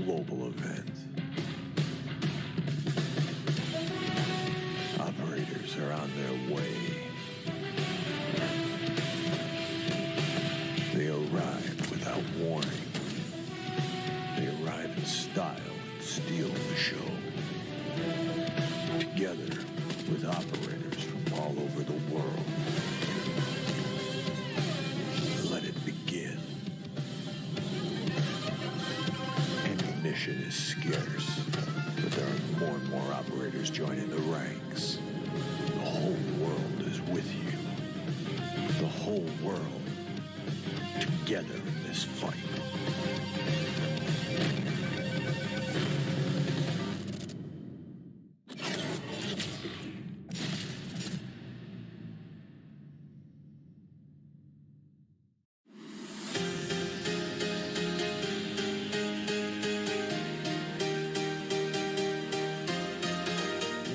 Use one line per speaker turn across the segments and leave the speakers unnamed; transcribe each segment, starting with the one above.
global event. Operators are on their way. They arrive without warning. They arrive in style and steal the show. Together with operators from all over the world. Let it begin. Ammunition is scarce, but there are more and more operators joining the ranks. The whole world is with you. The whole world together in this fight.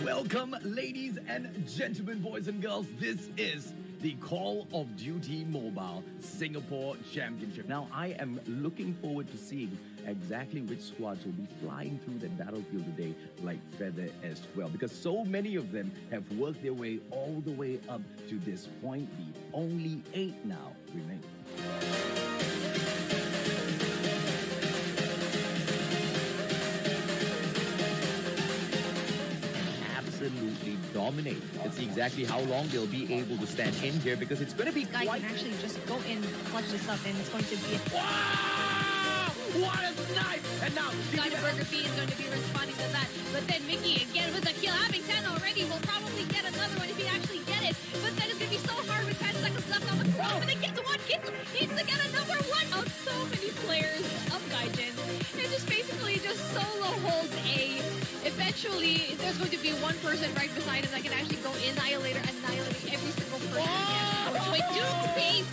Welcome, ladies and gentlemen, boys and girls. This is the Call of Duty Mobile Singapore Championship. Now, I am looking forward to seeing exactly which squads will be flying through the battlefield today like feather as well, because so many of them have worked their way all the way up to this point. Only 8 now remain. Absolutely dominate. Let's see exactly how long they'll be able to stand in here, because it's going to be
guy can actually just go in, clutch this up, and it's going to be
wow! What a snipe! And now
Burger P is going to be responding to that. But then Mickey again with a kill, having 10 already, will probably get another one if he actually get it. But then it's going to be so hard with 10 seconds left on the clock. But then gets one, needs to get another one out. So many players of Gaijin. And just basically just solo holds A. Eventually, there's going to be one person right beside him that can actually go annihilating every single person. Oh! Wait, 2 piece!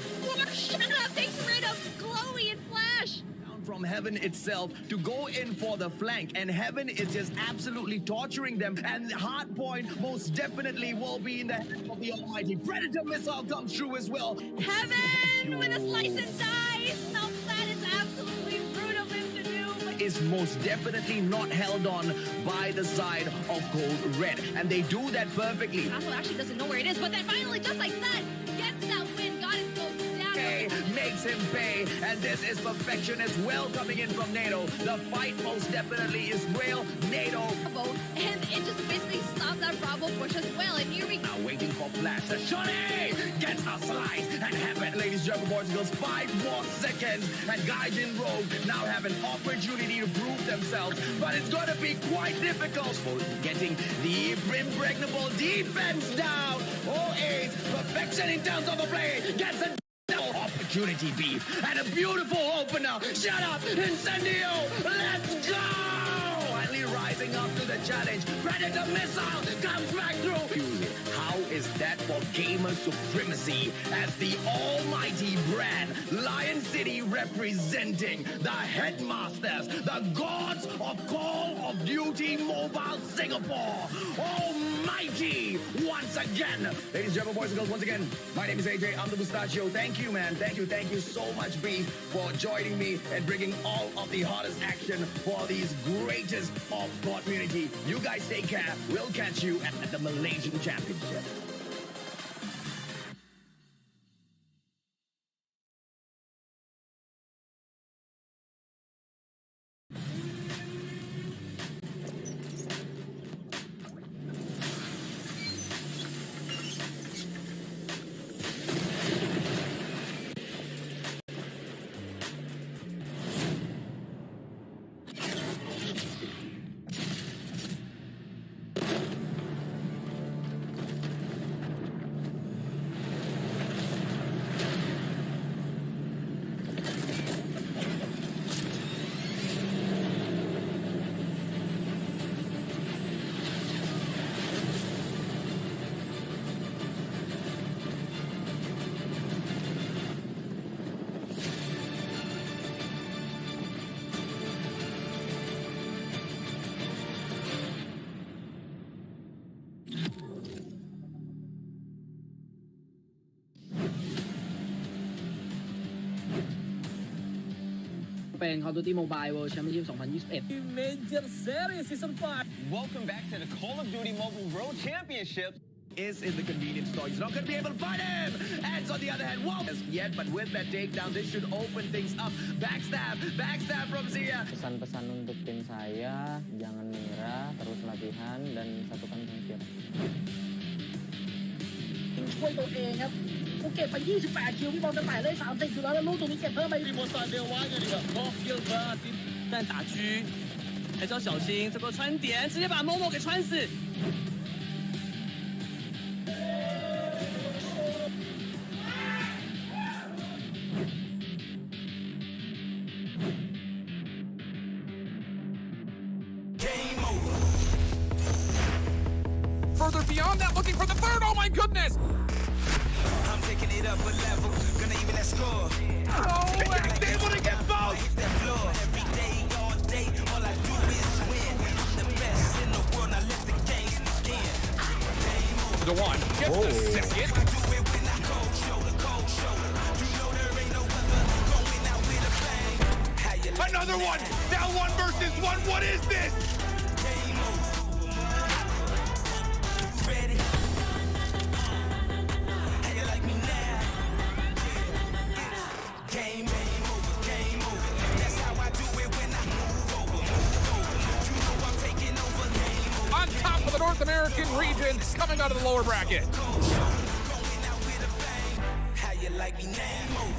Shut up! Takes rid of Chloe and Flash!
From Heaven itself to go in for the flank, and Heaven is just absolutely torturing them, and Hardpoint most definitely will be in the hands of the almighty. Predator missile comes through as well.
Heaven with a slice and dice! Now that is absolutely rude of him to do, but
is most definitely not held on by the side of Gold Red, and they do that perfectly.
Castle actually doesn't know where it is, but then finally, just like that, gets that win, got it, goes down.
Makes him pay, and this is perfection as well coming in from NATO. The fight most definitely is real. NATO.
And it just basically stopped that Bravo push as well, and here we go.
Now waiting for Flash. Sony gets a slice, and Heaven, ladies and gentlemen, boys and girls, 5 more seconds, and Gaijin Rogue now have an opportunity to prove themselves, but it's going to be quite difficult for getting the impregnable defense down. All A's perfection in terms of the play. Gets a opportunity beef and a beautiful opener. Shut up, Incendio. Let's go. Finally rising up to the challenge. Predator missile comes back through. How is that for gamer supremacy as the almighty brand Lion City representing the headmasters, the gods of Call of Duty Mobile Singapore? Almighty once again. Ladies and gentlemen, boys and girls, once again, my name is AJ. I'm the Mustachio. Thank you, man. Thank you so much, B, for joining me and bringing all of the hottest action for these greatest of God community. You guys take care. We'll catch you at the Malaysian Championship.
เป็น Call of Duty Mobile World Championship 2021
Major Series Season 5.
Welcome back to the Call of Duty Mobile World Championship.
Is in the convenience store. He's not going to be able to find him. And on the other hand, whoa. Yet, but with that takedown, this should open things up. Backstab from Zia.
Pesan-pesan untuk tim saya, jangan menyerah, terus latihan dan satukan pemikiran.
ช่วยตัวเองครับกูเก็บไป28คิวพี่บอลจะแตะได้30คิวแล้วแล้วลูกตรงนี้เก็บเพิ่มไป
但打狙还是要小心，这个穿点直接把 Momo 给穿死。
Further beyond that, looking for the third. Oh my goodness!
I'm taking it up a level, gonna even that score.
Oh, and he's able to get both.
Hit that floor every day, all day. All I do is win. I'm the best in the world. Now let the games begin.
The one gets the second.
I do it when I cold shoulder. You know there ain't no other going out with a bang. How you like
Another one. Now 1 versus 1. What is this?
game over? You ready? How you like me now? Game over. That's how I do it when I move over. You know I'm taking over. Game over.
On top of the North American region, coming out of the lower bracket.
Going out with a bang. How you like me now? Game over.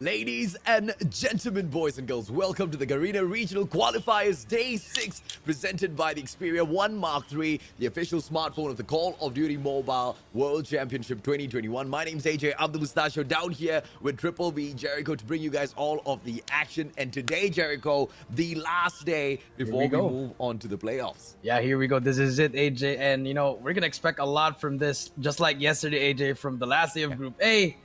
Ladies and gentlemen, boys and girls, welcome to the Garena Regional Qualifiers Day 6, presented by the Xperia 1 Mark III, the official smartphone of the Call of Duty Mobile World Championship 2021. My name's AJ, I'm the Mustachio, down here with Triple B Jericho to bring you guys all of the action. And today, Jericho, the last day before we move on to the playoffs.
Yeah, here we go. This is it, AJ. And, you know, we're going to expect a lot from this, just like yesterday, AJ, from the last day of Group A.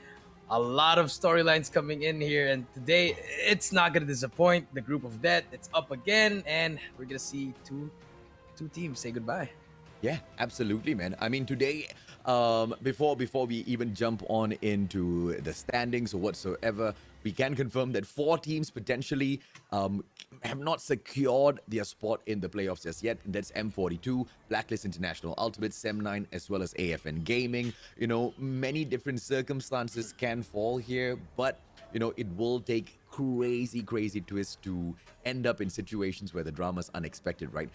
A lot of storylines coming in here. And today, it's not going to disappoint. The Group of Death, it's up again. And we're going to see two teams say goodbye.
Yeah, absolutely, man. I mean, today, before we even jump on into the standings or whatsoever, we can confirm that 4 teams potentially have not secured their spot in the playoffs just yet. That's M42, Blacklist, International.Ultimate, Sem9, as well as AFN Gaming. You know, many different circumstances can fall here, but you know, it will take crazy twists to end up in situations where the drama's unexpected, right?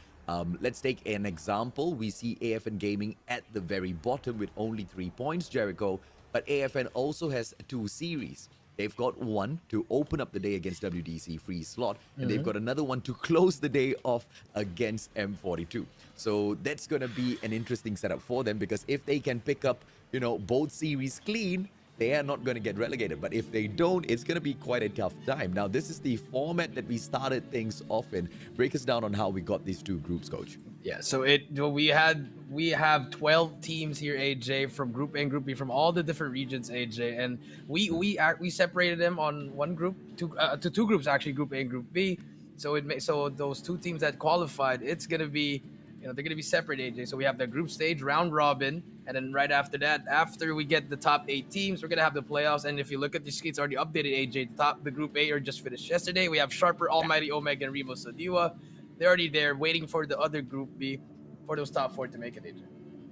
Let's take an example. We see AFN Gaming at the very bottom with only 3 points, Jericho, but AFN also has 2 series. They've got one to open up the day against WDC.Freeslot, and they've got another one to close the day off against M42. So that's going to be an interesting setup for them, because if they can pick up, you know, both series clean, they are not going to get relegated. But if they don't, it's going to be quite a tough time. Now, this is the format that we started things off in. Break us down on how we got these 2 groups, Coach.
Yeah, so we have 12 teams here, AJ, from Group A and Group B, from all the different regions, AJ, and we separated them on one group to 2 groups actually, Group A and Group B. So so those 2 teams that qualified, it's gonna be, you know, they're gonna be separate, AJ. So we have the group stage round robin, and then right after that, after we get the top 8 teams, we're gonna have the playoffs. And if you look at the sheets already updated, AJ, the Group A are just finished yesterday. We have Sharper, Almighty, Omega, and Remo Sadiwa. They're already there waiting for the other Group B, for those top 4 to make it, AJ.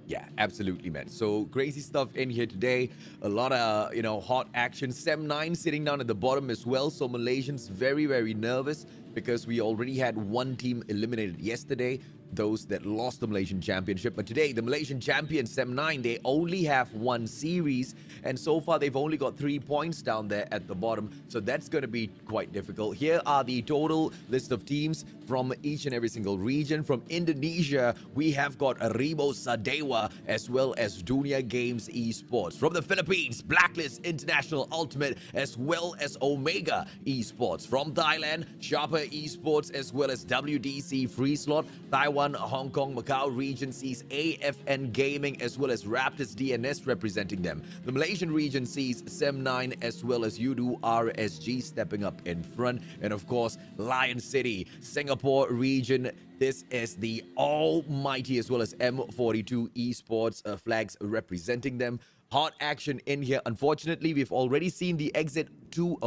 Yeah, absolutely, man. So crazy stuff in here today. A lot of, you know, hot action. Sem9 sitting down at the bottom as well. So Malaysians very nervous because we already had 1 team eliminated yesterday, those that lost the Malaysian Championship. But today, the Malaysian champions, Sem9, they only have 1 series. And so far, they've only got 3 points down there at the bottom. So that's going to be quite difficult. Here are the total list of teams from each and every single region. From Indonesia, we have got Remo Sadewa as well as Dunia Games Esports. From the Philippines, Blacklist, International.Ultimate, as well as Omega Esports. From Thailand, Sharper Esports as well as WDC.Freeslot. Taiwan,
1, Hong Kong, Macau region sees AFN Gaming as well as Raptors DNS representing them. The Malaysian region sees Sem9 as well as Udu RSG stepping up in front. And of course, Lion City, Singapore region. This is the almighty as well as M42 Esports flags representing them. Hot action in here. Unfortunately, we've already seen the exit two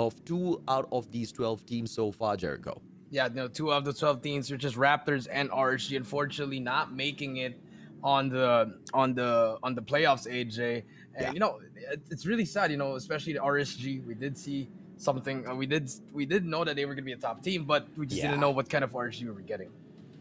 out of these 12 teams so far, Jericho.
Yeah, no, 2 of the 12 teams, which is Raptors and RSG, unfortunately not making it on the playoffs, AJ. And you know, it's really sad, you know, especially the RSG. We did see something. We did know that they were gonna be a top team, but we just didn't know what kind of RSG we were getting.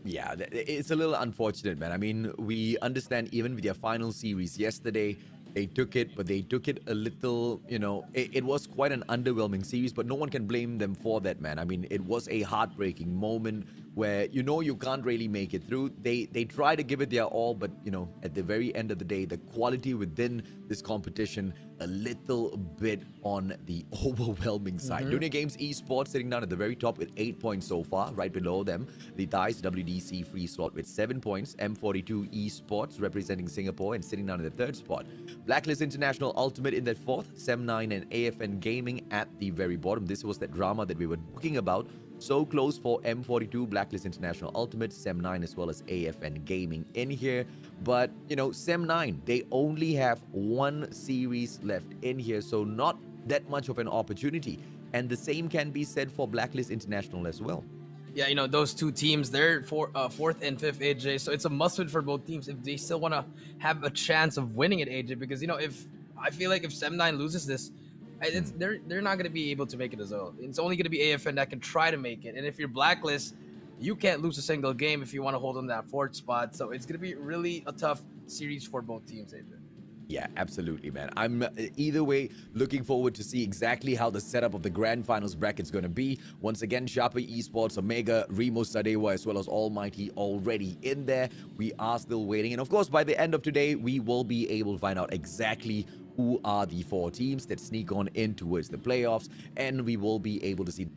Yeah, it's a little unfortunate, man. I mean, we understand even with their final series yesterday, they took it, but they took it a little, you know, it was quite an underwhelming series, but no one can blame them for that, man. I mean, it was a heartbreaking moment where, you know, you can't really make it through. They try to give it their all, but, you know, at the very end of the day, the quality within this competition, a little bit on the overwhelming side. Dunia Games Esports sitting down at the very top with 8 points so far. Right below them, the Thais WDC.Freeslot with 7 points. M42 Esports representing Singapore and sitting down in the 3rd spot. Blacklist International.Ultimate in that 4th. Sem9 and AFN Gaming at the very bottom. This was that drama that we were talking about. So close for M42, Blacklist International.Ultimate, Sem9 as well as AFN Gaming in here. But, you know, Sem9, they only have 1 series left in here, so not that much of an opportunity. And the same can be said for Blacklist International as well.
Yeah, you know, those 2 teams, they're 4th and 5th, AJ. So it's a must-win for both teams if they still want to have a chance of winning it, AJ. Because, you know, I feel like if Sem9 loses this, they're not going to be able to make it as well. It's only going to be AFN that can try to make it. And if you're Blacklist, you can't lose a single game if you want to hold on that 4th spot. So it's going to be really a tough series for both teams, AJ.
Yeah, absolutely, man. I'm either way looking forward to see exactly how the setup of the grand finals bracket is going to be. Once again, Sharper Esports, Omega, Remo Sadewa, as well as Almighty already in there. We are still waiting. And of course, by the end of today, we will be able to find out exactly who are the 4 teams that sneak on in towards the playoffs. And we will be able to see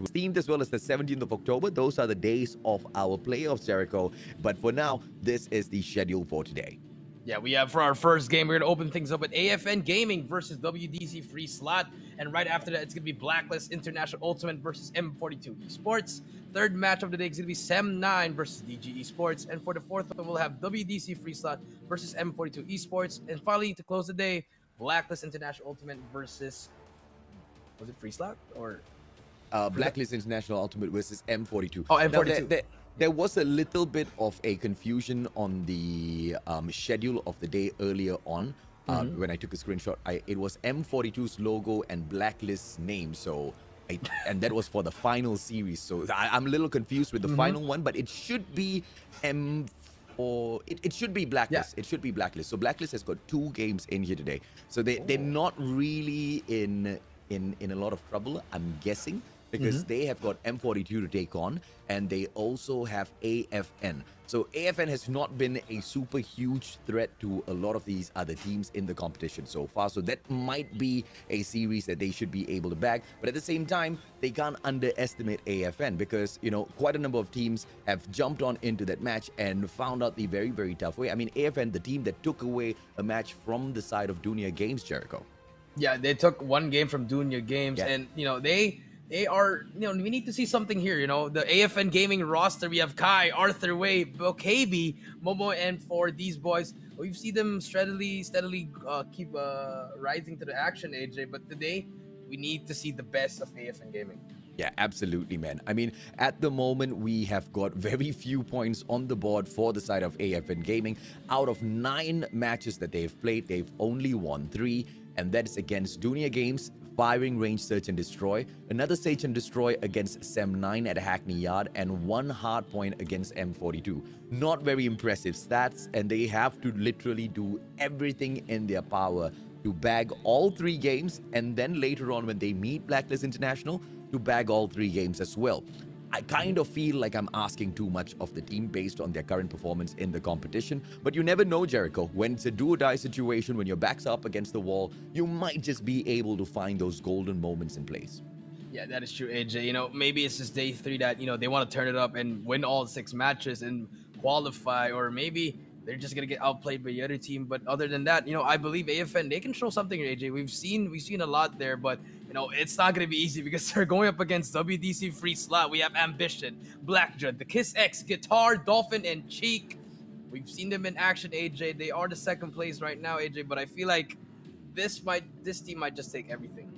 16th as well as the 17th of October. Those are the days of our playoffs, Jericho. But for now, this is the schedule for today.
Yeah, we have for our first game, we're going to open things up with AFN Gaming versus WDC.Freeslot. And right after that, it's going to be Blacklist International.Ultimate versus M42 Esports. Third match of the day is going to be Sem9 versus DG Esports. And for the 4th one, we'll have WDC.Freeslot versus M42 Esports. And finally, to close the day, Blacklist International.Ultimate versus... Was it Freeslot? Or...
Blacklist International.Ultimate versus M42.
Oh, M42.
Now, there was a little bit of a confusion on the schedule of the day earlier on. When I took a screenshot, it was M42's logo and Blacklist's name. So, and that was for the final series. So I'm a little confused with the final one, but it should be it should be Blacklist.
Yeah.
It should be Blacklist. So Blacklist has got 2 games in here today. So they're not really in a lot of trouble, I'm guessing, because they have got M42 to take on, and they also have AFN. So AFN has not been a super huge threat to a lot of these other teams in the competition so far. So that might be a series that they should be able to bag. But at the same time, they can't underestimate AFN because, you know, quite a number of teams have jumped on into that match and found out the very, very tough way. I mean, AFN, the team that took away a match from the side of Dunia Games, Jericho.
Yeah, they took 1 game from Dunia Games, and, you know, they are, you know, we need to see something here, you know. The AFN Gaming roster, we have Kai, Arthur Way, KB, Momo, and for these boys, we've seen them steadily keep rising to the action, AJ. But today, we need to see the best of AFN Gaming.
Yeah, absolutely, man. I mean, at the moment, we have got very few points on the board for the side of AFN Gaming. Out of 9 matches that they've played, they've only won 3, and that is against Dunia Games, Firing Range Search and Destroy, another Search and Destroy against Sem9 at Hackney Yard, and 1 hard point against M42. Not very impressive stats, and they have to literally do everything in their power to bag all 3 games, and then later on when they meet Blacklist International, to bag all 3 games as well. I kind of feel like I'm asking too much of the team based on their current performance in the competition. But you never know, Jericho. When it's a do-or-die situation, when your back's up against the wall, you might just be able to find those golden moments in place.
Yeah, that is true, AJ. You know, maybe it's just day 3 that, you know, they want to turn it up and win all 6 matches. And qualify, or maybe they're just gonna get outplayed by the other team. But other than that, I believe AFN, they can show something. AJ, we've seen a lot there, but it's not gonna be easy because they're going up against WDC.Freeslot. We have Ambition, Blackjud, the Kiss X, Guitar, Dolphin, and Cheek. We've seen them in action, AJ. They are the second place right now, AJ. But I feel like this team might just take everything.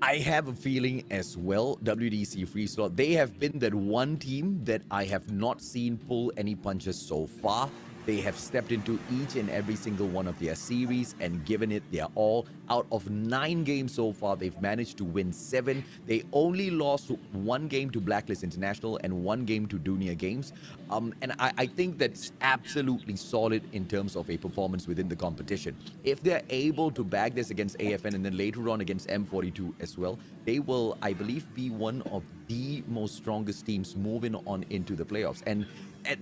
I have a feeling as well, WDC.Freeslot, they have been that one team that I have not seen pull any punches so far. They have stepped into each and every single one of their series and given it their all. Out of 9 games so far, they've managed to win 7. They only lost 1 game to Blacklist International and 1 game to Dunia Games. And I think that's absolutely solid in terms of a performance within the competition. If they're able to bag this against AFN and then later on against M42 as well, they will, I believe, be one of the most strongest teams moving on into the playoffs. And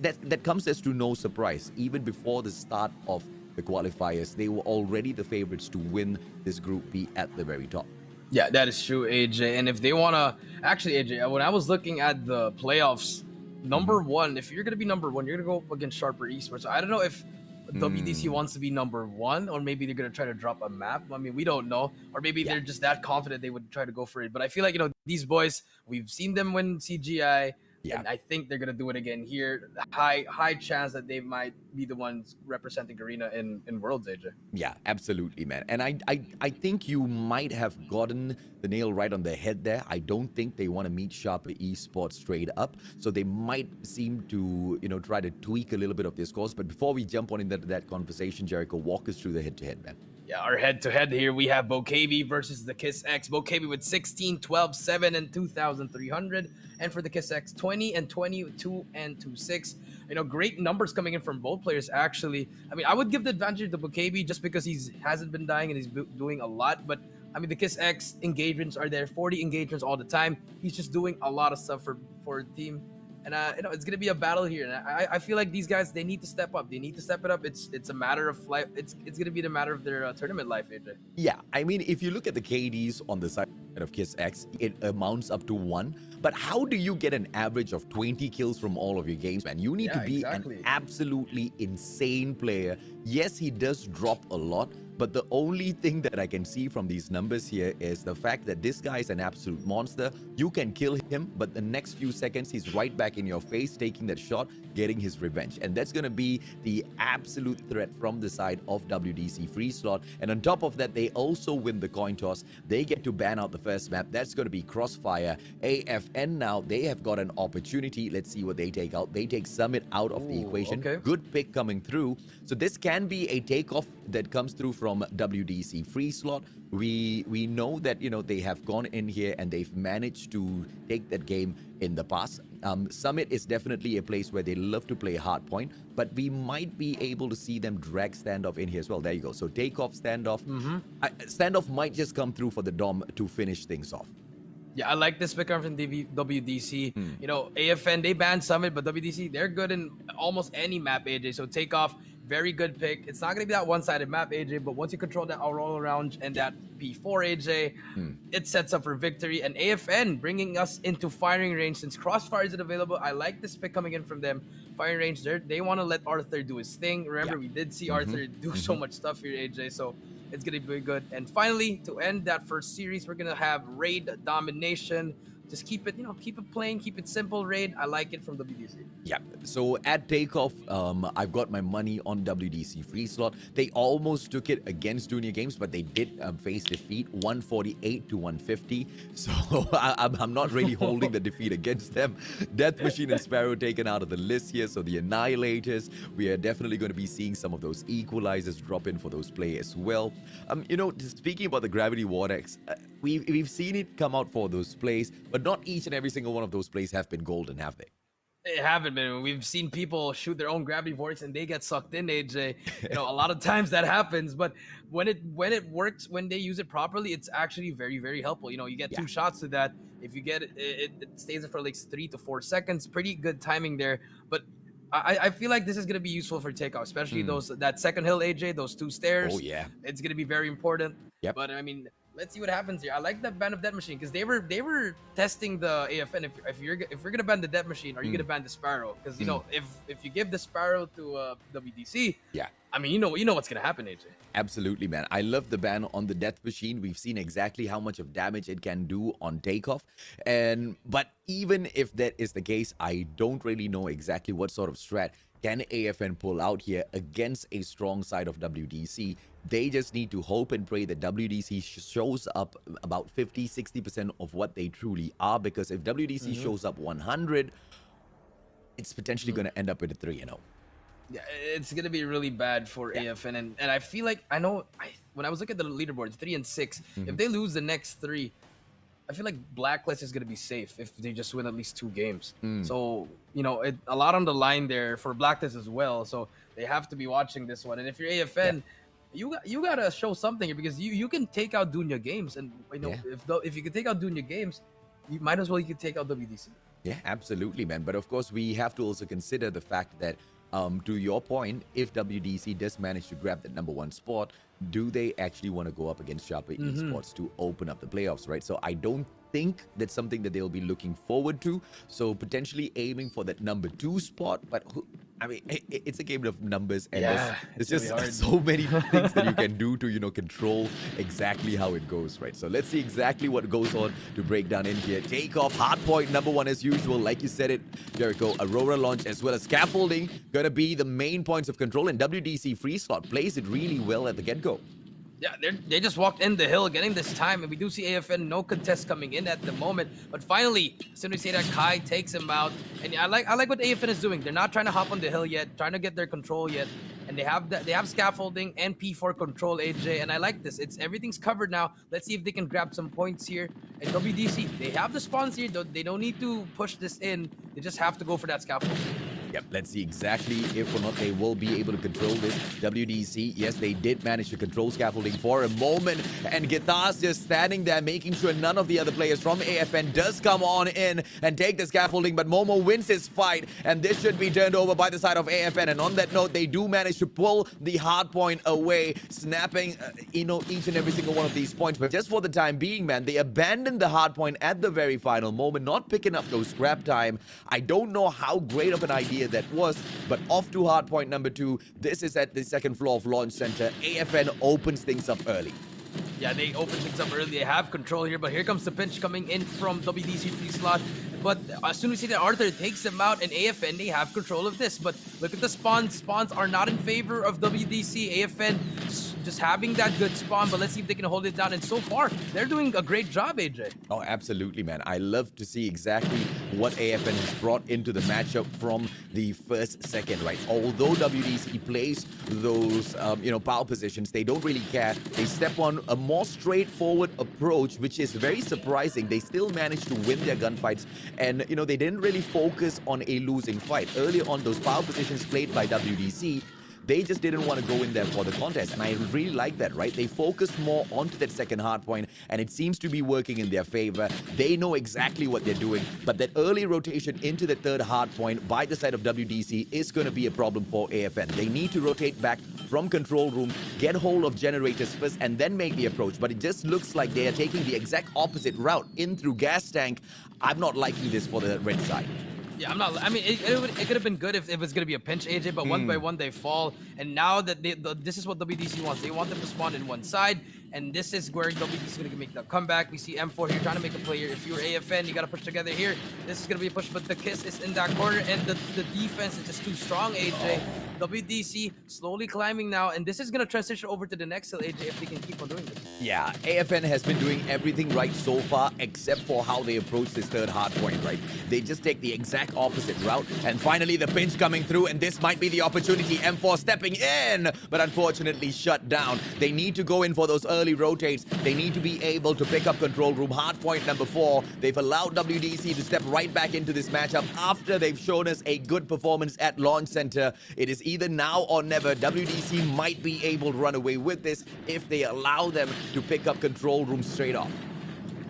that comes as to no surprise. Even before the start of the qualifiers, they were already the favorites to win this Group B at the very top.
Yeah, that is true, AJ. And if they want to... Actually, AJ, when I was looking at the playoffs, number 1, if you're going to be number 1, you're going to go up against Sharper Esports. I don't know if WDC wants to be number 1, or maybe they're going to try to drop a map. I mean, we don't know. Or maybe they're just that confident they would try to go for it. But I feel like, these boys, we've seen them win CGI. Yeah. And I think they're gonna do it again here. High chance that they might be the ones representing Garena in Worlds, AJ.
Yeah, absolutely, man. And I think you might have gotten the nail right on the head there. I don't think they want to meet Sharper Esports straight up, so they might seem to try to tweak a little bit of their scores. But before we jump on into that conversation, Jericho, walk us through the head-to-head, man.
Yeah, our head-to-head here, we have Bokabi versus the Kiss X. Bokabi with 16, 12, 7, and 2,300. And for the Kiss X, 20 and 22 and 26. Great numbers coming in from both players, actually. I mean, I would give the advantage to Bokabi just because he hasn't been dying and he's doing a lot. But, I mean, the Kiss X engagements are there, 40 engagements all the time. He's just doing a lot of stuff for the team. And it's gonna be a battle here, and I feel like these guys, they need to step up. They need to step it up. It's a matter of life. It's gonna be the matter of their tournament life, AJ.
Yeah, I mean, if you look at the KDs on the side of Kiss X, it amounts up to 1. But how do you get an average of 20 kills from all of your games, man? You need to be an absolutely insane player. Yes, he does drop a lot, but the only thing that I can see from these numbers here is the fact that this guy is an absolute monster. You can kill him, but the next few seconds, he's right back in your face, taking that shot, getting his revenge. And that's going to be the absolute threat from the side of WDC.Freeslot. And on top of that, they also win the coin toss. They get to ban out the first map. That's going to be Crossfire. AFN now, they have got an opportunity. Let's see what they take out. They take Summit out of the equation.
Okay.
Good pick coming through. So this can be a takeoff that comes through from WDC.Freeslot. We know that they have gone in here and they've managed to take that game in the past. Summit is definitely a place where they love to play hard point, but we might be able to see them drag standoff in here as well. There you go. So takeoff, standoff. Standoff might just come through for the Dom to finish things off.
Yeah, I like this pick from WDC. AFN, they banned Summit, but WDC, they're good in almost any map, AJ. So takeoff, very good pick. It's not going to be that one-sided map, AJ, but once you control that all around and that P4, AJ, it sets up for victory. And AFN bringing us into firing range since Crossfire isn't available. I like this pick coming in from them. Firing range, they want to let Arthur do his thing. Remember, we did see Arthur do so much stuff here, AJ, so it's going to be good. And finally, to end that first series, we're going to have Raid Domination. Just keep it, keep it plain, keep it simple, Raid. I like it from WDC.
Yeah, so at takeoff, I've got my money on WDC.Freeslot. They almost took it against Dunia Games, but they did face defeat, 148 to 150. So I'm not really holding the defeat against them. Death Machine and Sparrow taken out of the list here. So the Annihilators, we are definitely going to be seeing some of those equalizers drop in for those play as well. Speaking about the Gravity Vortex, we've seen it come out for those plays, but not each and every single one of those plays have been golden, have they?
They haven't been. We've seen people shoot their own gravity vortex and they get sucked in, AJ. A lot of times that happens, but when it works, when they use it properly, it's actually very, very helpful. You get 2 shots to that. If you get it, it stays there for like 3 to 4 seconds. Pretty good timing there. But I feel like this is going to be useful for takeoff, especially that second hill, AJ, those 2 stairs.
Oh, yeah.
It's going to be very important.
Yep.
But I mean, Let's see what happens here. I like that ban of Death Machine because they were testing the AFN. If we're gonna ban the Death Machine, are you gonna ban the Sparrow? Because you know if you give the Sparrow to WDC,
Yeah.
I mean you know what's gonna happen, AJ.
Absolutely, man. I love the ban on the Death Machine. We've seen exactly how much of damage it can do on takeoff. But even if that is the case, I don't really know exactly what sort of strat can AFN pull out here against a strong side of WDC. They just need to hope and pray that WDC shows up about 50-60% of what they truly are, because if WDC shows up 100, it's potentially going to end up with a 3-0.
Yeah, it's gonna be really bad for AFN, and I feel like when I was looking at the leaderboards, 3 and 6, if they lose the next 3, I feel like Blacklist is gonna be safe if they just win at least 2 games. So you know, a lot on the line there for Blacklist as well. So they have to be watching this one. And if you're AFN, you gotta show something here, because you can take out Dunya Games, and you know if you can take out Dunya Games, you might as well you can take out WDC.
Yeah, absolutely, man. But of course, we have to also consider the fact that, to your point, if WDC does manage to grab that #1 spot, do they actually want to go up against Sharper Esports to open up the playoffs, right? So I don't think that's something that they'll be looking forward to. So potentially aiming for that #2 spot, but I mean, it's a game of numbers, and there's just
really
so many things that you can do to, you know, control exactly how it goes, right? So let's see exactly what goes on to break down in here. Takeoff, hardpoint, #1 as usual. Like you said it, Jericho, Aurora launch as well as scaffolding gonna be the main points of control, and WDC.Freeslot plays it really well at the get-go.
Yeah, they just walked in the hill, getting this time, and we do see AFN no contest coming in at the moment. But finally, as soon as we say that, Kai takes him out, and I like what AFN is doing. They're not trying to hop on the hill yet, trying to get their control yet, and they have scaffolding and P4 control, AJ, and I like this. Everything's covered now. Let's see if they can grab some points here. And WDC, they have the spawns here. They don't need to push this in. They just have to go for that scaffold.
Yep, let's see exactly if or not they will be able to control this. WDC, yes, they did manage to control scaffolding for a moment, and Guitar's just standing there making sure none of the other players from AFN does come on in and take the scaffolding, but Momo wins his fight, and this should be turned over by the side of AFN. And on that note, they do manage to pull the hard point away, snapping you know, each and every single one of these points. But just for the time being, man, they abandoned the hard point at the very final moment, not picking up those scrap time. I don't know how great of an idea that was, but off to hardpoint #2. This is at the second floor of Launch Center. AFN opens things up early.
Yeah, they open things up early. They have control here, but here comes the pinch coming in from WDC.Freeslot. But as soon as we see that Arthur takes him out, and AFN, they have control of this. But look at the spawns. Spawns are not in favor of WDC. AFN just having that good spawn, but let's see if they can hold it down. And so far, they're doing a great job, AJ.
Oh, absolutely, man. I love to see exactly what AFN has brought into the matchup from the first second, right? Although WDC plays those, you know, power positions, they don't really care. They step on a more straightforward approach, which is very surprising. They still managed to win their gunfights, and, you know, they didn't really focus on a losing fight. Early on, those power positions played by WDC, they just didn't want to go in there for the contest, and I really like that, right? They focused more onto that second hard point, and it seems to be working in their favor. They know exactly what they're doing, but that early rotation into the third hard point by the side of WDC is going to be a problem for AFN. They need to rotate back from control room, get hold of generators first, and then make the approach, but it just looks like they are taking the exact opposite route in through gas tank. I'm not liking this for the red side.
Yeah, I'm not. I mean, it could have been good if it was going to be a pinch, AJ, but one by one they fall. And now that this is what WDC wants. They want them to spawn in one side, and this is where WDC is going to make the comeback. We see M4 here trying to make a play here. If you're AFN, you got to push together here. This is going to be a push, but the kiss is in that corner, and the defense is just too strong, AJ. WDC slowly climbing now, and this is going to transition over to the next hill, AJ, if they can keep on doing this.
Yeah, AFN has been doing everything right so far, except for how they approach this third hard point, right? They just take the exact opposite route, and finally the pinch coming through, and this might be the opportunity. M4 stepping in, but unfortunately shut down. They need to go in for those early rotates. They need to be able to pick up control room. Hard point #4. They've allowed WDC to step right back into this matchup after they've shown us a good performance at Launch Center. It is either now or never. WDC might be able to run away with this if they allow them to pick up control room straight off.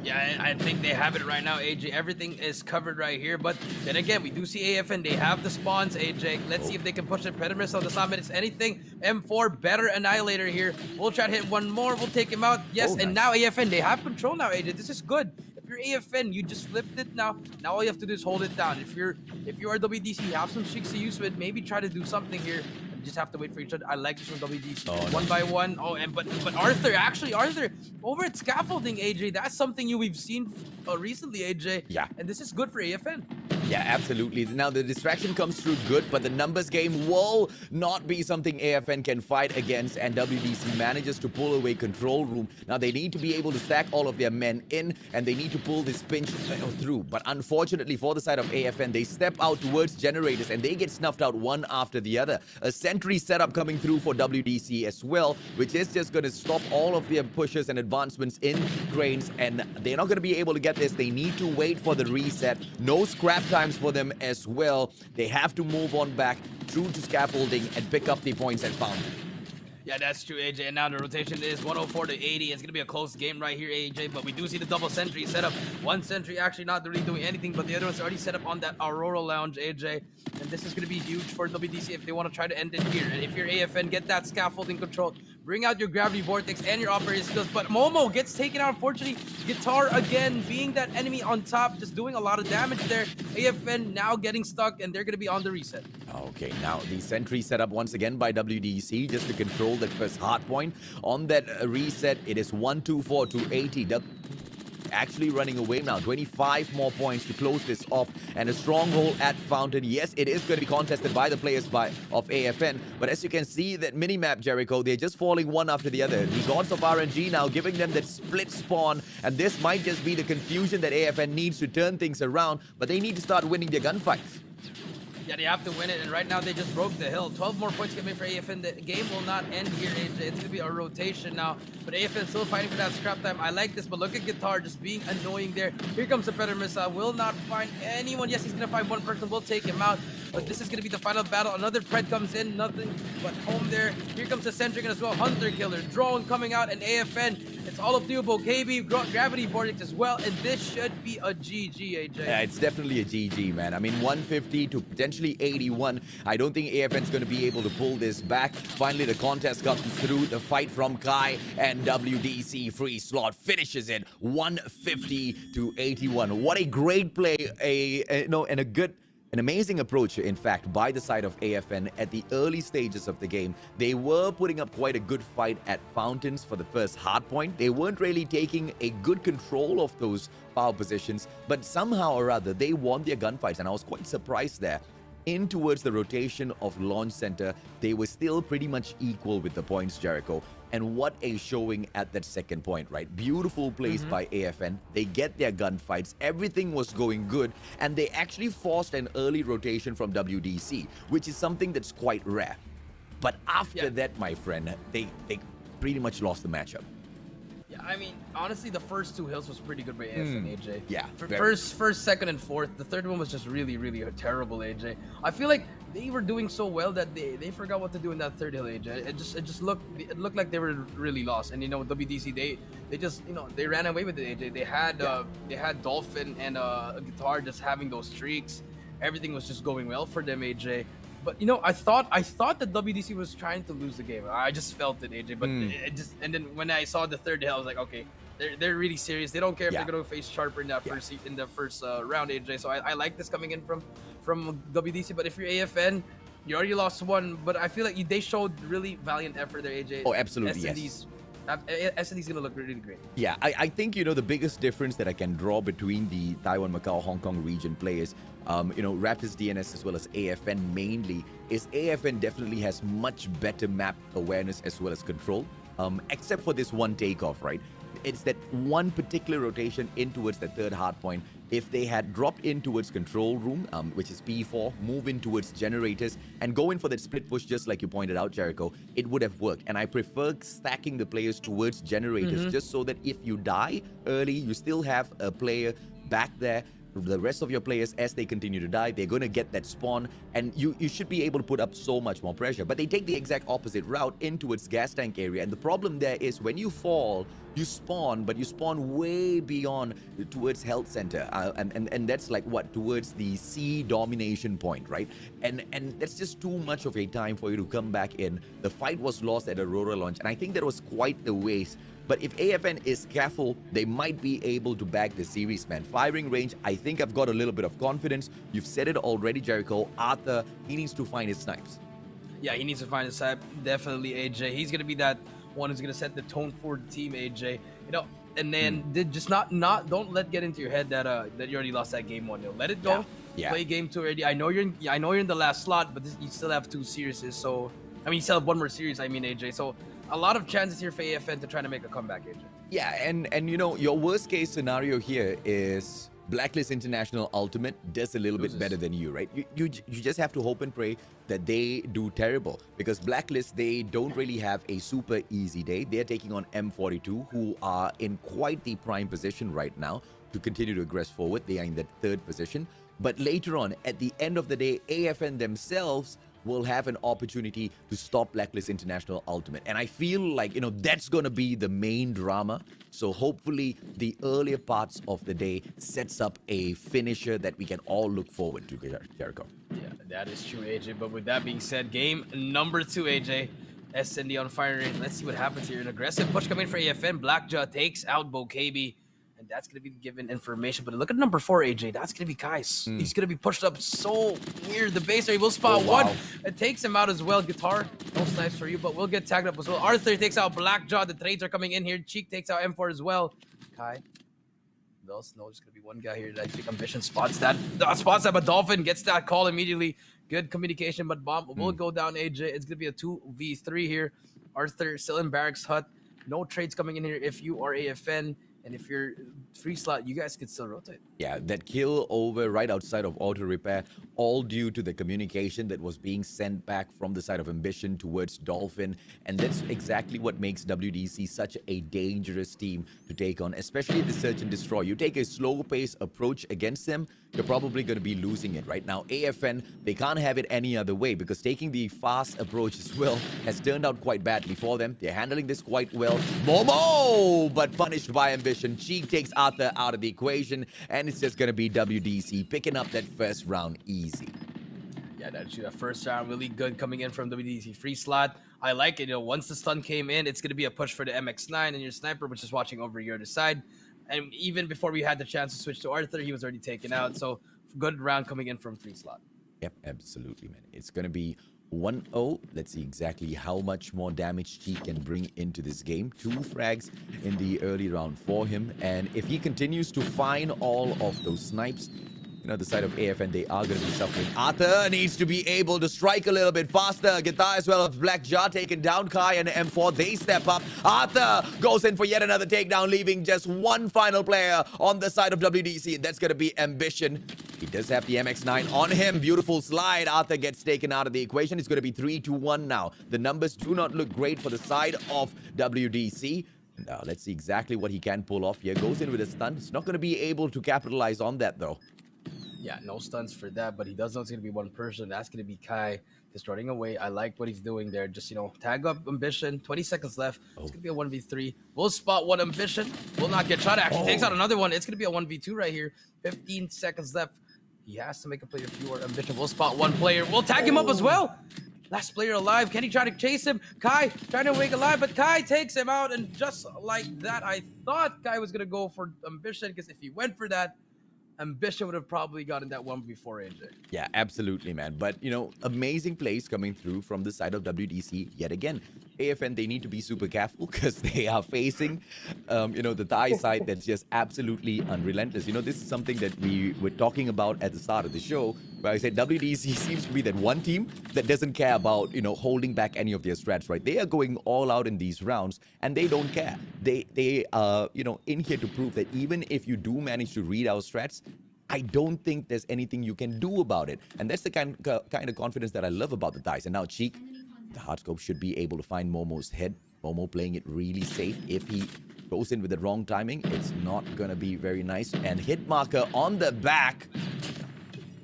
Yeah, I think they have it right now, AJ. Everything is covered right here. But then again, we do see AFN. They have the spawns, AJ. Let's see if they can push the Predator Missile on the summit. It's anything. M4, better Annihilator here. We'll try to hit one more. We'll take him out. Yes, and now AFN, they have control now, AJ. This is good. If you're AFN, you just flipped it now. Now all you have to do is hold it down. If you are WDC, you have some streaks to use with. Maybe try to do something here. You just have to wait for each other. I like this from WDC. One by one. Oh, and but Arthur, actually Arthur, over at scaffolding, AJ, that's something we've seen recently, AJ.
Yeah.
And this is good for AFN.
Yeah, absolutely. Now, the distraction comes through good, but the numbers game will not be something AFN can fight against, and WDC manages to pull away control room. Now, they need to be able to stack all of their men in, and they need to pull this pinch through. But unfortunately, for the side of AFN, they step out towards generators, and they get snuffed out one after the other. A sentry setup coming through for WDC as well, which is just going to stop all of their pushes and advancements in cranes, and they're not going to be able to get this. They need to wait for the reset. No scrap times for them as well. They have to move on back through to scaffolding and pick up the points at Fountain.
Yeah, that's true, AJ. And now the rotation is 104 to 80. It's going to be a close game right here, AJ. But we do see the double sentry set up. One sentry actually not really doing anything, but the other one's already set up on that Aurora Lounge, AJ. And this is going to be huge for WDC if they want to try to end it here. And if you're AFN, get that scaffolding control. Bring out your gravity vortex and your operating skills. But Momo gets taken out, unfortunately. Guitar again, being that enemy on top, just doing a lot of damage there. AFN now getting stuck, and they're going to be on the reset.
Okay, now the sentry set up once again by WDC just to control that first hard point. On that reset, it is 124 to 80. Actually running away now. 25 more points to close this off, and a stronghold at Fountain. Yes, it is going to be contested by the players of AFN, but as you can see, that minimap, Jericho, they're just falling one after the other. The gods of RNG now giving them that split spawn, and this might just be the confusion that AFN needs to turn things around, but they need to start winning their gunfights.
Yeah, they have to win it, and right now they just broke the hill. 12 more points coming for AFN. The game will not end here, AJ. It's going to be a rotation now, but AFN still fighting for that scrap time. I like this, but look at Guitar just being annoying there. Here comes the Predator Missile. Will not find anyone. Yes, he's going to find one person. We'll take him out, but this is going to be the final battle. Another Pred comes in. Nothing but home there. Here comes the Centric as well. Hunter Killer. Drone coming out, and AFN. It's all up to you, KB, Gravity Vortex as well, and this should be a GG, AJ.
Yeah, it's definitely a GG, man. I mean, 150 to potentially 81. I don't think AFN's going to be able to pull this back. Finally, the contest comes through. The fight from Kai, and WDC.Freeslot finishes it 150 to 81. What a great play, an amazing approach, in fact, by the side of AFN at the early stages of the game. They were putting up quite a good fight at Fountains for the first hard point. They weren't really taking a good control of those power positions, but somehow or other, they won their gunfights, and I was quite surprised there. In towards the rotation of Launch Center, they were still pretty much equal with the points, Jericho. And what a showing at that second point, right? Beautiful plays by AFN. They get their gunfights. Everything was going good. And they actually forced an early rotation from WDC, which is something that's quite rare. But after that, my friend, they pretty much lost the matchup.
Yeah, I mean, honestly, the first two hills was pretty good by AFN, AJ.
Yeah.
First, second, and fourth. The third one was just really, really terrible, AJ. I feel like they were doing so well that they forgot what to do in that third hill, AJ. It looked like they were really lost. And WDC, they just they ran away with it, AJ. They had Dolphin and Guitar just having those streaks. Everything was just going well for them, AJ. But I thought that WDC was trying to lose the game. I just felt it, AJ. But and then when I saw the third hill, I was like, okay, they're really serious. They don't care if they're gonna face Sharper in that first round, AJ. So I like this coming in from WDC. But if you're AFN, you already lost one. But I feel like they showed really valiant effort there, AJ.
Oh, absolutely, yes.
SND's gonna look really great.
Yeah, I think the biggest difference that I can draw between the Taiwan, Macau, Hong Kong region players, Raptors DNS as well as AFN mainly, is AFN definitely has much better map awareness as well as control, except for this one takeoff, right? It's that one particular rotation in towards the third hard point. If they had dropped in towards control room, which is P4, move in towards generators, and go in for that split push just like you pointed out, Jericho, it would have worked. And I prefer stacking the players towards generators just so that if you die early, you still have a player back there the rest of your players, as they continue to die, they're going to get that spawn, and you should be able to put up so much more pressure. But they take the exact opposite route into its gas tank area, and the problem there is when you fall, you spawn, but you spawn way beyond towards health center, and that's like what, towards the C domination point, right? And that's just too much of a time for you to come back in. The fight was lost at Aurora launch, and I think that was quite the waste. But if AFN is careful, they might be able to bag the series, man. Firing range, I think I've got a little bit of confidence. You've said it already, Jericho. Arthur, he needs to find his snipes.
Yeah, he needs to find his snipe. Definitely, AJ. He's gonna be that one who's gonna set the tone for the team, AJ. You know, and then just don't let get into your head that that you already lost that game 1-0. Let it go.
Yeah.
Play game 2 already. I know you're in the last slot, but you still have 2 series. So I mean, you still have 1 more series. I mean, AJ. So a lot of chances here for AFN to try to make a comeback, AJ.
Yeah, and you know, your worst case scenario here is Blacklist International.Ultimate does a little bit better than you, right? You just have to hope and pray that they do terrible, because Blacklist, they don't really have a super easy day. They're taking on M42, who are in quite the prime position right now to continue to aggress forward. They are in the 3rd position. But later on, at the end of the day, AFN themselves will have an opportunity to stop Blacklist International.Ultimate. And I feel like, you know, that's going to be the main drama. So hopefully the earlier parts of the day sets up a finisher that we can all look forward to, Jericho.
Yeah, that is true, AJ. But with that being said, game number 2, AJ. SND on fire range. Let's see what happens here. An aggressive push coming for AFN. Blackjaw takes out Bokabi. And that's going to be given information. But look at number 4, AJ. That's going to be Kais. He's going to be pushed up so near the base. He will spot one. It takes him out as well. Guitar, no snipes for you, but we'll get tagged up as well. Arthur takes out Blackjaw. The trades are coming in here. Cheek takes out M4 as well. Kai. Else? No, there's going to be one guy here that I think Ambition spots that. Spots that, but Dolphin gets that call immediately. Good communication, but bomb will go down, AJ. It's going to be a 2v3 here. Arthur still in Barracks Hut. No trades coming in here if you are AFN. And if you're Freeslot, you guys can still rotate.
Yeah, that kill over right outside of auto repair, all due to the communication that was being sent back from the side of Ambition towards Dolphin. And that's exactly what makes WDC such a dangerous team to take on, especially the search and destroy. You take a slow pace approach against them, you're probably going to be losing it right now. AFN, they can't have it any other way, because taking the fast approach as well has turned out quite badly for them. They're handling this quite well. Momo, but punished by Ambition. Cheek takes Arthur out of the equation, and it's just going to be WDC picking up that first round easy.
Yeah, that's true. That first round really good coming in from WDC.Freeslot. I like it. You know, once the stun came in, it's going to be a push for the MX9 and your sniper, which is watching over your other side. And even before we had the chance to switch to Arthur, he was already taken out. So good round coming in from Freeslot.
Yep, absolutely, man. It's going to be 1-0. Let's see exactly how much more damage he can bring into this game. 2 frags in the early round for him. And if he continues to find all of those snipes, you know, the side of AFN, they are going to be suffering. Arthur needs to be able to strike a little bit faster. Guitar as well as Blackjaw taken down. Kai and M4, they step up. Arthur goes in for yet another takedown, leaving just one final player on the side of WDC. And that's going to be Ambition. He does have the MX9 on him. Beautiful slide. Arthur gets taken out of the equation. It's going to be 3-1 now. The numbers do not look great for the side of WDC. Now, let's see exactly what he can pull off here. Goes in with a stun. He's not going to be able to capitalize on that, though.
Yeah, no stunts for that, but he does know it's going to be one person. That's going to be Kai. Just running away. I like what he's doing there. Just, you know, tag up Ambition. 20 seconds left. It's going to be a 1v3. We'll spot one Ambition. Will not get shot. Actually takes out another one. It's going to be a 1v2 right here. 15 seconds left. He has to make a play if you are Ambition. We'll spot one player. We'll tag him up as well. Last player alive. Can he try to chase him? Kai trying to wake alive, but Kai takes him out. And just like that, I thought Kai was going to go for Ambition, because if he went for that, Ambition would have probably gotten that one before AJ.
Yeah, absolutely, man. But, you know, amazing plays coming through from the side of WDC yet again. AFN, they need to be super careful, because they are facing, you know, the Thai side that's just absolutely unrelentless. You know, this is something that we were talking about at the start of the show, where I said WDC seems to be that one team that doesn't care about, you know, holding back any of their strats, right? They are going all out in these rounds, and they don't care. They are, you know, in here to prove that even if you do manage to read our strats, I don't think there's anything you can do about it. And that's the kind of confidence that I love about the Thais. And now Cheek, the hardscope should be able to find Momo's head. Momo playing it really safe. If he goes in with the wrong timing. It's not gonna be very nice. And hit marker on the back.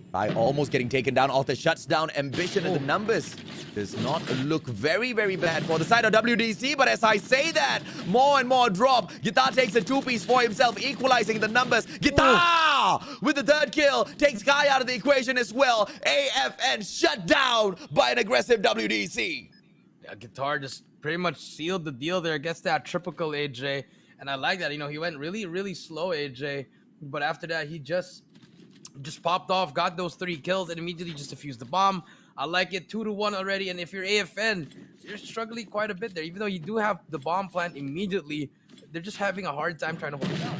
By almost getting taken down. Arthur shuts down Ambition, and the numbers does not look very, very bad for the side of WDC. But as I say that, more and more drop. Guitar takes a two-piece for himself, equalizing the numbers. Guitar with the third kill takes Kai out of the equation as well. AFN shut down by an aggressive WDC.
Yeah, Guitar just pretty much sealed the deal there. Gets that triple kill, AJ. And I like that. You know, he went really, really slow, AJ. But after that, he just popped off, got those 3 kills, and immediately just defused the bomb. I like it, 2-1 already. And if you're AFN, you're struggling quite a bit there. Even though you do have the bomb plant immediately, they're just having a hard time trying to hold it down.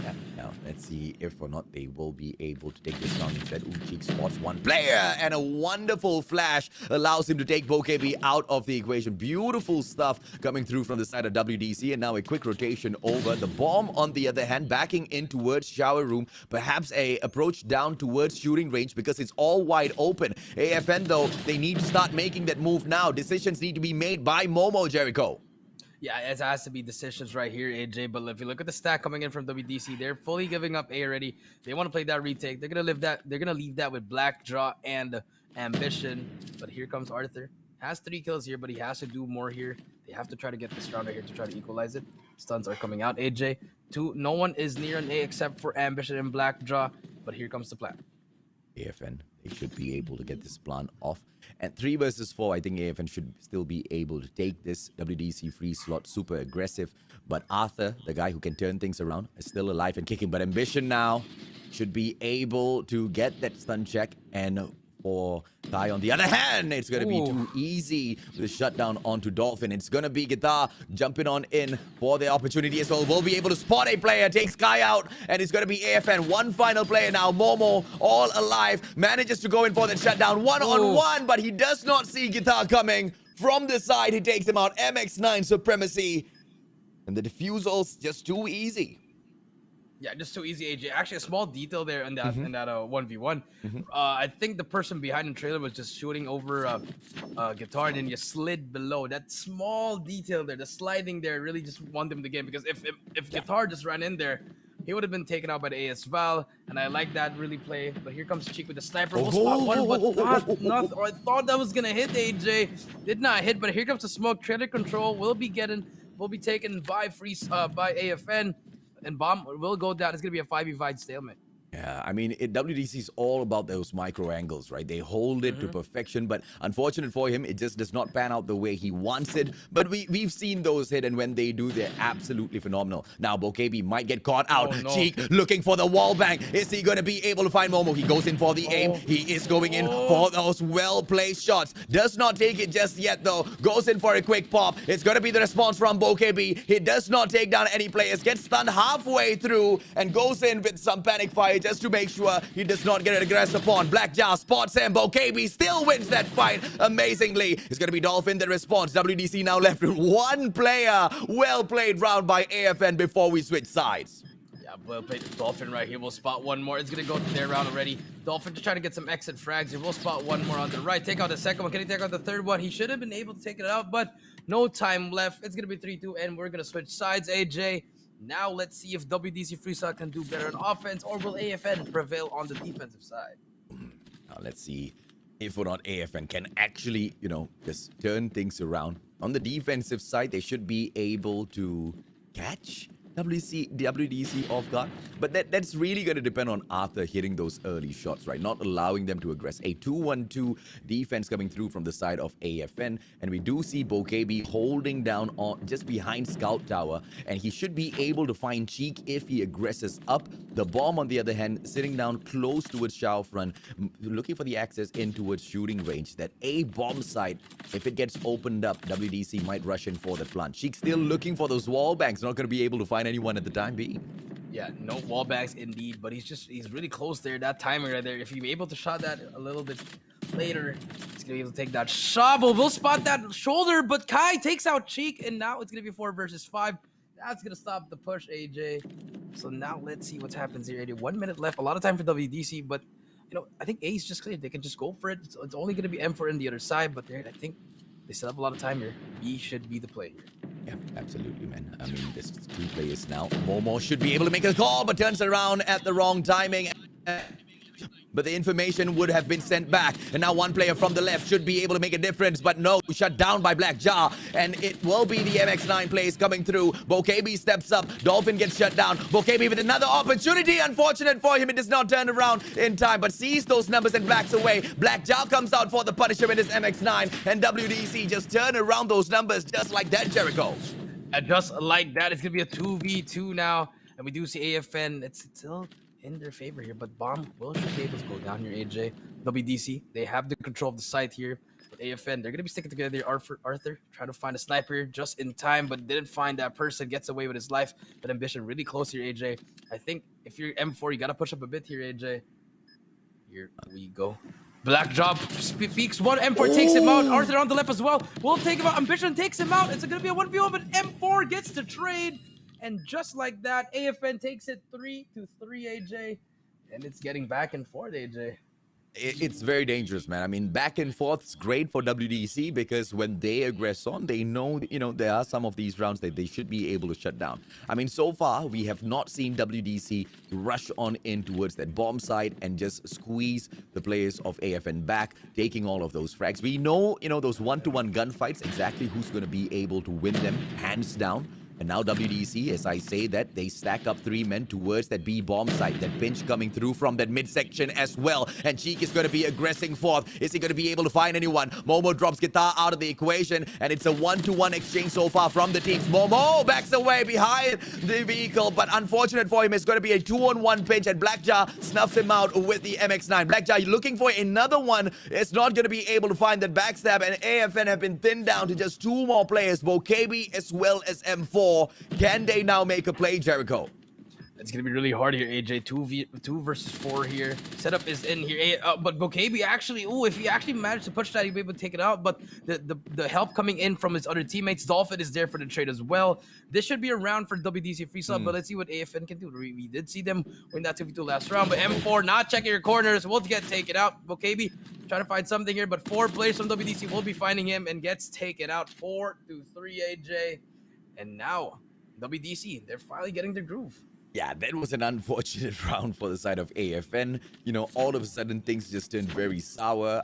Yeah, now let's see if or not they will be able to take this round instead. Uchik spots one player, and a wonderful flash allows him to take BoKB out of the equation. Beautiful stuff coming through from the side of WDC, and now a quick rotation over. The bomb, on the other hand, backing in towards shower room. Perhaps a approach down towards shooting range because it's all wide open. AFN, though, they need to start making that move now. Decisions need to be made by Momo, Jericho.
Yeah, it has to be decisions right here, AJ. But if you look at the stack coming in from WDC, they're fully giving up A already. They want to play that retake. They're gonna leave that with Blackjaw and Ambition. But here comes Arthur. Has 3 kills here, but he has to do more here. They have to try to get this round right here to try to equalize it. Stuns are coming out, AJ. No one is near an A except for Ambition and Blackjaw. But here comes the plan.
AFN, they should be able to get this plan off. And 3 versus 4, I think AFN should still be able to take this. WDC.Freeslot, super aggressive. But Arthur, the guy who can turn things around, is still alive and kicking. But Ambition now should be able to get that stun check. And for Kai, on the other hand, it's going to be too easy with the shutdown onto Dolphin. It's going to be Guitar jumping on in for the opportunity as well. Will be able to spot a player, takes Kai out, and it's going to be AFN. One final player now. Momo, all alive, manages to go in for the shutdown. One-on-one, but he does not see Guitar coming from the side. He takes him out. MX9 supremacy. And the defusals just too easy.
Yeah, just too easy, AJ. Actually, a small detail there in that 1v1. I think the person behind the trailer was just shooting over Guitar, and then you slid below. That small detail there, the sliding there, really just won them the game. Because if Guitar just ran in there, he would have been taken out by the AS Val, and I like that really play. But here comes Cheek with the sniper. We'll spot one, but not. Or I thought that was gonna hit AJ. Did not hit, but here comes the smoke. Trailer control will be taken by by AFN. And bomb will go down. It's going to be a 5v5 stalemate.
Yeah, I mean, WDC is all about those micro angles, right? They hold it to perfection, but unfortunate for him, it just does not pan out the way he wants it. But we've seen those hit, and when they do, they're absolutely phenomenal. Now, BoKB might get caught out. Cheek looking for the wall bang. Is he going to be able to find Momo? He goes in for the aim. He is going in for those well-placed shots. Does not take it just yet, though. Goes in for a quick pop. It's going to be the response from BoKB. He does not take down any players. Gets stunned halfway through and goes in with some panic fire just to make sure he does not get an aggressive pawn. Blackjaw spots him. BoKB still wins that fight amazingly. It's going to be Dolphin that responds. WDC now left with 1 player. Well played round by AFN before we switch sides.
Yeah, well played. Dolphin right here. We'll spot one more. It's going to go to their round already. Dolphin just trying to get some exit frags here. We'll spot one more on the right. Take out the second one. Can he take out the third one? He should have been able to take it out, but no time left. It's going to be 3-2, and we're going to switch sides, AJ. Now let's see if WDC.Freeslot can do better on offense, or will AFN prevail on the defensive side?
Now let's see if or not AFN can actually, just turn things around. On the defensive side, they should be able to catch WDC off guard. But that's really going to depend on Arthur hitting those early shots, right? Not allowing them to aggress. A 2-1-2 defense coming through from the side of AFN. And we do see BoKB holding down on just behind Scout Tower. And he should be able to find Cheek if he aggresses up. The bomb, on the other hand, sitting down close towards Shao front, looking for the access in towards shooting range. That A bomb site, if it gets opened up, WDC might rush in for the plant. Cheek still looking for those wall banks. Not going to be able to find anyone at the time being.
Yeah, no wall bags indeed, but he's really close there. That timing right there. If he's able to shot that a little bit later, he's gonna be able to take that shot. We'll spot that shoulder, but Kai takes out Cheek, and now it's gonna be 4 versus 5. That's gonna stop the push, AJ. So now let's see what happens here. 1 minute left. A lot of time for WDC, but I think A is just clear. They can just go for it. It's only gonna be M4 in the other side, but I think They still have a lot of time here. B should be the play here.
Yeah, absolutely, man. I mean, there's 2 players now. Momo should be able to make a call, but turns around at the wrong timing. But the information would have been sent back. And now 1 player from the left should be able to make a difference. But no, shut down by Black Jar. And it will be the MX9 plays coming through. Bokebi steps up. Dolphin gets shut down. Bokebi with another opportunity. Unfortunate for him, it does not turn around in time. But sees those numbers and backs away. Black Jar comes out for the Punisher in his MX9. And WDC just turn around those numbers just like that, Jericho.
And just like that, it's going to be a 2v2 now. And we do see AFN. It's still in their favor here, but Bomb will should be able to go down here, AJ. WDC, they have the control of the site here. With AFN, they're going to be sticking together there. Arthur trying to find a sniper here just in time, but didn't find that person. Gets away with his life. But Ambition really close here, AJ. I think if you're M4, you got to push up a bit here, AJ. Here we go. Black Job peeks one. M4 takes him out. Arthur on the left as well. Will take him out. Ambition takes him out. It's going to be a 1v1, but M4 gets to trade. And just like that, AFN takes it 3-3, AJ. And it's getting back and forth, AJ.
It's very dangerous, man. I mean, back and forth is great for WDC because when they aggress on, they know, there are some of these rounds that they should be able to shut down. I mean, so far, we have not seen WDC rush on in towards that bomb site and just squeeze the players of AFN back, taking all of those frags. We know, those one-to-one gunfights, exactly who's going to be able to win them, hands down. And now WDC, as I say that, they stack up 3 men towards that B bomb site. That pinch coming through from that midsection as well. And Cheek is going to be aggressing forth. Is he going to be able to find anyone? Momo drops Guitar out of the equation. And it's a 1-to-1 exchange so far from the teams. Momo backs away behind the vehicle. But unfortunate for him, it's going to be a 2-on-1 pinch. And Blackjaw snuffs him out with the MX9. Blackjaw looking for another one. It's not going to be able to find that backstab. And AFN have been thinned down to just 2 more players. Bokebi as well as M4. Can they now make a play, Jericho?
It's going to be really hard here, AJ. 2 versus 4 here. Setup is in here. But Bokebi actually, if he actually managed to push that, he'd be able to take it out. But the help coming in from his other teammates. Dolphin is there for the trade as well. This should be a round for WDC.Freeslot, but let's see what AFN can do. We did see them win that 2v2 last round, but M4 not checking your corners. Will get taken out. Bokebi trying to find something here, but 4 players from WDC will be finding him and gets taken out. 4-3, AJ. And now, WDC, they're finally getting their groove.
Yeah, that was an unfortunate round for the side of AFN. All of a sudden, things just turned very sour.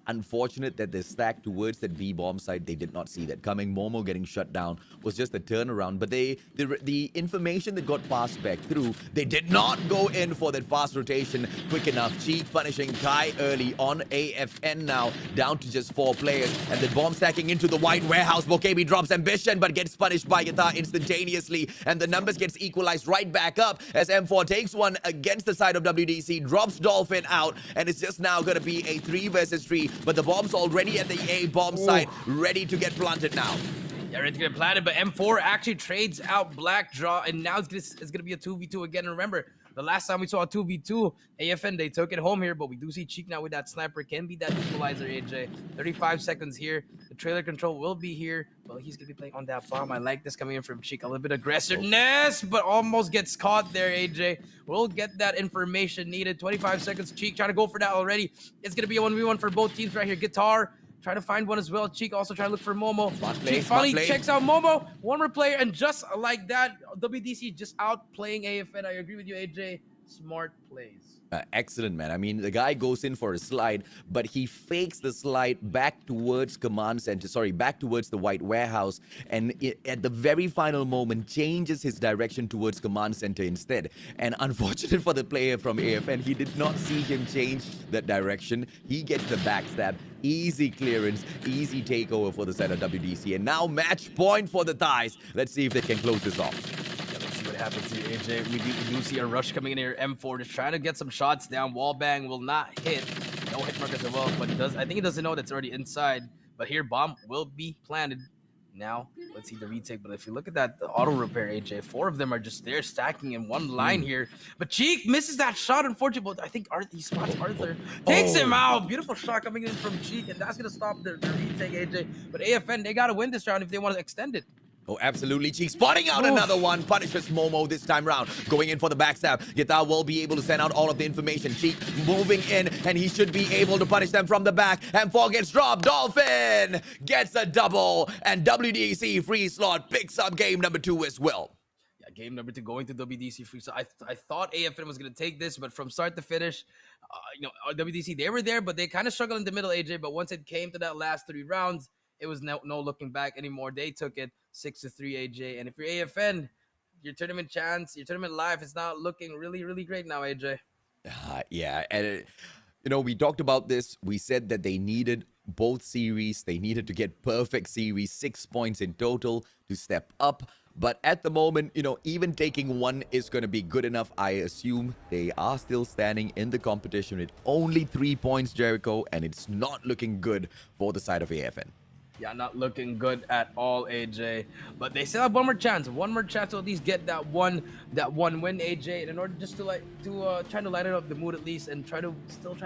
Unfortunate that they stacked towards that B-bomb side. They did not see that coming. Momo getting shut down was just a turnaround. But the information that got passed back through, they did not go in for that fast rotation quick enough. Cheek punishing Kai early on. AFN now down to just 4 players. And the bomb stacking into the white warehouse. Bokebi drops Ambition, but gets punished by Guitar instantaneously. And the numbers gets equalized right back up as M4 takes one against the side of WDC, drops Dolphin out, and it's just now going to be a 3 versus 3, but the bomb's already at the A bomb site, ready to get planted now.
Yeah, ready to get planted, but M4 actually trades out Blackjaw, and now it's going to be a 2v2 again. And remember, the last time we saw a 2v2, AFN, they took it home here, but we do see Cheek now with that sniper. Can be that equalizer, AJ. 35 seconds here. The trailer control will be here. Well, he's going to be playing on that bomb. I like this coming in from Cheek. A little bit of aggressiveness, but almost gets caught there, AJ. We'll get that information needed. 25 seconds. Cheek trying to go for that already. It's going to be a 1v1 for both teams right here. Guitar trying to find one as well. Cheek also trying to look for Momo. Cheek finally checks out Momo. One more player, and just like that, WDC just outplaying AFN. I agree with you, AJ. Smart plays.
Excellent, man. I mean, the guy goes in for a slide, but he fakes the slide back towards command center, back towards the white warehouse, and at the very final moment changes his direction towards command center instead. And unfortunate for the player from AFN, he did not see him change that direction. He gets the backstab. Easy clearance, easy takeover for the side of WDC. And now match point for the Thais. Let's see if they can close this off.
What happens here, AJ? We do see a rush coming in here. M4 just trying to get some shots down. Wallbang will not hit. No hit mark as well, but I think he doesn't know that's already inside. But here, bomb will be planted. Now, let's see the retake. But if you look at that, the auto repair, AJ, 4 of them are just there stacking in one line here. But Cheek misses that shot, unfortunately. But I think he spots Arthur. Takes him out. Beautiful shot coming in from Cheek, and that's going to stop the retake, AJ. But AFN, they got to win this round if they want to extend it.
Oh, absolutely. Cheek spotting out another one. Punishes Momo this time round. Going in for the backstab. Guitar will be able to send out all of the information. Cheek moving in, and he should be able to punish them from the back. M4 gets dropped. Dolphin gets a double, and WDC.Freeslot picks up game number 2 as well.
Yeah, game number 2 going to WDC.Freeslot. I thought AFN was going to take this, but from start to finish, WDC, they were there, but they kind of struggled in the middle, AJ. But once it came to that last 3 rounds, it was no looking back anymore. They took it 6-3, AJ. And if you're AFN, your tournament chance, your tournament life is not looking really, really great now, AJ.
Yeah, and we talked about this. We said that they needed both series. They needed to get perfect series, 6 points in total to step up. But at the moment, even taking 1 is going to be good enough. I assume they are still standing in the competition with only 3 points, Jericho, and it's not looking good for the side of AFN.
Yeah, not looking good at all, AJ. But they still have one more chance to at least get that one win, AJ. And in order just to try to lighten up the mood at least, and try to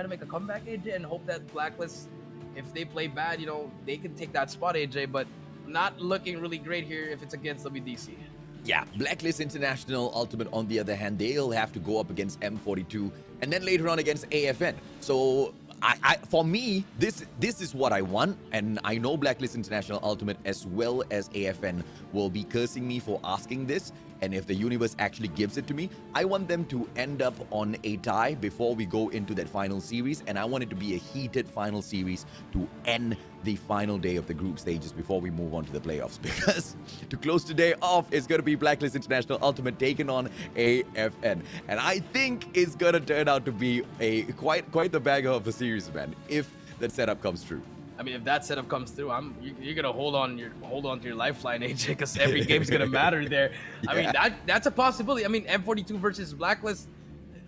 make a comeback, AJ, and hope that Blacklist, if they play bad, they can take that spot, AJ. But not looking really great here if it's against WDC.
Yeah, Blacklist International.Ultimate, on the other hand, they'll have to go up against M42 and then later on against AFN. So for me, this is what I want, and I know Blacklist International.Ultimate as well as AFN will be cursing me for asking this. And if the universe actually gives it to me, I want them to end up on a tie before we go into that final series. And I want it to be a heated final series to end the final day of the group stages before we move on to the playoffs. Because to close today off, it's going to be Blacklist International.Ultimate taking on AFN. And I think it's going to turn out to be a quite the banger of a series, man, if that setup comes true.
I mean, if that setup comes through, you're gonna hold on to your lifeline, AJ, because every game's gonna matter there. Yeah. I mean, that's a possibility. I mean, M42 versus Blacklist,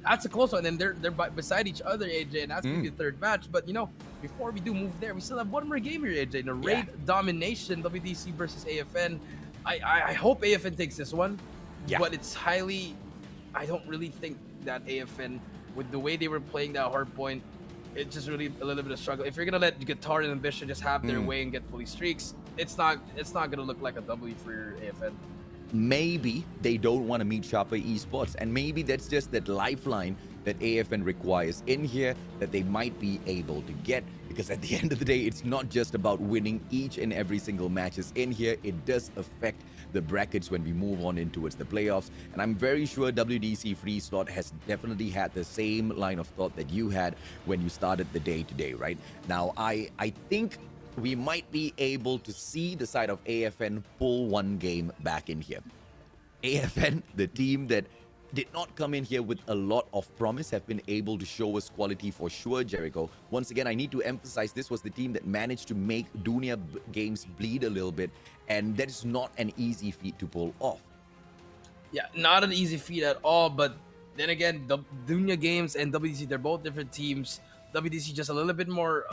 that's a close one, and they're beside each other, AJ, and that's gonna be the third match. But before we do move there, we still have one more game here, AJ. The raid domination, WDC versus AFN. I hope AFN takes this one, but it's highly. I don't really think that AFN, with the way they were playing that hard point, it's just really a little bit of struggle. If you're gonna let Guitar and Ambition just have their way and get fully streaks, it's not gonna look like a W for AFN.
Maybe they don't want to meet Sharper Esports, and maybe that's just that lifeline that AFN requires in here that they might be able to get, because at the end of the day, it's not just about winning each and every single matches in here. It does affect the brackets when we move on in towards the playoffs, and I'm very sure WDC.Freeslot has definitely had the same line of thought that you had when you started the day today, right? Now, I think we might be able to see the side of AFN pull one game back in here. AFN, the team that did not come in here with a lot of promise, have been able to show us quality for sure, Jericho. Once again, I need to emphasize this was the team that managed to make Dunia games bleed a little bit, and that is not an easy feat to pull off.
Yeah, not an easy feat at all, but then again, the Dunia games and WDC, they're both different teams. WDC just a little bit more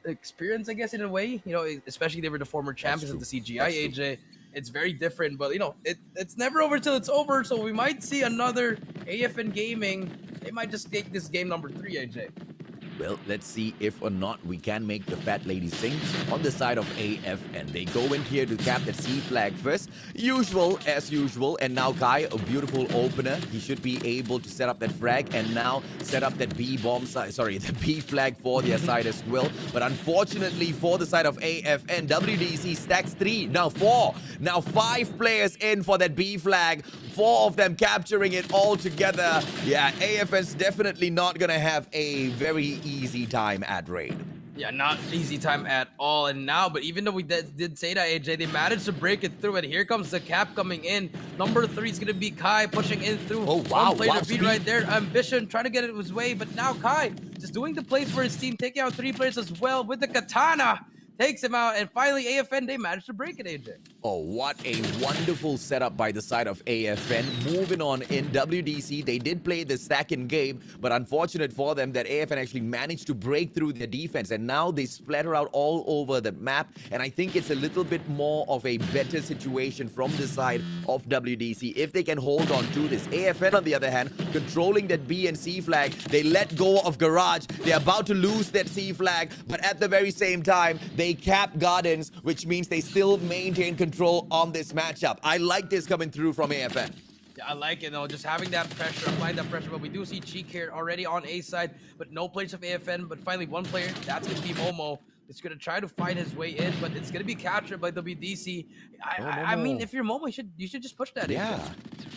experience, I guess, in a way, especially they were the former champions of the CGI, AJ. It's very different, but it's never over till it's over. So we might see another AFN Gaming. They might just take this game number 3, AJ.
Well, let's see if or not we can make the fat lady sing on the side of AFN. They go in here to cap that C flag first, as usual. And now Kai, a beautiful opener. He should be able to set up that frag and now set up that B bomb side. Sorry, the B flag for their side as well. But unfortunately for the side of AFN, WDC stacks 3, now 4, now 5 players in for that B flag. 4 of them capturing it all together. Yeah, AFN's definitely not gonna have a very easy time at raid.
Yeah, not easy time at all. And now, but even though we did say that, AJ, they managed to break it through. And here comes the cap coming in. Number 3 is gonna be Kai pushing in through.
Oh wow!
One player to beat right there. Ambition trying to get it his way, but now Kai just doing the plays for his team, taking out 3 players as well with the katana. Takes him out, and finally AFN, they managed to break it, AJ.
Oh, what a wonderful setup by the side of AFN. Moving on in WDC, they did play the second game, but unfortunate for them that AFN actually managed to break through their defense, and now they splatter out all over the map, and I think it's a little bit more of a better situation from the side of WDC if they can hold on to this. AFN, on the other hand, controlling that B and C flag. They let go of Garage. They're about to lose that C flag, but at the very same time, they they cap Gardens, which means they still maintain control on this matchup. I like this coming through from AFN.
Yeah, I like it though, just having that pressure, applying that pressure, but we do see Cheek here already on A side, but no players of AFN, but finally one player, that's going to be Momo. It's going to try to find his way in, but it's going to be captured by WDC. I mean, if you're Momo, you should just push that in.
Yeah.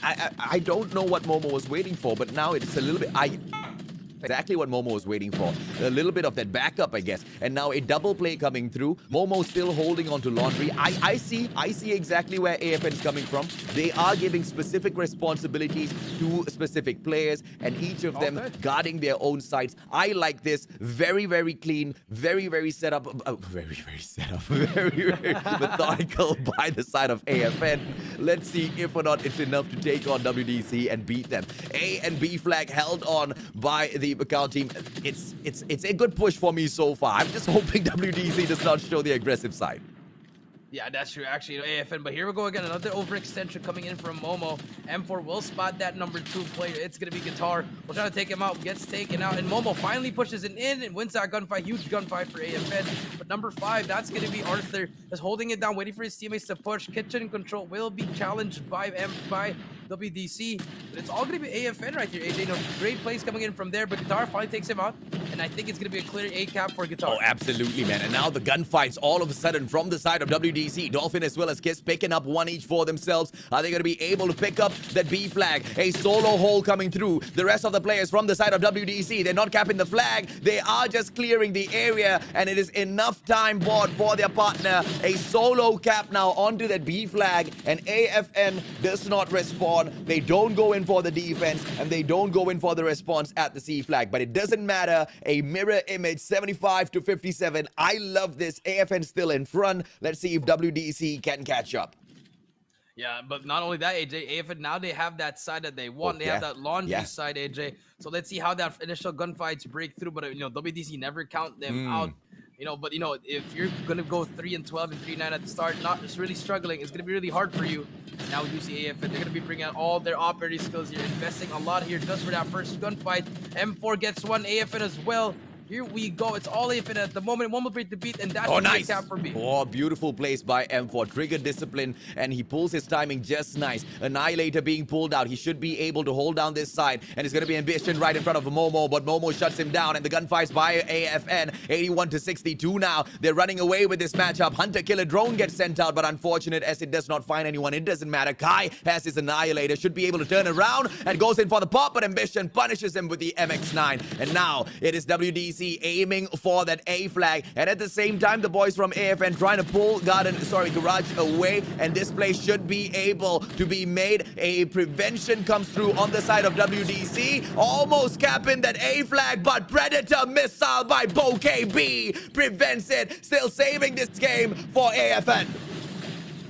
I don't know what Momo was waiting for, but now it's a little bit... Exactly what Momo was waiting for. A little bit of that backup, I guess. And now a double play coming through. Momo still holding on to Laundry. I see exactly where AFN is coming from. They are giving specific responsibilities to specific players, and each of them guarding their own sites. I like this. Very, very clean. Very, very set up. Very, very set up. Very, very methodical by the side of AFN. Let's see if or not it's enough to take on WDC and beat them. A and B flag held on by the account team. It's a good push for me so far. I'm just hoping WDC does not show the aggressive side.
Yeah, that's true. Actually, AFN. But here we go again. Another overextension coming in from Momo. M4 will spot that number 2 player. It's going to be Guitar. We'll try to take him out. Gets taken out. And Momo finally pushes it in and wins that gunfight. Huge gunfight for AFN. But number 5, that's going to be Arthur. Just holding it down, waiting for his teammates to push. Kitchen control will be challenged by WDC. But it's all going to be AFN right here. AJ, no great plays coming in from there. But Guitar finally takes him out. And I think it's going to be a clear A cap for Guitar.
Oh, absolutely, man. And now the gunfights all of a sudden from the side of WDC. Dolphin as well as Kiss picking up one each for themselves. Are they going to be able to pick up that B flag? A solo hole coming through. The rest of the players from the side of WDC, they're not capping the flag. They are just clearing the area, and it is enough time bought for their partner. A solo cap now onto that B flag, and AFN does not respond. They don't go in for the defense, and they don't go in for the response at the C flag. But it doesn't matter. A mirror image, 75-57. I love this. AFN still in front. Let's see if WDC can catch up.
Yeah, but not only that, AJ, AFN, now they have that side that they want. They have that laundry side, AJ. So let's see how that initial gunfights break through. But, WDC never count them out. But if you're going to go 3-12 and 3-9 at the start, not just really struggling, it's going to be really hard for you. Now we do see AFN. They're going to be bringing out all their operating skills here, investing a lot here just for that first gunfight. M4 gets one, AFN as well. Here we go. It's all AFN at the moment. One more break to beat, and that's
nice.
Cap for me.
Oh, beautiful place by M4. Trigger discipline, and he pulls his timing just nice. Annihilator being pulled out. He should be able to hold down this side, and it's going to be Ambition right in front of Momo, but Momo shuts him down, and the gunfights by AFN. 81-62 now. They're running away with this matchup. Hunter-Killer drone gets sent out, but unfortunate as it does not find anyone. It doesn't matter. Kai has his Annihilator. Should be able to turn around and goes in for the pop, but Ambition punishes him with the MX-9. And now it is WDC aiming for that A flag, and at the same time the boys from AFN trying to pull Garage away, and this play should be able to be made. A prevention comes through on the side of WDC, almost capping that A flag, but Predator missile by BoKB prevents it, still saving this game for AFN.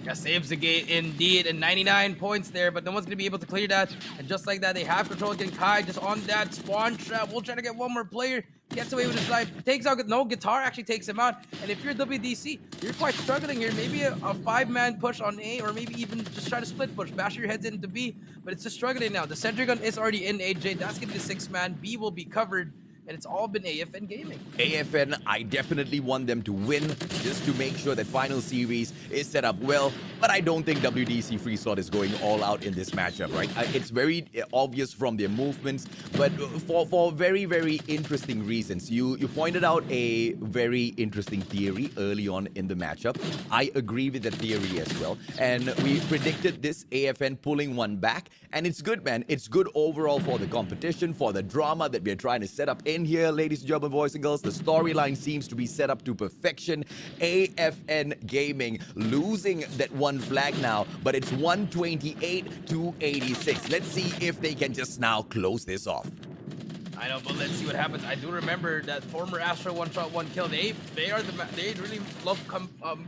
Yeah, saves the game indeed, and 99 points there, but no one's going to be able to clear that. And just like that, they have control again. Kai just on that spawn trap. We'll try to get one more player. Gets away with his life. Takes out, no, Guitar actually takes him out. And if you're WDC, you're quite struggling here. Maybe a 5-man push on A, or maybe even just try to split push. Bash your heads into B, but it's just struggling now. The sentry gun is already in AJ. That's going to be 6-man. B will be covered. And it's all been AFN Gaming.
AFN, I definitely want them to win just to make sure that final series is set up well. But I don't think WDC.Freeslot is going all out in this matchup, right? It's very obvious from their movements, but for very, very interesting reasons. You pointed out a very interesting theory early on in the matchup. I agree with that theory as well. And we predicted this AFN pulling one back. And it's good, man. It's good overall for the competition, for the drama that we're trying to set up in here, ladies and gentlemen, boys and girls. The storyline seems to be set up to perfection. AFN Gaming losing that one flag now, but it's 128-86. Let's see if they can just now close this off.
I know, but let's see what happens. I do remember that former Astro one-shot, one-kill. They really love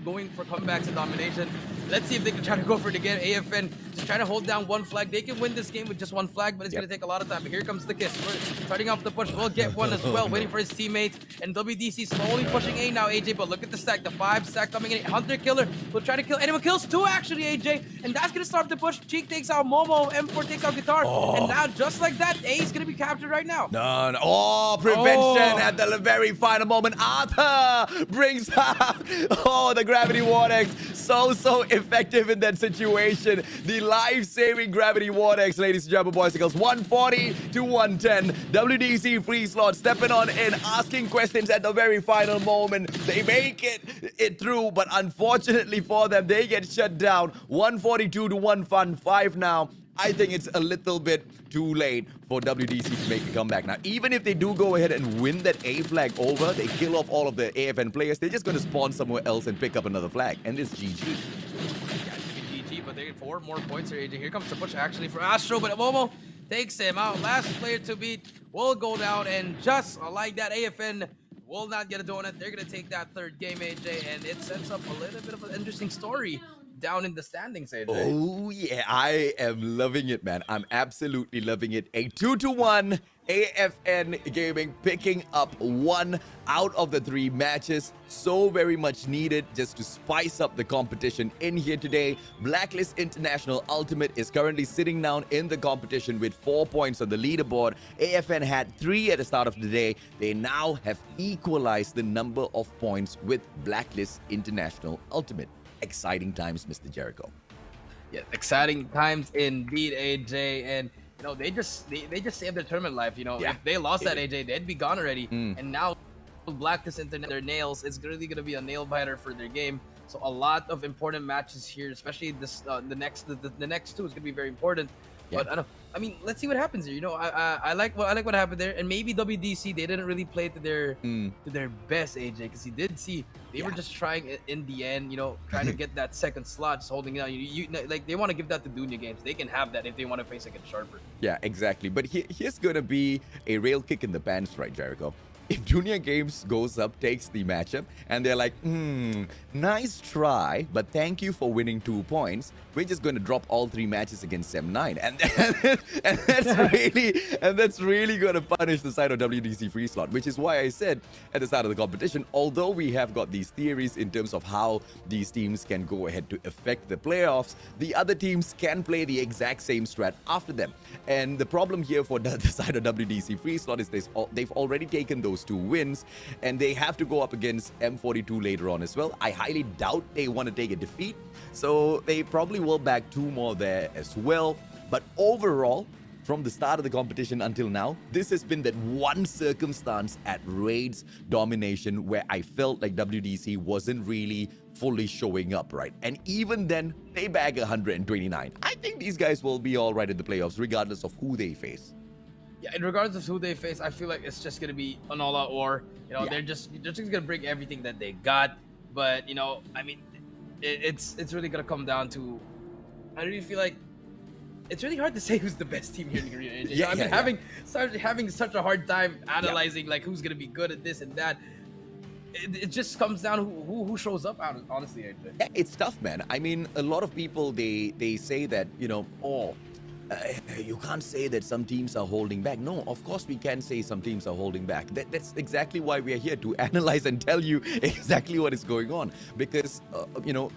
going for comebacks and domination. Let's see if they can try to go for it again. AFN just trying to hold down one flag. They can win this game with just one flag, but it's going to take a lot of time. But here comes the Kiss. We're starting off the push. We'll get one as well, waiting for his teammates. And WDC slowly pushing A now, AJ. But look at the stack, the 5 stack coming in. Hunter-Killer will try to kill. Anyone kills 2 actually, AJ. And that's going to start the push. Cheek takes out Momo. M4 takes out Guitar. And now, just like that, A is going to be captured right now.
No, no. Oh, prevention at the very final moment. Arthur brings out, the gravity vortex. So effective in that situation. The life-saving gravity vortex, ladies and gentlemen, boys and girls. 140 to 110. WDC.Freeslot stepping on in, asking questions at the very final moment. They make it through, but unfortunately for them, they get shut down. 142 to 115 now. I think it's a little bit too late for WDC to make a comeback. Now, even if they do go ahead and win that A flag over, they kill off all of the AFN players, they're just going to spawn somewhere else and pick up another flag. And it's GG.
Yeah, GG, but they get 4 more points here, AJ. Here comes the push actually for Astro, but Momo takes him out. Last player to beat will go down, and just like that, AFN will not get a donut. They're going to take that 3rd game, AJ, and it sets up a little bit of an interesting story down in the standings, AJ.
Oh, yeah. I am loving it, man. I'm absolutely loving it. A 2-1 AFN Gaming picking up 1 out of the 3 matches. So very much needed just to spice up the competition in here today. Blacklist International.Ultimate is currently sitting down in the competition with 4 points on the leaderboard. AFN had 3 at the start of the day. They now have equalized the number of points with Blacklist International.Ultimate. Exciting times, Mr. Jericho.
Yeah, exciting times indeed, AJ. And they just saved their tournament life. If they lost that, AJ, they'd be gone already. And now Blacklist Internet, their nails, it's really gonna be a nail biter for their game. So a lot of important matches here, especially this the next 2 is gonna be very important. Yeah. But I mean, let's see what happens here. I like what happened there, and maybe WDC, they didn't really play to their best, AJ, because you did see they were just trying in the end, trying to get that 2nd slot, just holding it out. Like they want to give that to Dunya Games. They can have that if they want to face against Sharper.
Yeah, exactly. But here's gonna be a real kick in the pants, right, Jericho? If Dunya Games goes up, takes the matchup, and they're like, nice try, but thank you for winning 2 points. We're just going to drop all 3 matches against M9, and that's really going to punish the side of WDC.Freeslot, which is why I said at the start of the competition, although we have got these theories in terms of how these teams can go ahead to affect the playoffs, the other teams can play the exact same strat after them. And the problem here for the side of WDC.Freeslot is they've already taken those 2 wins, and they have to go up against M42 later on as well. I highly doubt they want to take a defeat, so they probably will bag 2 more there as well. But overall, from the start of the competition until now, this has been that one circumstance at Raid's domination where I felt like WDC wasn't really fully showing up, right? And even then, they bag 129. I think these guys will be all right in the playoffs regardless of who they face.
Yeah, and regardless of who they face, I feel like it's just gonna be an all-out war. They're just gonna bring everything that they got. But I mean, it's really gonna come down to. I really feel like it's really hard to say who's the best team here in Garena. Having such a hard time analyzing like who's gonna be good at this and that. It just comes down to who shows up, honestly, AJ.
Yeah, it's tough, man. I mean, a lot of people they say that you can't say that some teams are holding back. No, of course we can say some teams are holding back. That's exactly why we are here, to analyze and tell you exactly what is going on. Because,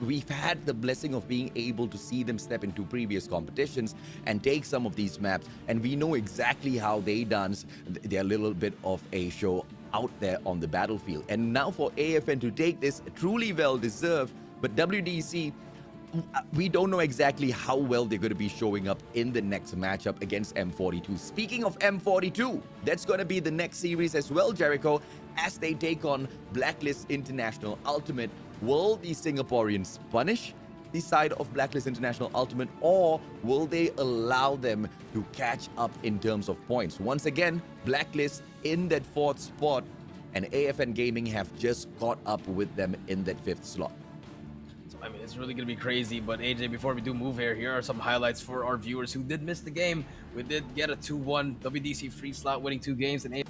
we've had the blessing of being able to see them step into previous competitions and take some of these maps. And we know exactly how they dance their little bit of a show out there on the battlefield. And now for AFN to take this, truly well deserved. But WDC, we don't know exactly how well they're going to be showing up in the next matchup against M42. Speaking of M42, that's going to be the next series as well, Jericho, as they take on Blacklist International.Ultimate. Will the Singaporeans punish the side of Blacklist International.Ultimate, or will they allow them to catch up in terms of points? Once again, Blacklist in that 4th spot, and AFN Gaming have just caught up with them in that 5th slot.
I mean, it's really going to be crazy. But AJ, before we do move here are some highlights for our viewers who did miss the game. We did get a 2-1 WDC.Freeslot winning 2 games, and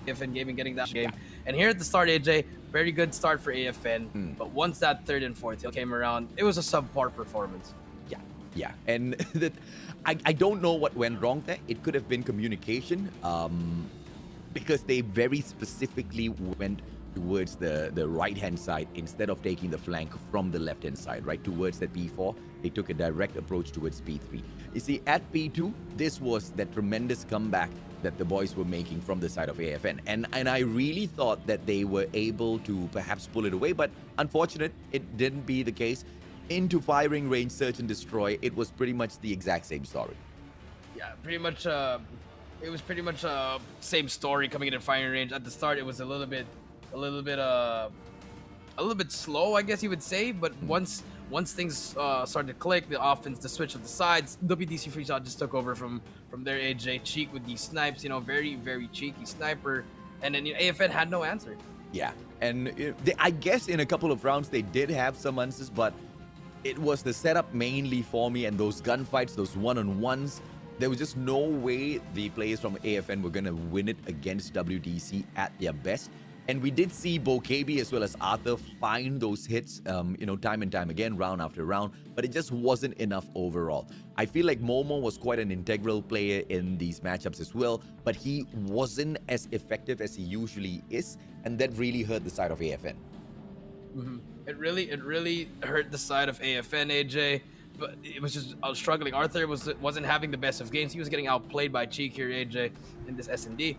AFN Gaming getting that game. And here at the start, AJ, very good start for AFN. But once that 3rd and 4th hill came around, it was a subpar performance.
Yeah. And I don't know what went wrong there. It could have been communication, because they very specifically went towards the right-hand side instead of taking the flank from the left-hand side, right, towards that P4. They took a direct approach towards P3. You see, at P2, this was that tremendous comeback that the boys were making from the side of AFN. And I really thought that they were able to perhaps pull it away, but unfortunate, it didn't be the case. Into firing range, search and destroy, it was pretty much the exact same story.
Yeah, pretty much. It was pretty much same story coming into firing range. At the start, it was a little bit slow, I guess you would say. But once things started to click, the offense, the switch of the sides, WDC.Freeslot just took over from their AJ. Cheek with these snipes, very very cheeky sniper, and then AFN had no answer.
Yeah, and I guess in a couple of rounds they did have some answers, but it was the setup mainly for me, and those gunfights, those one-on-ones. There was just no way the players from AFN were going to win it against WDC at their best. And we did see Bokebi as well as Arthur find those hits, time and time again, round after round, but it just wasn't enough overall. I feel like Momo was quite an integral player in these matchups as well, but he wasn't as effective as he usually is, and that really hurt the side of AFN.
Mm-hmm. It really hurt the side of AFN, AJ. But it was just struggling. Arthur wasn't having the best of games. He was getting outplayed by Cheek here, AJ, in this S&D.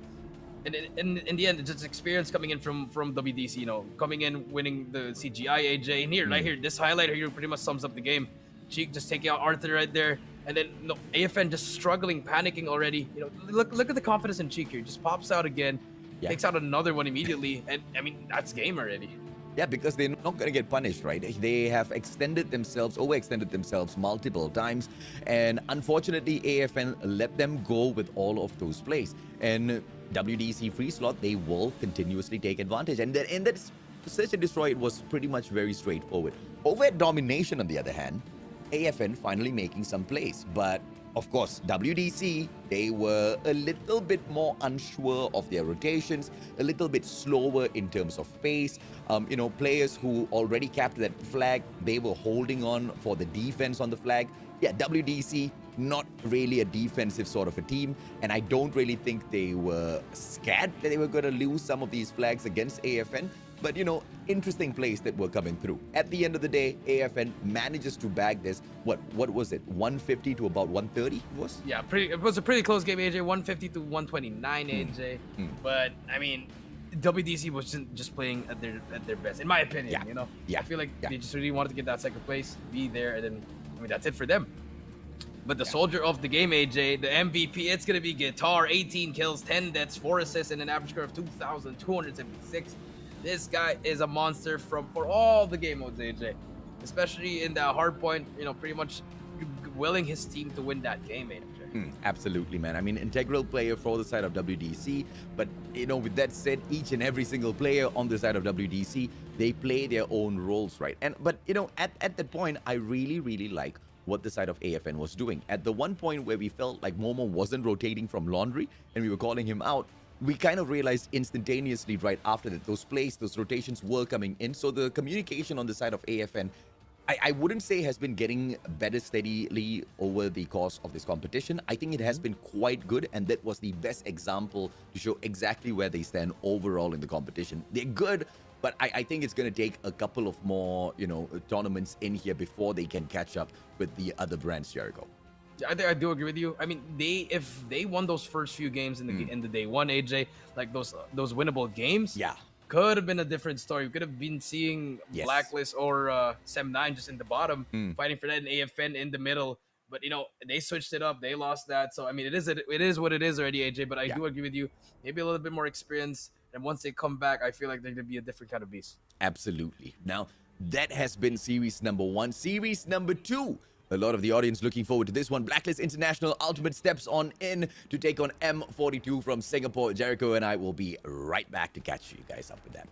And in the end, it's just experience coming in from WDC, coming in, winning the CGI, AJ. And here, right here, this highlight here pretty much sums up the game. Cheek just taking out Arthur right there. And then AFN just struggling, panicking already. Look at the confidence in Cheek here. Just pops out again, takes out another one immediately. And, I mean, that's game already.
Yeah, because they're not going to get punished, right? They have overextended themselves multiple times. And unfortunately, AFN let them go with all of those plays. And WDC.Freeslot, they will continuously take advantage. And that search and destroy, it was pretty much very straightforward. Over at domination, on the other hand, AFN finally making some plays. But of course, WDC, they were a little bit more unsure of their rotations, a little bit slower in terms of pace. Players who already capped that flag, they were holding on for the defense on the flag. Yeah, WDC, not really a defensive sort of a team, and I don't really think they were scared that they were going to lose some of these flags against AFN. But, interesting plays that were coming through. At the end of the day, AFN manages to bag this. What was it? 150 to about 130 it was?
Yeah, it was a pretty close game, AJ. 150 to 129, AJ. But, I mean, WDC was just playing at their best, in my opinion,
Yeah.
I feel like they just really wanted to get that second place, be there, and then, that's it for them. But the soldier of the game, AJ, the MVP, it's going to be Guitar. 18 kills, 10 deaths, 4 assists, and an average score of 2,276. This guy is a monster for all the game modes, AJ. Especially in that hard point, pretty much willing his team to win that game, AJ.
Absolutely, man. I mean, integral player for the side of WDC. But, with that said, each and every single player on the side of WDC, they play their own roles, right? But at that point, I really, really like what the side of AFN was doing. At the one point where we felt like Momo wasn't rotating from Laundry and we were calling him out, we kind of realized instantaneously right after that those plays, those rotations were coming in. So the communication on the side of AFN, I wouldn't say has been getting better steadily over the course of this competition. I think it has been quite good, and that was the best example to show exactly where they stand overall in the competition. They're good, but I think it's going to take a couple of more, tournaments in here before they can catch up with the other brands, Jericho.
I do agree with you. I mean, if they won those first few games in the day one, AJ, like those winnable games, could have been a different story. We could have been seeing Blacklist or Sem9 just in the bottom, fighting for that, and AFN in the middle. But they switched it up. They lost that. So I mean, it is what it is already, AJ. But I do agree with you. Maybe a little bit more experience, and once they come back, I feel like they're gonna be a different kind of beast.
Absolutely. Now that has been series number 1. Series number 2. A lot of the audience looking forward to this one. Blacklist International.Ultimate steps on in to take on M42 from Singapore. Jericho and I will be right back to catch you guys up with that.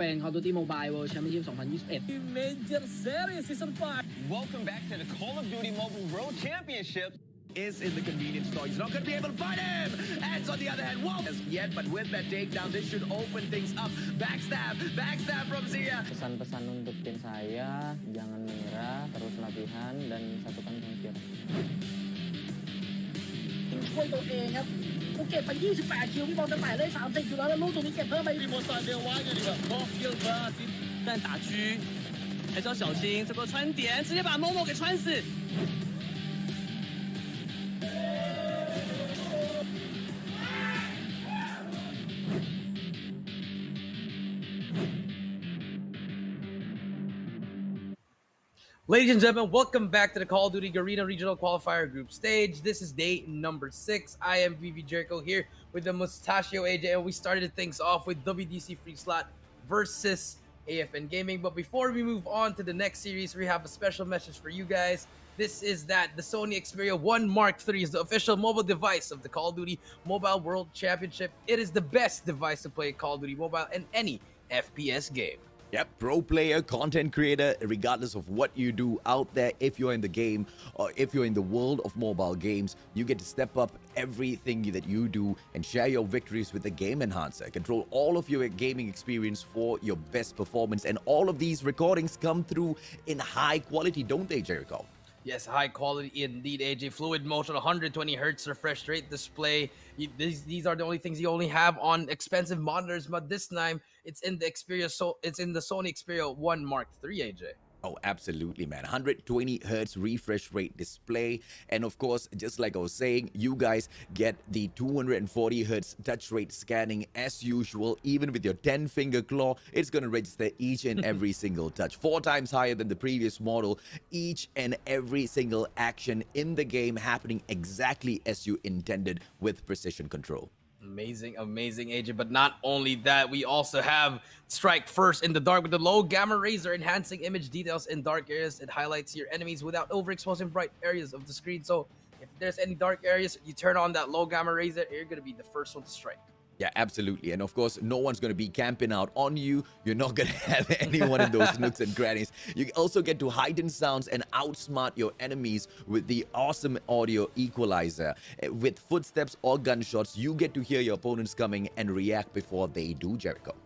เป็น Call of Duty Mobile World Championship 2021
Major Series Season 5
Welcome back to the Call of Duty Mobile World Championship.
Is in the convenience store. He's not going to be able to fight him. Eds on the other hand, whoa. Yet, but with that takedown, this should open things up. Backstab from Zia.
Pesan-pesan untuk tim saya, jangan menyerah, terus latihan dan satukan pemikiran.
ช่วยตัวเองครับกูเก็บไป28คิวพี่บอลจะแตะได้30อยู่แล้วแล้วลูกตรงนี้เก็บเพิ่มไป
但打狙还是要小心，这个穿点直接把某某给穿死。
Ladies and gentlemen, welcome back to the Call of Duty Garena Regional Qualifier Group Stage. This is day number 6. I am VV Jericho here with the Mustachio AJ, and we started things off with WDC.Freeslot versus AFN Gaming. But before we move on to the next series, we have a special message for you guys. This is that the Sony Xperia 1 Mark III is the official mobile device of the Call of Duty Mobile World Championship. It is the best device to play Call of Duty Mobile in any FPS game.
Yep, pro player, content creator, regardless of what you do out there, if you're in the game or if you're in the world of mobile games, you get to step up everything that you do and share your victories with the Game Enhancer. Control all of your gaming experience for your best performance, and all of these recordings come through in high quality, don't they, Jericho?
Yes, high quality indeed, AJ. Fluid motion, 120 hertz refresh rate display. These are the only things you only have on expensive monitors, but this time it's in the Xperia, so it's in the Sony Xperia 1 Mark III, AJ.
Oh, absolutely, man. 120 hertz refresh rate display. And of course, just like I was saying, you guys get the 240 hertz touch rate scanning as usual. Even with your 10-finger claw, it's going to register each and every single touch. 4 times higher than the previous model. Each and every single action in the game happening exactly as you intended with precision control.
Amazing, amazing, AJ. But not only that, we also have Strike First in the dark with the low gamma razor, enhancing image details in dark areas. It highlights your enemies without overexposing bright areas of the screen. So if there's any dark areas, you turn on that low gamma razor, you're going to be the first one to strike.
Yeah, absolutely. And of course, no one's going to be camping out on you. You're not going to have anyone in those nooks and crannies. You also get to heighten sounds and outsmart your enemies with the awesome audio equalizer. With footsteps or gunshots, you get to hear your opponents coming and react before they do, Jericho.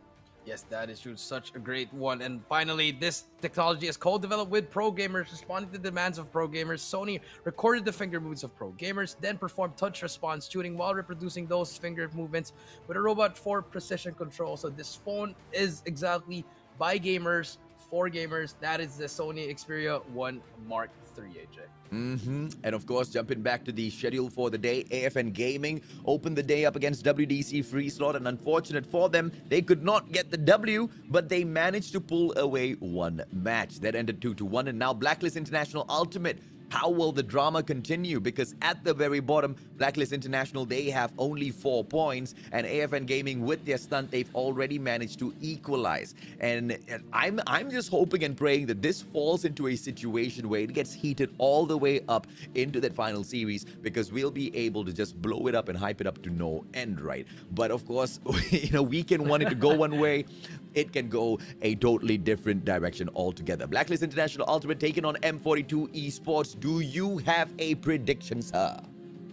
Yes, that is true. Such a great one. And finally, this technology is co-developed with pro gamers, responding to the demands of pro gamers. Sony recorded the finger movements of pro gamers, then performed touch response tuning while reproducing those finger movements with a robot for precision control. So this phone is exactly by gamers, for gamers. That is the Sony Xperia 1 Mark III, AJ.
And of course, jumping back to the schedule for the day, AFN Gaming opened the day up against WDC.Freeslot, and unfortunate for them, they could not get the W, but they managed to pull away one match. That ended 2-1, and now Blacklist International.Ultimate. How will the drama continue? Because at the very bottom, Blacklist International, they have only 4 points, and AFN Gaming, with their stunt, they've already managed to equalize. And I'm just hoping and praying that this falls into a situation where it gets heated all the way up into that final series, because we'll be able to just blow it up and hype it up to no end, right? But of course, we can want it to go one way. It can go a totally different direction altogether. Blacklist International.Ultimate taking on M42 Esports. Do you have a prediction, sir?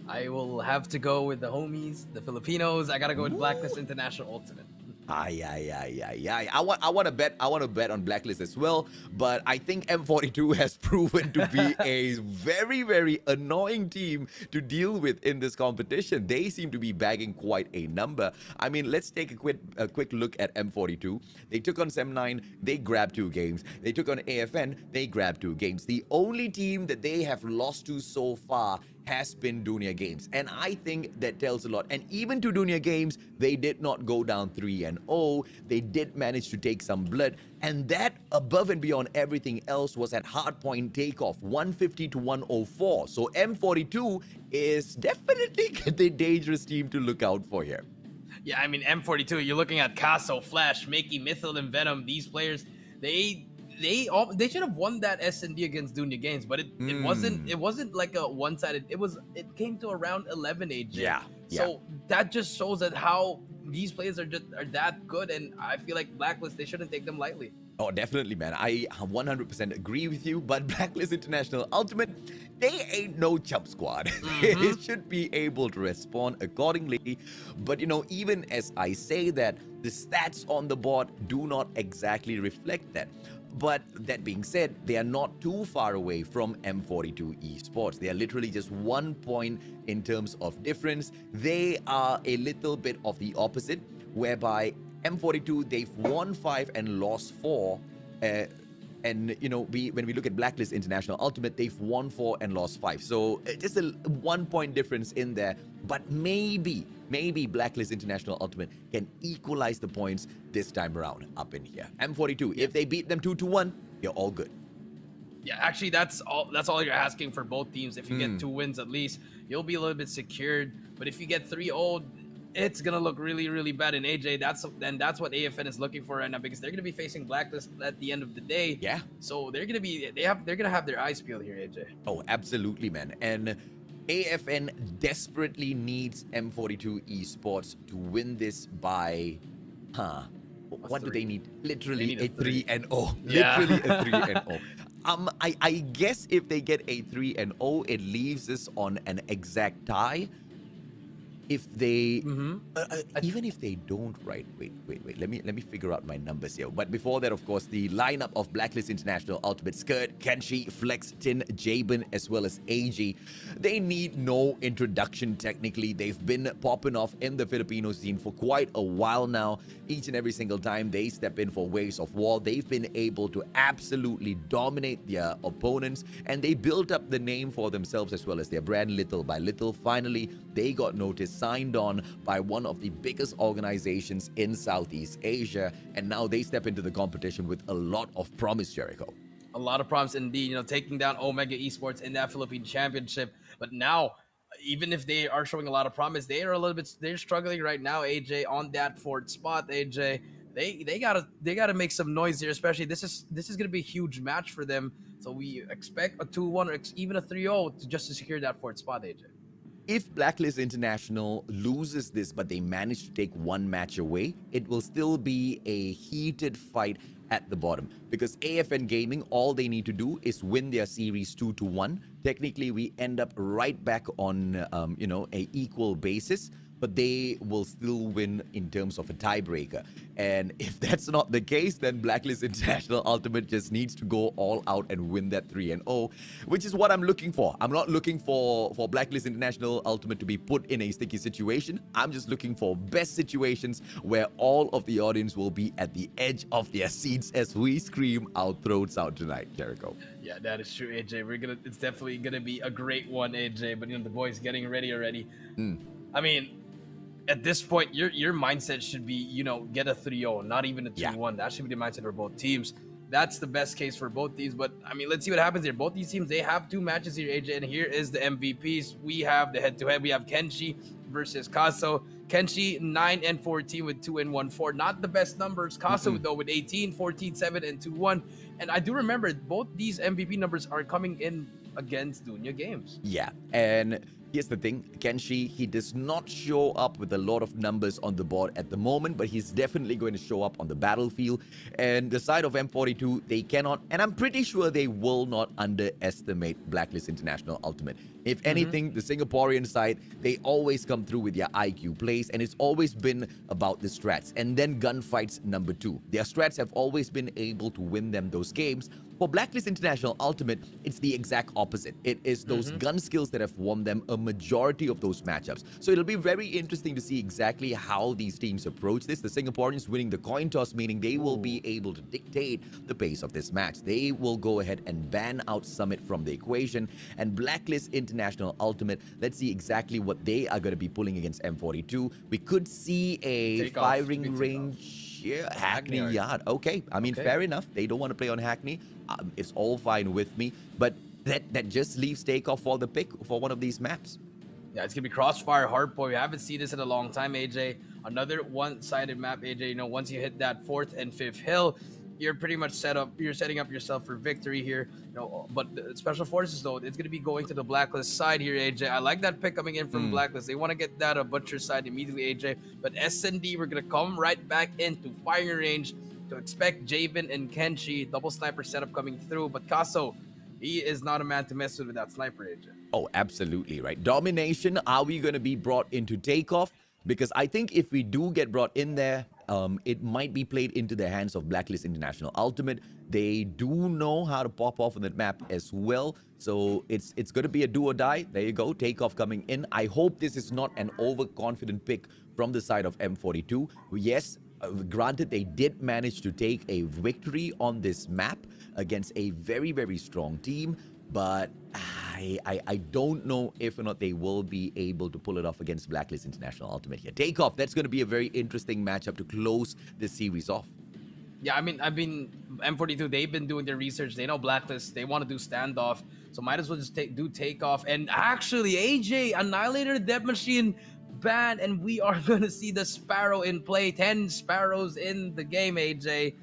I will have to go with the homies, the Filipinos. I got to go with Blacklist International.Ultimate.
I want to bet on Blacklist as well, but I think M42 has proven to be a very, very annoying team to deal with in this competition. They seem to be bagging quite a number. I mean, let's take a quick look at M42. They took on Sem9, they grabbed 2 games. They took on AFN, they grabbed 2 games. The only team that they have lost to so far has been Dunia Games, and I think that tells a lot. And even to Dunia Games, they did not go down 3-0. They did manage to take some blood, and that, above and beyond everything else, was at hardpoint takeoff, 150 to 104. So M42 is definitely the dangerous team to look out for here.
Yeah, I mean, M42, you're looking at Casso, Flash, Makey, Mythil, and Venom. These players, they should have won that S&D against Dunia Games, but it wasn't like a one-sided. It came to around 11 AJ.
Yeah.
So that just shows that how these players are that good, and I feel like Blacklist, they shouldn't take them lightly.
Oh, definitely, man. I 100% agree with you. But Blacklist International Ultimate, they ain't no chump squad. It should be able to respond accordingly. But, you know, even as I say that, the stats on the board do not exactly reflect that. But that being said, they are not too far away from M42 Esports. They are literally just 1 point in terms of difference. They are a little bit of the opposite, whereby M42, they've won 5 and lost 4. And, you know, when we look at Blacklist International Ultimate, they've won 4 and lost 5. So just a 1 point difference in there. But maybe Blacklist International Ultimate can equalize the points this time around up in here. M42, if they beat them 2-1, you're all good.
Yeah, actually, that's all you're asking for both teams. If you get 2 wins at least, you'll be a little bit secured. But if you get 3-0, it's gonna look really, really bad in AJ. That's what AFN is looking for right now, because they're gonna be facing Blacklist at the end of the day.
Yeah.
So they're gonna have their eyes peeled here, AJ.
Oh, absolutely, man. And AFN desperately needs M42 Esports to win this by, what do they need? Literally
They need
a 3-0.
Yeah.
Literally a 3-0. I guess if they get a 3-0, it leaves us on an exact tie. If they, even if they don't, right? Wait. Let me figure out my numbers here. But before that, of course, the lineup of Blacklist International Ultimate, Skirt, Kenshi, Flex, Tin, Jabin, as well as AG. They need no introduction technically. They've been popping off in the Filipino scene for quite a while now. Each and every single time they step in for Waves of War, they've been able to absolutely dominate their opponents, and they built up the name for themselves as well as their brand little by little. Finally, they got noticed, signed on by one of the biggest organizations in Southeast Asia, and now they step into the competition with a lot of promise, Jericho.
A lot of promise indeed, you know, taking down Omega Esports in that Philippine Championship. But now, even if they are showing a lot of promise, they're struggling right now, AJ, on that 4th spot, AJ. They gotta make some noise here, especially this is gonna be a huge match for them. So we expect a 2-1 or even a 3-0 just to secure that 4th spot, AJ.
If Blacklist International loses this, but they manage to take 1 match away, it will still be a heated fight at the bottom. Because AFN Gaming, all they need to do is win their series 2-1. Technically, we end up right back on, you know, a equal basis. But they will still win in terms of a tiebreaker. And if that's not the case, then Blacklist International Ultimate just needs to go all out and win that 3-0, which is what I'm looking for. I'm not looking for Blacklist International Ultimate to be put in a sticky situation. I'm just looking for best situations where all of the audience will be at the edge of their seats as we scream our throats out tonight, Jericho.
Yeah, that is true, AJ. It's definitely gonna be a great one, AJ. But you know, the boys getting ready already. I mean, at this point, your mindset should be, you know, get a 3-0, not even a 2-1. That should be the mindset for both teams. That's the best case for both teams. But, I mean, let's see what happens here. Both these teams, they have 2 matches here, AJ, and here is the MVPs. We have the head-to-head. We have Kenshi versus Kaso. Kenshi, 9-14 with 2-1-4. Not the best numbers. Kaso, though, with 18, 14, 7, and 2-1. And I do remember both these MVP numbers are coming in against Dunya Games.
Yeah, and here's the thing, Kenshi, he does not show up with a lot of numbers on the board at the moment, but he's definitely going to show up on the battlefield. And the side of M42, they cannot, and I'm pretty sure they will not underestimate Blacklist International Ultimate. If anything, the Singaporean side, they always come through with their IQ plays, and it's always been about the strats. And then gunfights number 2. Their strats have always been able to win them those games. For Blacklist International Ultimate, it's the exact opposite. It is those gun skills that have won them a majority of those matchups. So it'll be very interesting to see exactly how these teams approach this. The Singaporeans winning the coin toss, meaning they will be able to dictate the pace of this match. They will go ahead and ban out Summit from the equation. And Blacklist International Ultimate, let's see exactly what they are going to be pulling against M42. We could see a firing range. Yeah, Hackney Yard. Okay, I mean, fair enough. They don't want to play on Hackney. It's all fine with me. But that just leaves Takeoff for the pick for one of these maps.
Yeah, it's going to be Crossfire Hardpoint. We haven't seen this in a long time, AJ. Another one-sided map, AJ. You know, once you hit that 4th and 5th hill, you're pretty much you're setting up yourself for victory here. But the special forces though, it's gonna be going to the Blacklist side here, AJ. I like that pick coming in from Blacklist. They want to get that Butcher side immediately, AJ. But SND, we're gonna come right back into firing range to expect Javen and Kenshi. Double sniper setup coming through, but Kaso, he is not a man to mess with that sniper, AJ.
Oh, absolutely right. Domination, are we going to be brought into takeoff? Because I think if we do get brought in there, it might be played into the hands of Blacklist International.Ultimate. They do know how to pop off on that map as well. So it's going to be a do or die. There you go. Takeoff coming in. I hope this is not an overconfident pick from the side of M42. Yes, granted, they did manage to take a victory on this map against a very, very strong team. But I don't know if or not they will be able to pull it off against Blacklist International.Ultimate here. Takeoff, that's going to be a very interesting matchup to close this series off.
Yeah, I mean, M42, they've been doing their research. They know Blacklist. They want to do standoff. So might as well just do takeoff. And actually, AJ, Annihilator, Death Machine banned. And we are going to see the Sparrow in play. 10 Sparrows in the game, AJ.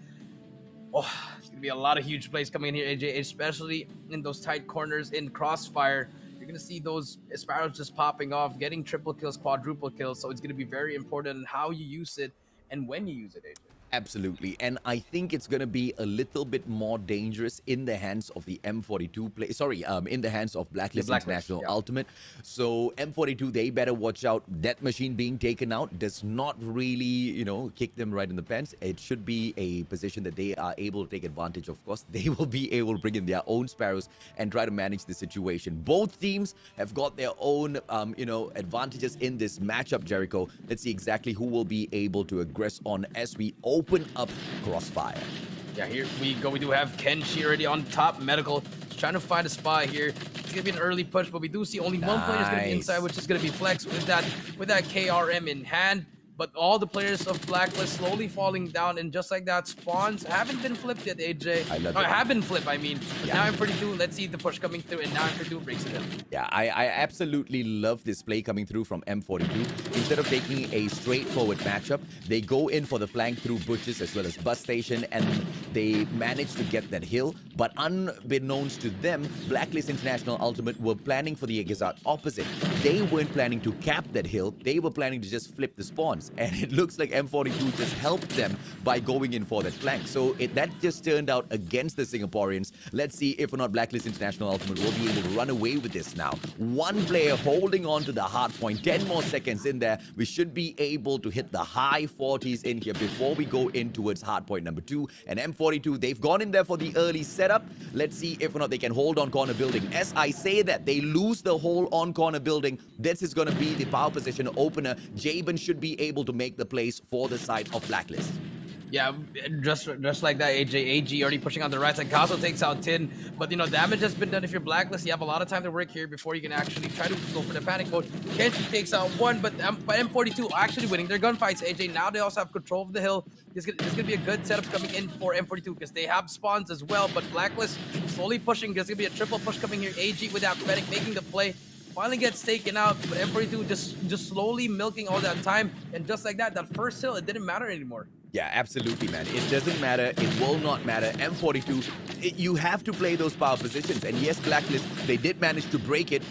Oh, be a lot of huge plays coming in here, AJ, especially in those tight corners in Crossfire. You're going to see those Sparrows just popping off, getting triple kills, quadruple kills. So it's going to be very important in how you use it and when you use it, AJ.
Absolutely. And I think it's going to be a little bit more dangerous in the hands of the M42 play. Sorry, in the hands of Blacklist International.Ultimate. So M42, they better watch out. Death Machine being taken out does not really, kick them right in the pants. It should be a position that they are able to take advantage of. Of course, they will be able to bring in their own Sparrows and try to manage the situation. Both teams have got their own, advantages in this matchup, Jericho. Let's see exactly who will be able to aggress on as we open up Crossfire.
Yeah, here we go. We do have Kenshi already on top. Medical trying to find a spot here. It's gonna be an early push, but we do see only one player is gonna be inside, which is gonna be Flex with that KRM in hand. But all the players of Blacklist slowly falling down, and just like that, spawns haven't been flipped yet, AJ.
I love it.
Have been flipped, I mean. Yeah. Now M42, let's see the push coming through, and now M42 breaks it in.
Yeah, I absolutely love this play coming through from M42. Instead of taking a straightforward matchup, they go in for the flank through bushes as well as bus station, and they manage to get that hill. But unbeknownst to them, Blacklist International.Ultimate were planning for the exact opposite. They weren't planning to cap that hill. They were planning to just flip the spawns. And it looks like M42 just helped them by going in for that flank. So that just turned out against the Singaporeans. Let's see if or not Blacklist International.Ultimate will be able to run away with this now. One player holding on to the hard point. 10 more seconds in there. We should be able to hit the high 40s in here before we go in towards hard point number 2. And M42, they've gone in there for the early setup. Let's see if or not they can hold on corner building. As I say that, they lose the hold on corner building. This is going to be the power position opener. Jaben should be able to make the plays for the side of Blacklist.
Yeah, just like that, AJ. AG already pushing on the right side. Kaso takes out Tin, but damage has been done. If you're Blacklist, you have a lot of time to work here before you can actually try to go for the panic mode. Kenshi takes out one, but M42 actually winning their gunfights, AJ. Now they also have control of the hill. This is going to be a good setup coming in for M42 because they have spawns as well, but Blacklist slowly pushing. There's going to be a triple push coming here. AG with that Fennec making the play. Finally gets taken out, but M42 just slowly milking all that time, and just like that first hill, it didn't matter anymore.
Yeah, absolutely, man. It doesn't matter. It will not matter. M42, you have to play those power positions, and yes, Blacklist, they did manage to break it.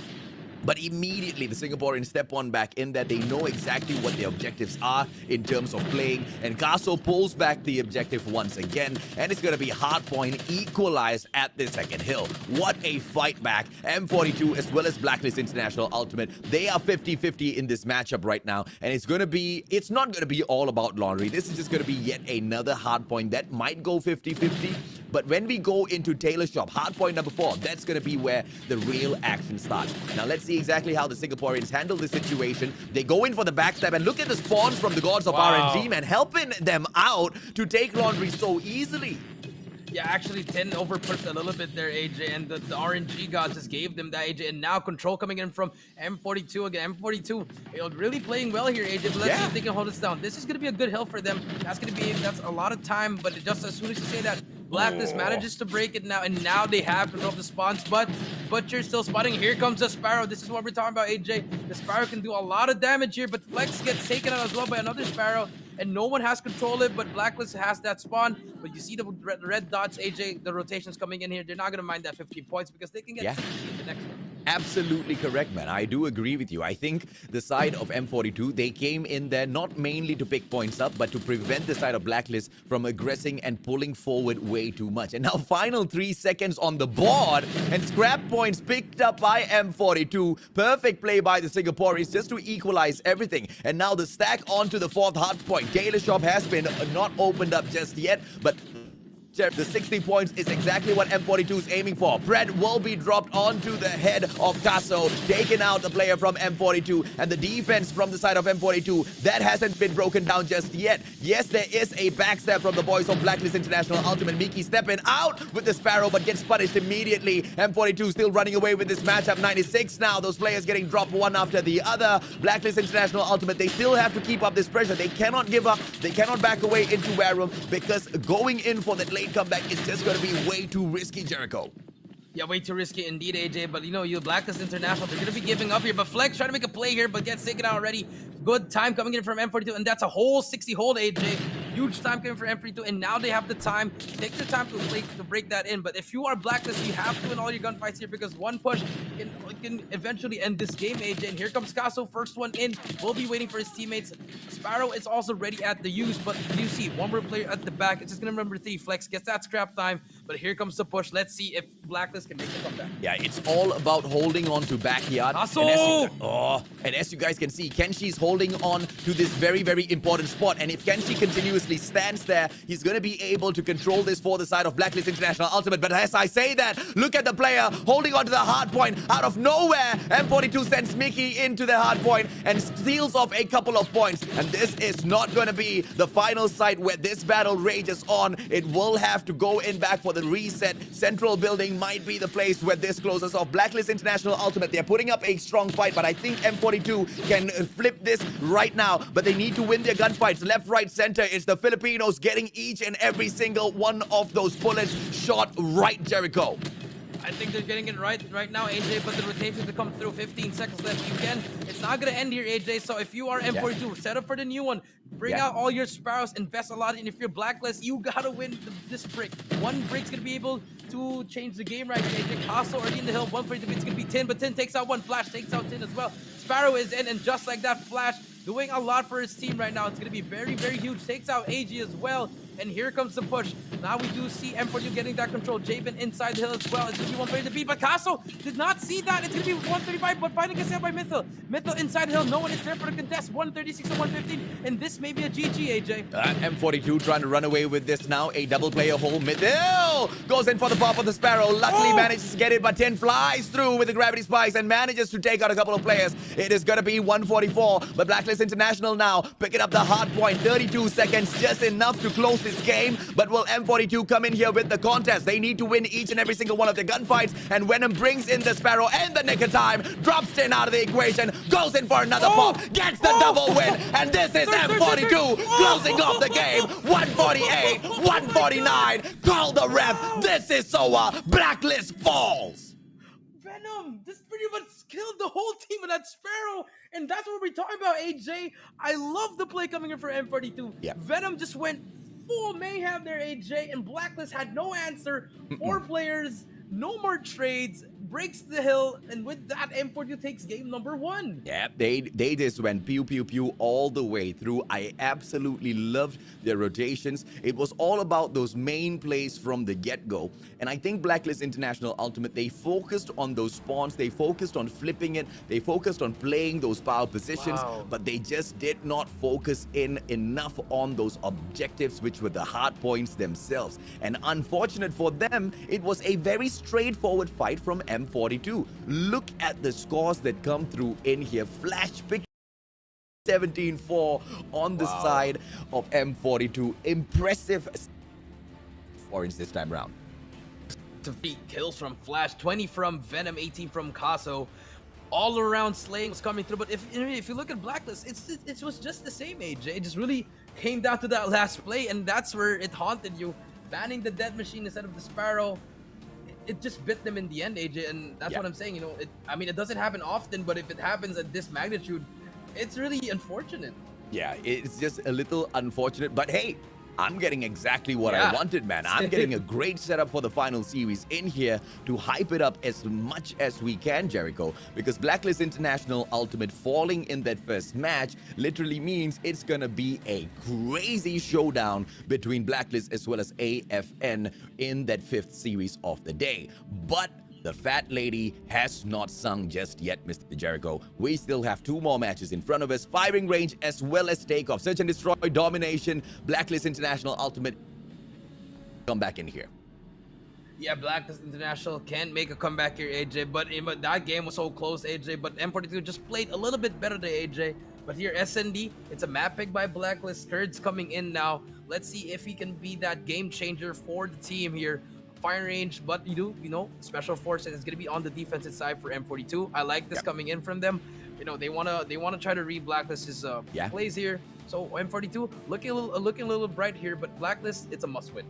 But immediately, the Singaporeans step on back in that they know exactly what their objectives are in terms of playing. And Kaso pulls back the objective once again. And it's going to be hardpoint equalized at the second hill. What a fight back. M42 as well as Blacklist International.Ultimate. They are 50-50 in this matchup right now. And it's not going to be all about laundry. This is just going to be yet another hardpoint that might go 50-50. But when we go into Taylor Shop, hardpoint number 4, that's going to be where the real action starts. Now, let's see exactly how the Singaporeans handle the situation. They go in for the backstab, and look at the spawns from the gods of RNG, man, helping them out to take laundry so easily.
Yeah, actually, 10 over pushed a little bit there, AJ, and the RNG gods just gave them that, AJ, and now control coming in from M42 again. M42, really playing well here, AJ, but let's see if they can hold us down. This is going to be a good hill for them. That's a lot of time, but just as soon as you say that, Blacklist manages to break it now, and now they have control of the spawns, but Butcher's still spotting. Here comes the Sparrow. This is what we're talking about, AJ. The Sparrow can do a lot of damage here, but Flex gets taken out as well by another Sparrow. and no one has control of it, but Blacklist has that spawn. But you see the red dots, AJ, the rotations coming in here. They're not going to mind that 15 points because they can get 60 in the next one.
Absolutely correct, man. I do agree with you. I think the side of M42, they came in there not mainly to pick points up, but to prevent the side of Blacklist from aggressing and pulling forward way too much. And now final 3 seconds on the board, and scrap points picked up by M42. Perfect play by the Singaporeans just to equalize everything. And now the stack onto the 4th hard point. Taylor Shop has been not opened up just yet, but the 60 points is exactly what M42 is aiming for. Brett will be dropped onto the head of Tasso, taking out the player from M42, and the defense from the side of M42, that hasn't been broken down just yet. Yes, there is a backstab from the boys of Blacklist International.Ultimate. Miki stepping out with the Sparrow, but gets punished immediately. M42 still running away with this matchup. 96 now. Those players getting dropped one after the other. Blacklist International.Ultimate, they still have to keep up this pressure. They cannot give up. They cannot back away into Warroom, because going in for that late comeback is just going to be way too risky, Jericho.
Yeah, way too risky indeed, AJ. But you know, you Blacklist International, they're going to be giving up here. But Flex trying to make a play here, but gets taken out already. Good time coming in from M42, and that's a whole 60 hold, AJ. Huge time coming for M42, and now they have the time. Take the time to break that in. But if you are Blacklist, you have to win all your gunfights here, because one push can eventually end this game, AJ. And here comes Casso, first one in. Will be waiting for his teammates. Sparrow is also ready at the use, but you see one more player at the back. It's just going to remember 3. Flex gets that scrap time, but here comes the push. Let's see if Blacklist can make the comeback.
Yeah, it's all about holding on to backyard. And as you guys can see, Kenshi's holding on to this very, very important spot. And if Kenshi continuously stands there, he's going to be able to control this for the side of Blacklist International.Ultimate. But as I say that, look at the player holding on to the hard point. Out of nowhere, M42 sends Mickey into the hard point and steals off a couple of points. And this is not going to be the final site where this battle rages on. It will have to go in back for the reset. Central building might be the place where this closes off. Blacklist International.Ultimate, they're putting up a strong fight, but I think M42 can flip this right now. But they need to win their gunfights. Left, right, center. It's the Filipinos getting each and every single one of those bullets shot right, Jericho.
I think they're getting it right now, AJ, but the rotation to come through. 15 seconds left. It's not going to end here, AJ. So if you are M42, set up for the new one. Bring out all your Sparrows, invest a lot. And if you're Blacklist, you got to win this break. One break's going to be able to change the game right here, AJ. Casso already in the hill. One for it's going to be 10, but 10 takes out one. Flash takes out 10 as well. Sparrow is in, and just like that, Flash doing a lot for his team right now. It's going to be very, very huge. Takes out AG as well. And here comes the push. Now we do see M42 getting that control. Jabin inside the hill as well. It's going to be 130 to beat, but Casso did not see that. It's going to be 135, but finally gets out by Mythil. Mythil inside the hill. No one is there for the contest. 136 to 115, and this may be a GG, AJ.
M42 trying to run away with this now. A double player hole. Mythil goes in for the pop of the Sparrow. Luckily manages to get it, but 10 flies through with the gravity spikes and manages to take out a couple of players. It is going to be 144, but Blacklist International now picking up the hard point. 32 seconds, just enough to close this game. But will M42 come in here with the contest? They need to win each and every single one of their gunfights, and Venom brings in the Sparrow and the nick of time, drops 10 out of the equation, goes in for another pop, gets the double win, and this is M42 closing off the game. 148, 149, call the ref. This is Soa. Blacklist falls.
Venom just pretty much killed the whole team with that Sparrow, and that's what we're talking about, AJ. I love the play coming in for M42.
Yeah.
Venom just went full mayhem there, AJ, and Blacklist had no answer. 4 players, no more trades, breaks the hill, and with that, M42 takes game number 1.
Yeah, they just went pew pew pew all the way through. I absolutely loved their rotations. It was all about those main plays from the get-go. And I think Blacklist International.Ultimate, they focused on those spawns, they focused on flipping it, they focused on playing those power positions, but they just did not focus in enough on those objectives, which were the hard points themselves. And unfortunate for them, it was a very straightforward fight from M42. Look at the scores that come through in here. Flash pick 17-4 on the side of M42. Impressive orange this time around.
3 kills from Flash, 20 from Venom, 18 from Casso. All around slaying was coming through, but if you look at Blacklist, it was just the same, AJ. It just really came down to that last play, and that's where it haunted you. Banning the Death Machine instead of the Sparrow, it just bit them in the end, AJ, and that's what I'm saying. I mean, it doesn't happen often, but if it happens at this magnitude, it's really unfortunate.
Yeah, it's just a little unfortunate, but hey, I'm getting exactly what I wanted, man. I'm getting a great setup for the final series in here to hype it up as much as we can, Jericho, because Blacklist International Ultimate falling in that first match literally means it's gonna be a crazy showdown between Blacklist as well as AFN in that 5th series of the day. But the fat lady has not sung just yet, Mr. Jericho. We still have 2 more matches in front of us. Firing range as well as takeoff. Search and destroy, domination, Blacklist International Ultimate. Come back in here.
Yeah, Blacklist International can make a comeback here, AJ. But that game was so close, AJ. But M42 just played a little bit better than AJ. But here, SND, it's a map pick by Blacklist. Kurds coming in now. Let's see if he can be that game changer for the team here. Fire range, but you know, special forces is gonna be on the defensive side for M42. I like this coming in from them. You know, they wanna try to read Blacklist's plays here. So M42 looking a little bright here, but Blacklist, it's a must win.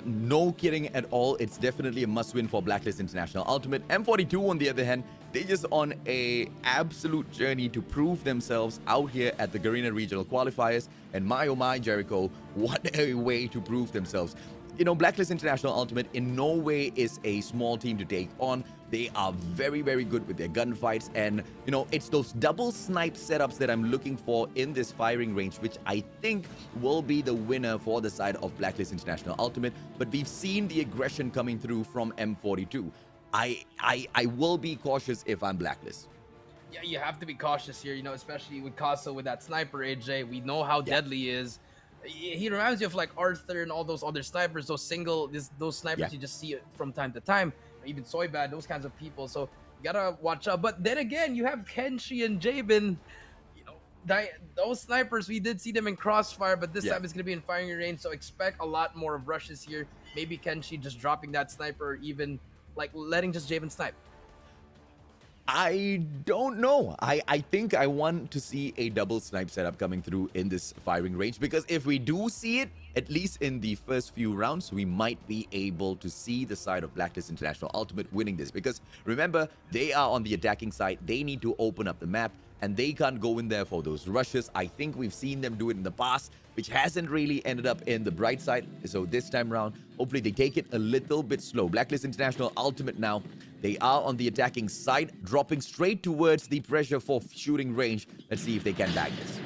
No kidding at all. It's definitely a must win for Blacklist International Ultimate. M42 on the other hand, they're just on a absolute journey to prove themselves out here at the Garena regional qualifiers. And my oh my, Jericho, what a way to prove themselves. You know, Blacklist International Ultimate in no way is a small team to take on. They are very, very good with their gunfights. And, you know, it's those double snipe setups that I'm looking for in this firing range, which I think will be the winner for the side of Blacklist International Ultimate. But we've seen the aggression coming through from M42. I will be cautious if I'm Blacklist.
Yeah, you have to be cautious here, you know, especially with Caso with that sniper, AJ. We know how deadly he is. He reminds you of like Arthur and all those other snipers, those snipers you just see from time to time, even Soybad, those kinds of people. So you gotta watch out. But then again, you have Kenshi and Jabin. You know, those snipers, we did see them in Crossfire, but this time it's gonna be in firing range. So expect a lot more of rushes here. Maybe Kenshi just dropping that sniper, or even like letting just Jabin snipe.
I don't know. I think I want to see a double snipe setup coming through in this firing range, because if we do see it, at least in the first few rounds, we might be able to see the side of Blacklist International Ultimate winning this. Because remember, they are on the attacking side. They need to open up the map, and they can't go in there for those rushes. I think we've seen them do it in the past, which hasn't really ended up in the bright side. So this time around, hopefully they take it a little bit slow. Blacklist International Ultimate now, they are on the attacking side, dropping straight towards the pressure for shooting range. Let's see if they can bag this.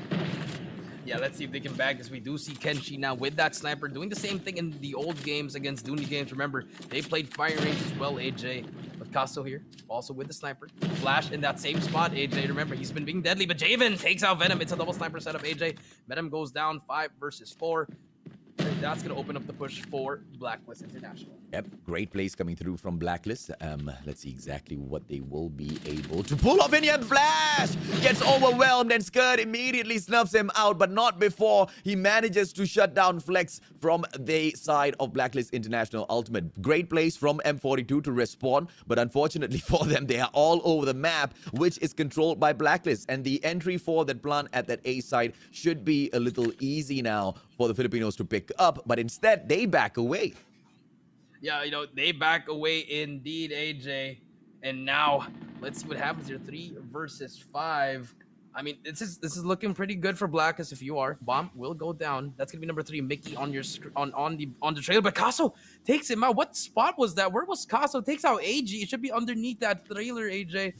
Yeah, let's see if they can bag this. We do see Kenshi now with that sniper doing the same thing in the old games against Dooney games. Remember, they played fire range as well, AJ. But Caso here, also with the sniper. Flash in that same spot, AJ. Remember, he's been being deadly, but Javen takes out Venom. It's a double sniper setup, AJ. Venom goes down 5 versus 4. And that's going to open up the push for Blacklist International.
Yep, great plays coming through from Blacklist. Let's see exactly what they will be able to pull off. In here, Flash gets overwhelmed and Skirt immediately snuffs him out, but not before he manages to shut down Flex from the side of Blacklist International Ultimate. Great plays from M42 to respawn, but unfortunately for them, they are all over the map, which is controlled by Blacklist. And the entry for that plant at that A side should be a little easy now for the Filipinos to pick up, but instead they back away.
Yeah, you know, they back away indeed, AJ. And now, let's see what happens here. 3 versus 5. I mean, this is looking pretty good for Blacklist if you are. Bomb will go down. That's gonna be number 3. Mickey on your on the trailer. But Caso takes him out. What spot was that? Where was Caso? Takes out AG. It should be underneath that trailer, AJ.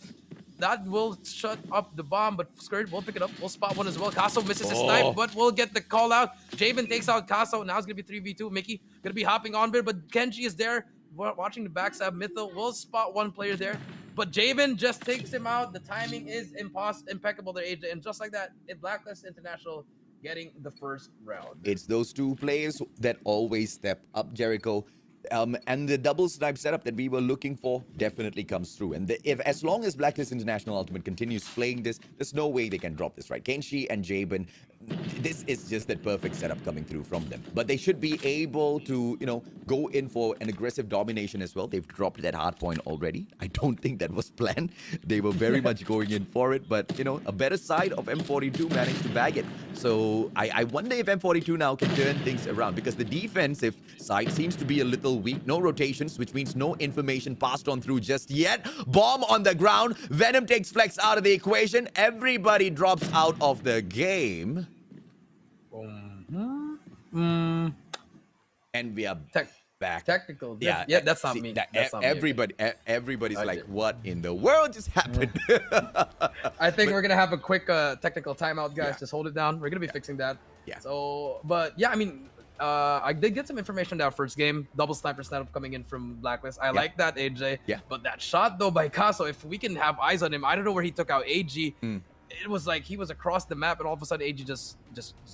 That will shut up the bomb, but Skirt will pick it up. We'll spot one as well. Caso misses his snipe, but we'll get the call out. Javen takes out Caso. Now it's going to be 3v2. Mickey going to be hopping on bit, but Kenji is there watching the backstab. Mytho will spot one player there, but Javen just takes him out. The timing is impeccable there, AJ. And just like that, Blacklist International getting the first round.
It's those 2 players that always step up, Jericho. And the double snipe setup that we were looking for definitely comes through. And as long as Blacklist International Ultimate continues playing this, there's no way they can drop this, right? Kenshi and Jabin, this is just that perfect setup coming through from them. But they should be able to, go in for an aggressive domination as well. They've dropped that hard point already. I don't think that was planned. They were very much going in for it. But, a better side of M42 managed to bag it. So I wonder if M42 now can turn things around, because the defensive side seems to be a little weak. No rotations, which means no information passed on through just yet. Bomb on the ground. Venom takes Flex out of the equation. Everybody drops out of the game. And we are back.
Technical. Yeah, that's not me. That's not
everybody's like, what in the world just happened?
I think we're gonna have a quick technical timeout, guys. Just hold it down. We're gonna be fixing that.
Yeah.
So, but yeah, I mean, I did get some information in that first game. Double sniper setup coming in from Blacklist. I like that, AJ.
Yeah.
But that shot though by Caso, if we can have eyes on him, I don't know where he took out AG. It was like he was across the map, and all of a sudden AG just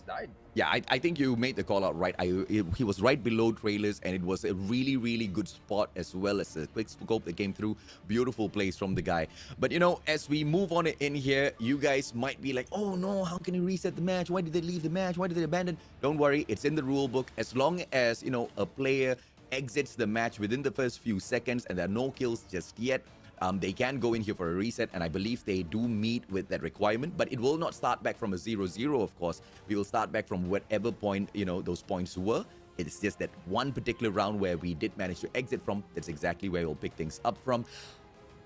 died.
Yeah, I think you made the call out right. He was right below trailers, and it was a really, really good spot, as well as a quick scope that came through. Beautiful plays from the guy. But, as we move on in here, you guys might be like, oh no, how can he reset the match? Why did they leave the match? Why did they abandon? Don't worry, it's in the rule book. As long as, a player exits the match within the first few seconds and there are no kills just yet, they can go in here for a reset, and I believe they do meet with that requirement, but it will not start back from a 0-0, of course. We will start back from whatever point, those points were. It's just that one particular round where we did manage to exit from, that's exactly where we'll pick things up from.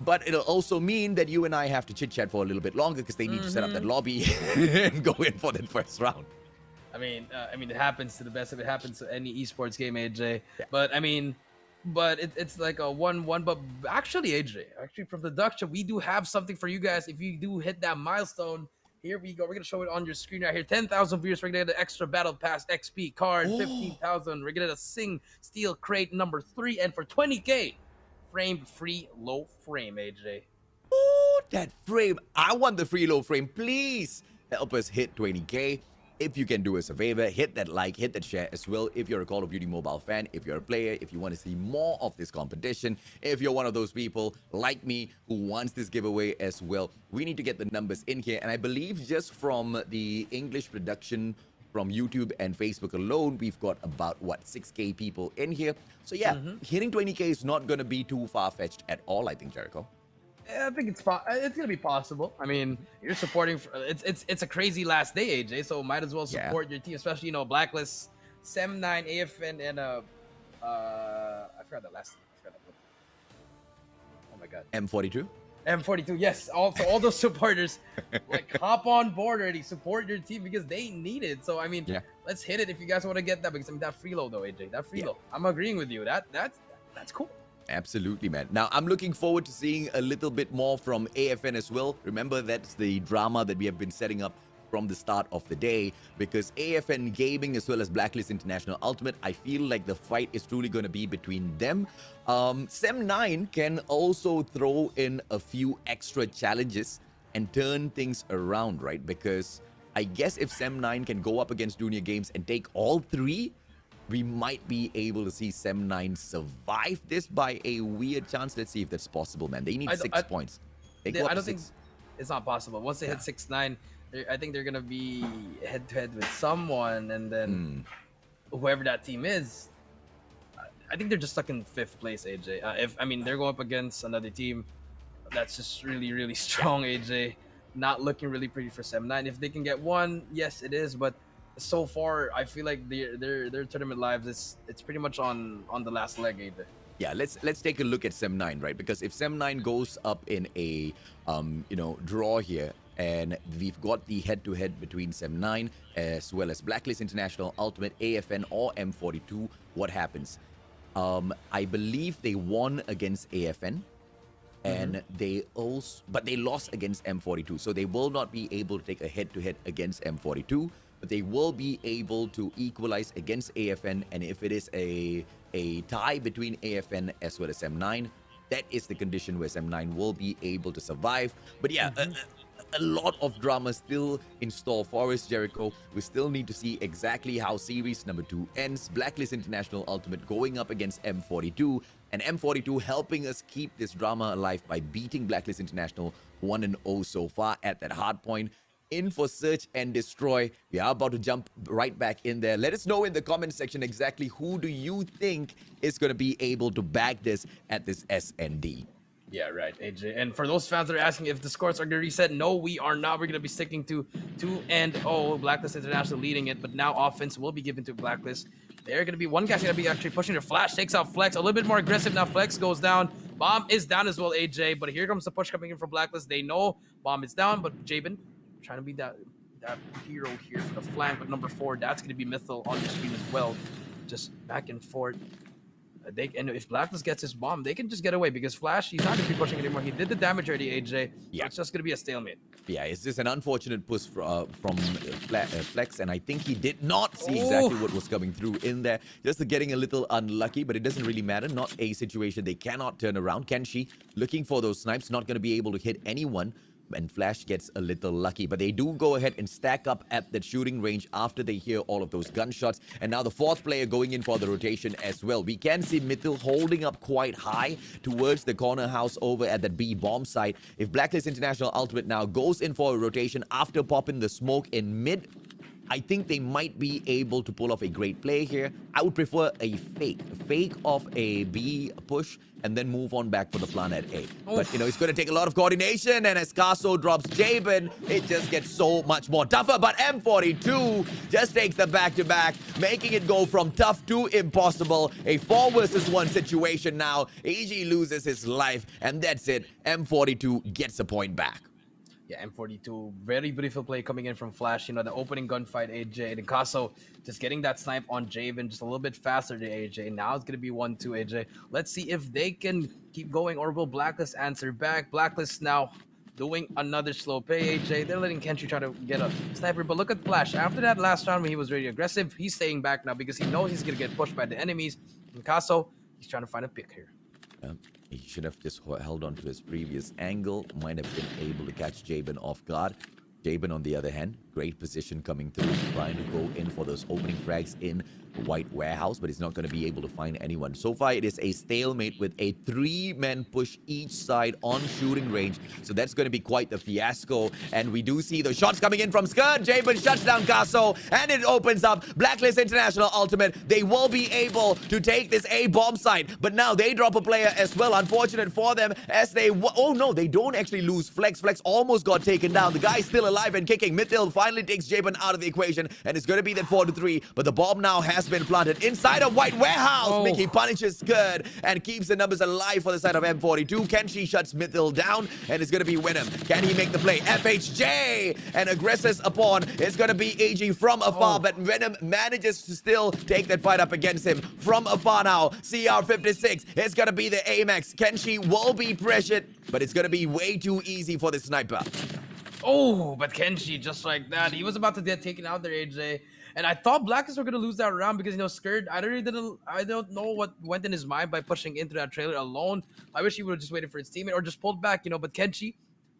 But it'll also mean that you and I have to chit-chat for a little bit longer, because they need to set up that lobby and go in for that first round.
I mean, it happens to the best of it. Happens to any esports game, AJ. Yeah. But I mean, it's like a 1-1. But actually, AJ, from the Duction, we do have something for you guys. If you do hit that milestone, here we go. We're gonna show it on your screen right here. 10,000 viewers. We're gonna get an extra battle pass XP card. 15,000. We're gonna get a Sing Steel crate number 3, and for 20K, framed free low frame, AJ.
Oh, that frame! I want the free low frame. Please help us hit 20K. If you can do us a favor, hit that like, hit that share as well. If you're a Call of Duty Mobile fan, if you're a player, if you want to see more of this competition, if you're one of those people like me who wants this giveaway as well, we need to get the numbers in here. And I believe just from the English production from YouTube and Facebook alone, we've got about, 6K people in here. So yeah, hitting 20K is not going to be too far-fetched at all, I think, Jericho.
I think it's gonna be possible. I mean, you're supporting. It's a crazy last day, AJ. So might as well support your team, especially Blacklist, Sem9, AFN, and I forgot that last. Oh my god.
M42.
M42. Yes. Also, all those supporters, hop on board already. Support your team because they need it. So I mean, let's hit it if you guys want to get that. Because that freeload though, AJ. That freeload. I'm agreeing with you. That's cool.
Absolutely, man. Now, I'm looking forward to seeing a little bit more from AFN as well. Remember, that's the drama that we have been setting up from the start of the day, because AFN Gaming as well as Blacklist International.Ultimate, I feel like the fight is truly going to be between them. Sem9 can also throw in a few extra challenges and turn things around, right? Because I guess if Sem9 can go up against Junior Games and take all 3, we might be able to see Sem9 survive this by a weird chance. Let's see if that's possible, man. They need 6 points. I don't
think it's not possible. Once they hit 6-9, I think they're going to be head-to-head with someone, and then whoever that team is, I think they're just stuck in 5th place, AJ. They're going up against another team that's just really, really strong, AJ. Not looking really pretty for Sem9. If they can get 1, yes, it is, but so far, I feel like their tournament lives it's pretty much on the last leg, either.
Yeah, let's take a look at Sem9, right? Because if Sem9 goes up in a draw here, and we've got the head-to-head between Sem9 as well as Blacklist International.Ultimate, AFN, or M42, what happens? I believe they won against AFN, and they lost against M42, so they will not be able to take a head-to-head against M42. But they will be able to equalize against AFN, and if it is a tie between AFN as well as Sem9, that is the condition where Sem9 will be able to survive. But yeah, a lot of drama still in store for us, Jericho. We still need to see exactly how series number 2 ends. Blacklist International.Ultimate going up against M42, and M42 helping us keep this drama alive by beating Blacklist International 1-0 so far at that hard point. in for search and destroy. We are about to jump right back in there. Let us know in the comment section exactly who do you think is going to be able to bag this at this SND.
Yeah, right, AJ. And for those fans that are asking if the scores are going to reset, no, we are not. We're going to be sticking to 2-0. Blacklist International leading it, but now offense will be given to Blacklist. They're going to be, one guy's going to be actually pushing their flash, takes out Flex, a little bit more aggressive now. Flex goes down. Bomb is down as well, AJ, but here comes the push coming in from Blacklist. They know Bomb is down, but Jabin trying to be that hero here for the flank, but number 4, that's going to be Mythil on the screen as well. Just back and forth. And if Blacklist gets his bomb, they can just get away because Flash, he's not going to be pushing anymore. He did the damage already, AJ.
Yeah.
So it's just going to be a stalemate.
Yeah, it's just an unfortunate push from Flex, and I think he did not see exactly what was coming through in there. Just getting a little unlucky, but it doesn't really matter. Not a situation they cannot turn around. Kenshi looking for those snipes, not going to be able to hit anyone. And Flash gets a little lucky, but they do go ahead and stack up at that shooting range after they hear all of those gunshots. And now the 4th player going in for the rotation as well. We can see Mythil holding up quite high towards the corner house over at that B bomb site. If Blacklist International.Ultimate now goes in for a rotation after popping the smoke in mid, I think they might be able to pull off a great play here. I would prefer a fake of a B push and then move on back for the plan at A. But, you know, it's going to take a lot of coordination, and as Caso drops Jabin, it just gets so much more tougher. But M42 just takes the back-to-back, making it go from tough to impossible. A 4 versus 1 situation now. AG loses his life, and that's it. M42 gets a point back.
Yeah, M42, very beautiful play coming in from Flash. You know, the opening gunfight, AJ. And Caso just getting that snipe on Javen just a little bit faster to AJ. Now it's going to be 1-2, AJ. Let's see if they can keep going, or will Blacklist answer back. Blacklist now doing another slow pay, AJ. They're letting Kenshi try to get a sniper. But look at Flash. After that last round when he was really aggressive, he's staying back now because he knows he's going to get pushed by the enemies. And Caso, he's trying to find a pick here.
He should have just held on to his previous angle. Might have been able to catch Jabin off guard. Jabin, on the other hand, great position coming through, trying to go in for those opening frags in White Warehouse, but he's not going to be able to find anyone. So far, it is a stalemate with a 3-man push each side on shooting range. So that's going to be quite the fiasco. And we do see the shots coming in from Skirt. Jabin shuts down Caso, and it opens up. Blacklist International.Ultimate. They will be able to take this A bomb site, but now they drop a player as well. Unfortunate for them as they... Oh no, they don't actually lose Flex. Flex almost got taken down. The guy's still alive and kicking. Mythil finally takes Jabin out of the equation, and it's going to be that 4-3. But the bomb now has been planted inside of White Warehouse. Mickey punishes Skirt and keeps the numbers alive for the side of M42. Kenshi shuts Mythil down, and it's going to be Venom. Can he make the play? FHJ and aggresses upon. It's going to be AG from afar, but Venom manages to still take that fight up against him from afar now. CR56. It's going to be the Amex. Kenshi will be pressured, but it's going to be way too easy for the sniper.
Oh, but Kenshi, just like that, he was about to get taken out there, AJ. And I thought Blacklist were going to lose that round because, you know, Skirt, I don't know what went in his mind by pushing into that trailer alone. I wish he would have just waited for his teammate or just pulled back, you know. But Kenshi,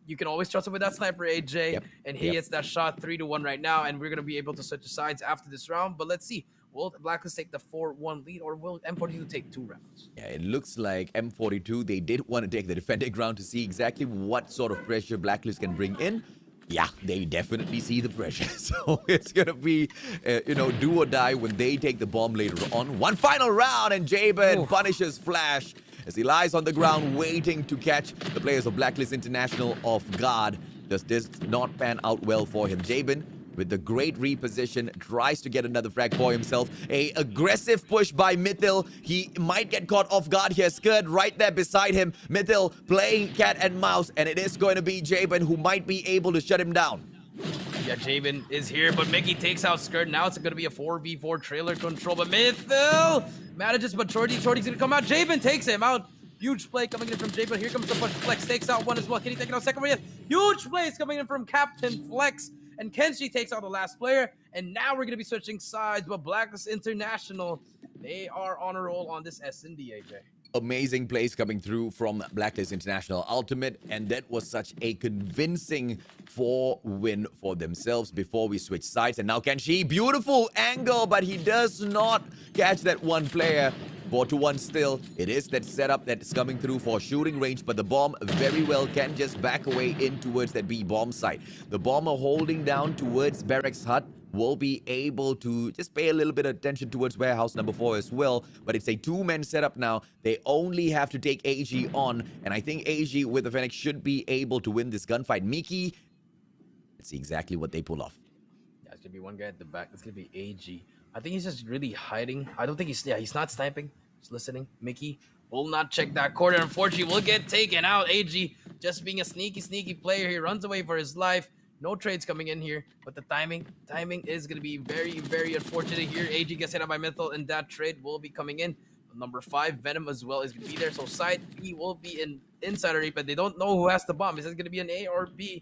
you can always trust him with that sniper, AJ. And he hits that shot 3-1 right now. And we're going to be able to switch sides after this round. But let's see. Will Blacklist take the 4-1 lead, or will M42 take 2 rounds?
Yeah, it looks like M42, they did want to take the defending ground to see exactly what sort of pressure Blacklist can bring in. Yeah, they definitely see the pressure. So it's going to be, you know, do or die when they take the bomb later on. One final round, and Jabin punishes Flash as he lies on the ground waiting to catch the players of Blacklist International off guard. Does this not pan out well for him? Jabin, with the great reposition, tries to get another frag for himself. A aggressive push by Mythil. He might get caught off guard here. Skirt right there beside him. Mythil playing cat and mouse, and it is going to be Jabin who might be able to shut him down.
Yeah, Jabin is here, but Mickey takes out Skirt. Now it's going to be a 4v4 trailer control, but Mythil manages, but Shorty's going to come out. Jabin takes him out. Huge play coming in from Jabin. Here comes the push. Flex takes out one as well. Can he take it out second one yet? Huge plays coming in from Captain Flex. And Kenshi takes out the last player. And now we're going to be switching sides. But Blacklist International, they are on a roll on this SND, AJ.
Amazing plays coming through from Blacklist International.Ultimate, and that was such a convincing 4-win for themselves before we switch sides. And now Kenshi, beautiful angle, but he does not catch that one player. 4-1 still. It is that setup that's coming through for shooting range, but the bomb very well can just back away in towards that B bomb site. The bomber holding down towards Barracks Hut will be able to just pay a little bit of attention towards warehouse number 4 as well, but it's a 2-man setup now. They only have to take AG on, and I think AG with the Phoenix should be able to win this gunfight. Mickey, let's see exactly what they pull off.
Yeah, it's gonna be one guy at the back. It's gonna be AG. I think he's just really hiding. I don't think he's not sniping. He's listening. Mickey will not check that corner. Unfortunately, will get taken out. AG just being a sneaky player. He runs away for his life. No trades coming in here, but the timing is going to be very unfortunate here. AG gets hit out by Mythil, and that trade will be coming in. Number 5, Venom as well, is going to be there. So side B will be in insider rape, but they don't know who has the bomb. Is it going to be an A or B?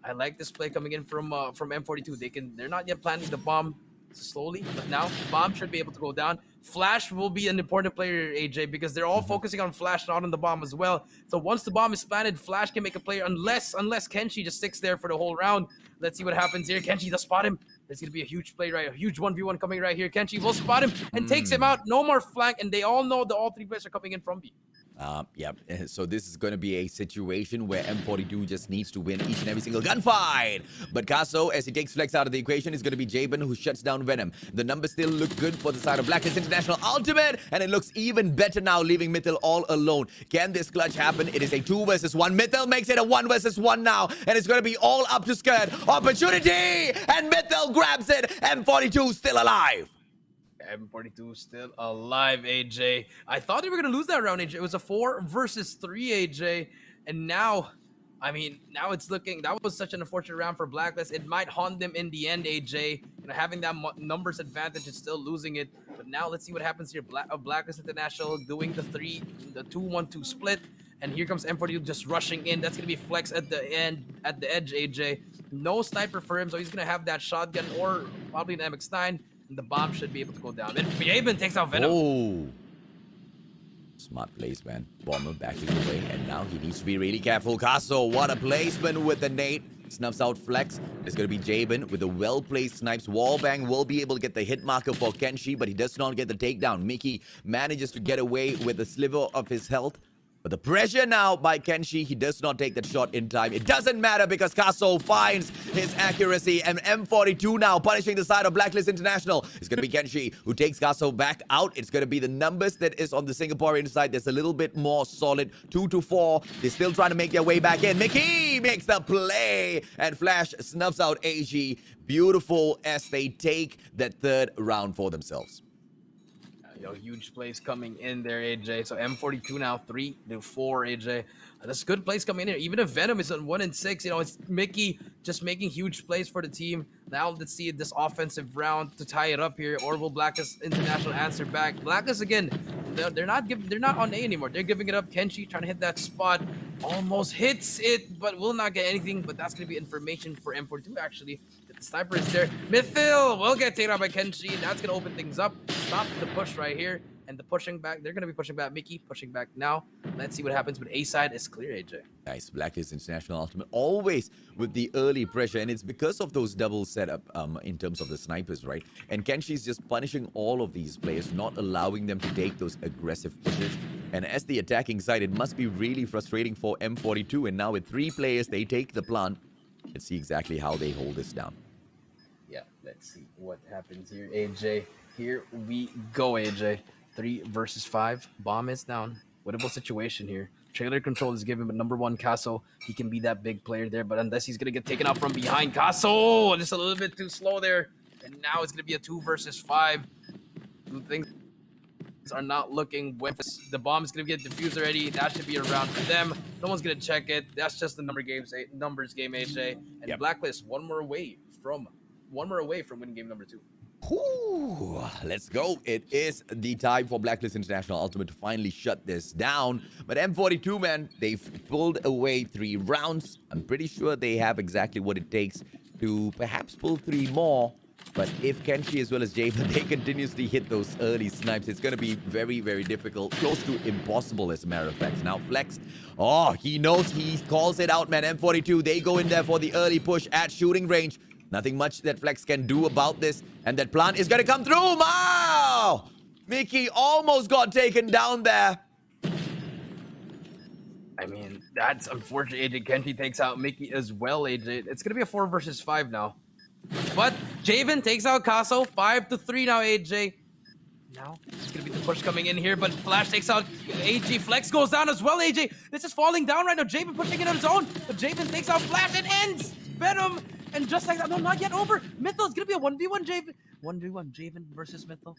I like this play coming in from M42. They're not yet planting the bomb slowly, but now the bomb should be able to go down. Flash will be an important player, AJ, because they're all focusing on Flash, not on the bomb as well. So once the bomb is planted, Flash can make a player unless Kenshi just sticks there for the whole round. Let's see what happens here. Kenshi does spot him. There's going to be a huge play, right? A huge 1v1 coming right here. Kenshi will spot him and takes him out. No more flank, and they all know all 3 players are coming in from B.
Yep. So this is going to be a situation where M42 just needs to win each and every single gunfight. But Kaso, as he takes Flex out of the equation, is going to be Jabin who shuts down Venom. The numbers still look good for the side of Blacklist International.Ultimate, and it looks even better now, leaving Mythil all alone. Can this clutch happen? It is a 2 versus 1. Mythil makes it a 1 versus 1 now, and it's going to be all up to skirt. Opportunity, and Mythil grabs it. M42 still alive.
M42 still alive, AJ. I thought they were going to lose that round, AJ. It was a 4 versus 3, AJ. And now, now it's looking... That was such an unfortunate round for Blacklist. It might haunt them in the end, AJ. Having that numbers advantage is still losing it. But now let's see what happens here. Blacklist International doing the 2-1-2 split. And here comes M42 just rushing in. That's going to be Flex at the edge, AJ. No sniper for him, so he's going to have that shotgun or probably an MX-9. And the bomb should be able to go down. And Jabin takes out Venom.
Oh. Smart place, man. Bomber backing away, and now he needs to be really careful. Kaso, what a placement with the nade. Snuffs out Flex. It's going to be Jabin with a well-placed snipes. Wallbang will be able to get the hit marker for Kenshi, but he does not get the takedown. Mickey manages to get away with a sliver of his health. But the pressure now by Kenshi, he does not take that shot in time. It doesn't matter because Kaso finds his accuracy, and M42 now punishing the side of Blacklist International. It's going to be Kenshi who takes Kaso back out. It's going to be the numbers that is on the Singaporean side. There's a little bit more solid. 2-4. They're still trying to make their way back in. Mickey makes the play, and Flash snuffs out AG. Beautiful as they take that 3rd round for themselves.
Huge plays coming in there, AJ. So M42 now 3-4, AJ. That's good plays coming in here. Even if Venom is on 1-6, it's Mickey just making huge plays for the team. Now let's see this offensive round to tie it up here, or will Blacklist International answer back? Blacklist again, they're not on A anymore. They're giving it up. Kenshi trying to hit that spot, almost hits it, but will not get anything. But that's gonna be information for M42 actually. The sniper is there. Mythil will get taken out by Kenshi, and that's gonna open things up. Stop the push right here. And the pushing back, they're going to be pushing back. Mickey pushing back now. Let's see what happens. But A side is clear, AJ.
Nice. Blacklist International.Ultimate always with the early pressure. And it's because of those double setup in terms of the snipers, right? And Kenshi's just punishing all of these players, not allowing them to take those aggressive pushes. And as the attacking side, it must be really frustrating for M42. And now with 3 players, they take the plant. Let's see exactly how they hold this down.
Yeah, let's see what happens here, AJ. Here we go, AJ. 3 versus 5. Bomb is down. Winnable situation here. Trailer control is given, but number 1, Kaso, he can be that big player there. But unless he's going to get taken out from behind, Kaso, just a little bit too slow there. And now it's going to be a 2 versus 5. Things are not looking well. The bomb is going to get diffused already. That should be a round for them. No one's going to check it. That's just the numbers game, AJ. And Blacklist, one more away from winning game number 2.
Ooh, let's go. It is the time for Blacklist International.Ultimate to finally shut this down. But M42, man, they've pulled away 3 rounds. I'm pretty sure they have exactly what it takes to perhaps pull 3 more. But if Kenshi as well as Javen, they continuously hit those early snipes, it's going to be very, very difficult, close to impossible as a matter of fact. Now Flex, oh, he knows, he calls it out, man. M42, they go in there for the early push at shooting range. Nothing much that Flex can do about this. And that plant is going to come through. Wow! Mickey almost got taken down there.
I mean, that's unfortunate. AJ Kenshi takes out Mickey as well, AJ. It's going to be a 4 versus 5 now. But Javen takes out Caso. 5-3 now, AJ. Now, it's going to be the push coming in here, but Flash takes out AG. Flex goes down as well, AJ. This is falling down right now. Javen pushing it on his own, but Javen takes out Flash and ends. Venom. And just like that, no, not yet over. Mythal is going to be a 1v1 Javen. 1v1 Javen versus Mythal.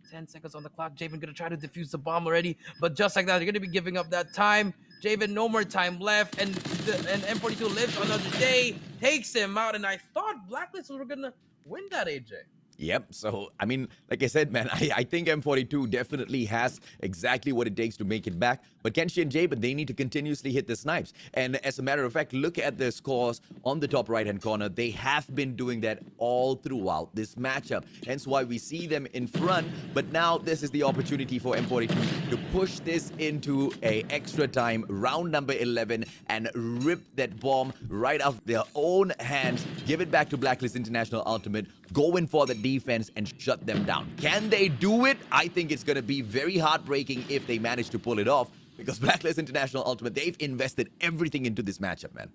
10 seconds on the clock. Javen going to try to defuse the bomb already. But just like that, you're going to be giving up that time. Javen, no more time left. And M42 lives another day. Takes him out. And I thought Blacklist were going to win that, AJ.
Yep. So, I mean, like I said, man, I think M42 definitely has exactly what it takes to make it back. But Kenshi and Javen, they need to continuously hit the snipes. And as a matter of fact, look at the scores on the top right-hand corner. They have been doing that all throughout this matchup. Hence why we see them in front. But now this is the opportunity for M42 to push this into a extra time, round number 11, and rip that bomb right out of their own hands. Give it back to Blacklist International.Ultimate. Go in for the defense and shut them down. Can they do it? I think it's going to be very heartbreaking if they manage to pull it off, because Blacklist International.Ultimate, they've invested everything into this matchup, man.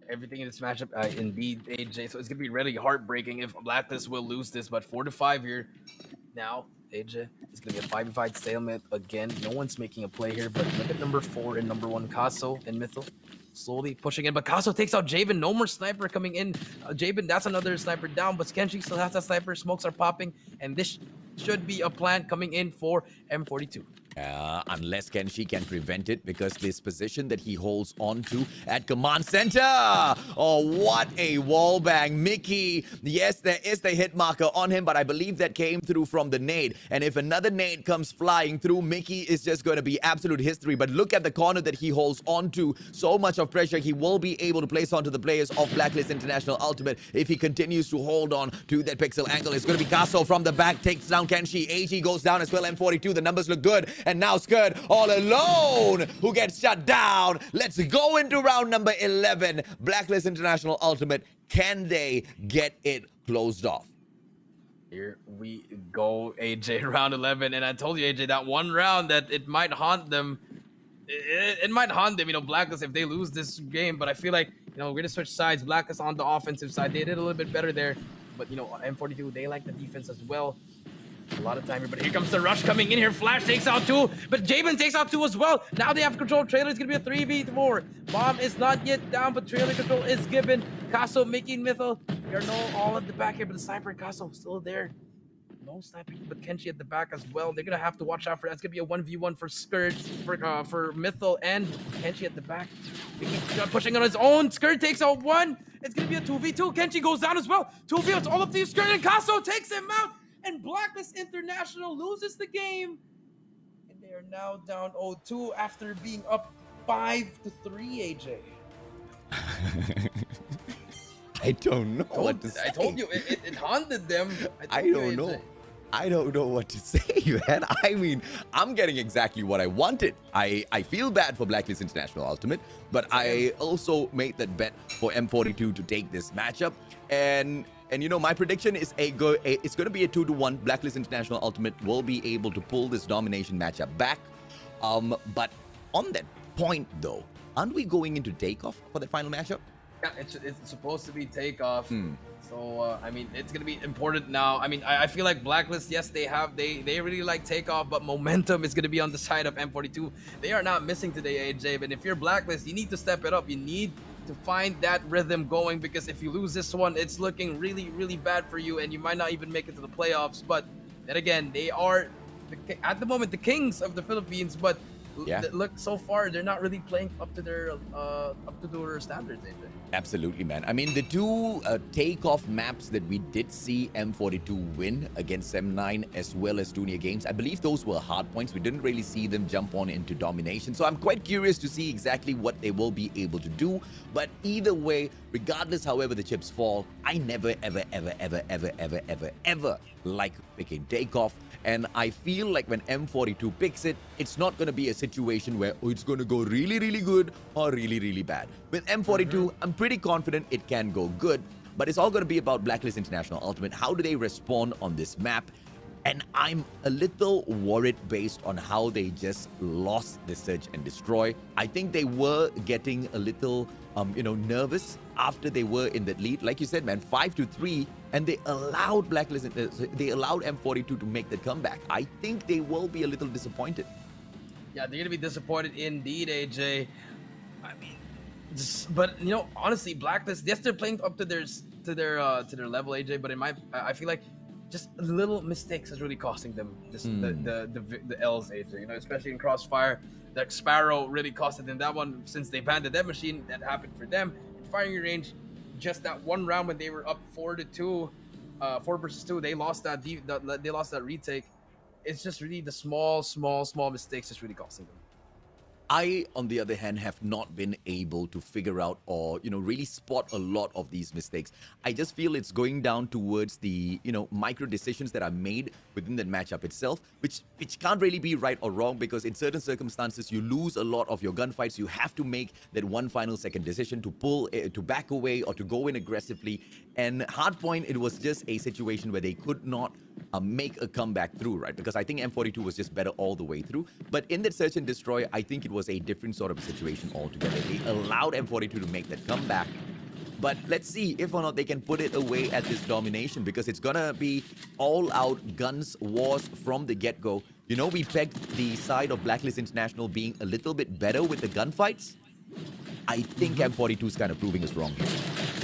Everything in this matchup, indeed, AJ. So it's going to be really heartbreaking if Blacklist will lose this, but 4-5 here. Now, AJ, it's going to be a 5v5 stalemate again. No one's making a play here, but look at number 4 and number 1, Caso and Mythal. Slowly pushing in, but Caso takes out Javen. No more sniper coming in. Javen, that's another sniper down, but Kenshi still has that sniper. Smokes are popping, and this should be a plant coming in for M42.
Unless Kenshi can prevent it, because this position that he holds on to at command center. Oh, what a wall bang. Mickey, yes, there is the hit marker on him, but I believe that came through from the nade. And if another nade comes flying through, Mickey is just going to be absolute history. But look at the corner that he holds on to. So much of pressure he will be able to place onto the players of Blacklist International.Ultimate if he continues to hold on to that pixel angle. It's going to be Caso from the back, takes down Kenshi. AG goes down as well. M42, the numbers look good. And now Skirt all alone, who gets shut down. Let's go into round number 11. Blacklist International.Ultimate, can they get it closed off?
Here we go, AJ, round 11. And I told you, AJ, that one round that it might haunt them. It might haunt them, you know, Blacklist, if they lose this game. But I feel like, you know, we're going to switch sides. Blacklist on the offensive side. They did a little bit better there. But, you know, M42, they like the defense as well. A lot of time here, but here comes the rush coming in here. Flash takes out 2, but Javen takes out 2 as well. Now they have control. Trailer is going to be a 3v4. Bomb is not yet down, but trailer control is given. Caso, Mickey, Mythal. They're all at the back here, but the sniper and Caso still there. No sniping, but Kenshi at the back as well. They're going to have to watch out for that. It's going to be a 1v1 for Skirt, for Mythal, and Kenshi at the back. Mickey pushing on his own. Skirt takes out 1. It's going to be a 2v2. Kenshi goes down as well. 2v, it's all up to you. Skirt and Caso takes him out. And Blacklist International loses the game. And they are now down 0-2 after being up 5-3, AJ.
I don't know what to say.
I told you, it haunted them.
I don't know. I don't know what to say, man. I mean, I'm getting exactly what I wanted. I feel bad for Blacklist International.Ultimate, but I also made that bet for M42 to take this matchup. And you know, my prediction is it's going to be a 2-1. Blacklist International.Ultimate will be able to pull this domination matchup back. But on that point, though, aren't we going into takeoff for the final matchup?
Yeah, it's supposed to be takeoff. So, I mean, it's going to be important now. I mean, I feel like Blacklist, yes, they really like takeoff, but momentum is going to be on the side of M42. They are not missing today, AJ. But if you're Blacklist, you need to step it up. You need to find that rhythm going, because if you lose this one, it's looking really, really bad for you, and you might not even make it to the playoffs. But then again, they are, at the moment, the kings of the Philippines, but
Yeah.
Look, so far they're not really playing up to their standards, AJ.
Absolutely, man. I mean, the two takeoff maps that we did see M42 win against M9 as well as Junior Games, I believe those were hard points. We didn't really see them jump on into domination. So I'm quite curious to see exactly what they will be able to do. But either way, regardless however the chips fall, I never, ever, ever, ever, ever, ever, ever, ever like picking takeoff. And I feel like when M42 picks it, it's not going to be a situation where it's going to go really, really good or really, really bad. With M42, I'm pretty confident it can go good, but it's all going to be about Blacklist International.Ultimate. How do they respond on this map? And I'm a little worried based on how they just lost the Search and Destroy. I think they were getting a little, nervous after they were in that lead. Like you said, man, 5-3, and they allowed Blacklist, they allowed M42 to make the comeback. I think they will be a little disappointed.
Yeah, they're gonna be disappointed indeed, AJ. I mean, but honestly, Blacklist, yes, they're playing up to their level, AJ. But I feel like just little mistakes is really costing them the L's, AJ. Especially in Crossfire, that Sparrow really costed them that one. Since they banned the dead machine, that happened for them. In firing range, just that one round when they were up 4-2, 4 versus 2, they lost that they lost that retake. It's just really the small mistakes that's really costing them.
I, on the other hand, have not been able to figure out or, really spot a lot of these mistakes. I just feel it's going down towards the, micro decisions that are made within that matchup itself, which can't really be right or wrong, because in certain circumstances, you lose a lot of your gunfights. You have to make that one final second decision to pull, to back away or to go in aggressively. And Hardpoint, it was just a situation where they could not make a comeback through, right? Because I think M42 was just better all the way through. But in that Search and Destroy, I think it was a different sort of a situation altogether. They allowed M42 to make that comeback. But let's see if or not they can put it away at this domination, because it's gonna be all-out guns wars from the get-go. We pegged the side of Blacklist International being a little bit better with the gunfights. I think M42 is kind of proving us wrong here.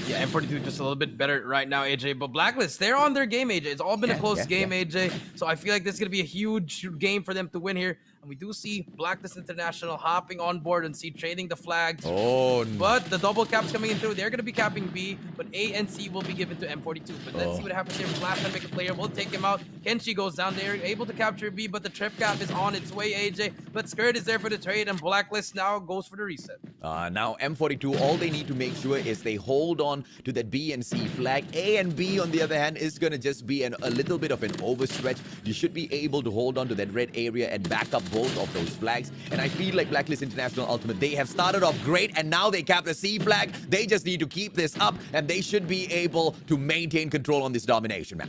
Yeah, M42 just a little bit better right now, AJ. But Blacklist, they're on their game, AJ. It's all been a close game, AJ. So I feel like this is going to be a huge game for them to win here. And we do see Blacklist International hopping on board and trading the flags.
Oh, no.
But the double caps coming in through. They're going to be capping B, but A and C will be given to M42. But let's see what happens here. Flash and make a player. We'll take him out. Kenshi goes down there, able to capture B, but the trip cap is on its way, AJ. But Skirt is there for the trade, and Blacklist now goes for the reset.
Now M42, all they need to make sure is they hold on to that B and C flag. A and B, on the other hand, is going to just be a little bit of an overstretch. You should be able to hold on to that red area and back up both of those flags. And I feel like Blacklist International.Ultimate, they have started off great, and now they cap the C flag. They just need to keep this up, and they should be able to maintain control on this domination map.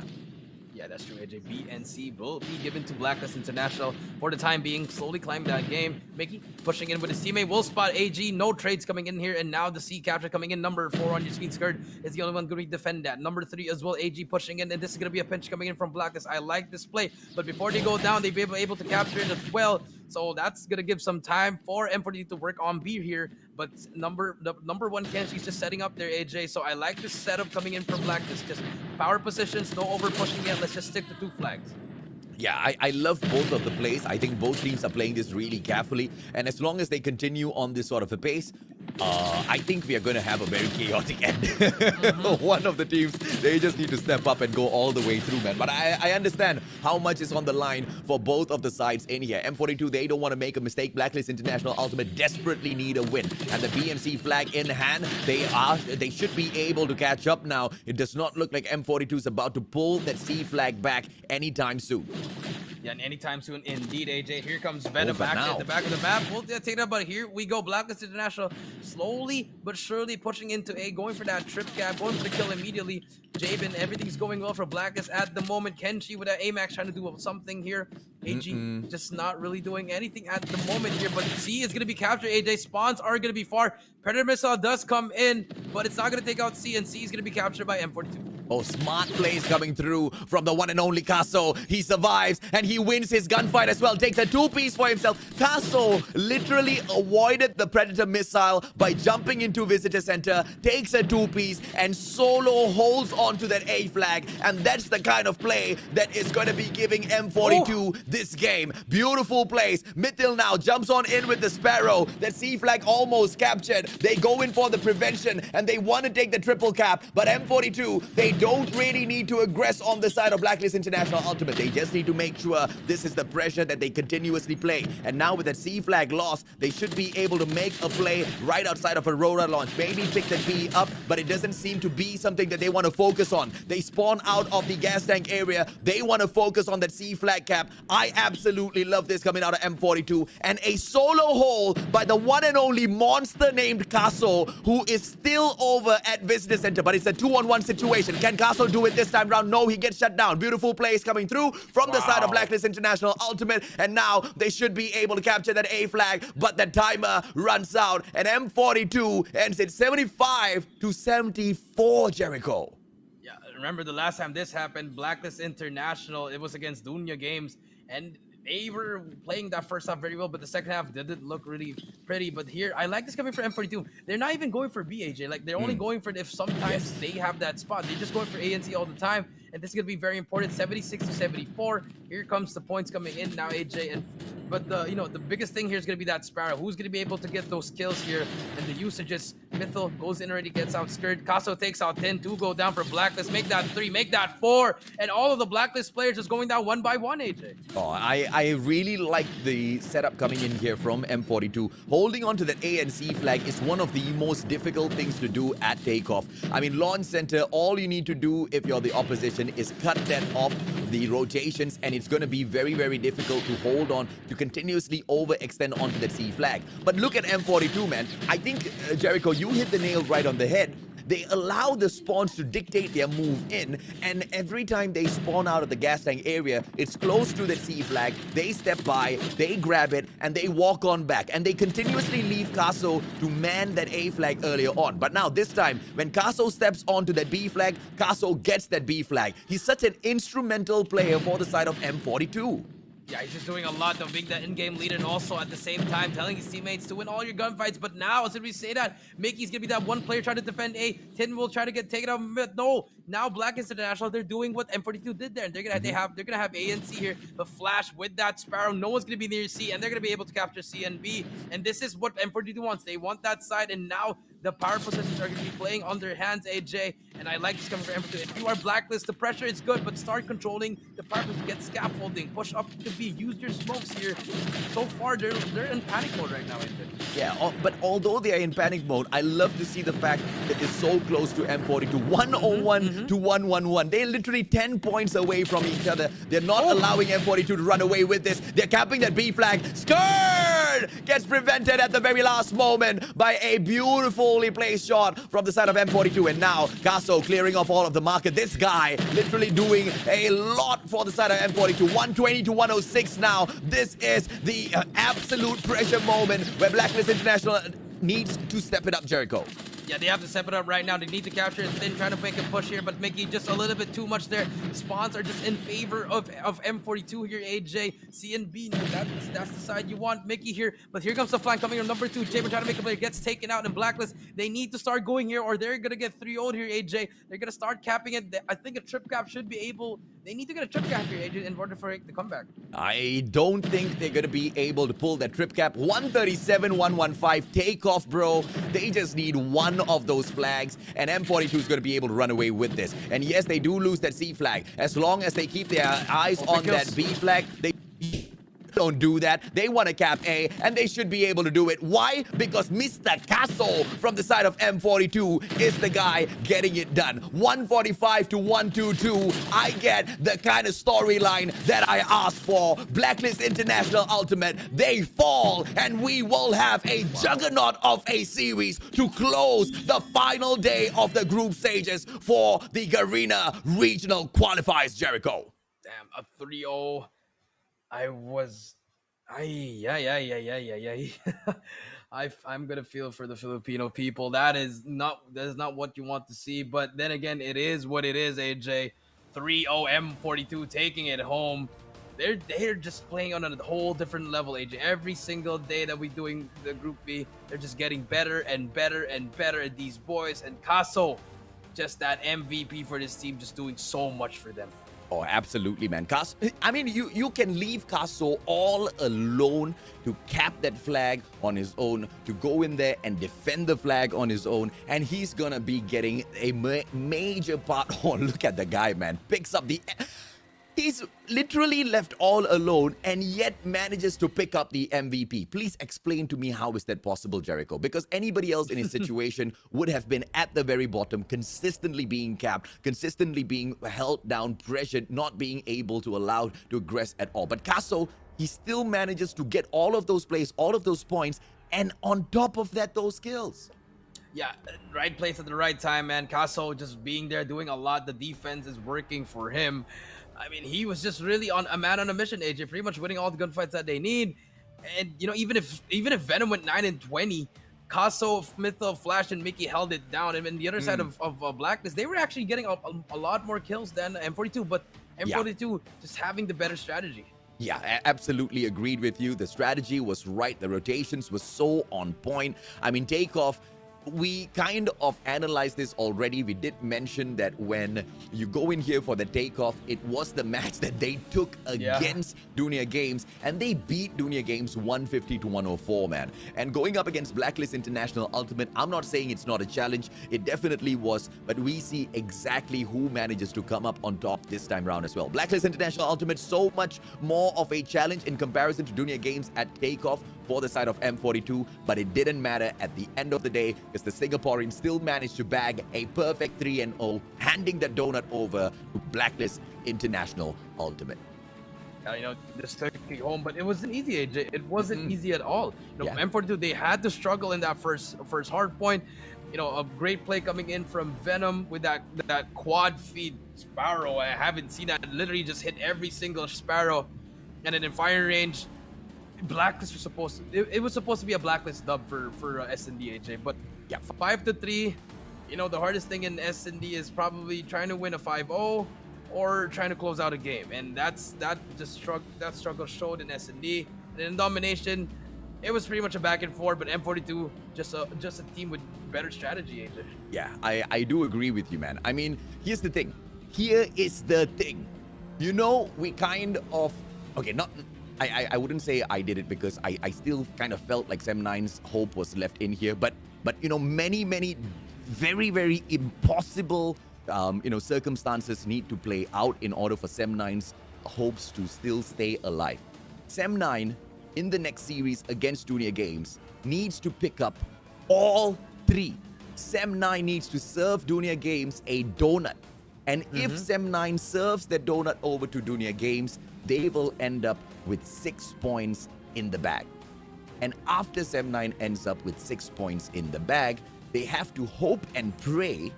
Yeah, that's true, AJ. B and C will be given to Blacklist International for the time being. Slowly climb that game. Mickey pushing in with his teammate. Will spot AG. No trades coming in here. And now the C capture coming in. Number 4 on your screen. Skirt is the only one going to defend that. Number 3 as well. AG pushing in. And this is going to be a pinch coming in from Blacklist. I like this play. But before they go down, they'll be able to capture it as well. So that's going to give some time for M42 to work on B here. But number 1 Kenshi's just setting up there, AJ. So I like this setup coming in from Blacklist. Just power positions, no over pushing yet. Let's just stick to 2 flags.
Yeah, I love both of the plays. I think both teams are playing this really carefully. And as long as they continue on this sort of a pace, I think we are going to have a very chaotic end. One of the teams, they just need to step up and go all the way through, man. But I understand how much is on the line for both of the sides in here. M42, they don't want to make a mistake. Blacklist International.Ultimate desperately need a win. And the BNC flag in hand, they should be able to catch up now. It does not look like M42 is about to pull that C flag back anytime soon.
Yeah, and anytime soon, indeed, AJ. Here comes Venom back at the back of the map. We'll take it up, but here we go. Blacklist International slowly but surely pushing into A, going for that trip cap, going for the kill immediately. Jabin, everything's going well for Blacklist at the moment. Kenshi with that AMAX trying to do something here. AG just not really doing anything at the moment here, but C is going to be captured. AJ, spawns are going to be far. Predator Missile does come in, but it's not going to take out C, and C is going to be captured by M42.
Oh, smart plays coming through from the one and only Caso. He survives and he wins his gunfight as well. Takes a 2-piece for himself. Caso literally avoided the Predator missile by jumping into Visitor Center, takes a 2-piece and solo holds on to that A flag. And that's the kind of play that is going to be giving M42 this game. Beautiful plays. Mithil now jumps on in with the Sparrow. That C flag almost captured. They go in for the prevention and they want to take the triple cap. But M42, they don't really need to aggress on the side of Blacklist International.Ultimate. They just need to make sure this is the pressure that they continuously play. And now with that C flag loss, they should be able to make a play right outside of Aurora launch. Maybe pick the B up, but it doesn't seem to be something that they want to focus on. They spawn out of the gas tank area. They want to focus on that C flag cap. I absolutely love this coming out of M42. And a solo hole by the one and only monster named Caso, who is still over at Visitor Center, but it's a 2-on-1 situation. Can Caso do it this time round? No, he gets shut down. Beautiful plays coming through from the side of Blacklist International.Ultimate, and now they should be able to capture that A flag, but the timer runs out, and M42 ends it 75-74, Jericho.
Yeah, remember the last time this happened, Blacklist International, it was against Dunya Games, and they were playing that first half very well, but the second half didn't look really pretty. But here, I like this coming from M42. They're not even going for BAJ. Like, they're only going for it if sometimes they have that spot. They're just going for ANC all the time. And this is going to be very important. 76-74. Here comes the points coming in now, AJ. But the biggest thing here is going to be that Sparrow. Who's going to be able to get those kills here? And the usages. Mithil goes in already, gets outskirted. Caso takes out 10. 2 go down for Blacklist. Make that 3. Make that 4. And all of the Blacklist players just going down one by one, AJ.
Oh, I really like the setup coming in here from M42. Holding on to that A and C flag is one of the most difficult things to do at takeoff. I mean, launch center, all you need to do if you're the opposition is cut that off the rotations, and it's going to be very, very difficult to hold on to continuously overextend onto that C flag. But look at M42, man. I think, Jericho, you hit the nail right on the head. They allow the spawns to dictate their move in, and every time they spawn out of the gas tank area, it's close to the C flag. They step by, they grab it, and they walk on back. And they continuously leave Caso to man that A flag earlier on. But now this time, when Caso steps onto that B flag, Caso gets that B flag. He's such an instrumental player for the side of M42.
Yeah, he's just doing a lot of being that in-game leader and also at the same time telling his teammates to win all your gunfights. But now, as we say that, Mickey's gonna be that one player trying to defend A. Tin will try to get taken out mid. No, now Blacklist International, they're doing what M42 did there, and they're gonna have A and C here. But Flash with that Sparrow, no one's gonna be near C, and they're gonna be able to capture C and B. And this is what M42 wants. They want that side, and now the power positions are going to be playing on their hands, AJ. And I like this coming from M42. If you are Blacklist, the pressure is good, but start controlling the power position. Get scaffolding, push up to B, use your smokes here. So far, they're in panic mode right now, AJ.
Yeah, but although they are in panic mode, I love to see the fact that they're so close to M42. 101 to 111. They're literally 10 points away from each other. They're not allowing M42 to run away with this. They're capping that B flag. Skirt gets prevented at the very last moment by a beautifully placed shot from the side of M42. And now Caso clearing off all of the market. This guy literally doing a lot for the side of M42. 120 to 106 now. This is the absolute pressure moment where Blacklist International needs to step it up, Jericho.
Yeah, they have to step it up right now. They need to capture it. Then trying to make a push here, but Mickey just a little bit too much there. Spawns are just in favor of M42 here, AJ. C and B, that's the side you want, Mickey here. But here comes the flank coming from number 2. Jaber trying to make a play, gets taken out in Blacklist. They need to start going here, or they're gonna get 3-0'd here, AJ. They're gonna start capping it. I think a trip cap should be able. They need to get a trip cap here, AJ, in order for it to come back.
I don't think they're gonna be able to pull that trip cap. 137, 115 takeoff, bro. They just need one of those flags, and M42 is going to be able to run away with this. And yes, they do lose that C flag. As long as they keep their eyes on that B flag, they don't do that. They want to cap A, and they should be able to do it. Why? Because Mr. Caso from the side of M42 is the guy getting it done. 145 to 122. I get the kind of storyline that I asked for. Blacklist International.Ultimate, they fall, and we will have a juggernaut of a series to close the final day of the group stages for the Garena regional qualifiers, Jericho.
Damn, a 3-0. I'm gonna feel for the Filipino people. That is not what you want to see. But then again, it is what it is. AJ, 3-0 M42 taking it home. They're just playing on a whole different level, AJ. Every single day that we're doing the Group B, they're just getting better and better and better at these boys. And Caso, just that MVP for this team, just doing so much for them.
Oh, absolutely, man. I mean, you can leave Caso all alone to cap that flag on his own, to go in there and defend the flag on his own, and he's gonna be getting a major part. Oh, look at the guy, man. Picks up the... He's literally left all alone and yet manages to pick up the MVP. Please explain to me how is that possible, Jericho? Because anybody else in his situation would have been at the very bottom, consistently being capped, consistently being held down, pressured, not being able to allow to aggress at all. But Caso, he still manages to get all of those plays, all of those points, and on top of that, those kills.
Yeah, right place at the right time, man. Caso just being there, doing a lot. The defense is working for him. I mean, he was just really on a man on a mission, AJ, pretty much winning all the gunfights that they need. And, you know, even if Venom went 9-20, Caso, Mytho, Flash, and Mickey held it down. And then the other side of Blacklist, they were actually getting a lot more kills than M42, but M42 just having the better strategy.
Yeah, absolutely agreed with you. The strategy was right. The rotations were so on point. I mean, Takeoff, we kind of analyzed this already. We did mention that when you go in here for the Takeoff, it was the match that they took against Dunia Games, and they beat Dunia Games 150-104, man. And going up against Blacklist International.Ultimate, I'm not saying it's not a challenge. It definitely was, but we see exactly who manages to come up on top this time round as well. Blacklist International.Ultimate, so much more of a challenge in comparison to Dunia Games at Takeoff for the side of M42, but it didn't matter at the end of the day because the Singaporeans still managed to bag a perfect 3-0, handing the donut over to Blacklist International.Ultimate.
You know, this took it home, but it wasn't easy, AJ. It wasn't easy at all. You know, M42, they had to struggle in that first hard point. You know, a great play coming in from Venom with that quad feed Sparrow. I haven't seen that. Literally just hit every single Sparrow. And then in firing range, Blacklist was supposed to, it was supposed to be a Blacklist dub for S&D, AJ, but 5-3, you know, the hardest thing in S&D is probably trying to win a 5-0 or trying to close out a game, and that struggle showed in S&D. And in domination, it was pretty much a back and forth, but M42 just a team with better strategy, AJ.
Yeah, I do agree with you, man. I mean, here's the thing. Here is the thing. You know, we kind of, okay, not, I wouldn't say I did it because I still kind of felt like Sem9's hope was left in here, but you know, many very, very impossible you know, circumstances need to play out in order for Sem9's hopes to still stay alive. Sem9 in the next series against Dunia Games needs to pick up all three. Sem9 needs to serve Dunia Games a donut. And if Sem9 serves the donut over to Dunia Games, they will end up with 6 points in the bag. And after Sem9 ends up with 6 points in the bag, they have to hope and pray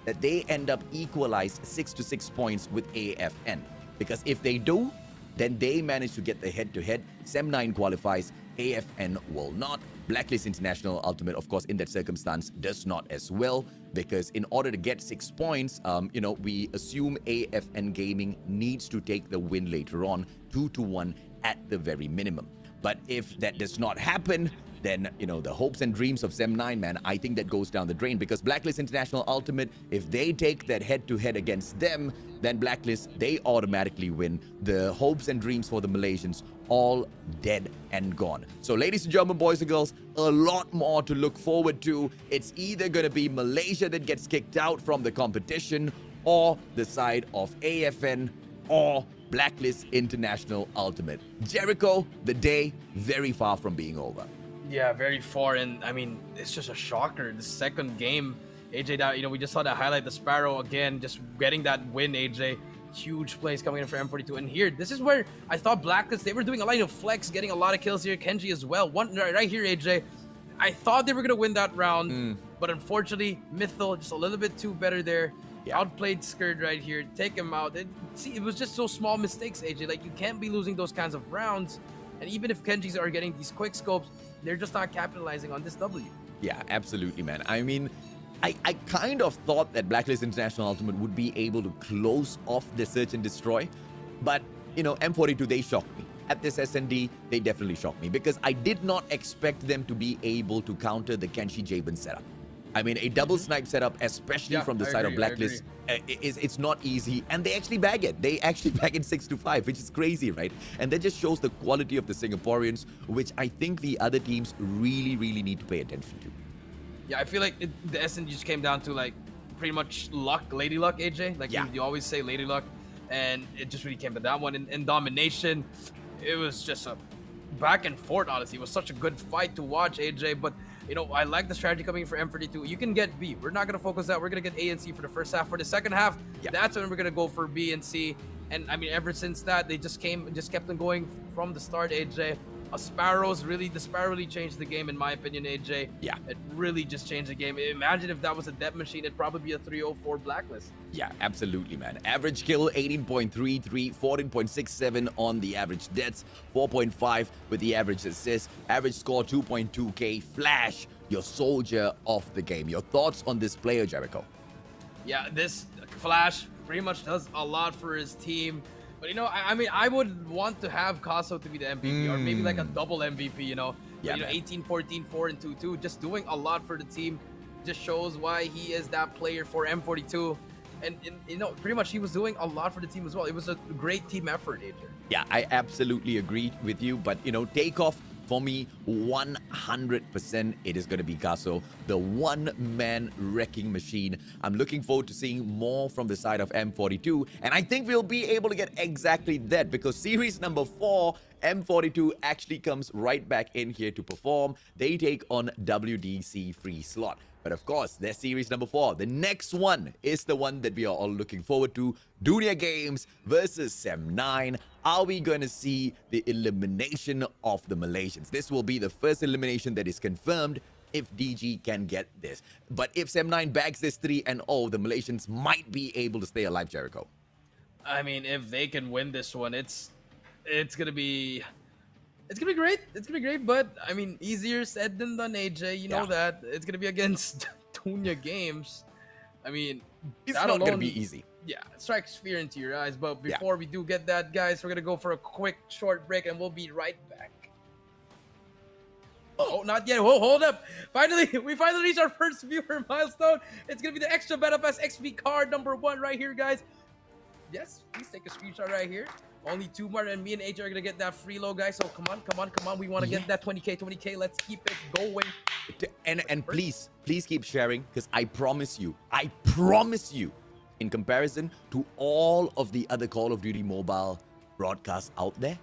that they end up equalized 6-6 points with AFN. Because if they do, then they manage to get the head-to-head. Sem9 qualifies, AFN will not. Blacklist International.Ultimate, of course, in that circumstance, does not as well. Because in order to get 6 points, you know, we assume AFN Gaming needs to take the win later on, 2-1 at the very minimum. But if that does not happen, then, you know, the hopes and dreams of Sem9, man, I think that goes down the drain. Because Blacklist International.Ultimate, if they take that head-to-head against them, then Blacklist, they automatically win. The hopes and dreams for the Malaysians, all dead and gone. So, ladies and gentlemen, boys and girls, a lot more to look forward to. It's either going to be Malaysia that gets kicked out from the competition, or the side of AFN, or Blacklist International.Ultimate. Jericho, the day very far from being over.
Yeah, very far, and I mean, it's just a shocker. The second game, AJ, that, you know, we just saw that highlight, the Sparrow again, just getting that win, AJ. Huge plays coming in for M42. And here, this is where I thought Blacklist, they were doing a lot of flex, getting a lot of kills here. Kenji as well. One right here, AJ. I thought they were going to win that round, but unfortunately, Mytho just a little bit too better there. Outplayed Skurd right here. Take him out. See, it was just so small mistakes, AJ. Like, you can't be losing those kinds of rounds. And even if Kenjis are getting these quick scopes, they're just not capitalizing on this W.
Yeah, absolutely, man. I mean, I kind of thought that Blacklist International.Ultimate would be able to close off the search and destroy, but, you know, M42, they shocked me. At this SND, they definitely shocked me because I did not expect them to be able to counter the Kenshi Jabin setup. I mean, a double snipe setup, especially from the side of Blacklist, it's not easy, and they actually bag it. They actually bag it 6-5, which is crazy, right? And that just shows the quality of the Singaporeans, which I think the other teams really, really need to pay attention to.
Yeah, I feel like the SND just came down to like pretty much luck, lady luck, AJ. Like you always say lady luck, and it just really came to that one. In domination, it was just a back and forth, honestly. It was such a good fight to watch, AJ, but you know, I like the strategy coming for M42. You can get B. We're not going to focus that. We're going to get A and C for the first half. For the second half, that's when we're going to go for B and C. And I mean, ever since that, they just kept on going from the start, AJ. The Sparrow really changed the game, in my opinion, AJ. Yeah. It really just changed the game. Imagine if that was a death machine, it'd probably be a 304 Blacklist.
Yeah, absolutely, man. Average kill, 18.33, 14.67 on the average deaths, 4.5 with the average assist, average score 2.2k. Flash, your soldier of the game. Your thoughts on this player, Jericho?
Yeah, this Flash pretty much does a lot for his team. But, you know, I mean, I would want to have Kaso to be the MVP or maybe like a double MVP, you know.
Yeah,
but, you know, 18, 14, 4, and 2-2, just doing a lot for the team. Just shows why he is that player for M42. And, you know, pretty much he was doing a lot for the team as well. It was a great team effort, AJ.
Yeah, I absolutely agree with you. But, you know, takeoff for me, 100% it is going to be Kaso, the one-man wrecking machine. I'm looking forward to seeing more from the side of M42, and I think we'll be able to get exactly that because series number 4, M42 actually comes right back in here to perform. They take on WDC.Freeslot. But of course, their series number 4, the next one is the one that we are all looking forward to. Dunia Games versus Sem9. Are we going to see the elimination of the Malaysians? This will be the first elimination that is confirmed if DG can get this. But if Sem9 bags this 3-0, the Malaysians might be able to stay alive, Jericho.
I mean, if they can win this one, it's gonna be great. It's gonna be great, but I mean, easier said than done, AJ. You know that it's gonna be against Dunia Games. I mean,
it's not gonna be easy.
Yeah, it strikes fear into your eyes. But before we do get that, guys, we're gonna go for a quick short break, and we'll be right back. Oh, not yet. Whoa, hold up. We finally reached our first viewer milestone. It's gonna be the extra BetFS XP card number 1 right here, guys. Yes, please take a screenshot right here. Only 2 more, and me and AJ are gonna get that free low, guys. So come on. We want to get that 20k. Let's keep it going.
And please keep sharing, because I promise you, in comparison to all of the other Call of Duty Mobile broadcasts out there,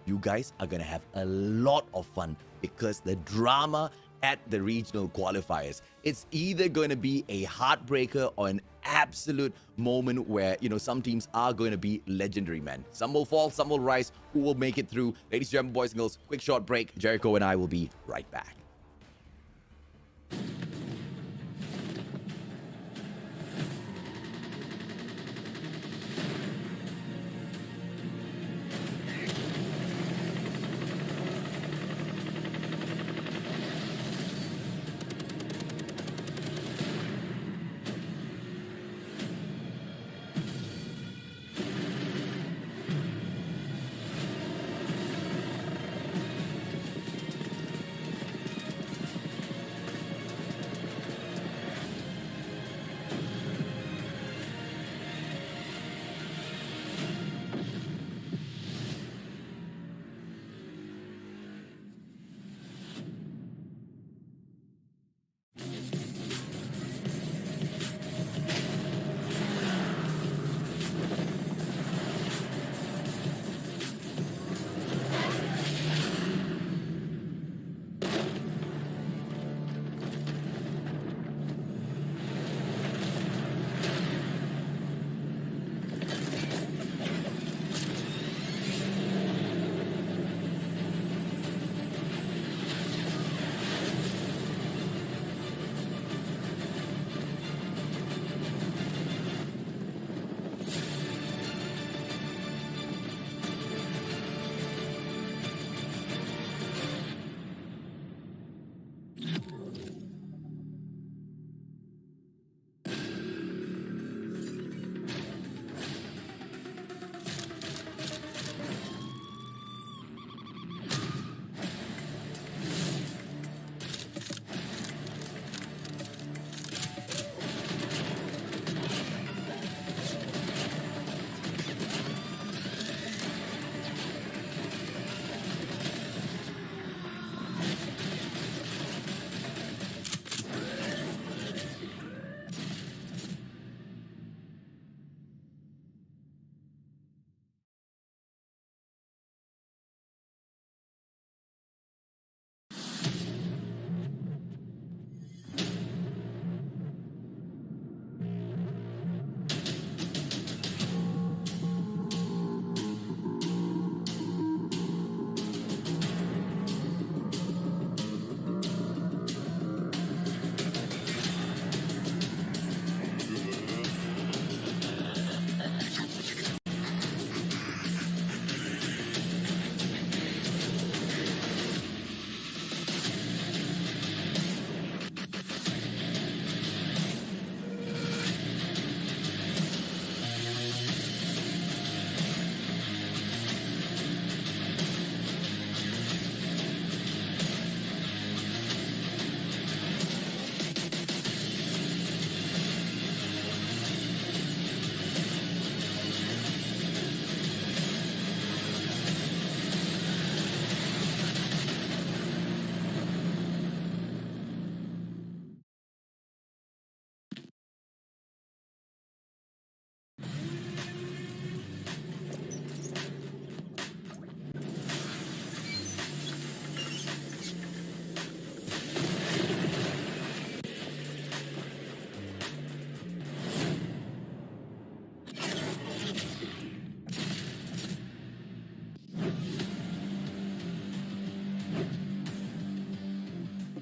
you guys are gonna have a lot of fun because the drama at the regional qualifiers, it's either going to be a heartbreaker or an absolute moment where, you know, some teams are going to be legendary, man. Some will fall, some will rise. Who will make it through? Ladies and gentlemen, boys and girls, quick short break. Jericho and I will be right back.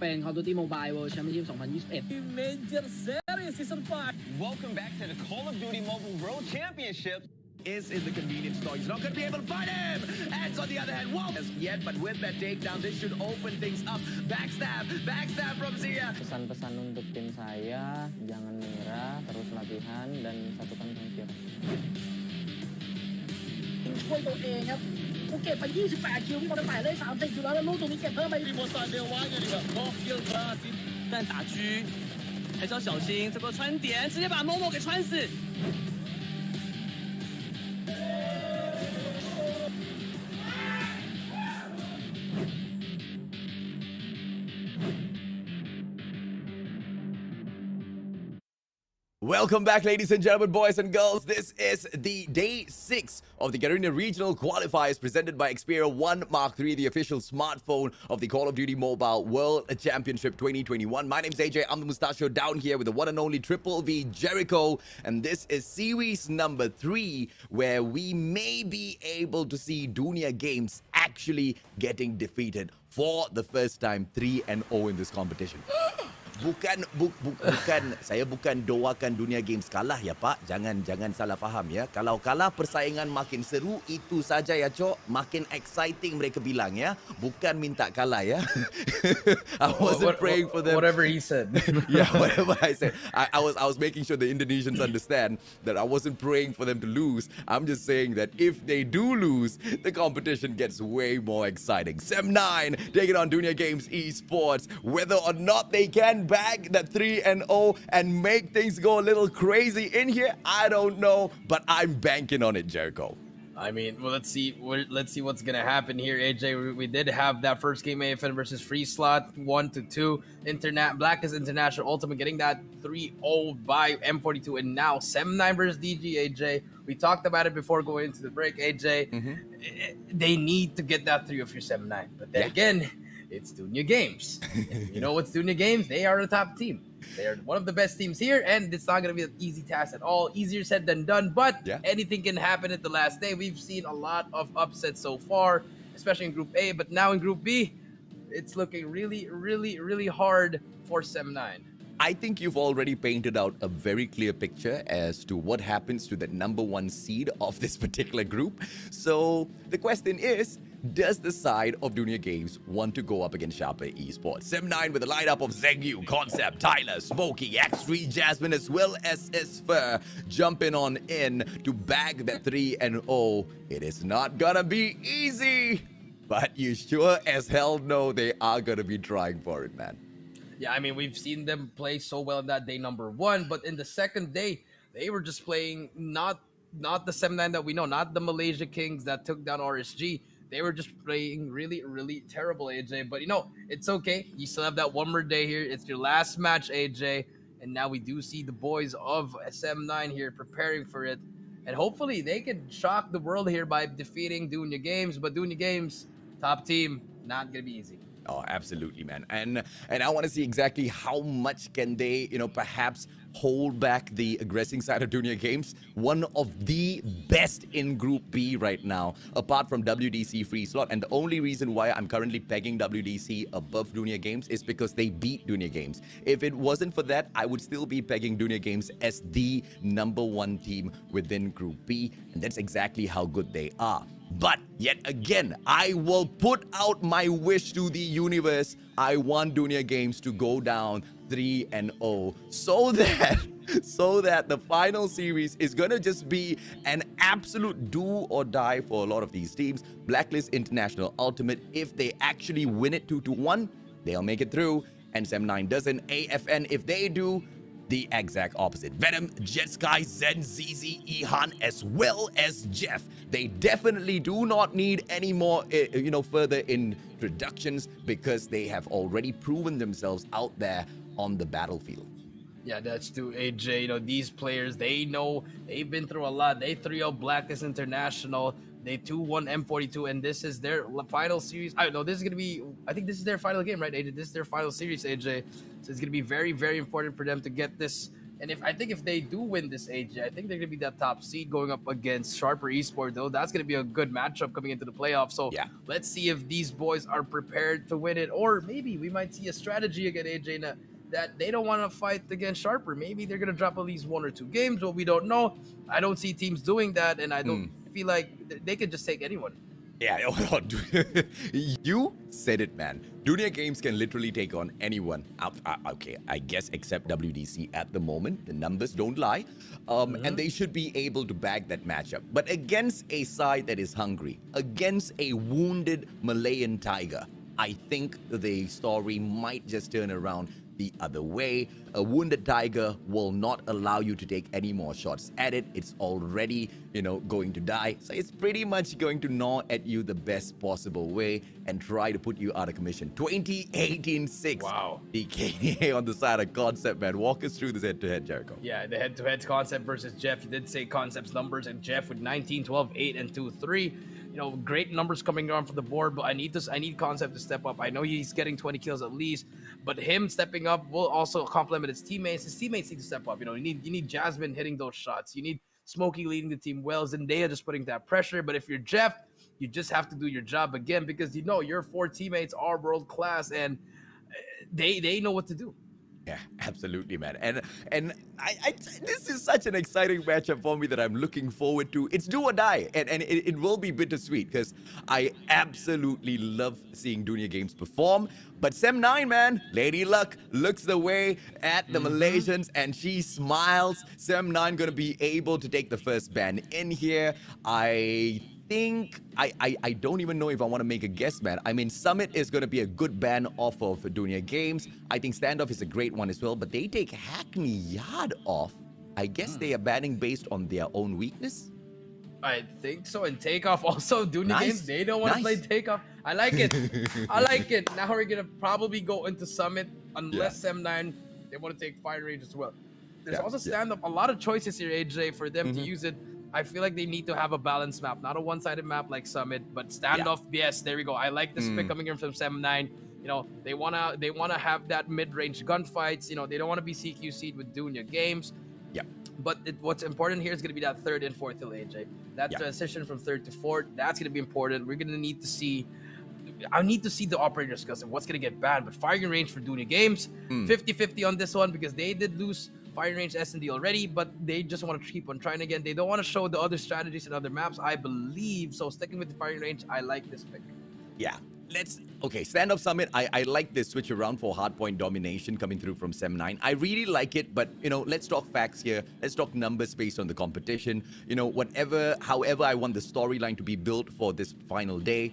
เป็น Call of Duty Mobile World Championship 2021
Major Series Season 5
Welcome back to the Call of Duty Mobile World Championship.
Is in the convenience store. He's not going to be able to find him. And on the other hand, whoa. As yet, but with that takedown, this should open things up. Backstab from Zia.
Pesan-pesan untuk tim saya, jangan menyerah, terus latihan dan satukan pemikiran.
ช่วยตัวเองครับกูเก็บไป28คิวพี่บอลไปเลย30อยู่แล้วแล้วลูกตรงนี้เก็บเพิ่มไป
但打狙还是要小心，这个穿点直接把某某给穿死。
Welcome back, ladies and gentlemen, boys and girls. This is the day 6 of the Garena Regional Qualifiers presented by Xperia 1 Mark III, the official smartphone of the Call of Duty Mobile World Championship 2021. My name's AJ. I'm the Mustachio down here with the one and only Triple V Jericho. And this is series number 3, where we may be able to see Dunia Games actually getting defeated for the first time 3-0 in this competition. Bukan, saya bukan doakan Dunia Games kalah ya Pak. Jangan salah faham ya. Kalau kalah persaingan makin seru, itu saja ya Cok. Makin exciting mereka bilang ya. Bukan minta kalah ya. I wasn't praying for them.
Whatever he said.
Yeah, whatever I said. I was making sure the Indonesians understand that I wasn't praying for them to lose. I'm just saying that if they do lose, the competition gets way more exciting. Sem9 taking on Dunia Games Esports. Whether or not they can bag that 3-0 and make things go a little crazy in here, I don't know, but I'm banking on it, Jericho.
I mean, well, let's see what's gonna happen here, AJ. We did have that first game, AFN versus Freeslot, 1-2. Blacklist International.Ultimate getting that 3-0 by M42, and now Sem9 versus DG, AJ. We talked about it before going into the break, AJ. They need to get that 3 of your Sem9, but then again, it's Dunia Games. You know what's Dunia Games? They are the top team. They are one of the best teams here, and it's not going to be an easy task at all. Easier said than done, but anything can happen at the last day. We've seen a lot of upsets so far, especially in Group A, but now in Group B, it's looking really, really, really hard for Sem9.
I think you've already painted out a very clear picture as to what happens to the #1 seed of this particular group. So the question is, does the side of Dunia Games want to go up against Sharpe Esports? Sem9 with a lineup of Zengyu, Concept, Tyler, Smokey, X3, Jasmine, as well as Isfer jumping on in to bag that 3-0. It is not gonna be easy, but you sure as hell know they are gonna be trying for it, man.
Yeah, I mean, we've seen them play so well in that day #1, but in the second day, they were just playing not the Sem9 that we know, not the Malaysia Kings that took down RSG. They were just playing really, really terrible, AJ. But, you know, it's okay. You still have that one more day here. It's your last match, AJ. And now we do see the boys of Sem9 here preparing for it. And hopefully they can shock the world here by defeating Dunia Games. But Dunia Games, top team, not going to be easy.
Oh, absolutely, man. And I want to see exactly how much can they, perhaps hold back the aggressing side of Dunia Games. One of the best in Group B right now, apart from WDC.Freeslot. And the only reason why I'm currently pegging WDC above Dunia Games is because they beat Dunia Games. If it wasn't for that, I would still be pegging Dunia Games as the #1 team within Group B. And that's exactly how good they are. But yet again, I will put out my wish to the universe. I want Dunia Games to go down 3-0 so that the final series is gonna just be an absolute do or die for a lot of these teams. Blacklist International.Ultimate, if they actually win it 2-1, they'll make it through. And Sem9 doesn't. AFN, if they do, the exact opposite. Venom, Jetsky, Zen, ZZ, Ihan, as well as Jeff. They definitely do not need any more, further introductions, because they have already proven themselves out there on the battlefield.
Yeah, that's true, AJ. These players, they know they've been through a lot. They 3-0 Blacklist International. They 2-1 M42, and this is their final series. I don't know. This is going to be, I think this is their final game, right, AJ? This is their final series, AJ. So it's going to be very, very important for them to get this And I think if they do win this AJ, I think they're gonna be that top seed going up against Sharper Esports. Though that's gonna be a good matchup coming into the playoffs. So
Yeah.
let's see if these boys are prepared to win it, or maybe we might see a strategy against AJ that they don't want to fight against Sharper. Maybe they're gonna drop at least 1 or 2 games, but we don't know. I don't see teams doing that, and I don't feel like they could just take anyone.
Yeah, you said it, man. Dunia Games can literally take on anyone. Okay, I guess except WDC at the moment. The numbers don't lie. And they should be able to bag that matchup. But against a side that is hungry, against a wounded Malayan Tiger, I think the story might just turn around the other way. A wounded Tiger will not allow you to take any more shots at it. It's already, going to die. So it's pretty much going to gnaw at you the best possible way and try to put you out of commission. 2018-6.
Wow.
DK on the side of Concept, man. Walk us through this head-to-head, Jericho.
Yeah, the head-to-head Concept versus Jeff. You did say Concept's numbers, and Jeff with 19, 12, 8, and 2, 3. Great numbers coming on from the board, but I need Concept to step up. I know he's getting 20 kills at least, but him stepping up will also complement his teammates. His teammates need to step up. You need Jasmine hitting those shots. You need Smokey leading the team well. Zendaya just putting that pressure. But if you're Jeff, you just have to do your job again, because your 4 teammates are world class and they know what to do.
Yeah, absolutely, man. And I this is such an exciting matchup for me that I'm looking forward to. It's do or die, and it will be bittersweet because I absolutely love seeing Dunia Games perform. But Sem9, man, Lady Luck looks the way at the Malaysians and she smiles. Sem9 gonna be able to take the first ban in here. I don't even know if I want to make a guess, man. I mean, Summit is going to be a good ban off of Dunia Games. I think Standoff is a great one as well, but they take Hackney Yard off. I guess they are banning based on their own weakness.
I think so. And Takeoff also, Dunia Games, they don't want to play Takeoff. I like it. I like it. Now we're going to probably go into Summit unless Sem9, they want to take Fire Range as well. There's also Standoff. A lot of choices here, AJ, for them to use it. I feel like they need to have a balanced map, not a one-sided map like Summit, but Standoff. Yes, there we go. I like this pick coming in from Sem9. They wanna have that mid-range gunfights. They don't want to be CQC'd with Dunia Games.
Yeah.
But what's important here is going to be that 3rd and 4th hill, AJ. That transition from 3rd to 4th, that's going to be important. We're going to need to see. I need to see the operators discuss what's going to get banned. But firing range for Dunia Games, 50-50 on this one, because they did lose firing range S&D already, but they just want to keep on trying again. They don't want to show the other strategies and other maps, I believe. So sticking with the firing range, I like this pick.
Yeah. Standoff Summit, I like this switch around for hardpoint domination coming through from Sem9. I really like it, but, let's talk facts here. Let's talk numbers based on the competition. However I want the storyline to be built for this final day.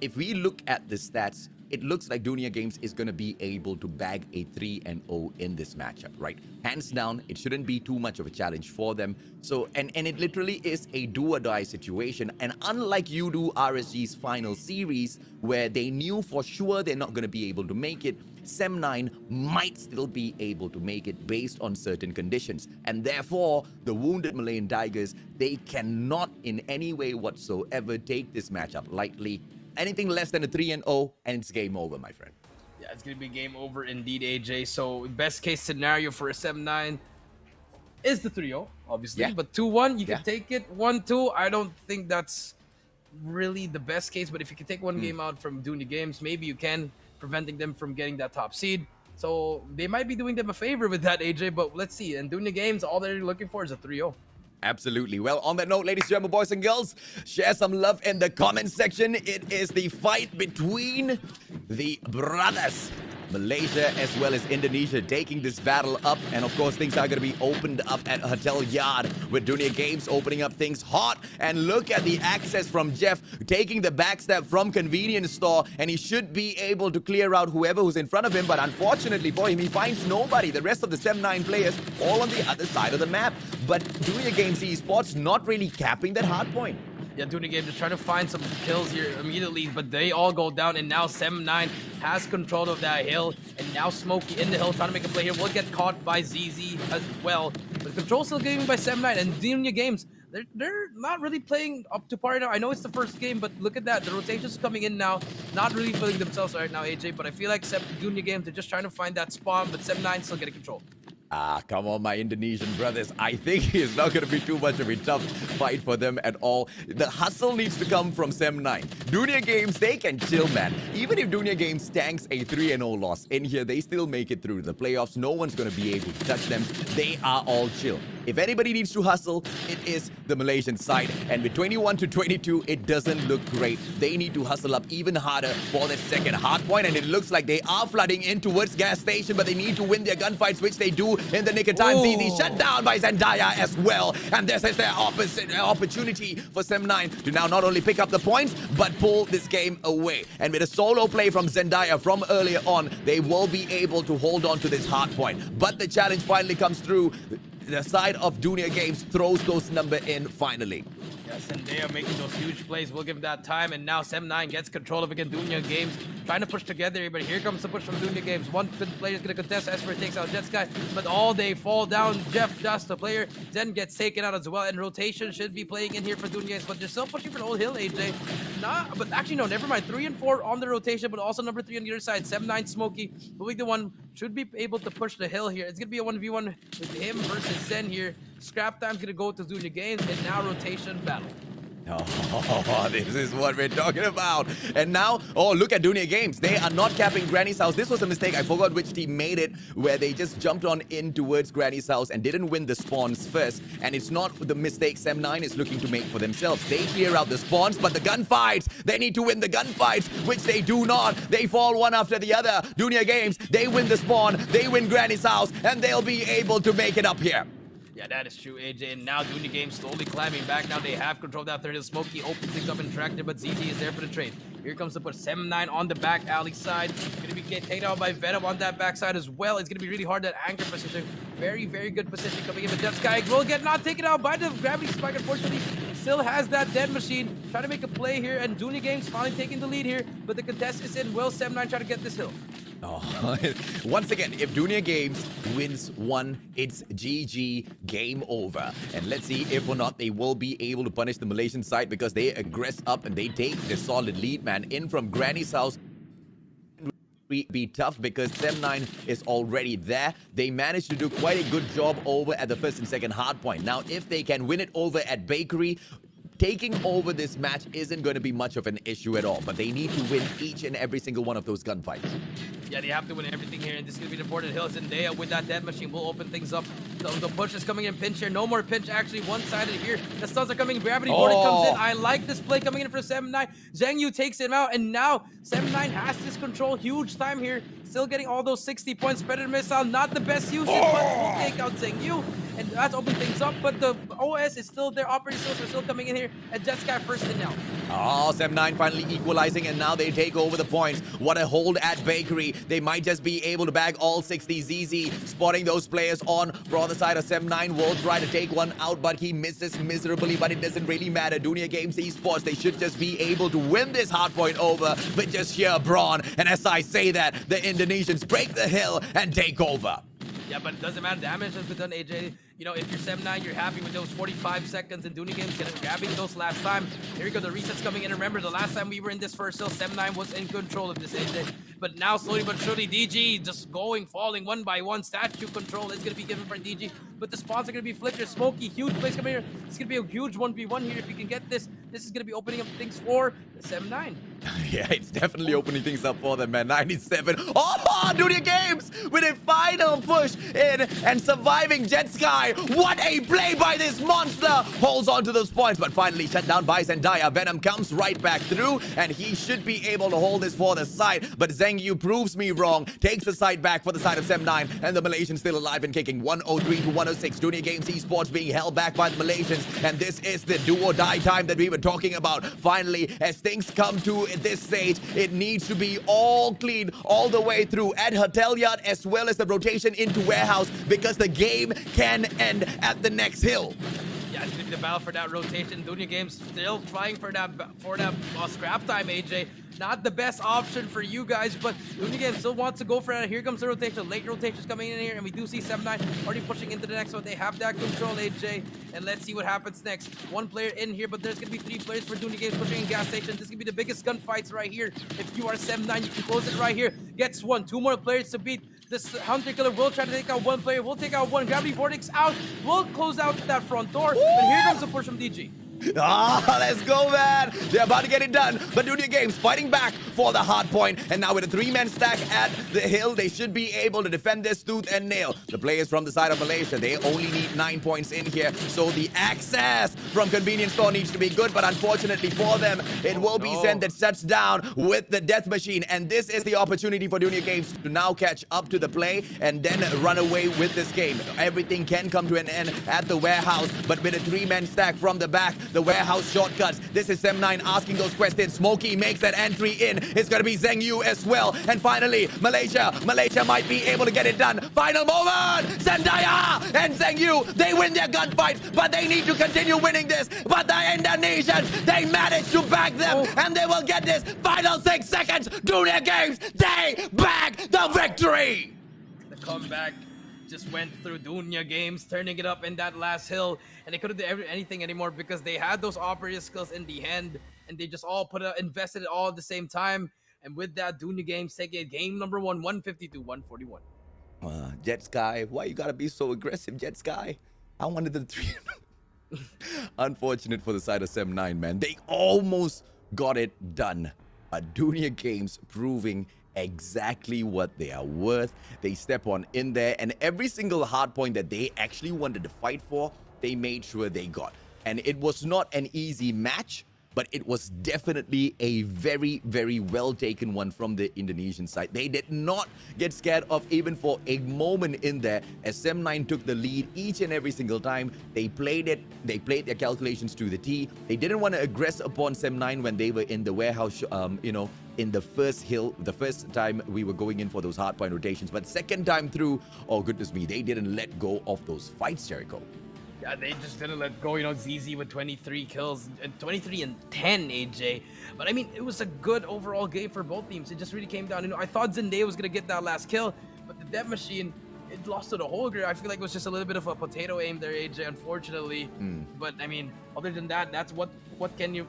If we look at the stats, it looks like Dunia Games is going to be able to bag a 3-0 in this matchup, right? Hands down, it shouldn't be too much of a challenge for them. So, and it literally is a do-or-die situation. And unlike you do RSG's final series, where they knew for sure they're not going to be able to make it, Sem9 might still be able to make it based on certain conditions. And therefore, the wounded Malayan Tigers, they cannot in any way whatsoever take this matchup lightly. Anything less than a 3-0, and it's game over, my friend.
Yeah, it's going to be game over indeed, AJ. So, best case scenario for a Sem9 is the 3-0, obviously. Yeah. But 2-1, you can take it. 1-2, I don't think that's really the best case. But if you can take one game out from Dunia Games, maybe you can, preventing them from getting that top seed. So, they might be doing them a favor with that, AJ. But let's see. And Dunia Games, all they're looking for is a 3-0.
Absolutely. Well, on that note, ladies and gentlemen, boys and girls, share some love in the comment section. It is the fight between the brothers. Malaysia as well as Indonesia taking this battle up. And of course, things are going to be opened up at Hotel Yard with Dunia Games opening up things hot. And look at the access from Jeff taking the backstep from convenience store. And he should be able to clear out whoever who's in front of him. But unfortunately for him, he finds nobody. The rest of the Sem9 players all on the other side of the map. But Dunia Games Esports not really capping that hard point.
Yeah, Dunia Games just trying to find some kills here immediately, but they all go down, and now Sem9 has control of that hill, and now Smokey in the hill trying to make a play here. Will get caught by ZZ as well, but control still given by Sem9, and Dunia Games, they're not really playing up to par now. I know it's the first game, but look at that. The rotations coming in now, not really feeling themselves right now, AJ, but I feel like Dunia Games, they're just trying to find that spawn, but Sem9 still getting control.
Come on, my Indonesian brothers. I think it's not going to be too much of a tough fight for them at all. The hustle needs to come from Sem9. Dunia Games, they can chill, man. Even if Dunia Games tanks a 3-0 loss in here, they still make it through the playoffs. No one's going to be able to touch them. They are all chill. If anybody needs to hustle, it is the Malaysian side. And with 21-22, it doesn't look great. They need to hustle up even harder for the second hardpoint. And it looks like they are flooding in towards gas station, but they need to win their gunfights, which they do in the nick of time. ZZ shut down by Zendaya as well. And this is their opportunity for Sem9 to now not only pick up the points, but pull this game away. And with a solo play from Zendaya from earlier on, they will be able to hold on to this hardpoint. But the challenge finally comes through. The side of Dunia Games throws those number in finally.
Yes, and they are making those huge plays. We'll give them that time. And now Sem9 gets control of again Dunia Games. Trying to push together, but here comes the push from Dunia Games. One player is going to contest. Esper takes out Jetsky, but all they fall down. Jeff Dust, the player, then gets taken out as well. And rotation should be playing in here for Dunia Games, but they're still pushing for the old hill, AJ. But actually, no, never mind. 3 and 4 on the rotation, but also number 3 on the other side. Sem9 Smokey will be the one, should be able to push the hill here. It's going to be a 1v1 with him versus Zen here. Scrap time's going to go to Dunia Games, and now rotation battle.
Oh, this is what we're talking about. And now, oh, look at Dunia Games. They are not capping Granny's house. This was a mistake. I forgot which team made it, where they just jumped on in towards Granny's house and didn't win the spawns first. And it's not the mistake Sem9 is looking to make for themselves. They clear out the spawns, but the gunfights, they need to win the gunfights, which they do not. They fall one after the other. Dunia Games, they win the spawn, they win Granny's house, and they'll be able to make it up here.
Yeah, that is true, AJ. And now Dunia Games slowly climbing back. Now they have control of that third hill. Smokey opens things up in Tractor, but ZZ is there for the trade. Here comes the push. Sem9 on the back alley side. Going to be taken out by Venom on that backside as well. It's going to be really hard, that anchor position. Very, very good position coming in. But Jetsky will get not taken out by the gravity spike, unfortunately. Still has that dead machine. Trying to make a play here, and Dunia Games finally taking the lead here. But the contest is in. Will Sem9 try to get this hill?
Oh, once again, if Dunia Games wins one, it's GG, game over. And let's see if or not they will be able to punish the Malaysian side, because they aggress up and they take the solid lead, man. In from Granny's house. Be tough because Sem9 is already there. They managed to do quite a good job over at the first and second hard point. Now, if they can win it over at Bakery, taking over this match isn't going to be much of an issue at all, but they need to win each and every single one of those gunfights.
Yeah, they have to win everything here, and this is going to be the important hill. Zendaya with that dead machine will open things up. So the push is coming in, pinch here. No more pinch, actually, one-sided here. The stuns are coming, gravity boarding comes in. I like this play coming in for Sem9. Zhang Yu takes him out, and now Sem9 has this control. Huge time here. Still getting all those 60 points. Predator missile, not the best usage, but we'll take out Zhang Yu. And that's opening things up, but the OS is still there. Operating skills are still coming in here. And Jetsky first in now.
Oh, Sem9 finally equalizing, and now they take over the points. What a hold at Bakery. They might just be able to bag all 60. ZZ spotting those players on for the side of Sem9. Will try to take one out, but he misses miserably, but it doesn't really matter. Dunia Games Esports, they should just be able to win this hardpoint over with just sheer brawn. And as I say that, the Indonesians break the hill and take over.
Yeah, but it doesn't matter. Damage has been done, AJ. You know, if you're Sem9, you're happy with those 45 seconds, and Dunia Games grabbing those last time. Here we go, the resets coming in. Remember, the last time we were in this first hill, Sem9 was in control of this, AJ. But now, slowly but surely, DG just falling one by one. Statue control is going to be given for DG. But the spawns are going to be flickered. Smokey, huge place coming here. It's going to be a huge 1v1 here. If you can get this, this is going to be opening up things for Sem9.
Yeah, it's definitely opening things up for them, man. 97. Oh, Dunia Games with a final push in and surviving Jetsky. What a play by this monster. Holds on to those points, but finally shut down by Zendaya. Venom comes right back through, and he should be able to hold this for the side. But Zhang Yu proves me wrong. Takes the side back for the side of Sem9, and the Malaysians still alive and kicking. 103 to 106. Dunia Games Esports being held back by the Malaysians, and this is the do or die time that we were talking about. Finally, as things come to this stage, it needs to be all clean all the way through at Hotel Yard, as well as the rotation into Warehouse, because the game can end at the next hill.
Yeah, it's going to be the battle for that rotation. Dunia Games still trying for that scrap time, AJ. Not the best option for you guys, but Dunia Games still wants to go for it. Here comes the rotation. Late rotations coming in here, and we do see Sem9 already pushing into the next one. They have that control, AJ, and let's see what happens next. One player in here, but there's going to be 3 players for Dunia Games pushing in gas station. This is going to be the biggest gunfights right here. If you are Sem9, you can close it right here. Gets one. 2 more players to beat. This Hunter Killer will try to take out one player, will take out one. Gravity Vortex out, will close out that front door. And here comes the push from DG.
Ah, let's go, man. They're about to get it done. But Dunia Games fighting back for the hard point. And now with a 3-man stack at the hill, they should be able to defend this tooth and nail. The players from the side of Malaysia, they only need 9 points in here. So the access from Convenience Store needs to be good. But unfortunately for them, it will be Zen that shuts down with the Death Machine. And this is the opportunity for Dunia Games to now catch up to the play and then run away with this game. Everything can come to an end at the warehouse. But with a 3-man stack from the back, the warehouse shortcuts. This is M9 asking those questions. Smokey makes that entry in. It's going to be Zheng Yu as well. And finally, Malaysia might be able to get it done. Final moment! Zendaya and Zheng Yu, they win their gunfight, but they need to continue winning this. But the Indonesians, they managed to back them, and they will get this. Final 6 seconds. Dunia Games, they bag the victory!
The comeback just went through Dunia Games, turning it up in that last hill, and they couldn't do anything anymore because they had those operator skills in the hand, and they just all invested it all at the same time. And with that, Dunia Games taking it game number 1, 152-141.
Jet Sky, why you gotta be so aggressive, Jet Sky? I wanted the 3. Unfortunate for the side of Sem9, man. They almost got it done. Dunia Games proving exactly what they are worth. They step on in there, and every single hard point that they actually wanted to fight for, they made sure they got. And it was not an easy match, but it was definitely a very, very well taken one from the Indonesian side. They did not get scared of even for a moment in there as Sem9 took the lead each and every single time. They played it. They played their calculations to the T. They didn't want to aggress upon Sem9 when they were in the warehouse, in the first hill, the first time we were going in for those hardpoint rotations. But second time through, oh goodness me, they didn't let go of those fights, Jericho.
Yeah, they just didn't let go. ZZ with 23 kills, and 23 and 10, AJ. But I mean, it was a good overall game for both teams. It just really came down. I thought Zendaya was gonna get that last kill, but the Death Machine, it lost to the Holger. I feel like it was just a little bit of a potato aim there, AJ, unfortunately. But I mean, other than that, that's what can you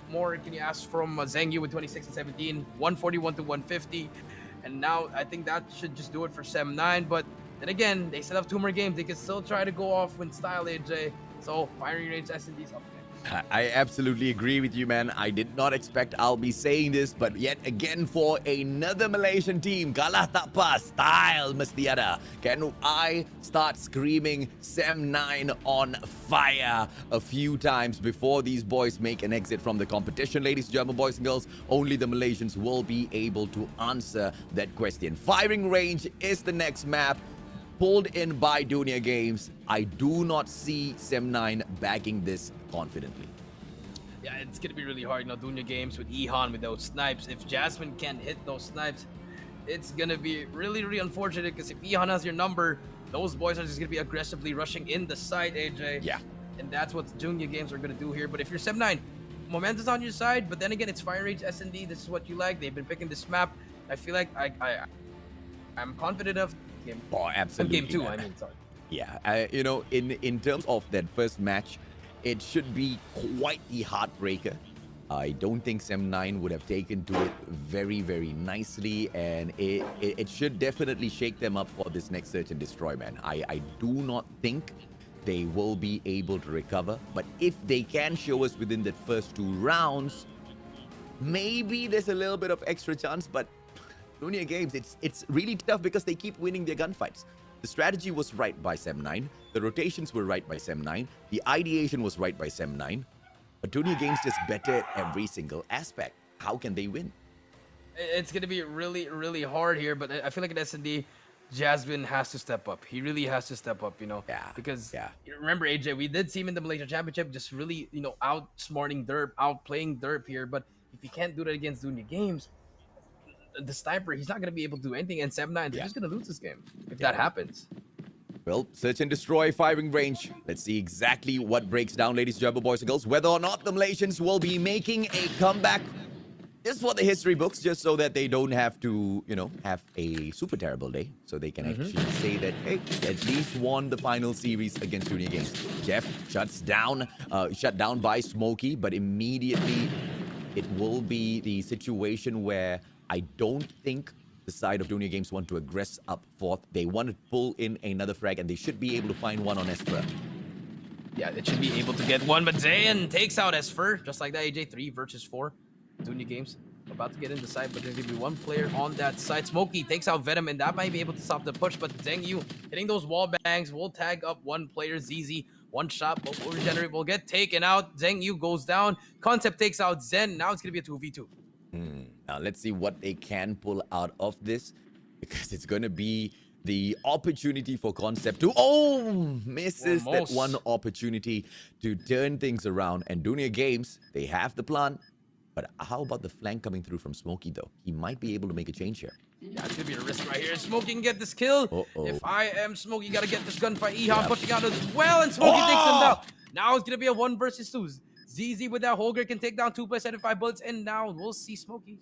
ask from Zheng Yu with 26 and 17, 141-150. And now I think that should just do it for Sem9. But then again, they still have 2 more games. They can still try to go off in style, AJ. So firing range S&D's up there.
I absolutely agree with you, man. I did not expect I'll be saying this, but yet again for another Malaysian team, kalah tak pas, style mesti ada. Can I start screaming Sem9 on fire a few times before these boys make an exit from the competition? Ladies and gentlemen, boys and girls, only the Malaysians will be able to answer that question. Firing range is the next map. Pulled in by Dunia Games. I do not see Sem9 backing this confidently.
Yeah, it's going to be really hard. Dunia Games with Ihan with those snipes. If Jasmine can't hit those snipes, it's going to be really, really unfortunate because if Ihan has your number, those boys are just going to be aggressively rushing in the side, AJ.
Yeah.
And that's what Dunia Games are going to do here. But if you're Sem9, momentum's on your side, but then again, it's fire range S&D. This is what you like. They've been picking this map. I feel like I'm confident of game.
Oh, absolutely.
Game 2,
man.
I mean, sorry.
Yeah, in terms of that first match, it should be quite the heartbreaker. I don't think Sem9 would have taken to it very, very nicely, and it should definitely shake them up for this next search and destroy, man. I do not think they will be able to recover, but if they can show us within the first 2 rounds, maybe there's a little bit of extra chance, but Dunia Games, it's really tough because they keep winning their gunfights. The strategy was right by Sem9. The rotations were right by Sem9. The ideation was right by Sem9. But Dunia Games just better at every single aspect. How can they win?
It's going to be really, really hard here, but I feel like at S&D, Jasmine has to step up. He really has to step up,
Yeah.
Because remember, AJ, we did see him in the Malaysia Championship just really, outsmarting Derp, outplaying Derp here. But if he can't do that against Dunia Games, the sniper, he's not going to be able to do anything. And Sem9, they're just going to lose this game if that happens.
Well, search and destroy firing range. Let's see exactly what breaks down, ladies and gentlemen, boys and girls. Whether or not the Malaysians will be making a comeback just for the history books, just so that they don't have to, have a super terrible day. So they can actually say that, hey, at least won the final series against Dunia Games. Jeff shut down by Smokey, but immediately it will be the situation where I don't think the side of Dunia Games want to aggress up fourth. They want to pull in another frag, and they should be able to find one on Esper.
Yeah, it should be able to get one, but Zayn takes out Esper, just like that. AJ 3 versus 4. Dunia Games about to get in the side, but there's going to be one player on that side. Smokey takes out Venom, and that might be able to stop the push, but Zheng Yu hitting those wall bangs will tag up one player, ZZ. One shot, but will regenerate, will get taken out. Zheng Yu goes down. Concept takes out Zen. Now it's going to be a 2v2.
Now, let's see what they can pull out of this, because it's going to be the opportunity for Concept to, misses that one opportunity to turn things around. And Dunia Games, they have the plan. But how about the flank coming through from Smokey, though? He might be able to make a change here.
Yeah, it's going to be a risk right here. Smokey can get this kill. If I am Smokey, got to get this gunfight. Ihan pushing out as well, and Smokey takes him down. Now it's going to be a 1 versus 2. ZZ with that Holger can take down 2 plus 75 bullets, and now we'll see Smokey.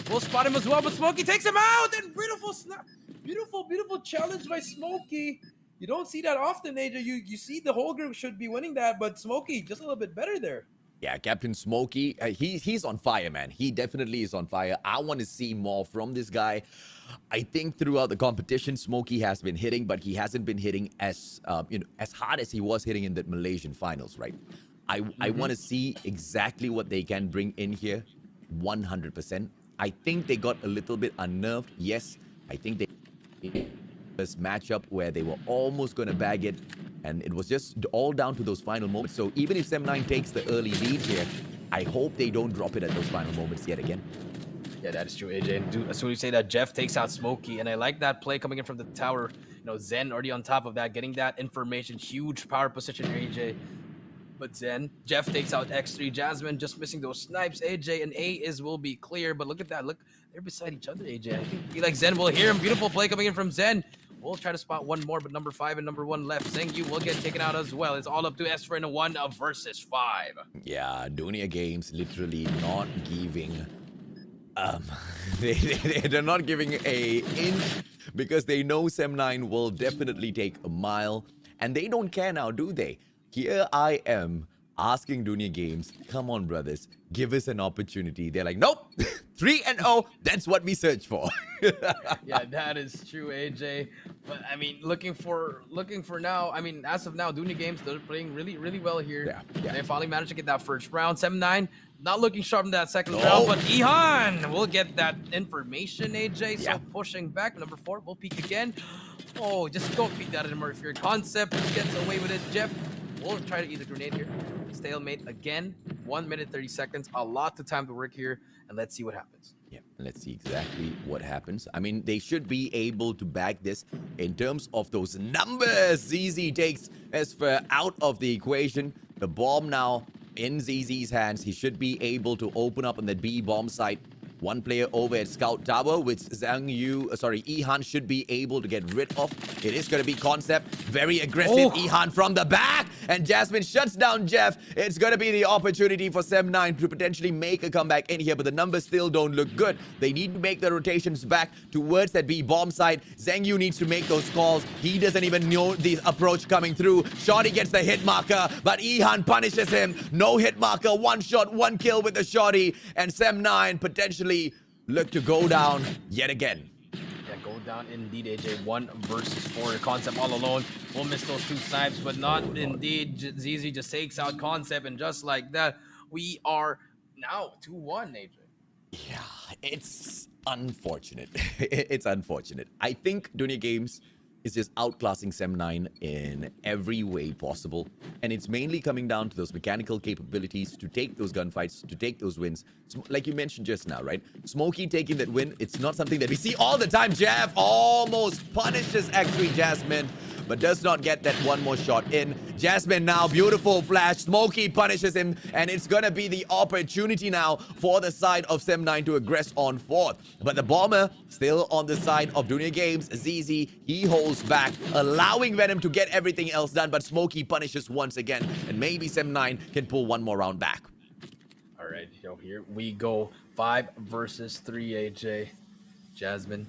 We'll spot him as well, but Smokey takes him out, and beautiful snap. Beautiful challenge by Smokey. You don't see that often, AJ. You see the Holger should be winning that, but Smokey just a little bit better there.
Yeah, Captain Smokey, he's on fire, man. He definitely is on fire. I want to see more from this guy. I think throughout the competition, Smokey has been hitting, but he hasn't been hitting as as hard as he was hitting in the Malaysian finals, right? I want to see exactly what they can bring in here, 100%. I think they got a little bit unnerved. Yes, I think they this matchup where they were almost going to bag it, and it was just all down to those final moments. So even if Sem9 takes the early lead here, I hope they don't drop it at those final moments yet again.
Yeah, that is true, AJ. And as soon as you say that, Jeff takes out Smokey, and I like that play coming in from the tower. You know, Zen already on top of that, getting that information. Huge power position here, AJ. But Jeff takes out X3. Jasmine just missing those snipes. AJ and A will be clear, but look at that. Look, they're beside each other, AJ. I feel like Zen will hear him. Beautiful play coming in from Zen. We'll try to spot one more, but number 5 and number 1 left. Zheng Yu will get taken out as well. It's all up to Esper in a 1 versus 5.
Yeah, Dunia Games literally not giving they're not giving a inch, because they know Sem9 will definitely take a mile, and they don't care now, do they? Here I am asking Dunia Games, come on, brothers, give us an opportunity. They're like, nope, 3-0, that's what we search for.
Yeah, that is true, AJ. But I mean, looking for now. I mean, as of now, Dunia Games, they're playing really well here. Yeah. They finally managed to get that first round. 7-9, not looking sharp in that second round, but Ihan will get that information, AJ. So pushing back. Number 4 will peek again. Oh, just don't peek that anymore if your Concept gets away with it. Jeff will try to eat a grenade here. Stalemate again. 1 minute 30 seconds. A lot of time to work here, and let's see what happens.
Yeah, let's see exactly what happens. I mean, they should be able to back this in terms of those numbers. ZZ takes Esper out of the equation. The bomb now in ZZ's hands. He should be able to open up on the B bomb site. One player over at Scout Tower, which Ihan should be able to get rid of. It is going to be Concept. Very aggressive. Ihan from the back. And Jasmine shuts down Jeff. It's going to be the opportunity for Sem9 to potentially make a comeback in here, but the numbers still don't look good. They need to make the rotations back towards that B bomb site. Zheng Yu needs to make those calls. He doesn't even know the approach coming through. Shorty gets the hit marker, but Ihan punishes him. No hit marker. 1 shot, 1 kill with the Shorty. And Sem9 potentially look to go down yet again.
Yeah, go down indeed, AJ. 1 versus 4. Concept all alone. We'll miss those 2 snipes, but not indeed. ZZ just takes out Concept, and just like that, we are now 2-1, AJ.
Yeah, it's unfortunate. It's unfortunate. I think Dunia Games is just outclassing Sem9 in every way possible. And it's mainly coming down to those mechanical capabilities to take those gunfights, to take those wins. Like you mentioned just now, right? Smokey taking that win, it's not something that we see all the time. Jeff almost punishes actually Jasmine, but does not get that 1 more shot in. Jasmine now, beautiful flash. Smokey punishes him, and it's going to be the opportunity now for the side of Sem9 to aggress on 4th. But the Bomber still on the side of Dunia Games. ZZ, he holds back, allowing Venom to get everything else done, but Smokey punishes once again, and maybe Sem9 can pull 1 more round back.
All right, here we go. 5 versus 3, AJ. Jasmine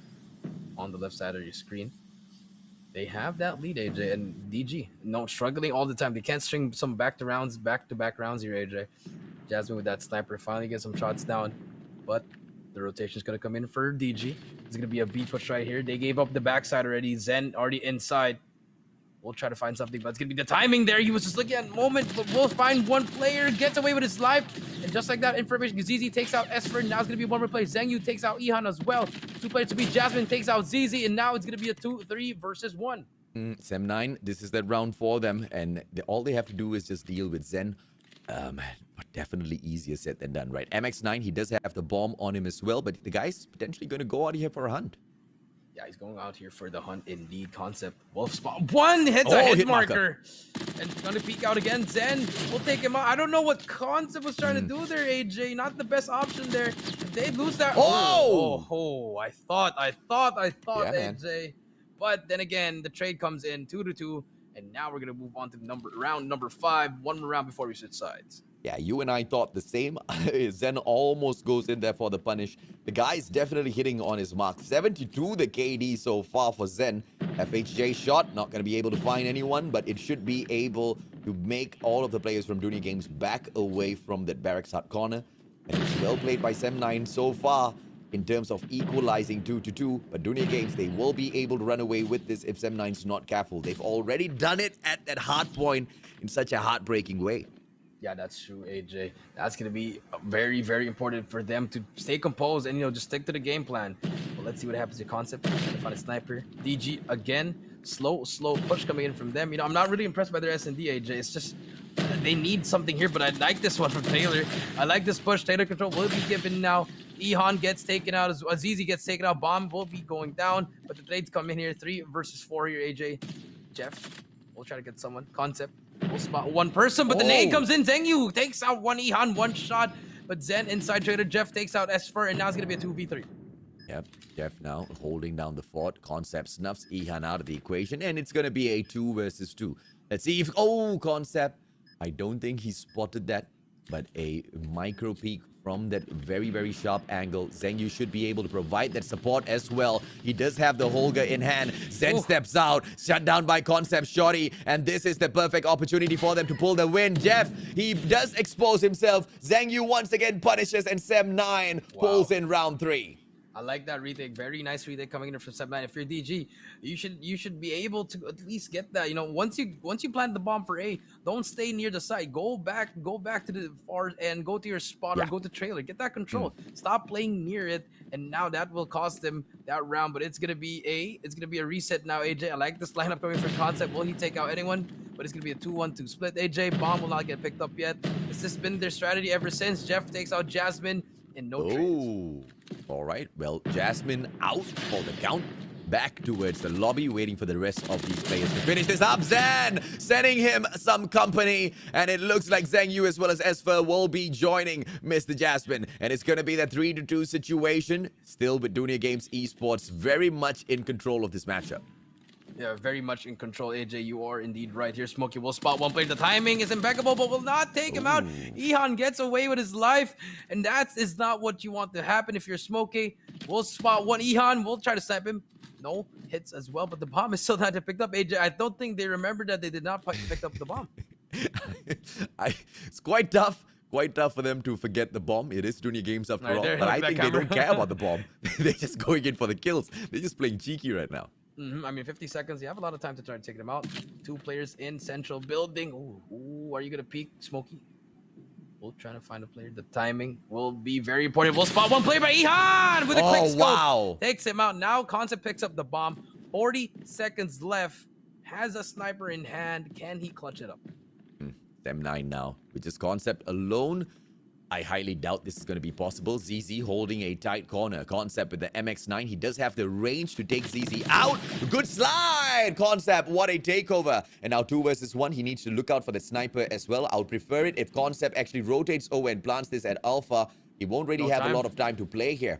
on the left side of your screen. They have that lead, AJ, and DG. No, struggling all the time. They can't string some back-to-back rounds here, AJ. Jasmine with that sniper finally gets some shots down, but the rotation is going to come in for DG. It's going to be a B push right here. They gave up the backside already. Zen already inside. We'll try to find something, but it's going to be the timing there. He was just looking at moment, but we'll find one player, gets away with his life. And just like that, information, ZZ takes out Esper. Now it's going to be one more player. Zhengyu takes out Ihan as well. 2 players to beat. Jasmine takes out ZZ, and now it's going to be a 2-3 versus 1.
Sem9, this is that round for them, and all they have to do is just deal with Zen. But definitely easier said than done, right? MX9, he does have the bomb on him as well, but the guy's potentially going to go out here for a hunt.
Yeah, he's going out here for the hunt indeed. Concept. Wolf spot. One hits a hit marker. And going to peek out again. Zen will take him out. I don't know what Concept was trying to do there, AJ. Not the best option there. If they lose that. Oh, I thought, yeah, AJ. Man. But then again, the trade comes in 2-2. And now we're going to move on to round number 5. One more round before we switch sides.
Yeah, you and I thought the same. Zen almost goes in there for the punish. The guy's definitely hitting on his mark. 72 the KD so far for Zen. FHJ shot, not going to be able to find anyone, but it should be able to make all of the players from Dunia Games back away from that barracks hut corner. And it's well played by Sem9 so far in terms of equalizing 2-2. But Dunia Games, they will be able to run away with this if Sem9's not careful. They've already done it at that hard point in such a heartbreaking way.
Yeah, that's true, AJ. That's going to be very, very important for them to stay composed and, just stick to the game plan. Well, let's see what happens to Concept. Trying to find a sniper. DG, again, slow push coming in from them. I'm not really impressed by their S&D, AJ. It's just they need something here, but I like this one from Taylor. I like this push. Taylor control will be given now. Ihan gets taken out. Azizi gets taken out. Bomb will be going down, but the trades come in here. 3 versus 4 here, AJ. Jeff, we'll try to get someone. Concept. We'll spot one person, but the nade comes in. Zhengyu takes out one Ihan, one shot. But Zen inside trader. Jeff takes out Esfer, and now it's going to be a 2v3.
Yep, Jeff now holding down the fort. Concept snuffs Ihan out of the equation, and it's going to be a 2 versus 2. Let's see if... Oh, Concept. I don't think he spotted that, but a micro peek from that very, very sharp angle. Zhengyu should be able to provide that support as well. He does have the Holger in hand. Zen steps out, shut down by Concept Shorty, and this is the perfect opportunity for them to pull the win. Jeff, he does expose himself. Zhengyu once again punishes, and Sem9 pulls in round 3.
I like that retake. Very nice retake coming in from Sem9. If you're DG, you should be able to at least get that. Once you plant the bomb for A, don't stay near the site. Go back to the far and go to your spot or go to trailer. Get that control. Stop playing near it, and now that will cost them that round. But it's gonna be a reset now. AJ, I like this lineup coming from Concept. Will he take out anyone? But it's gonna be a 2-1-2 split. AJ, bomb will not get picked up yet. This has been their strategy ever since. Jeff takes out Jasmine. And no trades.
All right. Well, Jasmine out for the count. Back towards the lobby, waiting for the rest of these players to finish this up. Zen sending him some company, and it looks like Zhengyu as well as Esfer will be joining Mr. Jasmine. And it's going to be that 3-2 situation. Still with Dunia Games Esports very much in control of this matchup.
Yeah, very much in control. AJ, you are indeed right here. Smokey will spot one player. The timing is impeccable, but will not take him out. Ihan gets away with his life, and that is not what you want to happen if you're Smokey. We'll spot one Ihan. We'll try to snipe him. No hits as well, but the bomb is still not picked up. AJ, I don't think they remember that they did not pick up the bomb.
It's quite tough. Quite tough for them to forget the bomb. It is Dunia Games after all, but I think they don't care about the bomb. They're just going in for the kills. They're just playing cheeky right now.
I mean, 50 seconds. You have a lot of time to try to take them out. 2 players in central building. Ooh, are you going to peek, Smokey? We'll try to find a player. The timing will be very important. We'll spot one player by Ihan with a quick scope.
Wow.
Takes him out. Now Concept picks up the bomb. 40 seconds left. Has a sniper in hand. Can he clutch it up?
Sem9 now. With this Concept alone, I highly doubt this is going to be possible. ZZ holding a tight corner. Concept with the MX9. He does have the range to take ZZ out. Good slide! Concept, what a takeover. And now 2 versus 1. He needs to look out for the sniper as well. I would prefer it if Concept actually rotates over and plants this at Alpha. He won't really have a lot of time to play here.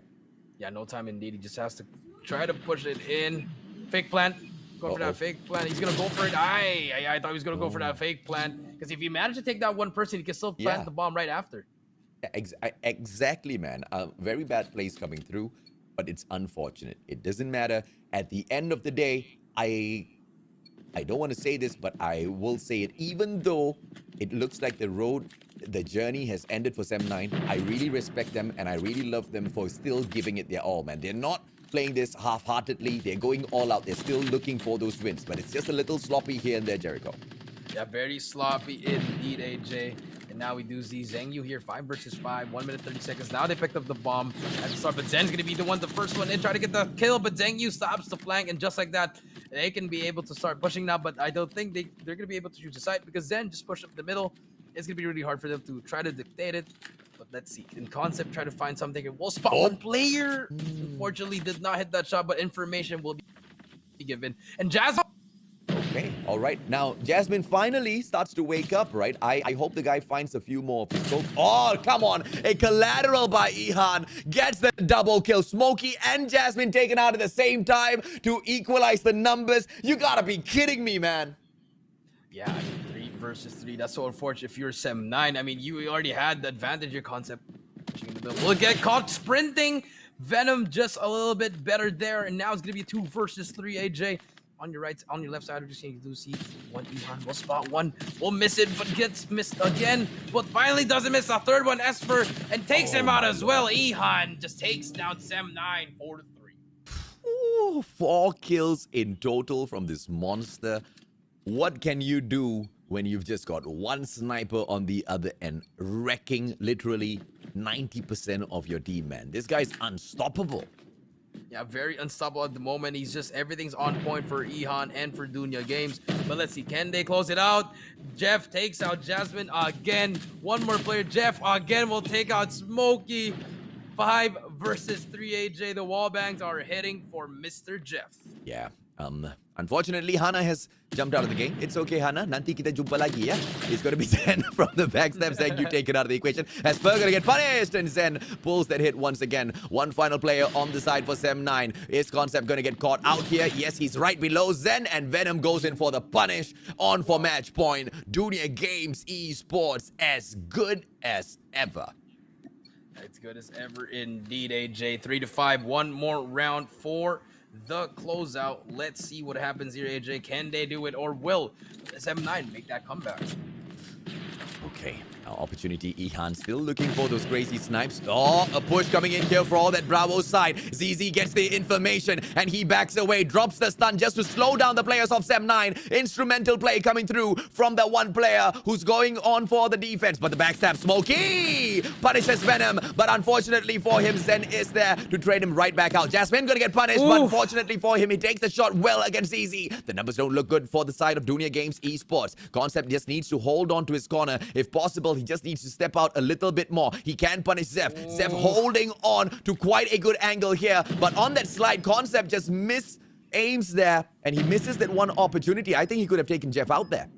Yeah, no time indeed. He just has to try to push it in. Fake plant. Go for that fake plant. He's going to go for it. I thought he was going to go for that fake plant. Because if you manage to take that one person, he can still plant the bomb right after.
Exactly, man. Very bad plays coming through, but it's unfortunate. It doesn't matter. At the end of the day, I don't want to say this, but I will say it. Even though it looks like the journey has ended for Sem9, I really respect them and I really love them for still giving it their all, man. They're not playing this half-heartedly. They're going all out. They're still looking for those wins, but it's just a little sloppy here and there, Jericho.
Yeah, very sloppy indeed, AJ. And now we do see Zhengyu here, 5 versus 5, 1 minute 30 seconds. Now they picked up the bomb at the start, but Zen's gonna be the first one in, try to get the kill, but Zhengyu stops the flank, and just like that, they can be able to start pushing now, but I don't think they're gonna be able to choose a side because Zen just pushed up the middle. It's gonna be really hard for them to try to dictate it. But let's see. In concept, try to find something. We'll spot one player. Unfortunately, did not hit that shot, but information will be given. And Jasmine.
Okay, all right. Now, Jasmine finally starts to wake up, right? I hope the guy finds a few more people. Oh, come on. A collateral by Ihan gets the double kill. Smokey and Jasmine taken out at the same time to equalize the numbers. You gotta be kidding me, man.
Yeah, I mean, 3 versus 3. That's so unfortunate if you're Sem 9. I mean, you already had the advantage, your concept. We'll get caught sprinting. Venom just a little bit better there. And now it's going to be 2 versus 3, AJ. On your right, on your left side, we're just going to see one Ihan. We'll spot one. We'll miss it, but gets missed again. But finally doesn't miss a third one. Esper and takes him out as well. Ihan just takes down Sem 9, 4-3.
Ooh, 4 kills in total from this monster. What can you do when you've just got one sniper on the other end, wrecking literally 90% of your team, man? This guy's unstoppable.
Yeah, very unstoppable at the moment. He's just, everything's on point for Ihan and for Dunya Games. But let's see, can they close it out? Jeff takes out Jasmine again. One more player, Jeff again will take out Smokey. 5 versus 3, AJ. The wallbangs are heading for Mr. Jeff.
Yeah. Unfortunately, Hana has jumped out of the game. It's okay, Hana. Nanti kita jumpa lagi, ya. It's going to be Zen from the backstab. Zen, you take it out of the equation. As Spur going to get punished, and Zen pulls that hit once again. One final player on the side for Sem 9. Is Concept going to get caught out here? Yes, he's right below Zen, and Venom goes in for the punish. On for match point. Dunya Games Esports as good as ever.
It's good as ever indeed, AJ. 3-5. One more round for the closeout. Let's see what happens here, AJ. Can they do it, or will Sem 9 make that comeback?
Okay, now opportunity. Ihan still looking for those crazy snipes. Oh, a push coming in here for all that Bravo side. ZZ gets the information and he backs away, drops the stun just to slow down the players of Sem 9. Instrumental play coming through from the one player who's going on for the defense. But the backstab, Smokey punishes Venom. But unfortunately for him, Zen is there to trade him right back out. Jasmine gonna get punished, but unfortunately for him, he takes the shot well against ZZ. The numbers don't look good for the side of Dunya Games Esports. Concept just needs to hold on to his corner. If possible, he just needs to step out a little bit more. He can punish Zeph. Zeph holding on to quite a good angle here. But on that slide, Concept just aims there. And he misses that one opportunity. I think he could have taken Jeff out there.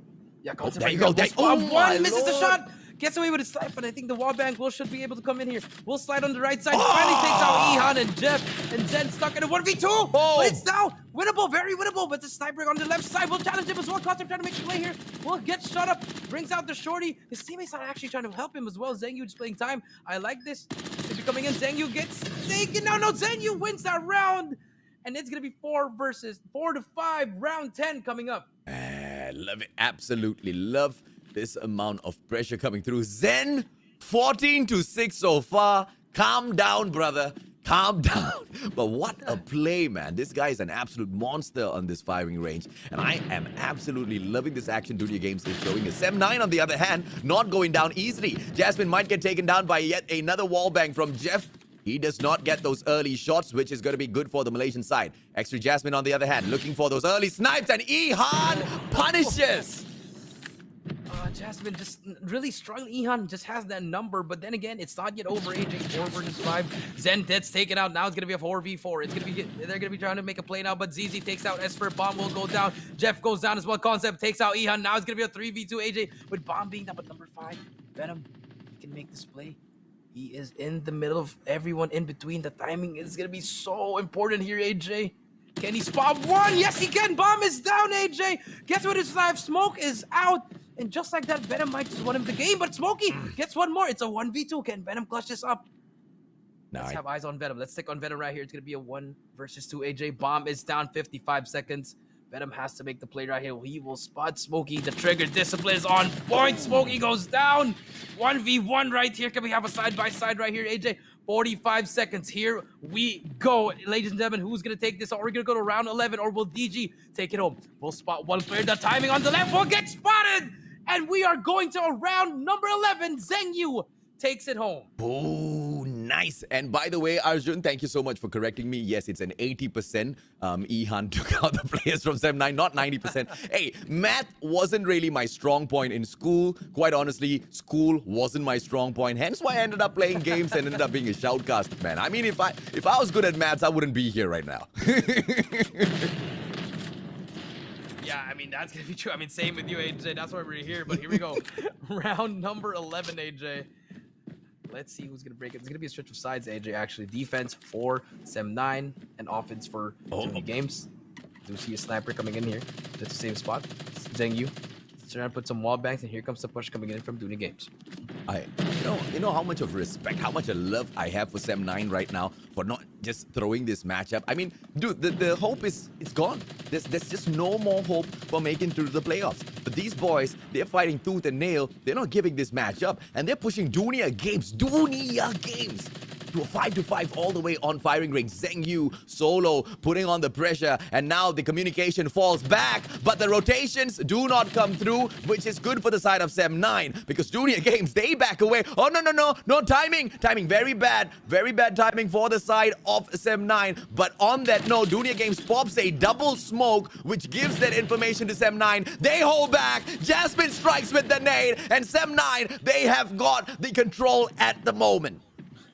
Yeah, Concept.
There you go.
One misses the shot. Gets away with a slide, but I think the wallbang should be able to come in here. We'll slide on the right side. Finally takes out Ihan and Jeff. And Zen stuck in a 1v2. But it's now winnable, very winnable. But the sniper on the left side will challenge him as well. Concept trying to make a play here. Will get shot up. Brings out the shorty. His teammates are actually trying to help him as well. Zhengyu just playing time. I like this. If you're coming in, Zhengyu gets taken. No, Zhengyu wins that round. And it's going to be 4-5. Round 10 coming up.
Love it. Absolutely love this amount of pressure coming through. Zen, 14-6 so far. Calm down, brother. Calm down. But what a play, man. This guy is an absolute monster on this firing range. And I am absolutely loving this action Dunya Games is showing. Sem 9, on the other hand, not going down easily. Jasmine might get taken down by yet another wallbang from Jeff. He does not get those early shots, which is going to be good for the Malaysian side. Extra Jasmine, on the other hand, looking for those early snipes, and Ihan punishes.
Jasmine just really strong. Ihan just has that number, but then again, it's not yet over. AJ 4 versus 5. Zen gets taken out. Now it's gonna be a 4v4. It's gonna be they're gonna be trying to make a play now, but ZZ takes out Esper. Bomb will go down. Jeff goes down as well. Concept takes out Ihan. Now it's gonna be a 3v2. AJ with Bomb being down, but number 5, Venom, he can make this play. He is in the middle of everyone in between. The timing is gonna be so important here, AJ. Can he spot one? Yes, he can. Bomb is down, AJ. Gets with his life. Smoke is out. And just like that, Venom might just win him the game, but Smokey gets one more. It's a 1v2. Can Venom clutch this up? Let's have eyes on Venom. Let's stick on Venom right here. It's going to be a 1 versus 2. AJ, Bomb is down 55 seconds. Venom has to make the play right here. He will spot Smokey. The trigger discipline is on point. Smokey goes down. 1v1 right here. Can we have a side-by-side right here, AJ? 45 seconds. Here we go. Ladies and gentlemen, who's going to take this? Are we going to go to round 11 or will DG take it home? We'll spot one player. The timing on the left will get spotted. And we are going to round number 11. Zhengyu takes it home.
Oh, nice. And by the way, Arjun, thank you so much for correcting me. Yes, it's an 80%. Ihan took out the players from Sem9, not 90%. Hey, math wasn't really my strong point in school. Quite honestly, school wasn't my strong point. Hence why I ended up playing games and ended up being a shoutcaster, man. I mean, if I was good at maths, I wouldn't be here right now.
Yeah, I mean, that's going to be true. I mean, same with you, AJ. That's why we're here. But here we go. Round number 11, AJ. Let's see who's going to break it. It's going to be a stretch of sides, AJ, actually. Defense for Sem9 and offense for Sony Games. Do see a sniper coming in here. That's the same spot. Zhengyu. Trying to put some wall banks, and here comes the push coming in from Dooney Games.
You know how much of respect, how much of love I have for Sem9 right now for not just throwing this matchup. I mean, dude, the hope is gone. There's just no more hope for making through the playoffs. But these boys, they're fighting tooth and nail. They're not giving this matchup, and they're pushing Dunia Games to a 5-5 all the way on firing range. Zhengyu solo putting on the pressure, and now the communication falls back, but the rotations do not come through, which is good for the side of Sem9 because Dunia Games, they back away. Oh, no timing very bad timing for the side of Sem9. But on that note, Dunia Games pops a double smoke, which gives that information to Sem9. They hold back. Jasmine strikes with the nade, and Sem9, they have got the control at the moment.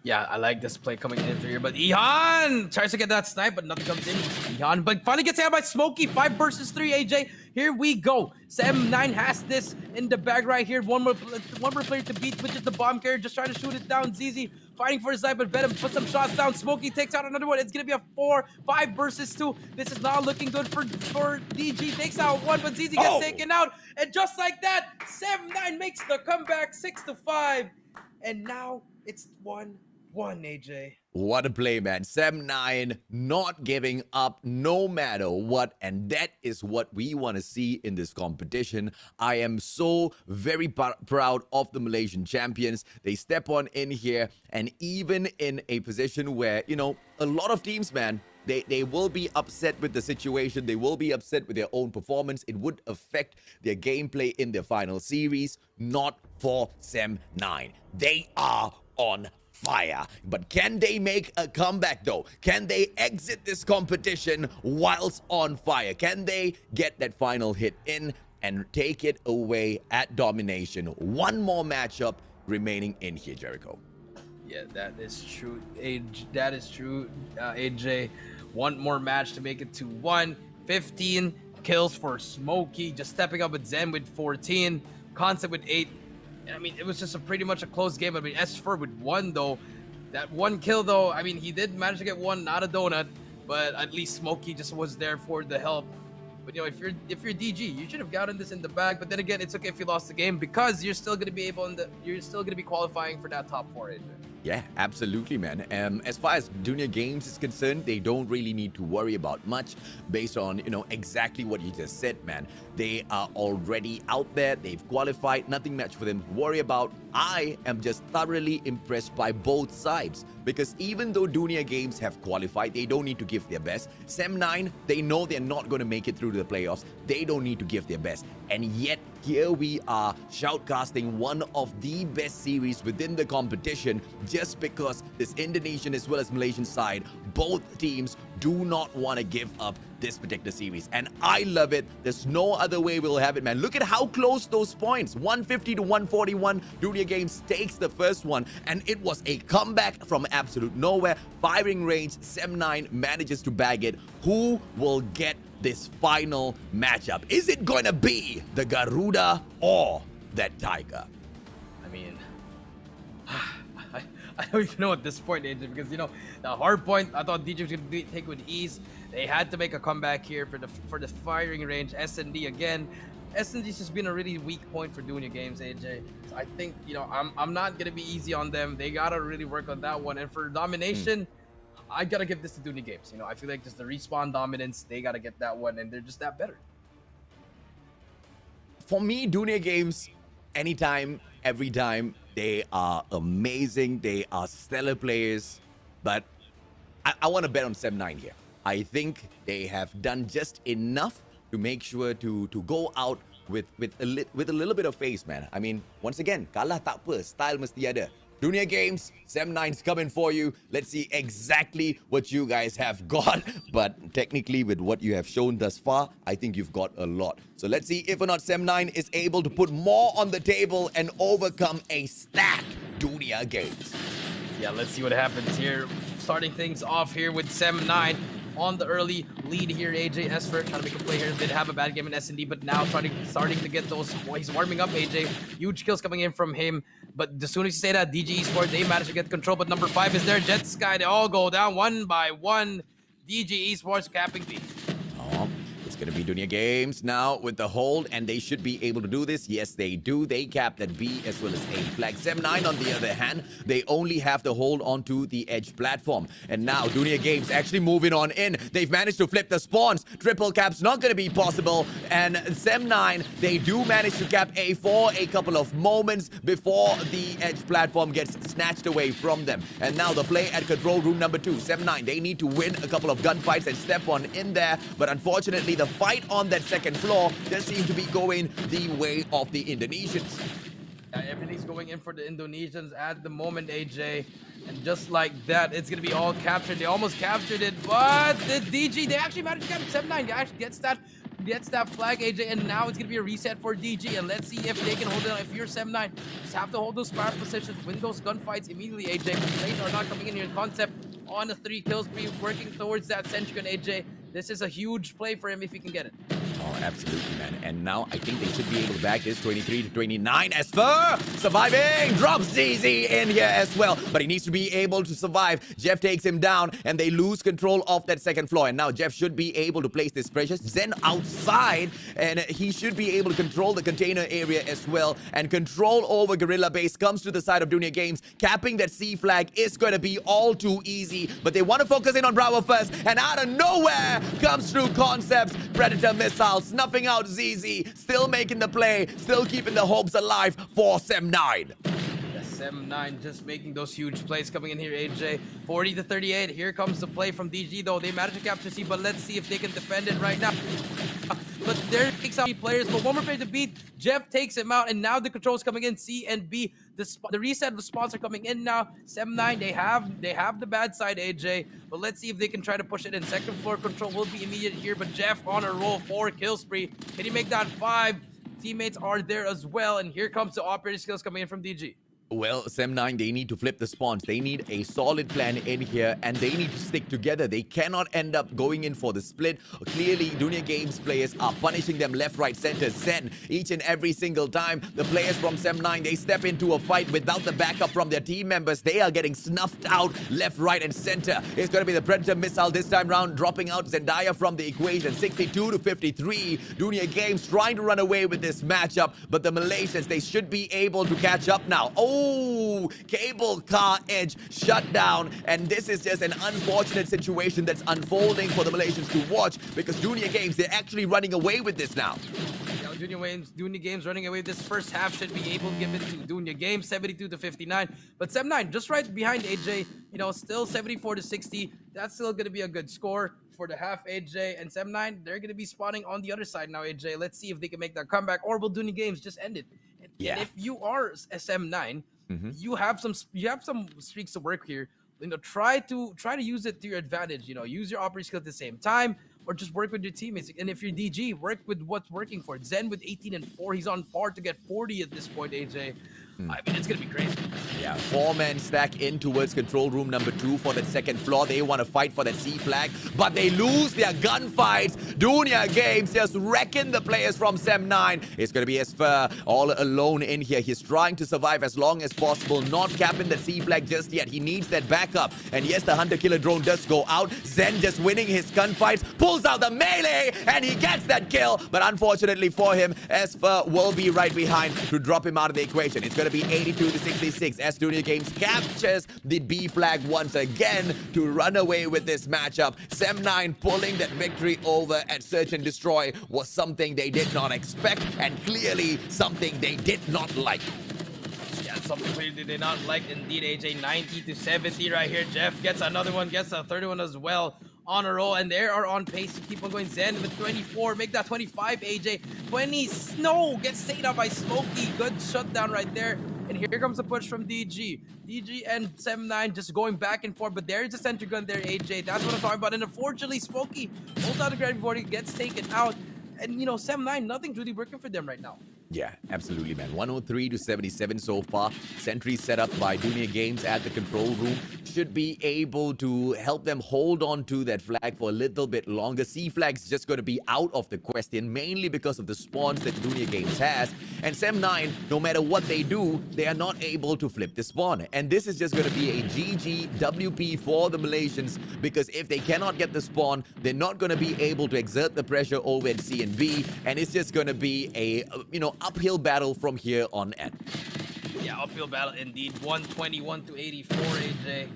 Yeah, I like this play coming in through here, but Ihan tries to get that snipe, but nothing comes in. Ihan, but finally gets out by Smokey. 5 versus 3, AJ. Here we go. Sem9 has this in the bag right here. One more player to beat, which is the bomb carrier. Just trying to shoot it down. ZZ fighting for his life, but Venom puts some shots down. Smokey takes out another one. It's going to be a 5 versus 2. This is not looking good for DG. Takes out one, but ZZ gets taken out. And just like that, Sem9 makes the comeback 6-5. And now it's 1-1, AJ.
What a play, man. Sem9 not giving up no matter what, and that is what we want to see in this competition. I am so very proud of the Malaysian champions. They step on in here, and even in a position where, you know, a lot of teams, man, they will be upset with the situation. They will be upset with their own performance. It would affect their gameplay in their final series. Not for Sem9. They are on fire. But can they make a comeback though? Can they exit this competition whilst on fire? Can they get that final hit in and take it away at domination? One more matchup remaining in here, Jericho.
Yeah, that is true. That is true, AJ. One more match to make it to 1. 15 kills for Smokey, just stepping up with Zen with 14, Concept with 8. I mean, it was just pretty much a close game. I mean, Esfer with 1 though. That 1 kill though, I mean, he did manage to get 1, not a donut, but at least Smokey just was there for the help. But you know, if you're DG, you should have gotten this in the bag. But then again, it's okay if you lost the game because you're still gonna be you're still gonna be qualifying for that top 4, AJ.
Yeah, absolutely, man. As far as Dunia Games is concerned, they don't really need to worry about much based on, you know, exactly what you just said, man. They are already out there. They've qualified. Nothing much for them to worry about. I am just thoroughly impressed by both sides because even though Dunia Games have qualified, they don't need to give their best. Sem9, they know they're not going to make it through to the playoffs. They don't need to give their best. And yet, here we are shoutcasting one of the best series within the competition just because this Indonesian as well as Malaysian side, both teams do not want to give up this particular series. And I love it. There's no other way we'll have it, man. Look at how close those points. 150 to 141. Dunia Games takes the first one. And it was a comeback from absolute nowhere. Firing range, Sem9 manages to bag it. Who will get this final matchup? Is it going to be the Garuda or that Tiger?
I mean, I don't even know at this point, AJ, because, you know, the hard point, I thought DJ was going to take with ease. They had to make a comeback here for the firing range. S&D again. S&D's just been a really weak point for Dunia Games, AJ. So I think, you know, I'm not going to be easy on them. They got to really work on that one. And for domination, I got to give this to Dunia Games. You know, I feel like just the respawn dominance, they got to get that one, and they're just that better.
For me, Dunia Games, anytime, every time, They are amazing. They are stellar players. But I want to bet on Sem9 here. I think they have done just enough to make sure to go out with a little bit of face, man. I mean, once again, kalah tak apa, style mesti ada. Dunia Games, Sem9's coming for you. Let's see exactly what you guys have got. But technically, with what you have shown thus far, I think you've got a lot. So let's see if or not Sem9 is able to put more on the table and overcome a stacked Dunia Games.
Yeah, let's see what happens here. Starting things off here with Sem9 on the early lead here. AJ Esfer trying to make a play here. Did have a bad game in S&D, but now starting to get those. He's warming up AJ. Huge kills coming in from him. But as soon as you say that, DG Esports, they managed to get control. But number 5 is there. Jet Sky, they all go down one by one. DG Esports capping B.
It's going to be Dunia Games now with the hold, and they should be able to do this. Yes, they do. They cap that B as well as A flag. Sem9, on the other hand, they only have to hold onto the edge platform. And now Dunia Games actually moving on in. They've managed to flip the spawns. Triple cap's not going to be possible. And Sem9, they do manage to cap A for a couple of moments before the edge platform gets snatched away from them. And now the play at control room number 2. Sem9, they need to win a couple of gunfights and step on in there. But unfortunately, the fight on that second floor does seem to be going the way of the Indonesians.
Everything's going in for the Indonesians at the moment, AJ. And just like that, it's going to be all captured. They almost captured it, but the DG, they actually managed to capture Sem9. Actually gets that flag, AJ, and now it's going to be a reset for DG. And let's see if they can hold it on. If you're Sem9, just have to hold those power positions, win those gunfights immediately, AJ. Plays are not coming in here. Concept on the 3 kills, working towards that Centurion, AJ. This is a huge play for him if he can get it.
Oh, absolutely, man. And now I think they should be able to back this 23-29. Esfer surviving, drops ZZ in here as well. But he needs to be able to survive. Jeff takes him down, and they lose control of that second floor. And now Jeff should be able to place this precious Zen outside, and he should be able to control the container area as well. And control over Guerrilla Base comes to the side of Dunia Games. Capping that C flag is going to be all too easy. But they want to focus in on Bravo first, and out of nowhere comes through Concepts. Predator missile snuffing out ZZ, still making the play, still keeping the hopes alive for Sem9.
Sem9 just making those huge plays coming in here, AJ. 40-38. Here comes the play from DG, though. They managed to capture C, but let's see if they can defend it right now. But there takes out players, but one more player to beat. Jeff takes him out, and now the controls coming in, C and B. The reset response are coming in now. Sem9, they have the bad side, AJ. But let's see if they can try to push it in. Second floor control will be immediate here, but Jeff on a roll, 4 kill spree. Can he make that 5? Teammates are there as well, and here comes the operator skills coming in from DG.
Well, Sem9, they need to flip the spawns. They need a solid plan in here, and they need to stick together. They cannot end up going in for the split. Clearly, Dunia Games players are punishing them left, right, center, Zen each and every single time. The players from Sem9, they step into a fight without the backup from their team members. They are getting snuffed out left, right, and center. It's going to be the Predator missile this time round, dropping out Zendaya from the equation. 62-53. Dunia Games trying to run away with this matchup, but the Malaysians, they should be able to catch up now. Oh, cable car edge shut down, and this is just an unfortunate situation that's unfolding for the Malaysians to watch, because Dunia Games, they're actually running away with this now.
Yeah, Dunia Games running away. This first half should be able to give it to Dunia Games, 72-59. But Sem9 just right behind AJ, you know, still 74-60. That's still going to be a good score for the half, AJ. And Sem9, they're going to be spawning on the other side now, AJ. Let's see if they can make that comeback, or will Dunia Games just end it?
Yeah.
And if you are Sem9, you have some streaks to work here. You know, try to use it to your advantage. You know, use your operator skill at the same time, or just work with your teammates. And if you're DG, work with what's working for it. Zen with 18-4, he's on par to get 40 at this point, AJ. I mean, it's gonna be crazy.
Yeah, 4-man stack in towards control room number 2 for that second floor. They want to fight for that C flag, but they lose their gunfights. Dunia Games just wrecking the players from Sem9. It's gonna be Esfer all alone in here. He's trying to survive as long as possible, not capping the C flag just yet. He needs that backup. And yes, the hunter-killer drone does go out. Zen just winning his gunfights, pulls out the melee, and he gets that kill. But unfortunately for him, Esfer will be right behind to drop him out of the equation. It's gonna be 82-66 as Dunia Games captures the B flag once again to run away with this matchup. Sem9 pulling that victory over at Search and Destroy was something they did not expect, and clearly something they did not like.
Yeah, something clearly they did not like. Indeed, AJ 90 to 70 right here. Jeff gets another one, gets a third one as well. On a roll, and they are on pace to keep on going. Zen with 24, make that 25, AJ. 20, Snow gets stayed out by Smokey. Good shutdown right there. And here comes a push from DG. DG and 7-9 just going back and forth, but there's a center gun there, AJ. That's what I'm talking about. And unfortunately, Smokey holds out the ground before he gets taken out. And, you know, 7-9, nothing's really working for them right now.
Yeah, absolutely, man. 103 to 77 so far. Sentry set up by Dunia Games at the control room should be able to help them hold on to that flag for a little bit longer. C flag's just going to be out of the question, mainly because of the spawns that Dunia Games has. And Sem9, no matter what they do, they are not able to flip the spawn. And this is just going to be a GG WP for the Malaysians, because if they cannot get the spawn, they're not going to be able to exert the pressure over at C and B, and it's just going to be a, uphill battle from here on end.
Yeah, uphill battle indeed. 121 to 84, AJ.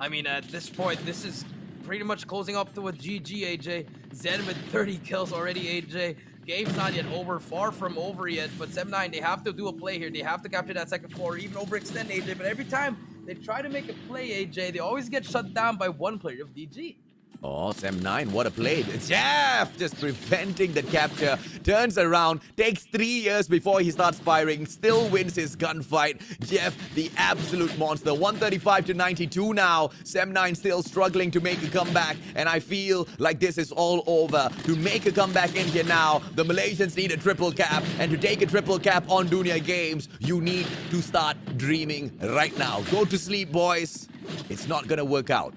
I mean, at this point, this is pretty much closing up to a GG, AJ. Zen with 30 kills already, AJ. Game's not yet over, far from over yet, but 7-9, they have to do a play here. They have to capture that second floor, even overextend, AJ. But every time they try to make a play, AJ, they always get shut down by one player of DG.
Oh, Sem9, what a play. Jeff just preventing the capture. Turns around, takes 3 years before he starts firing, still wins his gunfight. Jeff, the absolute monster. 135 to 92 now. Sem9 still struggling to make a comeback, and I feel like this is all over. To make a comeback in here now, the Malaysians need a triple cap, and to take a triple cap on Dunia Games, you need to start dreaming right now. Go to sleep, boys. It's not gonna work out.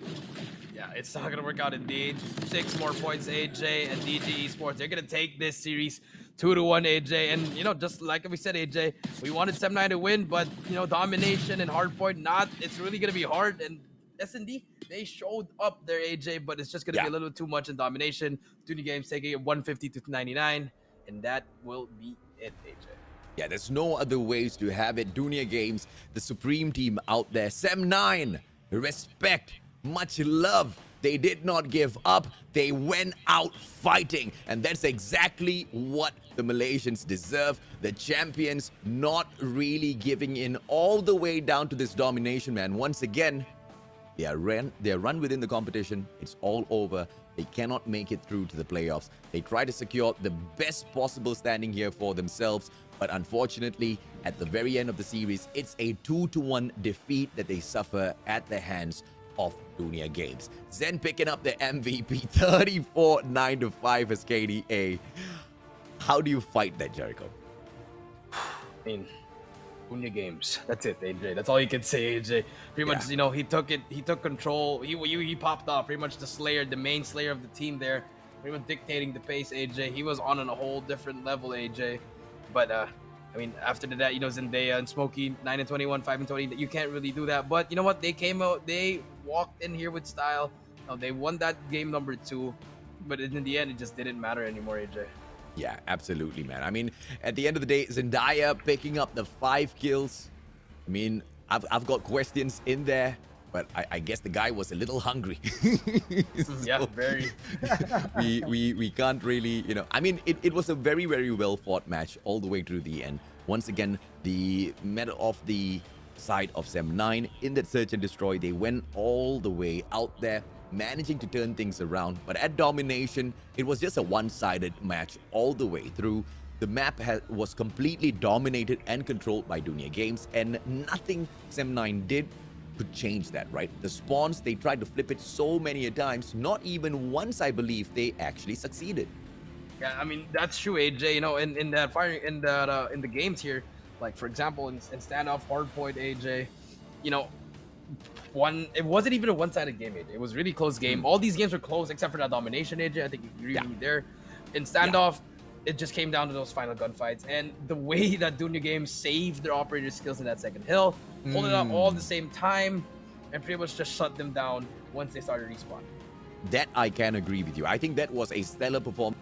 It's not going to work out indeed. 6 more points, AJ and DG Esports. They're going to take this series 2-1, AJ. And, just like we said, AJ, we wanted 7-9 to win, but, domination and hardpoint, it's really going to be hard. And S&D, they showed up there, AJ, but it's just going to be a little too much in domination. Dunia Games taking it 150 to 99, and that will be it, AJ.
Yeah, there's no other ways to have it. Dunia Games, the supreme team out there. Sem9, respect, much love. They did not give up. They went out fighting. And that's exactly what the Malaysians deserve. The champions not really giving in all the way down to this domination, man. Once again, they are run within the competition. It's all over. They cannot make it through to the playoffs. They try to secure the best possible standing here for themselves. But unfortunately, at the very end of the series, it's a 2-1 defeat that they suffer at the hands of Dunia Games. Zen picking up the MVP, 34-9-5 as KDA. How do you fight that, Jericho?
I mean, Dunia Games. That's it, AJ. That's all you can say, AJ. Pretty much, he took it. He took control. He popped off. Pretty much the Slayer, the main Slayer of the team there. Pretty much dictating the pace, AJ. He was on a whole different level, AJ. But I mean, after that, Zendaya and Smokey, 9-21, 5-20, you can't really do that. But you know what? They came out, they walked in here with style. They won that game number 2, but in the end, it just didn't matter anymore, AJ.
Yeah, absolutely, man. I mean, at the end of the day, Zendaya picking up the 5 kills. I mean, I've got questions in there, but I guess the guy was a little hungry.
Yeah, very.
we can't really, I mean, it was a very, very well fought match all the way through the end. Once again, the medal of the side of Sem9 in that search and destroy, they went all the way out there, managing to turn things around. But at domination, it was just a one-sided match all the way through. The map was completely dominated and controlled by Dunia Games, and nothing Sem9 did could change that, right? The spawns, they tried to flip it so many times, not even once, I believe, they actually succeeded.
Yeah, I mean, that's true, AJ. In that firing, in the games here, like for example, in standoff hardpoint, AJ, it wasn't even a one-sided game, AJ. It was really close game. All these games were close except for that domination, AJ. I think you agree with me there. In standoff, it just came down to those final gunfights, and the way that Dunia Games saved their operator skills in that second hill, holding up all at the same time, and pretty much just shut them down once they started respawning.
That I can agree with you. I think that was a stellar performance,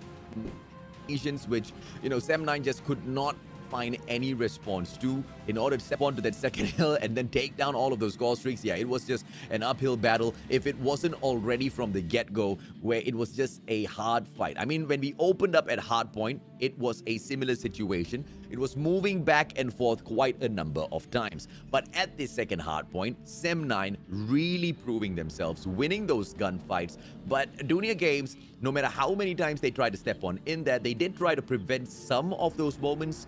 which, Sem9 just could not find any response to in order to step onto that second hill and then take down all of those score streaks. Yeah, it was just an uphill battle. If it wasn't already from the get-go, where it was just a hard fight. I mean, when we opened up at hardpoint, it was a similar situation. It was moving back and forth quite a number of times. But at this second hard point, Sem9 really proving themselves, winning those gunfights. But Dunia Games, no matter how many times they tried to step on in there, they did try to prevent some of those moments,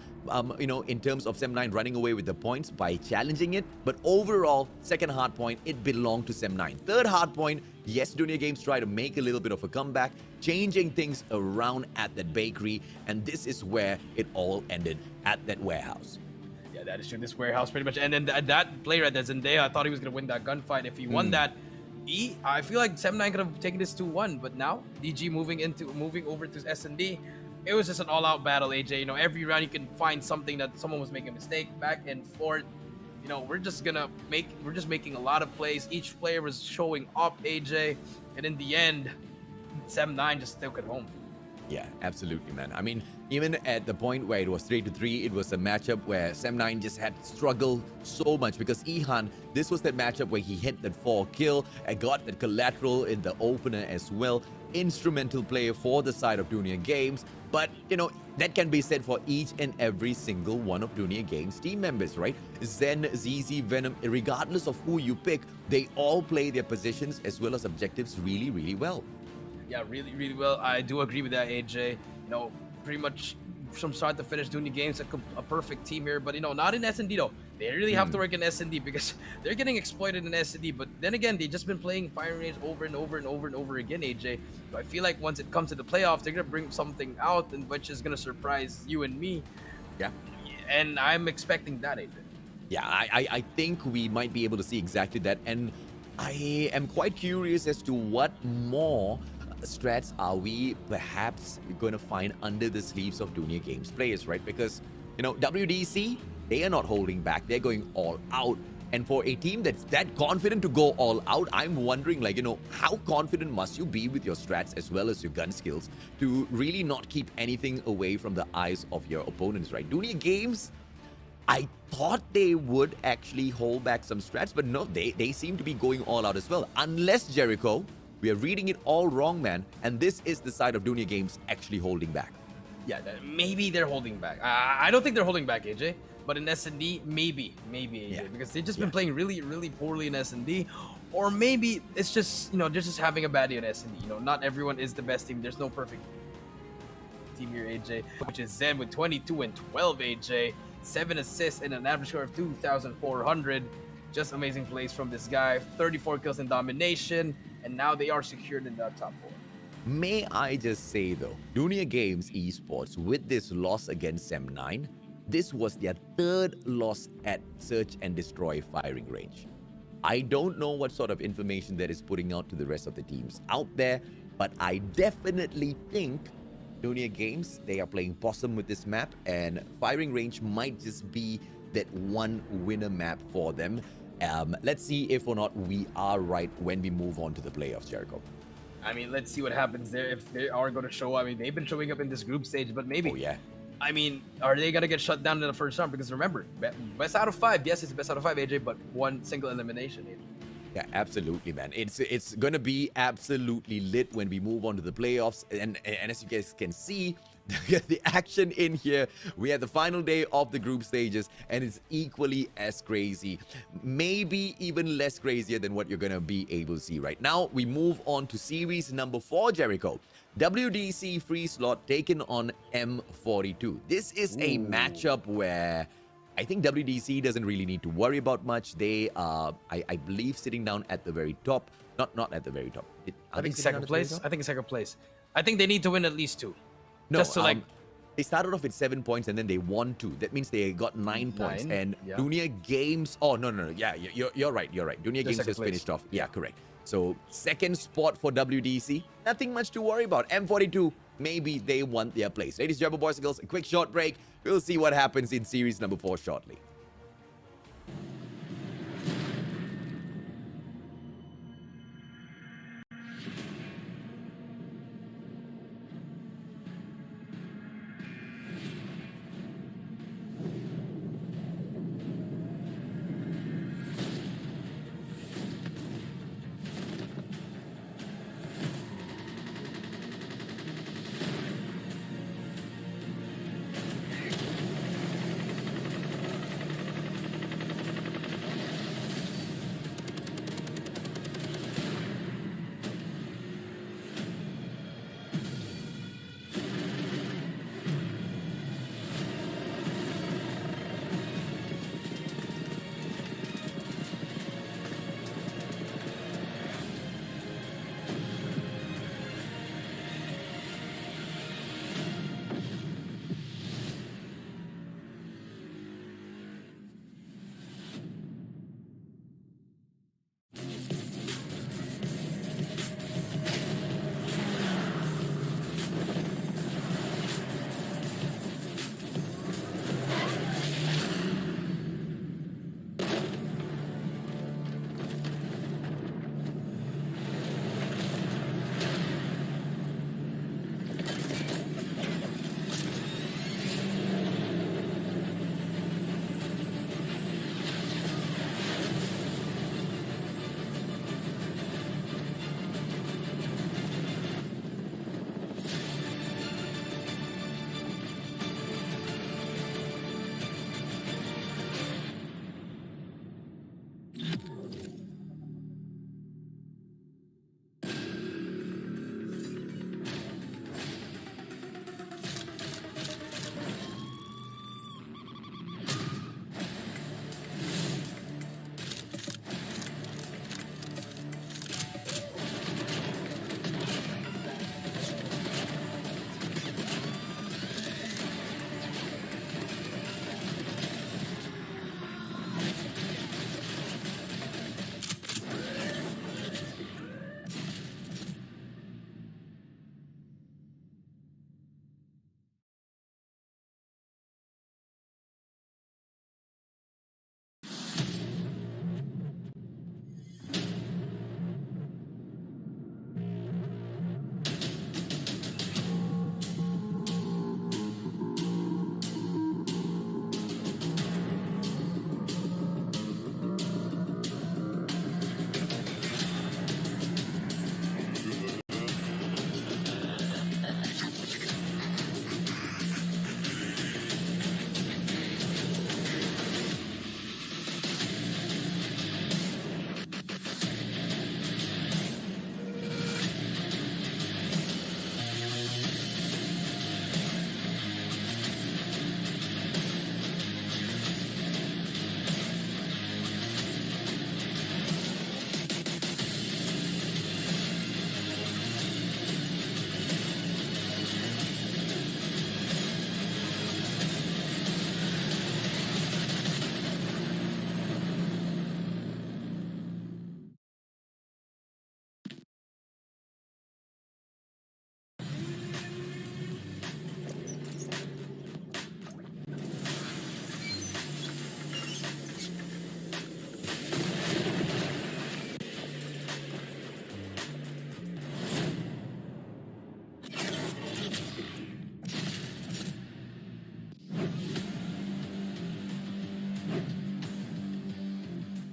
in terms of Sem9 running away with the points by challenging it. But overall, second hard point, it belonged to Sem9. Third hard point, yes, Dunia Games tried to make a little bit of a comeback, changing things around at that bakery, and this is where it all ended, at that warehouse.
Yeah, that is true. This warehouse pretty much. And then that player at the Zendaya, I thought he was going to win that gunfight. If he won that, I feel like Sem9 could have taken this 2-1, but now DG moving over to S&D. It was just an all-out battle, AJ. You know, every round you can find something that someone was making a mistake, back and forth. You know, we're just making a lot of plays. Each player was showing up, AJ, and in the end, Sem9 just took it home.
Yeah, absolutely, man. I mean, even at the point where it was 3-3, it was a matchup where Sem9 just had struggled so much because Ihan, this was that matchup where he hit that 4 kill and got that collateral in the opener as well. Instrumental player for the side of Dunia Games. But, you know, that can be said for each and every single one of Dunia Games team members, right? Zen, ZZ, Venom, regardless of who you pick, they all play their positions as well as objectives really, really well.
Yeah, really, really well. I do agree with that, AJ. You know, pretty much from start to finish, Dunia Games a perfect team here. But, you know, not in S&D, though. They really have to work in S&D because they're getting exploited in S&D. But then again, they've just been playing firing range over and over and over and over again, AJ. So I feel like once it comes to the playoffs, they're going to bring something out, and which is going to surprise you and me.
Yeah.
And I'm expecting that, AJ.
Yeah, I think we might be able to see exactly that. And I am quite curious as to what more strats are we perhaps going to find under the sleeves of Dunia Games players, right? Because, you know, WDC, they are not holding back. They're going all out. And for a team that's that confident to go all out, I'm wondering, like, you know, how confident must you be with your strats as well as your gun skills to really not keep anything away from the eyes of your opponents, right? Dunia Games, I thought they would actually hold back some strats, but no, they seem to be going all out as well. Unless, Jericho, we are reading it all wrong, man. And this is the side of Dunia Games actually holding back.
Yeah, maybe they're holding back. I don't think they're holding back, AJ. But in S&D, maybe AJ,
Yeah.
because they've just been playing really, really poorly in S&D. Or maybe it's just, you know, they're just having a bad day in S&D. You know, not everyone is the best team. There's no perfect team here, AJ, which is Zen with 22 and 12, AJ. 7 assists and an average score of 2,400. Just amazing plays from this guy. 34 kills in domination, and now they are secured in the top 4.
May I just say though, Dunia Games Esports, with this loss against Sem9, this was their 3rd loss at Search and Destroy firing range. I don't know what sort of information that is putting out to the rest of the teams out there, but I definitely think Dunia Games, they are playing possum with this map, and firing range might just be that one winner map for them. Let's see if or not we are right when we move on to the playoffs, Jericho.
I mean, let's see what happens there. If they are going to show, I mean, they've been showing up in this group stage, but maybe.
Oh, yeah.
I mean, are they going to get shut down in the first round? Because remember, best out of 5. Yes, it's best out of 5, AJ, but one single elimination, AJ.
Yeah, absolutely, man. It's gonna be absolutely lit when we move on to the playoffs. And as you guys can see, the action in here, we had the final day of the group stages, and it's equally as crazy, maybe even less crazier than what you're gonna be able to see right now. We move on to series number 4, Jericho. WDC.Freeslot taken on M42. This is a matchup where I think WDC doesn't really need to worry about much. They are, I believe, sitting down at the very top. Not at the very top.
I think second place. I think second place. I think they need to win at least 2.
No,
just to like.
They started off with 7 points and then they won 2. That means they got 9 points. And
yeah.
Dunia Games. Oh no. Yeah, you're right. Dunia Games just finished off. Yeah, correct. So second spot for WDC. Nothing much to worry about. M42. Maybe they want their place. Ladies and gentlemen, boys and girls, a quick short break. We'll see what happens in series number 4 shortly.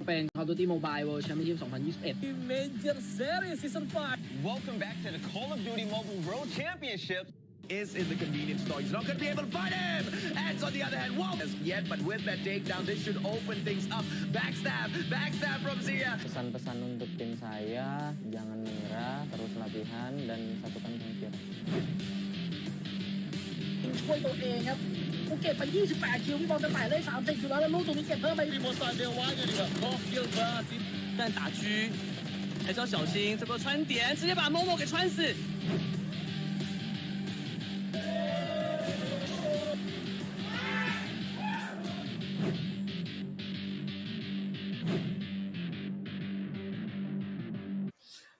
เป็น Call of Duty Mobile World Championship 2021
Major Series Season 5
Welcome back to the Call of Duty Mobile World Championship.
Is in the convenience store. He's not going to be able to find him. And on the other hand, whoa. As yet, but with that takedown, this should open things up. Backstab from Zia.
Pesan-pesan untuk tim saya, jangan menyerah, terus latihan dan satukan pemikiran.
ช่วยตัวเองครับกูเก็บไป28คิวพี่บอลจะแตะได้30คิวแล้วแล้วลูกตรงนี้เก็บเพิ่มไป
但打狙还是要小心，这个穿点直接把 Momo 给穿死。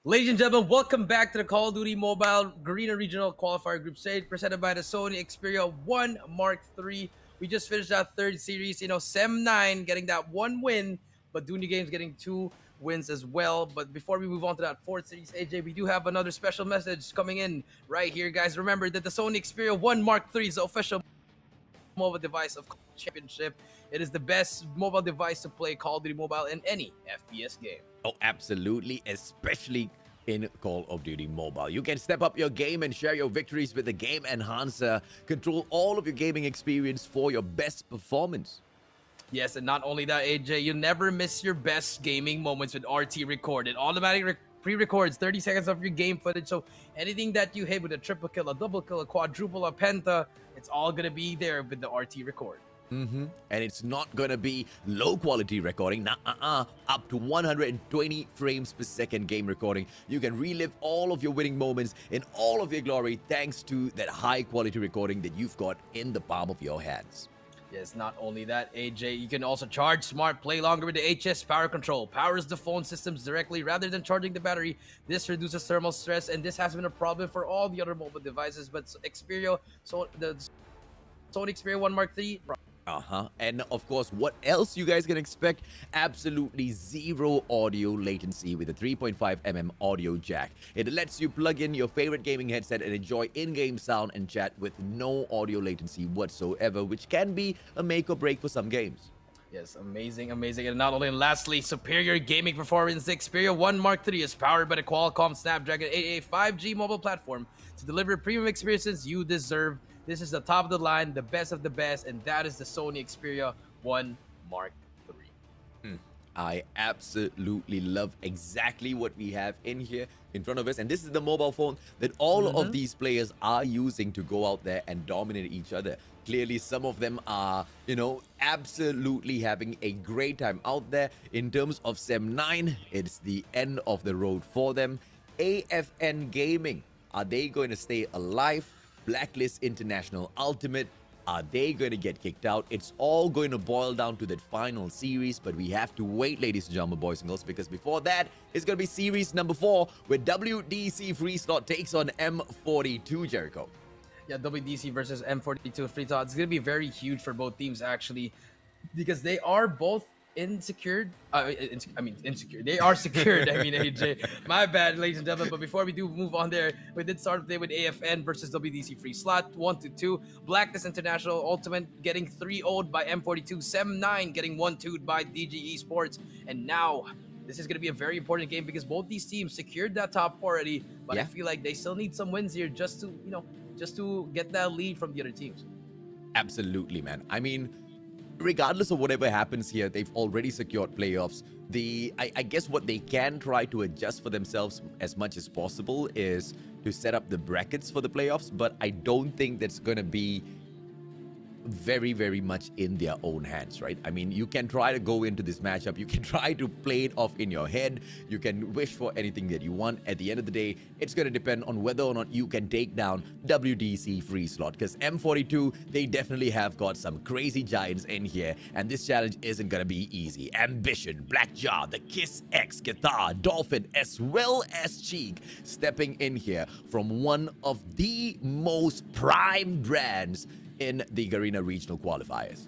Ladies and gentlemen, welcome back to the Call of Duty Mobile Garena Regional Qualifier Group Stage presented by the Sony Xperia 1 Mark III. We just finished that third series, Sem 9 getting that one win, but Duny Games getting 2 wins as well. But before we move on to that fourth series, AJ, we do have another special message coming in right here, guys. Remember that the Sony Xperia 1 Mark III is the official mobile device of Championship. It is the best mobile device to play Call of Duty Mobile in any FPS game.
Oh, absolutely, especially in Call of Duty Mobile. You can step up your game and share your victories with the Game Enhancer. Control all of your gaming experience for your best performance.
Yes, and not only that, AJ, you never miss your best gaming moments with RT Record. It automatically pre-records 30 seconds of your game footage, so anything that you hit with a triple kill, a double kill, a quadruple, a penta, it's all going to be there with the RT Record.
And it's not going to be low quality recording. Up to 120 frames per second game recording. You can relive all of your winning moments in all of your glory thanks to that high quality recording that you've got in the palm of your hands.
Yes, not only that, AJ, you can also charge smart, play longer with the HS Power Control. Powers the phone systems directly rather than charging the battery. This reduces thermal stress, and this has been a problem for all the other mobile devices. But Xperia, the Sony Xperia 1 Mark III.
And of course, what else you guys can expect? Absolutely zero audio latency with a 3.5mm audio jack. It lets you plug in your favorite gaming headset and enjoy in-game sound and chat with no audio latency whatsoever, which can be a make or break for some games.
Yes, amazing. And not only, and lastly, superior gaming performance. The Xperia 1 Mark III is powered by the Qualcomm Snapdragon 888 5G mobile platform to deliver premium experiences you deserve. This is the top of the line, the best of the best, and that is the Sony Xperia 1 Mark III.
I absolutely love exactly what we have in here in front of us. And this is the mobile phone that all of these players are using to go out there and dominate each other. Clearly, some of them are, absolutely having a great time out there. In terms of Sem 9, it's the end of the road for them. AFN Gaming, are they going to stay alive? Blacklist International.Ultimate, are they going to get kicked out? It's all going to boil down to that final series, but we have to wait, ladies and gentlemen, boys and girls, because before that, it's going to be series number 4, where WDC.Freeslot takes on M42, Jericho.
Yeah, WDC versus M42 Freeslot. It's going to be very huge for both teams, actually, because they are both insecure. They are secured. AJ. My bad, ladies and gentlemen. But before we do move on there, we did start the day with AFN versus WDC.Freeslot 1-2. Blacklist International.Ultimate getting 3-0'd by M42. Sem 9 getting 1-2'd by DG Esports. And now this is going to be a very important game because both these teams secured that top 4 already. But I feel like they still need some wins here just to get that lead from the other teams.
Absolutely, man. Regardless of whatever happens here, they've already secured playoffs. I guess what they can try to adjust for themselves as much as possible is to set up the brackets for the playoffs, but I don't think that's going to be very, very much in their own hands, right? You can try to go into this matchup. You can try to play it off in your head. You can wish for anything that you want. At the end of the day, it's going to depend on whether or not you can take down WDC.Freeslot, because M42, they definitely have got some crazy giants in here, and this challenge isn't going to be easy. Ambition, Blackjaw, the Kiss X, Guitar, Dolphin, as well as Cheek, stepping in here from one of the most prime brands in the Garena regional qualifiers.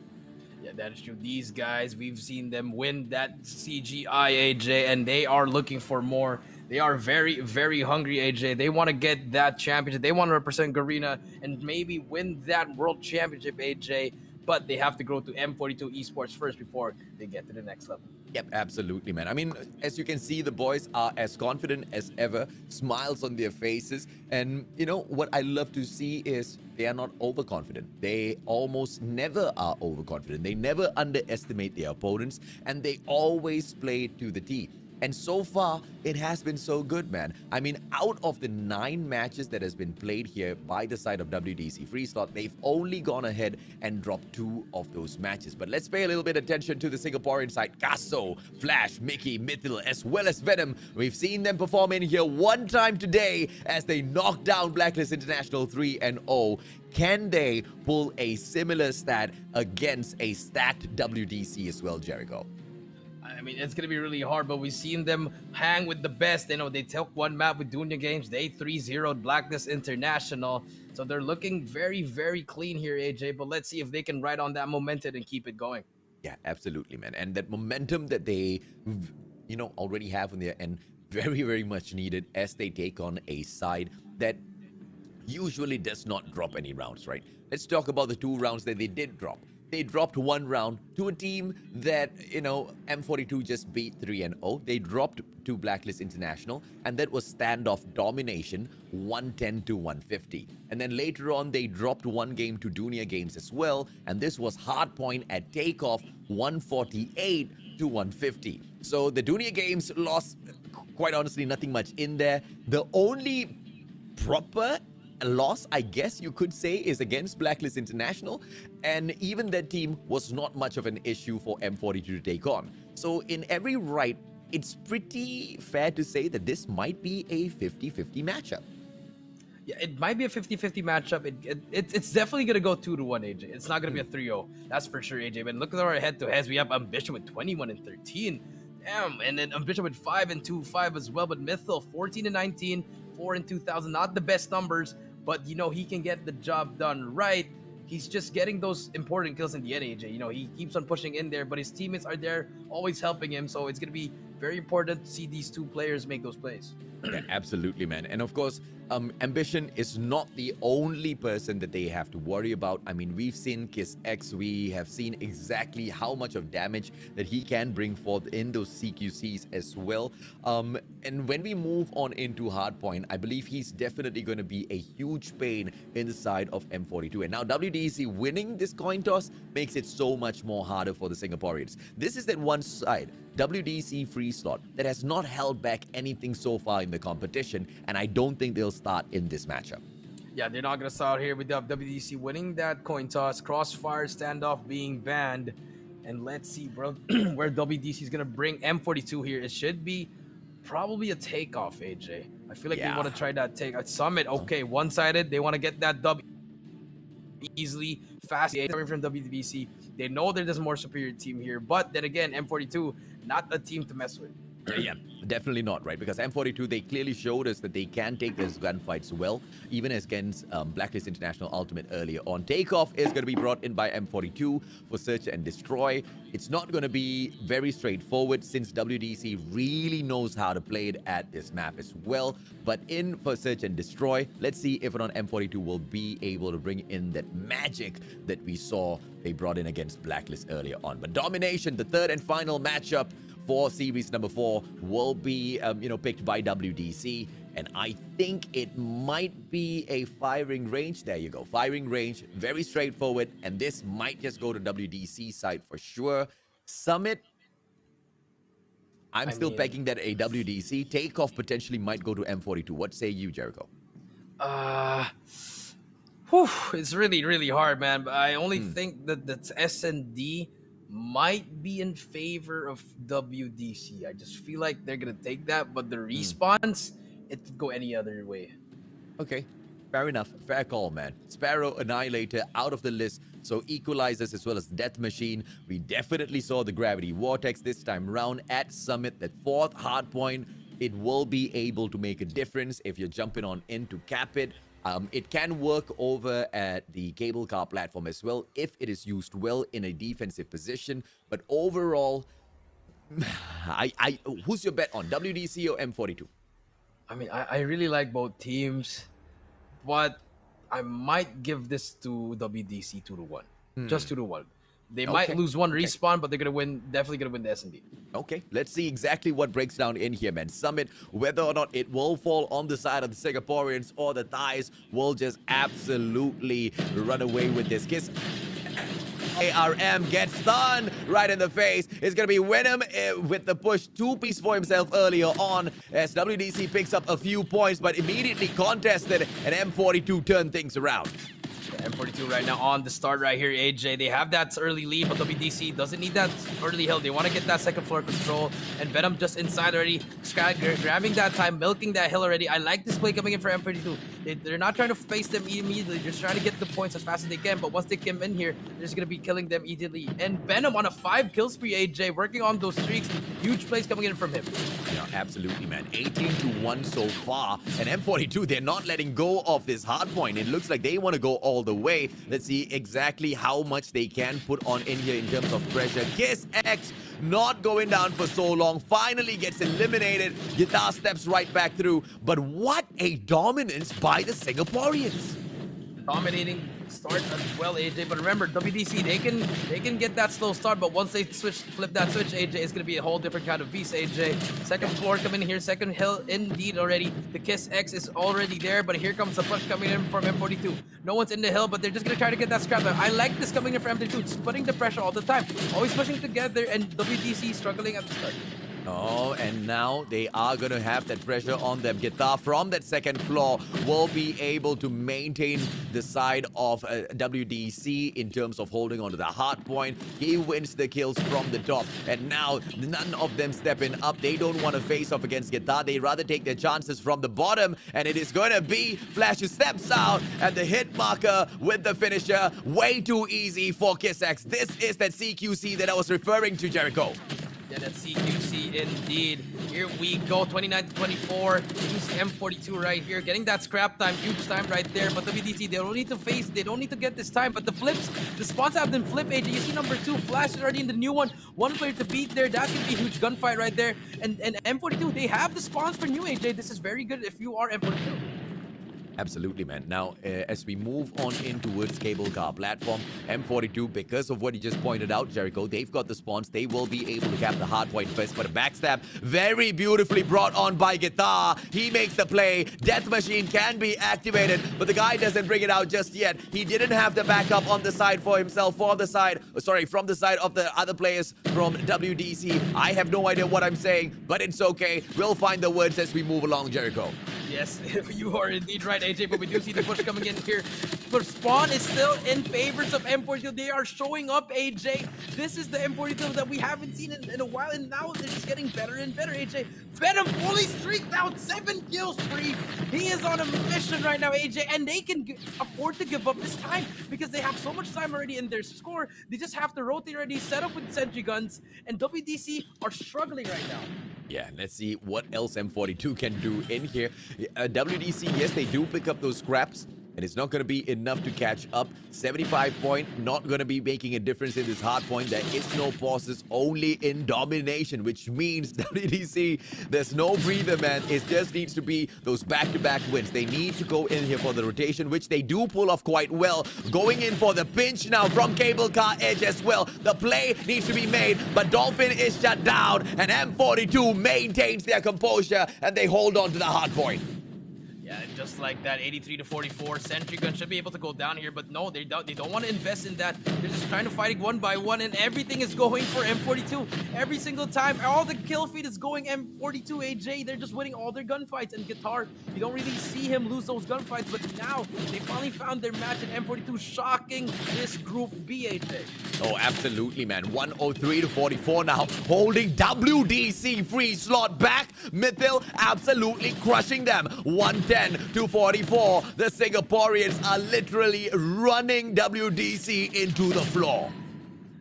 Yeah, that is true. These guys, we've seen them win that CGI, AJ, and they are looking for more. They are very, very hungry, AJ. They want to get that championship. They want to represent Garena and maybe win that world championship, AJ. but they have to go to M42 Esports first before they get to the next level.
Yep, absolutely, man. I mean, as you can see, the boys are as confident as ever, smiles on their faces. And, you know, what I love to see is they are not overconfident. They almost never are overconfident. They never underestimate their opponents, and they always play to the T. And so far, it has been so good, man. I mean, out of the 9 matches that has been played here by the side of WDC.Freeslot, they've only gone ahead and dropped 2 of those matches. But let's pay a little bit of attention to the Singaporean side. Gasso, Flash, Mickey, Mithil, as well as Venom. We've seen them perform in here one time today as they knock down Blacklist International 3-0. Can they pull a similar stat against a stacked WDC as well, Jericho?
I mean, it's going to be really hard, but we've seen them hang with the best. You know, they took one map with Dunya Games. They 3-0'd Blacklist International. So they're looking very, very clean here, AJ. But let's see if they can ride on that momentum and keep it going.
Yeah, absolutely, man. And that momentum that they, you know, already have on their end, very, very much needed as they take on a side that usually does not drop any rounds, right? Let's talk about the 2 rounds that they did drop. They dropped 1 round to a team that, you know, M42 just beat 3-0. They dropped to Blacklist International, and that was standoff domination, 110-150. And then later on, they dropped 1 game to Dunya Games as well, and this was hardpoint at takeoff, 148-150. So the Dunya Games lost, quite honestly, nothing much in there. The only proper loss, I guess you could say, is against Blacklist International, and even that team was not much of an issue for M42 to take on. So in every right, it's pretty fair to say that this might be a 50-50 matchup.
Yeah, it might be a 50-50 matchup. It's definitely going to go 2-1, AJ. It's not going to be a 3-0. That's for sure, AJ. But look at our head-to-heads. We have Ambition with 21-13. Damn. And then Ambition with 5-2-5 as well. But Mythil, 14-19, 4-2,000. Not the best numbers, but, you know, he can get the job done right. He's just getting those important kills in the end, AJ. You know, he keeps on pushing in there, but his teammates are there always helping him. So it's going to be very important to see these 2 players make those plays.
Yeah, absolutely, man. And of course, Ambition is not the only person that they have to worry about. I mean, we've seen Kiss X. We have seen exactly how much of damage that he can bring forth in those CQCs as well. And when we move on into Hardpoint, I believe he's definitely going to be a huge pain in the side of M42. And now WDC winning this coin toss makes it so much more harder for the Singaporeans. This is that one side, WDC.Freeslot, that has not held back anything so far in the competition, and I don't think they'll start in this matchup.
Yeah, they're not going to start here with the WDC winning that coin toss, crossfire standoff being banned. And let's see, bro, where WDC is going to bring M42 here. It should be probably a takeoff, AJ. I feel like they want to try that take. Summit, okay, one-sided. They want to get that W easily, fast coming from WDC. They know they're just more superior team here. But then again, M42, not a team to mess with.
Yeah, definitely not, right? Because M42, they clearly showed us that they can take those gunfights well, even against Blacklist International.Ultimate earlier on. Takeoff is going to be brought in by M42 for search and destroy. It's not going to be very straightforward since WDC really knows how to play it at this map as well. But in for search and destroy, let's see if M42 will be able to bring in that magic that we saw they brought in against Blacklist earlier on. But domination, the 3rd and final matchup for series number 4 will be, picked by WDC. And I think it might be a firing range. There you go. Firing range. Very straightforward. And this might just go to WDC side for sure. Summit. I'm still pegging that a WDC. Takeoff potentially might go to M42. What say you, Jericho?
It's really, really hard, man. But I only think that the S&D might be in favor of WDC. I just feel like they're going to take that, but the response, it could go any other way.
Okay, fair enough. Fair call, man. Sparrow, Annihilator out of the list. So Equalizers as well as Death Machine. We definitely saw the Gravity Vortex this time round at Summit. That 4th hardpoint, it will be able to make a difference if you're jumping on in to cap it. It can work over at the cable car platform as well if it is used well in a defensive position. But overall, who's your bet on, WDC or M42?
I mean, I really like both teams, but I might give this to WDC 2-1. just 2-1. They might lose one respawn, but they're gonna win. Definitely gonna win the S&D.
Okay, let's see exactly what breaks down in here, man. Summit, whether or not it will fall on the side of the Singaporeans or the Thais will just absolutely run away with this. Kiss. ARM gets stunned right in the face. It's going to be Venom with the push 2-piece for himself earlier on as WDC picks up a few points, but immediately contested, and M42 turned things around.
M42 right now on the start right here, AJ. They have that early lead, but WDC doesn't need that early hill. They want to get that second floor control, and Venom just inside already, grabbing that time, milking that hill already. I like this play coming in for M42. They're not trying to face them immediately. They're just trying to get the points as fast as they can, but once they come in here, they're just going to be killing them immediately. And Venom on a 5-kill spree, AJ, working on those streaks. Huge plays coming in from him.
Yeah, absolutely, man. 18-1 so far, and M42, they're not letting go of this hard point. It looks like they want to go all the way. Let's see exactly how much they can put on in here in terms of pressure. Kiss X not going down for so long, finally gets eliminated. Guitar steps right back through, but what a dominance by the Singaporeans.
Dominating start as well, AJ. But remember, WDC, they can get that slow start, but once they flip that switch, AJ, it's gonna be a whole different kind of beast, AJ. Second floor coming in here, second hill indeed already. The Kiss X is already there, but here comes the push coming in from M42. No one's in the hill, but they're just gonna try to get that scrap. I like this coming in from M42. It's putting the pressure all the time, always pushing together, and WDC struggling at the start.
Oh, and now they are going to have that pressure on them. Guitar from that second floor will be able to maintain the side of WDC in terms of holding on to the hard point. He wins the kills from the top. And now none of them stepping up. They don't want to face off against Guitar. They rather take their chances from the bottom. And it is going to be Flash who steps out. And the hit marker with the finisher. Way too easy for Kissax. This is that CQC that I was referring to, Jericho.
Yeah, that's CQC indeed. Here we go, 29-24. Use M42 right here, getting that scrap time, huge time right there. But WDC, they don't need to face, they don't need to get this time. But the flips, the spawns have been flip, AJ. You see number 2, Flash is already in the new one. One player to beat there. That's gonna be a huge gunfight right there. And M42, they have the spawns for new, AJ. This is very good if you are M42.
Absolutely, man. Now, as we move on in towards cable car platform, M42, because of what you just pointed out, Jericho, they've got the spawns. They will be able to cap the hard point first, but a backstab very beautifully brought on by Guitar. He makes the play. Death Machine can be activated, but the guy doesn't bring it out just yet. He didn't have the backup on the side for himself, from the side of the other players from WDC. I have no idea what I'm saying, but it's okay. We'll find the words as we move along, Jericho.
Yes, you are indeed right, AJ, but we do see the push coming in here. But spawn is still in favors of M42. They are showing up, AJ. This is the M42 that we haven't seen in a while, and now they're just getting better and better, AJ. Venom fully streaked out, 7 kills free. He is on a mission right now, AJ, and they can afford to give up this time because they have so much time already in their score. They just have to rotate already, set up with sentry guns, and WDC are struggling right now.
Yeah, let's see what else M42 can do in here. WDC, yes, they do pick up those scraps, and it's not going to be enough to catch up. 75 point, not going to be making a difference in this hard point. There is no pauses, only in domination, which means WDC, there's no breather, man. It just needs to be those back-to-back wins. They need to go in here for the rotation, which they do pull off quite well. Going in for the pinch now from Cable Car Edge as well. The play needs to be made, but Dolphin is shut down, and M42 maintains their composure, and they hold on to the hard point.
Yeah, just like that, 83-44. Sentry gun should be able to go down here, but no, they don't want to invest in that. They're just trying to fight it one by one, and everything is going for M42. Every single time, all the kill feed is going M42, AJ. They're just winning all their gunfights, and Guitar, you don't really see him lose those gunfights, but now they finally found their match, and M42 shocking this Group B, AJ.
Oh, absolutely, man. 103-44 now, holding WDC.Freeslot back. Mythil absolutely crushing them. 110-44. The Singaporeans are literally running WDC into the floor.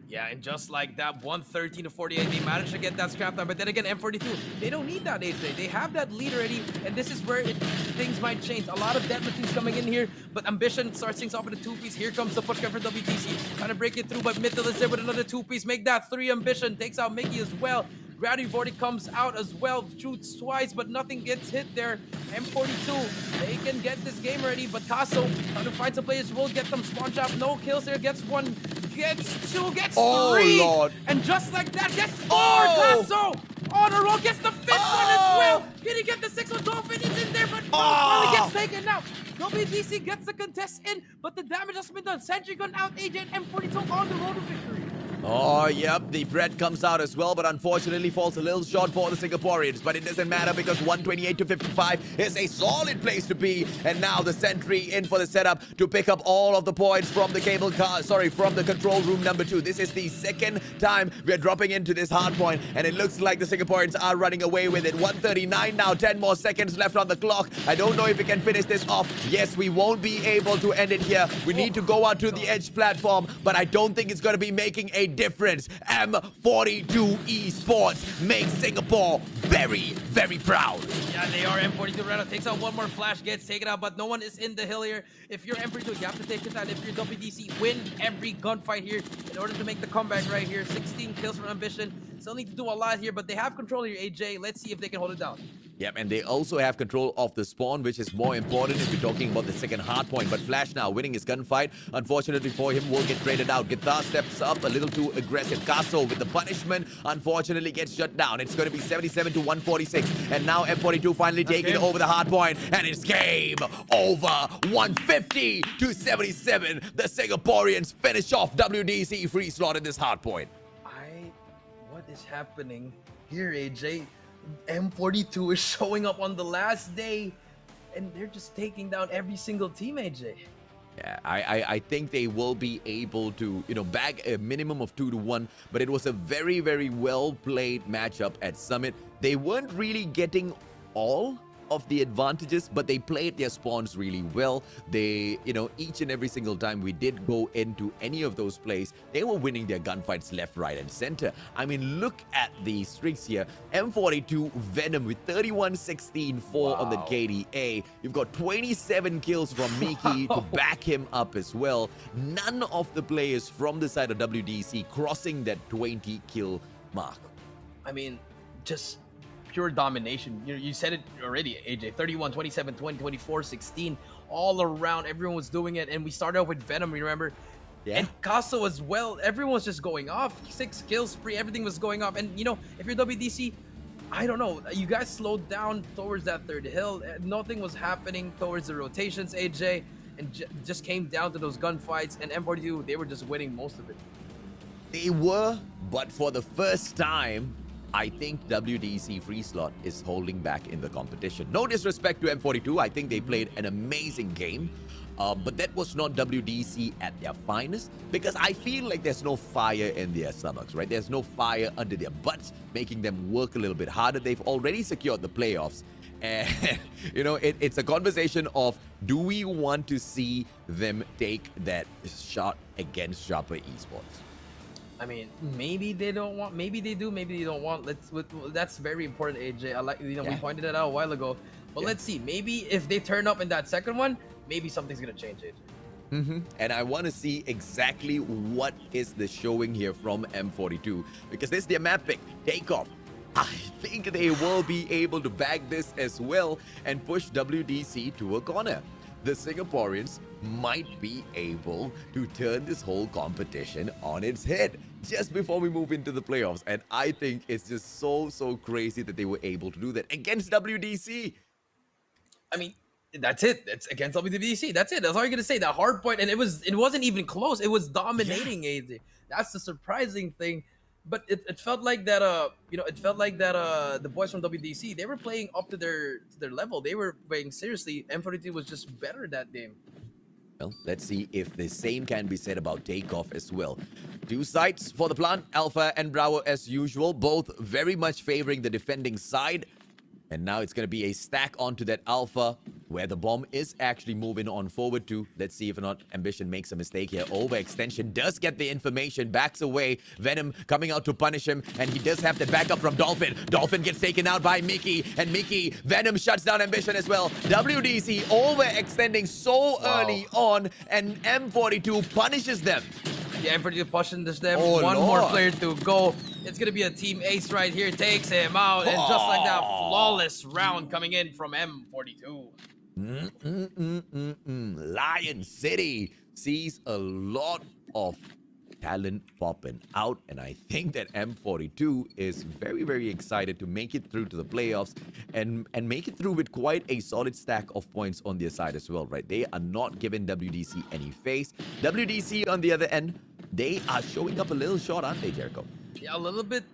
Yeah, and just like that, 113-48, they managed to get that scrap time. But then again, M42, they don't need that, AJ. They have that lead already, and this is where things might change. A lot of death machines coming in here, but Ambition starts things off with a 2-piece. Here comes the push for WDC, trying to break it through, but Mythil is there with another 2-piece. Make that 3 Ambition, takes out Mickey as well. Gravity Vorty comes out as well, shoots twice, but nothing gets hit there. M42, they can get this game ready, but Tasso trying to find some players, will get them spawn trap. No kills there, gets one Gets 2, gets
Oh,
3.
Lord.
And just like that, gets 4.
Oh.
Casso on a roll, gets the 5th one as well. Can he get the 6th one? Dolphin is in there, but no, finally gets taken out. WDC gets the contest in, but the damage has been done. Sentry gun out, AJ and M42 on the road to victory.
Oh, yep, the bread comes out as well, but unfortunately falls a little short for the Singaporeans. But it doesn't matter because 128 to 55 is a solid place to be. And now the sentry in for the setup to pick up all of the points from the cable car, from the control room number 2. This is the second time we're dropping into this hard point, and it looks like the Singaporeans are running away with it. 139 now, 10 more seconds left on the clock. I don't know if we can finish this off. Yes, we won't be able to end it here. We need to go out to the edge platform, but I don't think it's going to be making a difference. M42 Esports makes Singapore very, very proud.
Yeah, they are. M42 Reno takes out one more flash, gets taken out, but no one is in the hill here. If you're M42, you have to take it out. If you're WDC, win every gunfight here in order to make the comeback right here. 16 kills from Ambition. Still need to do a lot here, but they have control here, AJ. Let's see if they can hold it down.
Yep, and they also have control of the spawn, which is more important if we're talking about the second hard point. But Flash now winning his gunfight. Unfortunately for him, will get traded out. Guitar steps up a little too aggressive. Casso with the punishment, unfortunately gets shut down. It's going to be 77 to 146. And now M42 finally taking over the hard point. And it's game over. 150 to 77. The Singaporeans finish off WDC.Freeslot in this hard point.
What is happening here, AJ? M42 is showing up on the last day, and they're just taking down every single team, AJ.
Yeah, I think they will be able to, bag a minimum of 2-1, but it was a very, very well-played matchup at Summit. They weren't really getting all of the advantages, but they played their spawns really well. They, each and every single time we did go into any of those plays, they were winning their gunfights left, right, and center. I mean, look at the streaks here. M42 Venom with 31-16-4 on the KDA. You've got 27 kills from Miki to back him up as well. None of the players from the side of WDC crossing that 20 kill mark.
I mean, just pure domination. You said it already, AJ. 31, 27, 20, 24, 16. All around, everyone was doing it. And we started off with Venom, remember? Yeah. And Casso as well. Everyone was just going off. 6 kills spree. Everything was going off. And, if you're WDC, I don't know. You guys slowed down towards that third hill. Nothing was happening towards the rotations, AJ. And just came down to those gunfights. And M42, they were just winning most of it.
They were, but for the first time, I think WDC.Freeslot is holding back in the competition. No disrespect to M42. I think they played an amazing game. But that was not WDC at their finest, because I feel like there's no fire in their stomachs, right? There's no fire under their butts, making them work a little bit harder. They've already secured the playoffs. And, it's a conversation of, do we want to see them take that shot against Sharper Esports?
I mean, maybe they don't want, maybe they do, maybe they don't want. That's very important, AJ. I like, we pointed that out a while ago. But let's see. Maybe if they turn up in that second one, maybe something's gonna change, AJ.
And I want to see exactly what is the showing here from M42, because this is their map pick, Takeoff. I think they will be able to bag this as well and push WDC to a corner. The Singaporeans might be able to turn this whole competition on its head just before we move into the playoffs. And I think it's just so crazy that they were able to do that against WDC.
I mean, that's it. That's against WDC. That's it. That's all you're gonna say. That hard point, and it wasn't even close. It was dominating, AJ. That's the surprising thing. But it felt like that the boys from WDC, they were playing up to their level. They were playing seriously. M42 was just better that game.
Well, let's see if the same can be said about Takeoff as well. 2 sides for the plant, Alpha and Bravo as usual, both very much favoring the defending side. And now it's going to be a stack onto that Alpha, where the bomb is actually moving on forward to. Let's see if or not Ambition makes a mistake here. Overextension does get the information, backs away. Venom coming out to punish him, and he does have the backup from Dolphin. Dolphin gets taken out by Mickey, and Venom shuts down Ambition as well. WDC overextending so early on, and M42 punishes them.
Yeah, M42 pushes them.
Oh,
One
Lord.
more player to go. It's going to be a team ace right here. Takes him out. And just like that, flawless round coming in from M42.
Lion City sees a lot of talent popping out, and I think that M42 is very, very excited to make it through to the playoffs and make it through with quite a solid stack of points on their side as well, right? They are not giving WDC any face. WDC on the other end, they are showing up a little short, aren't they, Jericho?
Yeah, a little bit.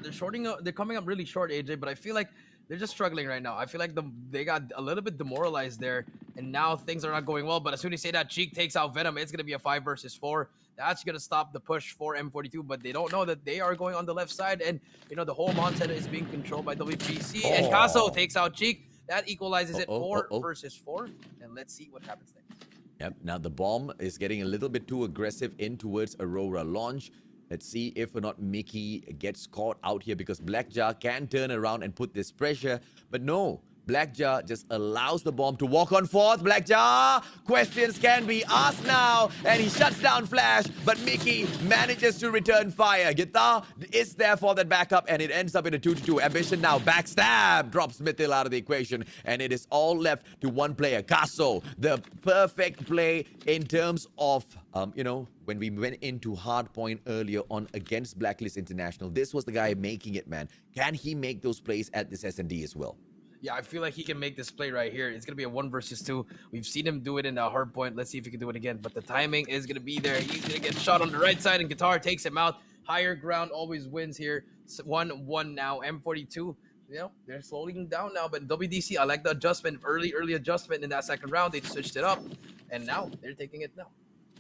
They're coming up really short, AJ, but I feel like they're just struggling right now. I feel like they got a little bit demoralized there, and now things are not going well. But as soon as you say that Cheek takes out Venom, it's going to be a 5 versus 4. That's going to stop the push for M42, but they don't know that they are going on the left side, and, you know, the whole Montana is being controlled by WPC, and Caso takes out Cheek. That equalizes it 4 versus 4, and let's see what happens next.
Yep, now the bomb is getting a little bit too aggressive in towards Aurora launch. Let's see if or not Mickey gets caught out here, because Blackjaw can turn around and put this pressure. But no, Blackjaw just allows the bomb to walk on forth. Blackjaw, questions can be asked now. And he shuts down Flash, but Mickey manages to return fire. Guitar is there for that backup, and it ends up in a 2-2. Ambition now, backstab, drops Mithil out of the equation. And it is all left to one player, Caso. The perfect play in terms of, you know, when we went into hardpoint earlier on against Blacklist International, this was the guy making it, man. Can he make those plays at this S&D as well?
Yeah, I feel like he can make this play right here. It's going to be a 1 versus 2. We've seen him do it in the hard point. Let's see if he can do it again. But the timing is going to be there. He's going to get shot on the right side, and Guitar takes him out. Higher ground always wins here. 1-1 now. M42, you know, they're slowing down now. But WDC, I like the adjustment. Early adjustment in that second round. They switched it up, and now they're taking it now.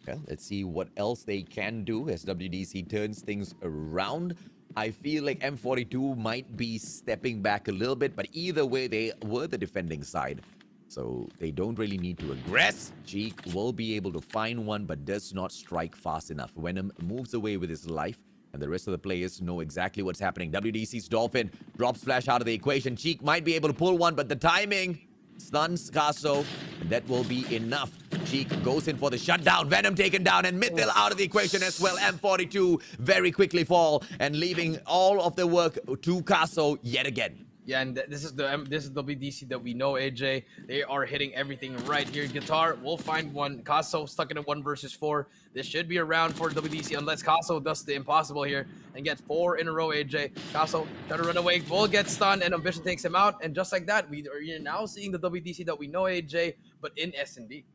Well, let's see what else they can do as WDC turns things around. I feel like M42 might be stepping back a little bit, but either way, they were the defending side. So they don't really need to aggress. Cheek will be able to find one, but does not strike fast enough. Venom moves away with his life, and the rest of the players know exactly what's happening. WDC's Dolphin drops Flash out of the equation. Cheek might be able to pull one, but the timing stuns Caso, and that will be enough. Cheek goes in for the shutdown. Venom taken down, and Mithil out of the equation as well. M42 very quickly fall, and leaving all of the work to Caso yet again.
Yeah, and this is WDC that we know, AJ. They are hitting everything right here. Guitar will find one. Caso stuck in a 1 versus 4. This should be a round for WDC unless Caso does the impossible here and gets 4 in a row, AJ. Caso trying to run away. Bull gets stunned, and Ambition takes him out. And just like that, we are now seeing the WDC that we know, AJ, but in S&D.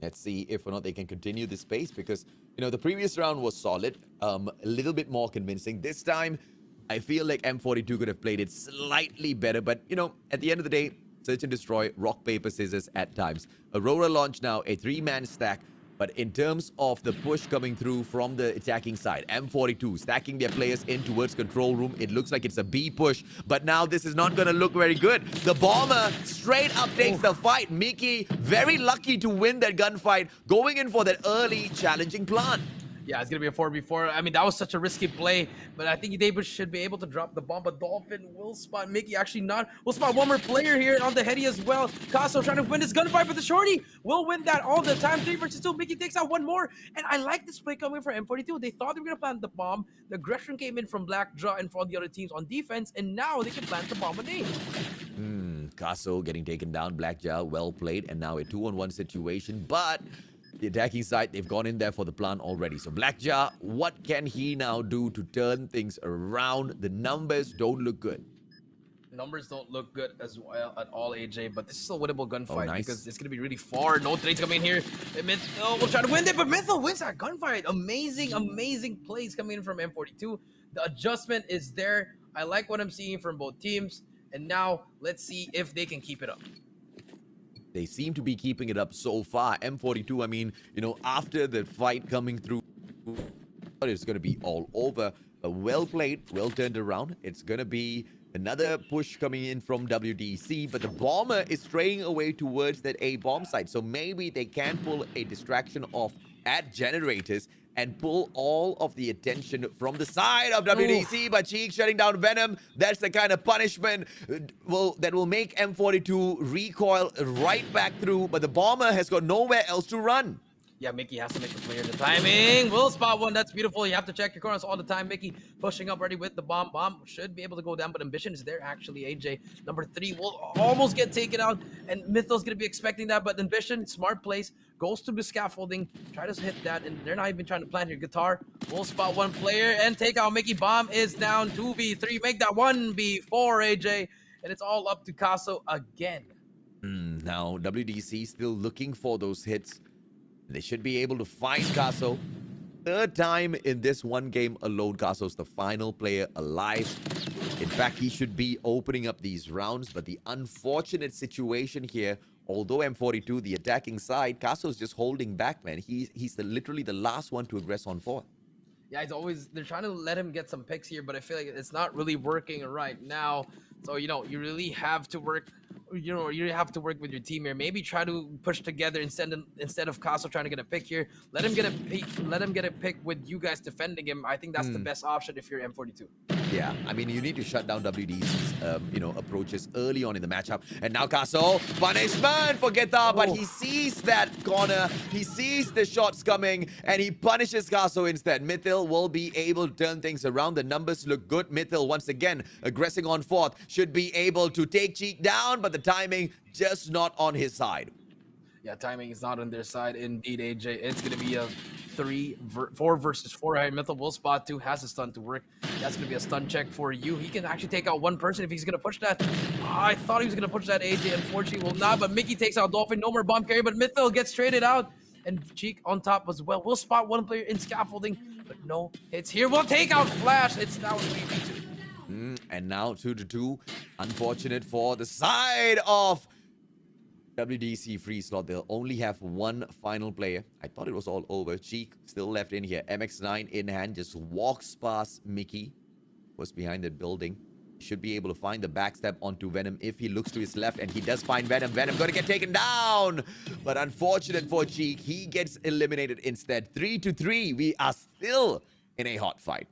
Let's see if or not they can continue this pace, because, you know, the previous round was solid, a little bit more convincing. This time, I feel like M42 could have played it slightly better, but, you know, at the end of the day, search and destroy, rock, paper, scissors at times. Aurora launch now, a 3-man stack, but in terms of the push coming through from the attacking side, M42 stacking their players in towards control room. It looks like it's a B push, but now this is not going to look very good. The Bomber straight up takes the fight. Mickey, very lucky to win that gunfight, going in for that early challenging plant.
Yeah, it's going to be a 4v4. I mean, that was such a risky play, but I think David should be able to drop the bomb. But Dolphin will spot Mickey. Actually not. We'll spot one more player here on the heady as well. Caso trying to win this gunfight, but the Shorty will win that all the time. 3 versus 2. Mickey takes out one more. And I like this play coming from M42. They thought they were going to plant the bomb. The aggression came in from Blackjaw and from the other teams on defense, and now they can plant the bomb with A.
Caso getting taken down. Blackjaw, well played, and now a 2-on-1 situation, but the attacking side, they've gone in there for the plant already. So Blackjaw, what can he now do to turn things around? The numbers don't look good.
Numbers don't look good as well at all, AJ, but this is a winnable gunfight
nice.
because it's going to be really far. No trades coming in here. Mithil will try to win it, but Mithil wins that gunfight. Amazing plays coming in from M42. The adjustment is there. I like what I'm seeing from both teams. And now let's see if they can keep it up.
They seem to be keeping it up so far. M42, I mean, you know, after the fight coming through, it's going to be all over. Well played, well turned around. It's going to be another push coming in from WDC, but the Bomber is straying away towards that A bomb site. So maybe they can pull a distraction off at generators and pull all of the attention from the side of WDC. But Cheek shutting down Venom. That's the kind of punishment that will make M42 recoil right back through. But the Bomber has got nowhere else to run.
Yeah, Mickey has to make the play here. The timing will spot one. That's beautiful. You have to check your corners all the time. Mickey pushing up ready with the bomb. Bomb should be able to go down, but Ambition is there actually. AJ, number 3, will almost get taken out, and Mythil's going to be expecting that, but Ambition, smart place, goes to the scaffolding, try to hit that, and they're not even trying to plant your guitar. Will spot one player and take out Mickey. Bomb is down. 2v3. Make that 1v4, AJ, and it's all up to Caso again.
Now, WDC still looking for those hits. They should be able to find Caso. Third time in this one game alone, Caso's the final player alive. In fact, he should be opening up these rounds, but the unfortunate situation here, although M42, the attacking side, Caso's just holding back, man. He's literally the last one to aggress on 4.
Yeah, they're trying to let him get some picks here, but I feel like it's not really working right now. So, you really have to work, you have to work with your team here. Maybe try to push together instead of Caso trying to get a pick here. Let him get a pick with you guys defending him. I think that's the best option if you're M42.
Yeah, I mean, you need to shut down WDC's, approaches early on in the matchup. And now Caso, punishment for Guitar, but he sees that corner. He sees the shots coming, and he punishes Caso instead. Mythil will be able to turn things around. The numbers look good. Mythil, once again, aggressing on 4th, should be able to take Cheek down, but the timing just not on his side.
Yeah, timing is not on their side. Indeed, AJ. It's going to be a 4 versus 4. Mythil will spot 2, has a stun to work. That's going to be a stun check for you. He can actually take out one person if he's going to push that. I thought he was going to push that, AJ. Unfortunately, will not. But Mickey takes out Dolphin. No more bomb carry, but Mythil gets traded out. And Cheek on top as well. We'll spot one player in scaffolding, but no hits here. We'll take out Flash. It's now 3v2.
And now 2-2. Unfortunate for the side of WDC.Freeslot. They'll only have one final player. I thought it was all over. Cheek still left in here. MX9 in hand, just walks past Mickey. Was behind that building. Should be able to find the backstep onto Venom if he looks to his left, and he does find Venom. Venom going to get taken down, but unfortunate for Cheek, he gets eliminated instead. 3-3. We are still in a hot fight.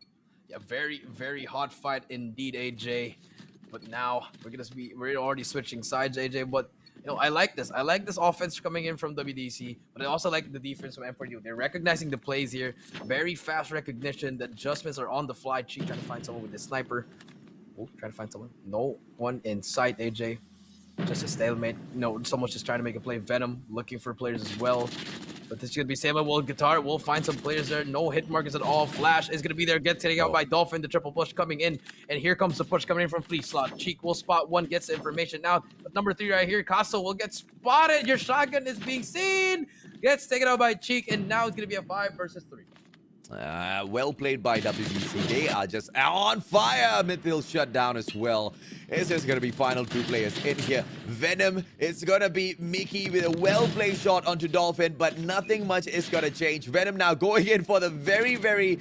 Yeah, very, very hot fight indeed, AJ. But now we're already switching sides, AJ. But I like this. I like this offense coming in from WDC, but I also like the defense from M42. They're recognizing the plays here. Very fast recognition. The adjustments are on the fly. Cheek trying to find someone with the sniper. Oh, trying to find someone. No one in sight, AJ. Just a stalemate. Someone's just trying to make a play. Venom looking for players as well. But this is going to be Samuel will Guitar. We'll find some players there. No hit markers at all. Flash is going to be there. Get taken out by Dolphin. The triple push coming in. And here comes the push coming in from Freeslot. Cheek will spot 1. Gets the information now. But number 3 right here. Caso will get spotted. Your shotgun is being seen. Gets taken out by Cheek. And now it's going to be a 5 versus 3.
Well played by WDC. They are just on fire. Mythil shut down as well. It's just going to be final 2 players in here. Venom, it's going to be Mickey with a well-played shot onto Dolphin, but nothing much is going to change. Venom now going in for the very, very,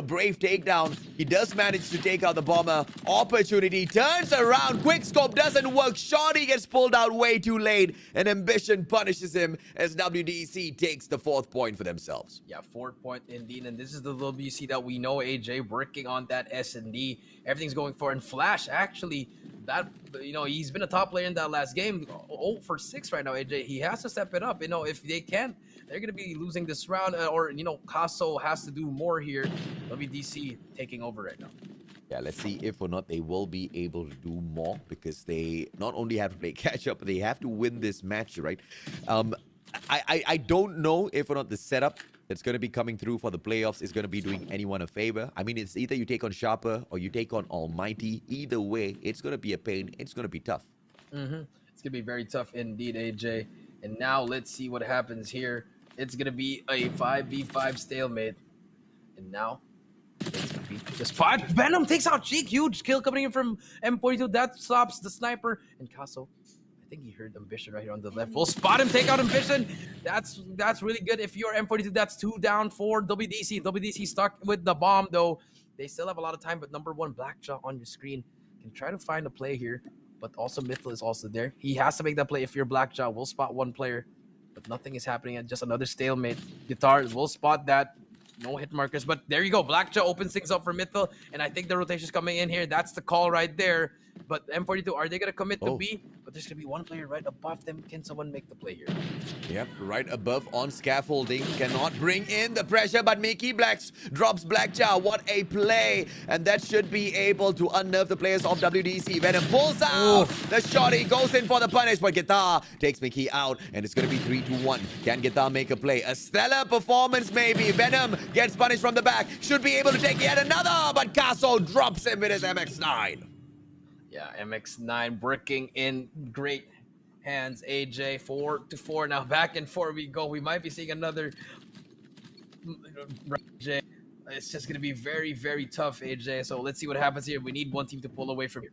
brave takedown. He does manage to take out the bomber. Opportunity turns around. Quick scope doesn't work. Shawty gets pulled out way too late, and Ambition punishes him as WDC takes the 4th point for themselves.
Yeah, 4th point indeed, and this is the WC that we know, AJ, working on that S&D. Everything's going for, and Flash actually, he's been a top player in that last game. 0 for 6 right now, AJ. He has to step it up. If they can't, they're going to be losing this round, or Caso has to do more here. WDC taking over right now.
Yeah, let's see if or not they will be able to do more, because they not only have to play catch up, but they have to win this match, right? I don't know if or not the setup that's going to be coming through for the playoffs is going to be doing anyone a favor. I mean, it's either you take on Sharper or you take on Almighty. Either way, it's going to be a pain. It's going to be tough.
It's going to be very tough indeed, AJ. And now let's see what happens here. It's going to be a 5v5 stalemate. And now it's going to be just 5. Venom takes out Cheek. Huge kill coming in from M42. That stops the sniper. And Caso, I think he heard Ambition right here on the left. We'll spot him, take out Ambition. That's really good. If you're M42, that's 2 down for WDC. WDC stuck with the bomb, though. They still have a lot of time, but number 1, Blackjaw on your screen. Can try to find a play here, but also Mythil is also there. He has to make that play if you're Blackjaw. We'll spot 1 player, but nothing is happening. Just another stalemate. Guitar will spot that. No hit markers, but there you go. Blackjaw opens things up for Mythil, and I think the rotation's coming in here. That's the call right there. But M42, are they gonna commit to
Oh.
B? But there's gonna be one player right above them. Can someone make the play here?
Yep, right above on scaffolding. Cannot bring in the pressure, but Mickey Blacks drops Blackjaw. What a play. And that should be able to unnerve the players of WDC. Venom pulls out. The shotty goes in for the punish, but Guitar takes Mickey out. And it's going to be 3-1. Can Guitar make a play? A stellar performance, maybe. Venom gets punished from the back. Should be able to take yet another, but Casso drops him with his MX-9.
Yeah, MX-9 working in great hands. AJ 4-4 now, back and forth we go. We might be seeing another AJ. It's just gonna be very, very tough, AJ. So let's see what happens here. We need one team to pull away from here.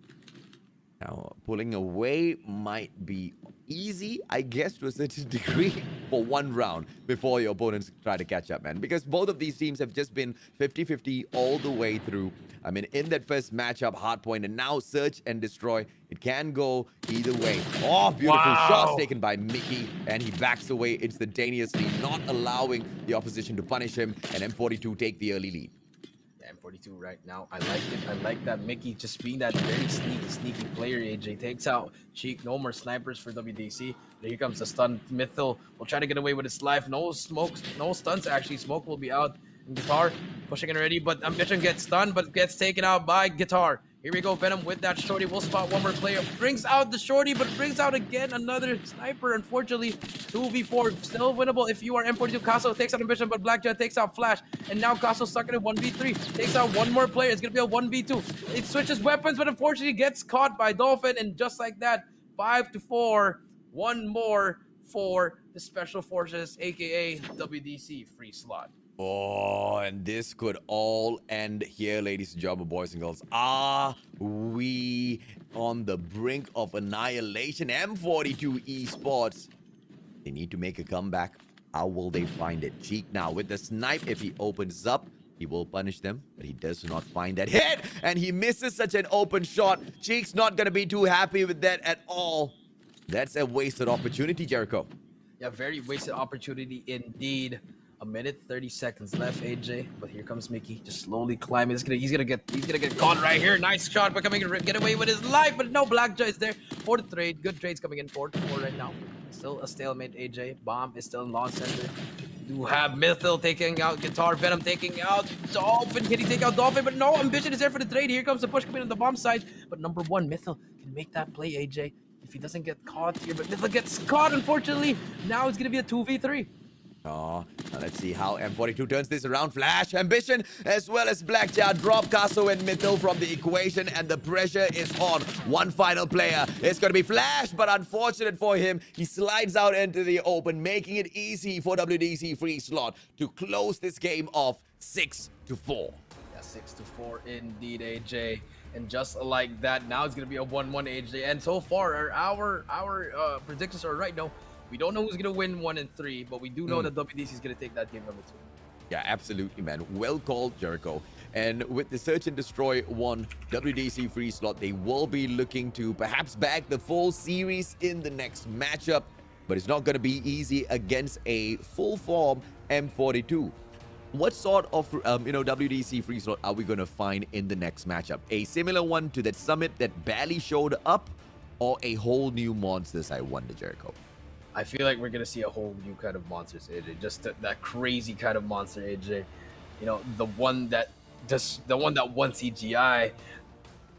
Now, pulling away might be easy, I guess, to a certain degree for one round before your opponents try to catch up, man. Because both of these teams have just been 50-50 all the way through. I mean, in that first matchup, Hardpoint, and now Search and Destroy. It can go either way. Oh, beautiful shots taken by Mickey, and he backs away instantaneously, not allowing the opposition to punish him, and M42 take the early lead.
M42 right now. I like it. I like that Mickey just being that very sneaky player. AJ takes out Cheek. No more snipers for WDC. Here comes the stun. Mythil will try to get away with his life. No smokes, no stunts actually. Smoke will be out. And Guitar pushing in already, but Ambition gets stunned, but gets taken out by Guitar. Here we go, Venom with that shorty. We'll spot one more player. Brings out the shorty, but brings out again another sniper. Unfortunately, 2v4 still winnable if you are M42. Casso takes out Ambition, but Blackjaw takes out Flash. And now Casso stuck in a 1v3. Takes out one more player. It's going to be a 1v2. It switches weapons, but unfortunately gets caught by Dolphin. And just like that, 5-4. One more for the Special Forces, aka WDC.Freeslot.
Oh, and this could all end here, ladies and gentlemen, boys and girls. Are we on the brink of annihilation? M42 Esports, they need to make a comeback. How will they find it? Cheek now with the snipe. If he opens up, he will punish them, but he does not find that hit, and he misses such an open shot. Cheek's not going to be too happy with that at all. That's a wasted opportunity, Jericho.
Yeah, very wasted opportunity indeed. A minute 30 seconds left, AJ. But here comes Mickey, just slowly climbing. He's gonna get caught right here. Nice shot, but coming to get away with his life. But no, Blackjaw is there for the trade. Good trades coming in 4-4 right now. Still a stalemate, AJ. Bomb is still in launch center. You have Mythil taking out Guitar, Venom taking out Dolphin. Can he take out Dolphin? But no, Ambition is there for the trade. Here comes the push coming on the bomb side. But number one, Mythil can make that play, AJ. If he doesn't get caught here, but Mythil gets caught, unfortunately. Now it's gonna be a 2v3.
Oh, now let's see how M42 turns this around. Flash, Ambition, as well as Blackjaw drop Casso and Mythil from the equation, and the pressure is on. One final player. It's going to be Flash, but unfortunate for him, he slides out into the open, making it easy for WDC.Freeslot to close this game off 6-4.
Yeah, 6-4 indeed, AJ. And just like that, now it's going to be a 1-1, AJ. And so far, our predictions are right now. We don't know who's going to win 1 and 3, but we do know that WDC is going to take that game number 2.
Yeah, absolutely, man. Well called, Jericho. And with the Search and Destroy 1, WDC.Freeslot, they will be looking to perhaps bag the full series in the next matchup. But it's not going to be easy against a full form M42. What sort of, WDC.Freeslot are we going to find in the next matchup? A similar one to that Summit that barely showed up, or a whole new monsters, I wonder, Jericho?
I feel like we're gonna see a whole new kind of monsters, AJ. Just that crazy kind of monster, AJ. You know, the one that won CGI.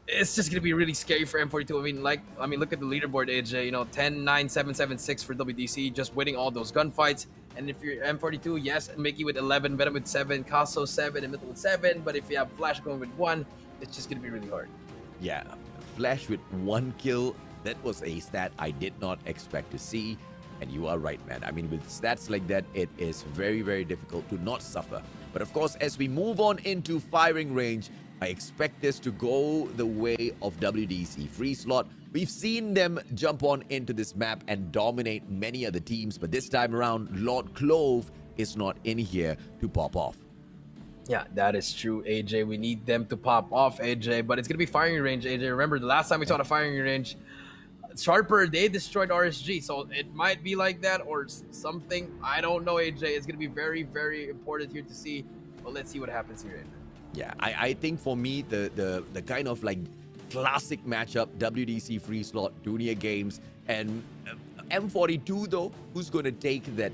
It's just gonna be really scary for M42. I mean, look at the leaderboard, AJ. You know, 10, 9, 7, 7, 6 for WDC, just winning all those gunfights. And if you're M42, yes, Mickey with 11, Venom with 7, Casso 7, and Mythil with 7. But if you have Flash going with 1, it's just gonna be really hard.
Yeah, Flash with 1 kill. That was a stat I did not expect to see. And you are right, man. I mean, with stats like that, it is very, very difficult to not suffer. But of course, as we move on into firing range, I expect this to go the way of WDC.Freeslot. We've seen them jump on into this map and dominate many other teams, but this time around, Lord Clove is not in here to pop off.
Yeah, that is true, AJ. We need them to pop off, AJ. But it's going to be firing range, AJ. Remember, the last time we saw the firing range, Sharper, they destroyed RSG, so it might be like that or something. I don't know, AJ. It's going to be very, very important here to see. But let's see what happens here, AJ.
Yeah, I think for me, the kind of like classic matchup, WDC.Freeslot, Dunia Games, and M42 though, who's going to take that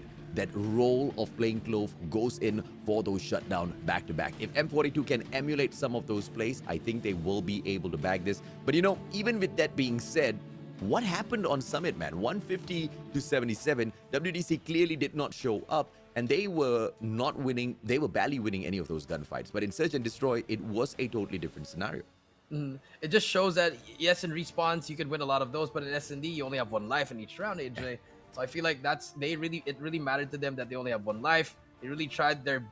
role of playing clove, who goes in for those shutdown back-to-back. If M42 can emulate some of those plays, I think they will be able to bag this. But you know, even with that being said, what happened on Summit, man? 150 to 77, WDC clearly did not show up, and they were not winning, they were barely winning any of those gunfights. But in Search and Destroy, it was a totally different scenario.
It just shows that, yes, in respawns, you can win a lot of those, but in S&D, you only have one life in each round, AJ. So I feel like it really mattered to them that they only have one life. They really tried their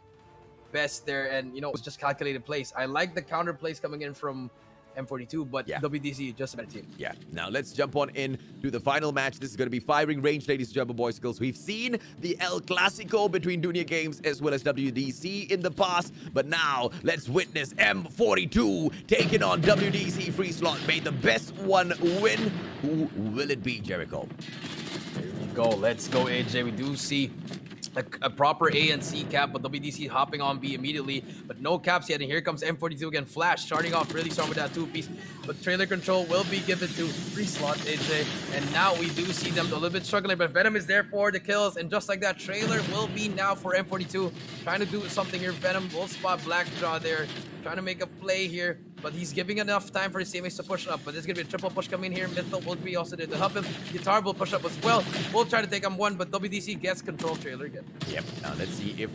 best there, and you know, it was just calculated plays. I like the counter plays coming in from M42, but WDC just a better team.
Yeah. Now let's jump on in to the final match. This is going to be firing range, ladies and gentlemen, boys and girls. We've seen the El Clasico between Dunia Games as well as WDC in the past, but now let's witness M42 taking on WDC.Freeslot. May the best one win. Who will it be, Jericho?
Here we go. Let's go, AJ. We do see a proper A and C cap, but WDC hopping on B immediately, but no caps yet. And here comes M42 again. Flash starting off really strong with that two-piece, but trailer control will be given to Freeslot, AJ. And now we do see them a little bit struggling, but Venom is there for the kills, and just like that, trailer will be now for M42. Trying to do something here. Venom will spot Blackjaw there, trying to make a play here, but he's giving enough time for his teammates to push up. But there's going to be a triple push coming in here. Mythal will be also there to help him. Guitar will push up as well. We'll try to take him one, but WDC gets control of trailer again.
Yep. Now let's see if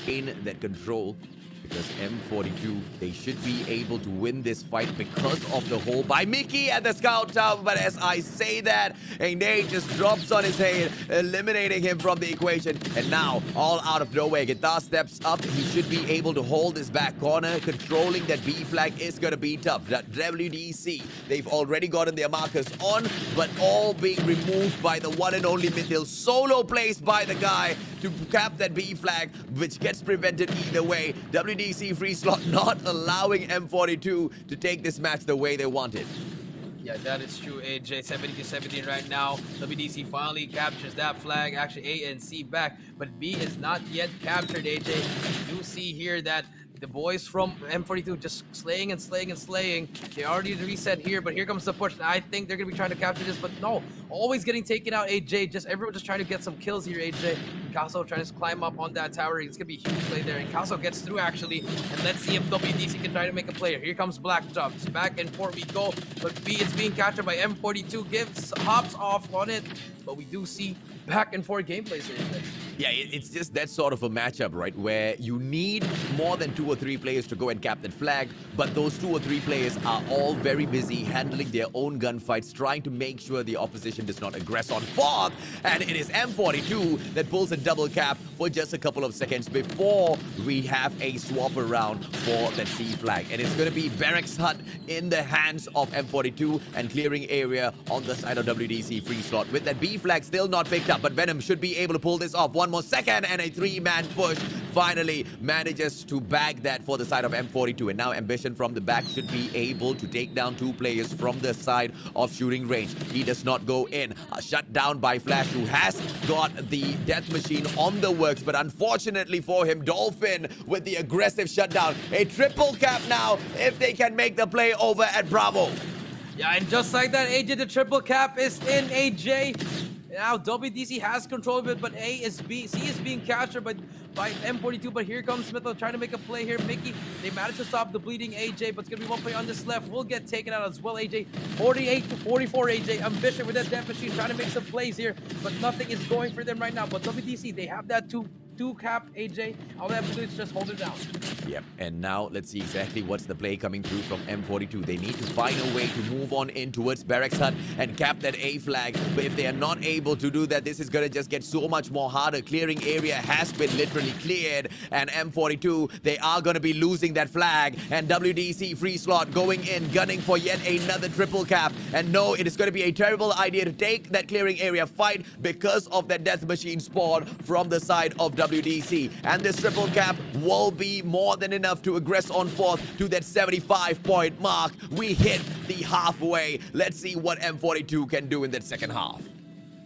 gain that control, because M42, they should be able to win this fight because of the hole by Mickey at the scout tower. But as I say that, a nade just drops on his head, eliminating him from the equation. And now, all out of nowhere, Guitar steps up. He should be able to hold his back corner. Controlling that B flag is going to be tough. That WDC, they've already gotten their markers on, but all being removed by the one and only Mythil. Solo placed by the guy to cap that B flag, which gets prevented either way. WDC.Freeslot not allowing M42 to take this match the way they wanted.
Yeah, that is true, AJ. 70-17 right now. WDC finally captures that flag. Actually, A and C back, but B is not yet captured, AJ. You see here that the boys from M42 just slaying and slaying and slaying. They already reset here, but here comes the push. I think they're going to be trying to capture this, but no. Always getting taken out, AJ. Everyone just trying to get some kills here, AJ. Caso trying to climb up on that tower. It's going to be a huge play there, and Caso gets through, actually. And let's see if WDC can try to make a play. Here comes Black Jumps. Back and forth we go, but B is being captured by M42. Hops off on it, but we do see back and forth gameplays here, AJ.
Yeah, it's just that sort of a matchup, right, where you need more than 2 or 3 players to go and cap that flag, but those 2 or 3 players are all very busy handling their own gunfights, trying to make sure the opposition does not aggress on fourth, and it is M42 that pulls a double cap for just a couple of seconds before we have a swap around for that C flag. And it's going to be Barracks Hut in the hands of M42 and clearing area on the side of WDC.Freeslot with that B flag still not picked up, but Venom should be able to pull this off. One more second, and a 3-man push finally manages to bag that for the side of M42. And now Ambition from the back should be able to take down 2 players from the side of shooting range. He does not go in. Shut down by Flash, who has got the death machine on the works, but unfortunately for him, Dolphin with the aggressive shutdown. A triple cap now if they can make the play over at Bravo.
Yeah, and just like that, AJ, the triple cap is in, AJ. Now WDC has control of it, but C is being captured by M42. But here comes Smith trying to make a play here. Mickey, they managed to stop the bleeding AJ, but it's gonna be one play on this left. Will get taken out as well, AJ. 48-44, AJ. Ambition with that death machine trying to make some plays here, but nothing is going for them right now. But WDC, they have that two cap, AJ. All they have to do is just hold it down.
Yep, and now let's see exactly what's the play coming through from M42. They need to find a way to move on in towards Barracks Hut and cap that A flag. But if they are not able to do that, this is going to just get so much more harder. Clearing area has been literally cleared, and M42, they are going to be losing that flag. And WDC.Freeslot going in, gunning for yet another triple cap. And no, it is going to be a terrible idea to take that clearing area fight because of that death machine spawn from the side of WDC. And this triple cap will be more than enough to aggress on fourth to that 75-point mark. We hit the halfway. Let's see what M42 can do in that second half.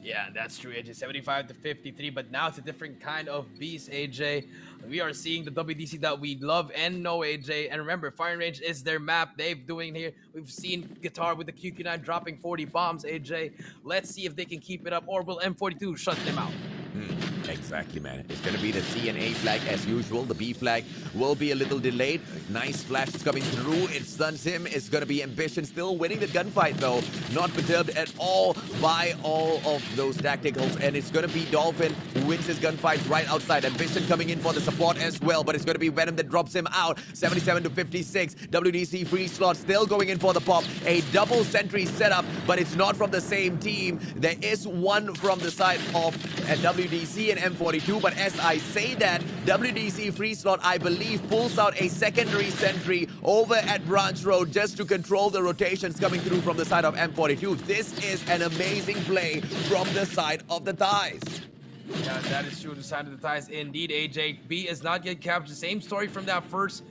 Yeah, that's true, AJ. 75 to 53, but now it's a different kind of beast, AJ. We are seeing the WDC that we love and know, AJ. And remember, Firing Range is their map. They've doing here. We've seen Guitar with the QQ9 dropping 40 bombs, AJ. Let's see if they can keep it up, or will M42 shut them out?
Exactly, man. It's going to be the C and A flag as usual. The B flag will be a little delayed. Nice flash is coming through. It stuns him. It's going to be Ambition still winning the gunfight, though. Not perturbed at all by all of those tacticals. And it's going to be Dolphin who wins his gunfight right outside. Ambition coming in for the support as well. But it's going to be Venom that drops him out. 77 to 56. WDC.Freeslot still going in for the pop. A double sentry setup, but it's not from the same team. There is one from the side of WDC and M42, but as I say that, WDC.Freeslot, I believe, pulls out a secondary sentry over at Branch Road just to control the rotations coming through from the side of M42. This is an amazing play from the side of the Thais.
Yeah, that is true. The side of the Thais, indeed, AJ. B is not yet captured. Same story from that first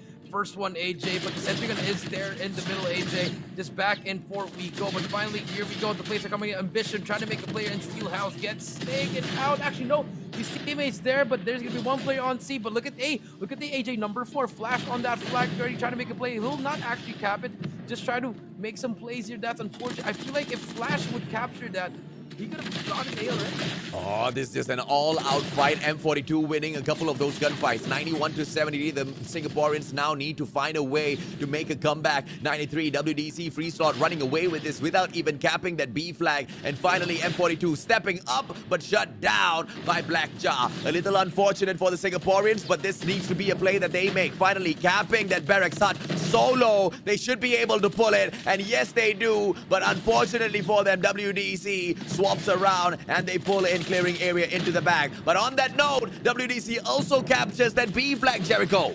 one, AJ, but the sentry gun is there in the middle, AJ. Just back and forth we go, but finally, here we go. The players are coming in. Ambition trying to make a player in Steelhouse. Gets taken out. Actually, no. His teammates there, but there's going to be one player on C. But look at the AJ number 4. Flash on that flag. Already trying to make a play. He'll not actually cap it. Just try to make some plays here. That's unfortunate. I feel like if Flash would capture that, he could have gotten A already.
Oh, this is just an all-out fight. M42 winning a couple of those gunfights. 91 to 70. The Singaporeans now need to find a way to make a comeback. 93. WDC.Freeslot running away with this without even capping that B flag. And finally, M42 stepping up but shut down by Blackjaw. A little unfortunate for the Singaporeans, but this needs to be a play that they make. Finally, capping that barracks hut solo. They should be able to pull it. And yes, they do. But unfortunately for them, WDC swaps around and they pull in, clearing area into the back. But on that note, WDC also captures that B flag, Jericho.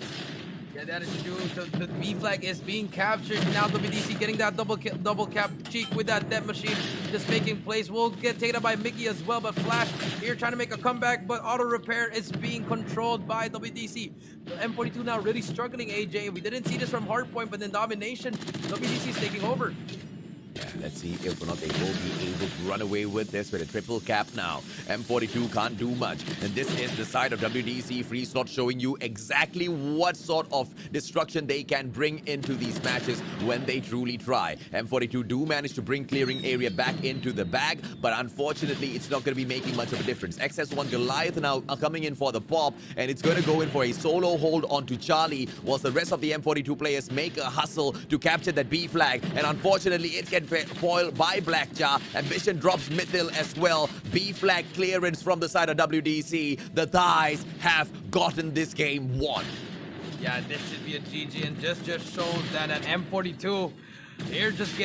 Yeah, that is true. The B flag is being captured. Now WDC getting that double cap cheek with that death machine. Just making plays. Will get taken up by Mickey as well. But Flash here trying to make a comeback. But auto repair is being controlled by WDC. M42 now really struggling, AJ. We didn't see this from Hardpoint, but in domination, WDC is taking over.
Yeah, let's see if or not they will be able to run away with this with a triple cap now. M42 can't do much. And this is the side of WDC.Freeslot showing you exactly what sort of destruction they can bring into these matches when they truly try. M42 do manage to bring clearing area back into the bag, but unfortunately, it's not going to be making much of a difference. XS1 Goliath now coming in for the pop, and it's going to go in for a solo hold onto Charlie, whilst the rest of the M42 players make a hustle to capture that B flag. And unfortunately, it gets foiled by Blackjaw. Ambition drops Mithil as well. B flag clearance from the side of WDC. The Thais have gotten this game won.
Yeah, this should be a GG, and just shows that at M42, they're just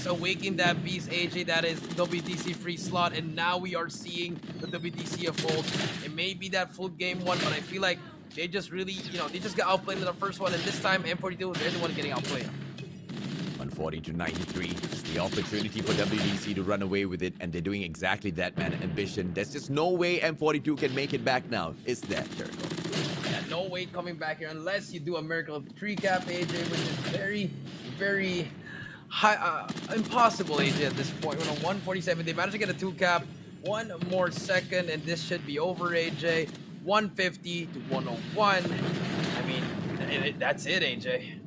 awakening that beast, AJ, that is WDC.Freeslot, and now we are seeing the WDC unfold. It may be that full game one, but I feel like they just really, they just got outplayed in the first one, and this time M42, they're the one getting outplayed.
140 to 93. It's the opportunity for WDC to run away with it, and they're doing exactly that, man. Ambition. There's just no way M42 can make it back now. Is that, Jericho?
Yeah, no way coming back here unless you do a miracle 3 cap, AJ, which is very, very high, impossible, AJ, at this point. We're on 147. They managed to get a 2 cap. One more second, and this should be over, AJ. 150 to 101. I mean, that's it, AJ.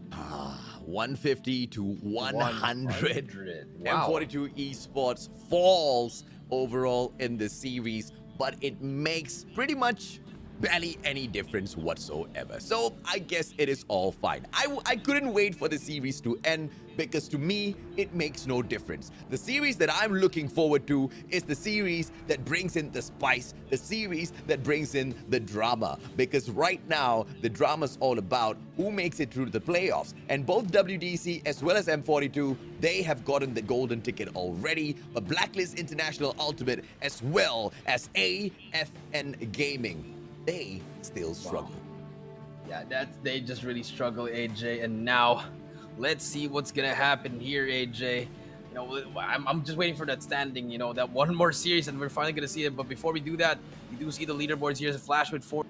150 to 100.
Wow.
M42 Esports falls overall in the series, but it makes pretty much barely any difference whatsoever. So I guess it is all fine. I couldn't wait for the series to end because to me, it makes no difference. The series that I'm looking forward to is the series that brings in the spice, the series that brings in the drama. Because right now, the drama's all about who makes it through the playoffs. And both WDC as well as M42, they have gotten the golden ticket already. But Blacklist, International.Ultimate, as well as AFN Gaming, they still struggle.
Wow. Yeah, they just really struggle, AJ. And now, let's see what's gonna happen here, AJ. I'm just waiting for that standing, that one more series, and we're finally gonna see it. But before we do that, we do see the leaderboards here. There's a Flash with 4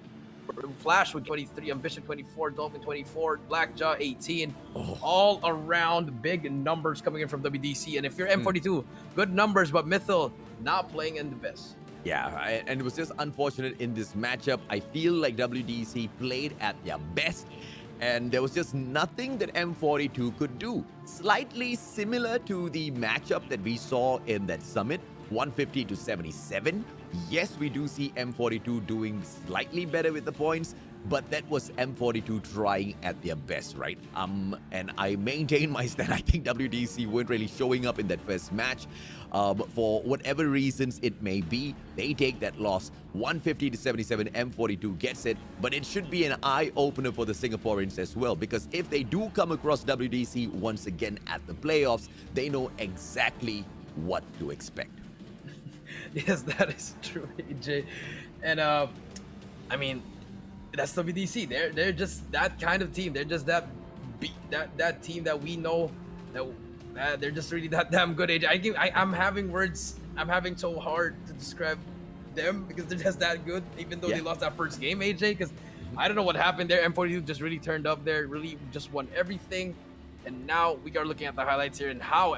Flash with 23, Ambition 24, Dolphin 24, Blackjaw 18.
Oh.
All around big numbers coming in from WDC. And if you're M42, good numbers, but Mythil not playing in the best.
Yeah, and it was just unfortunate in this matchup. I feel like WDC played at their best, and there was just nothing that M42 could do. Slightly similar to the matchup that we saw in that summit, 150 to 77. Yes, we do see M42 doing slightly better with the points, but that was M42 trying at their best, right? And I maintain my stand. I think WDC weren't really showing up in that first match. For whatever reasons it may be, they take that loss. 150 to 77, M42 gets it, but it should be an eye-opener for the Singaporeans as well, because if they do come across WDC once again at the playoffs, they know exactly what to expect.
Yes, that is true, AJ. And I mean, that's WDC. They're just that kind of team. They're just that team that we know that they're just really that damn good, AJ. I'm having words. I'm having so hard to describe them because they're just that good, even though they lost that first game, AJ. Because I don't know what happened there. M42 just really turned up there, really just won everything. And now we are looking at the highlights here and how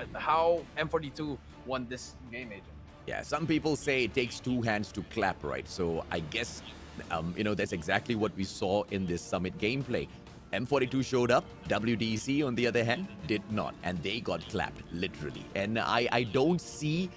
M42 won this game, AJ.
Yeah, some people say it takes two hands to clap, right? So I guess, that's exactly what we saw in this summit gameplay. M42 showed up, WDC on the other hand did not, and they got clapped literally. And I don't see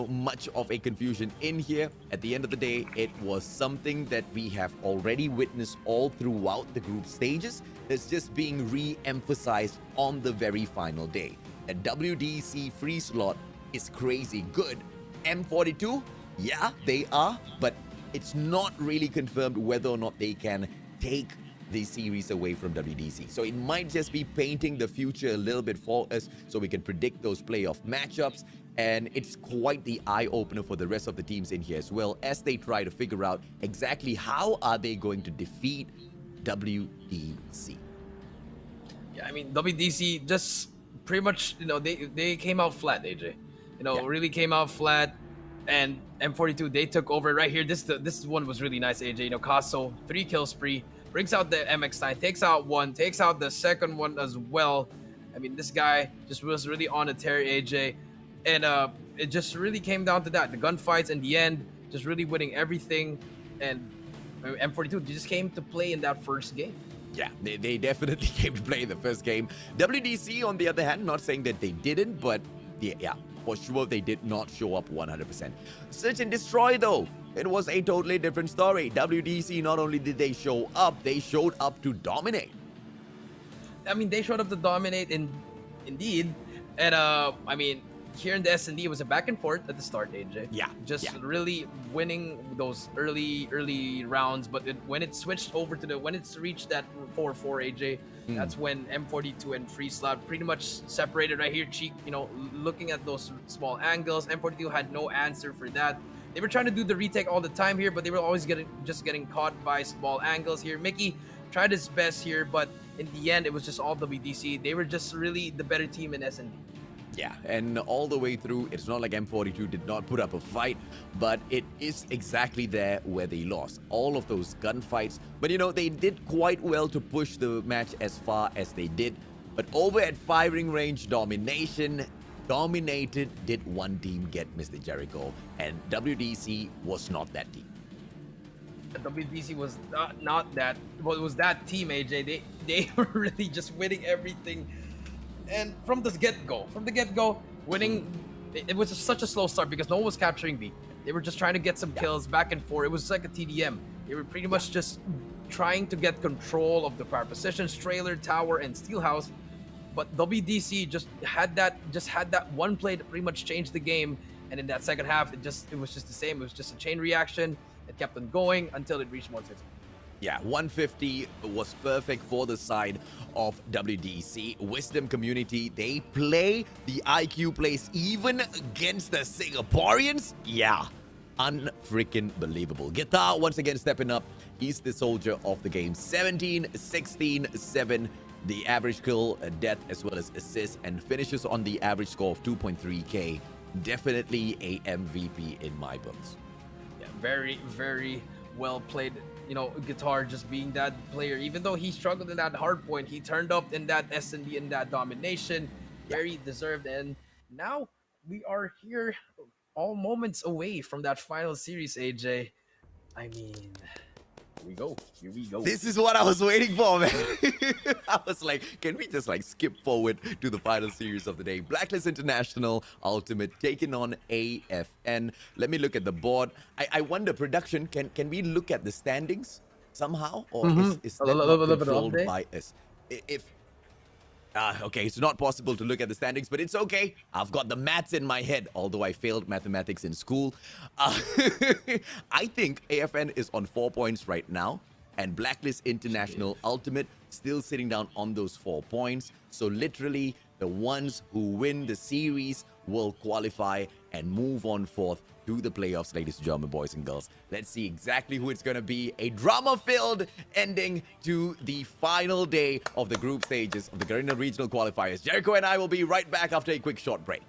much of a confusion in here. At the end of the day, it was something that we have already witnessed all throughout the group stages. It's just being re-emphasized on the very final day. And WDC.Freeslot is crazy good. M42, yeah, they are, but it's not really confirmed whether or not they can take the series away from WDC. So it might just be painting the future a little bit for us so we can predict those playoff matchups. And it's quite the eye-opener for the rest of the teams in here as well, as they try to figure out exactly how are they going to defeat WDC.
Yeah, I mean, WDC just pretty much, they came out flat, AJ. Really came out flat, and M42, they took over right here. This one was really nice, AJ. Casso, 3 kill spree, brings out the MX9, takes out one, takes out the second one as well. I mean, this guy just was really on a tear, AJ. And it just really came down to that. The gunfights in the end, just really winning everything. And M42 just came to play in that first game.
Yeah, they definitely came to play in the first game. WDC, on the other hand, not saying that they didn't, but yeah, for sure they did not show up 100%. Search and Destroy, though, it was a totally different story. WDC, not only did they show up, they showed up to dominate.
I mean, they showed up to dominate indeed. And I mean, here in the S&D, it was a back and forth at the start, AJ.
Yeah.
Really winning those early rounds. But when it switched over to when it's reached that 4-4, AJ, that's when M42 and Freeslot pretty much separated right here. Cheek, looking at those small angles. M42 had no answer for that. They were trying to do the retake all the time here, but they were always getting caught by small angles here. Mickey tried his best here, but in the end, it was just all WDC. They were just really the better team in S&D.
Yeah, and all the way through, it's not like M42 did not put up a fight, but it is exactly there where they lost. All of those gunfights, but they did quite well to push the match as far as they did. But over at firing range, dominated, did one team get Mr. Jericho, and WDC was not that team.
WDC was not that. Well, it was that team, AJ. They were really just winning everything. And from the get-go, winning, it was such a slow start because no one was capturing B. They were just trying to get some kills back and forth. It was like a TDM. They were pretty much just trying to get control of the power positions, trailer, tower, and steelhouse. But WDC just had that one play that pretty much changed the game. And in that second half, it was just the same. It was just a chain reaction. It kept on going until it reached 150.
Yeah, 150 was perfect for the side of WDC. Wisdom community, they play the IQ plays even against the Singaporeans. Yeah, unfreaking believable. Guitar once again stepping up. He's the soldier of the game. 17, 16, 7. The average kill, death, as well as assists, and finishes on the average score of 2.3k. Definitely a MVP in my books.
Yeah, very, very well played Guitar just being that player. Even though he struggled in that hard point, he turned up in that S&D, in that domination. Very deserved. And now we are here all moments away from that final series, AJ. I mean, here we go. Here we go.
This is what I was waiting for, man. I was like, can we just like skip forward to the final series of the day? Blacklist International.Ultimate taking on AFN. Let me look at the board. I wonder, production, can we look at the standings somehow? Or is that not controlled by us? Okay, it's not possible to look at the standings, but it's okay. I've got the maths in my head, although I failed mathematics in school. I think AFN is on 4 points right now, and Blacklist International.Ultimate still sitting down on those 4 points. So literally, the ones who win the series will qualify and move on forth to the playoffs, ladies and gentlemen, boys and girls. Let's see exactly who it's going to be. A drama-filled ending to the final day of the group stages of the Garena regional qualifiers. Jericho and I will be right back after a quick short break.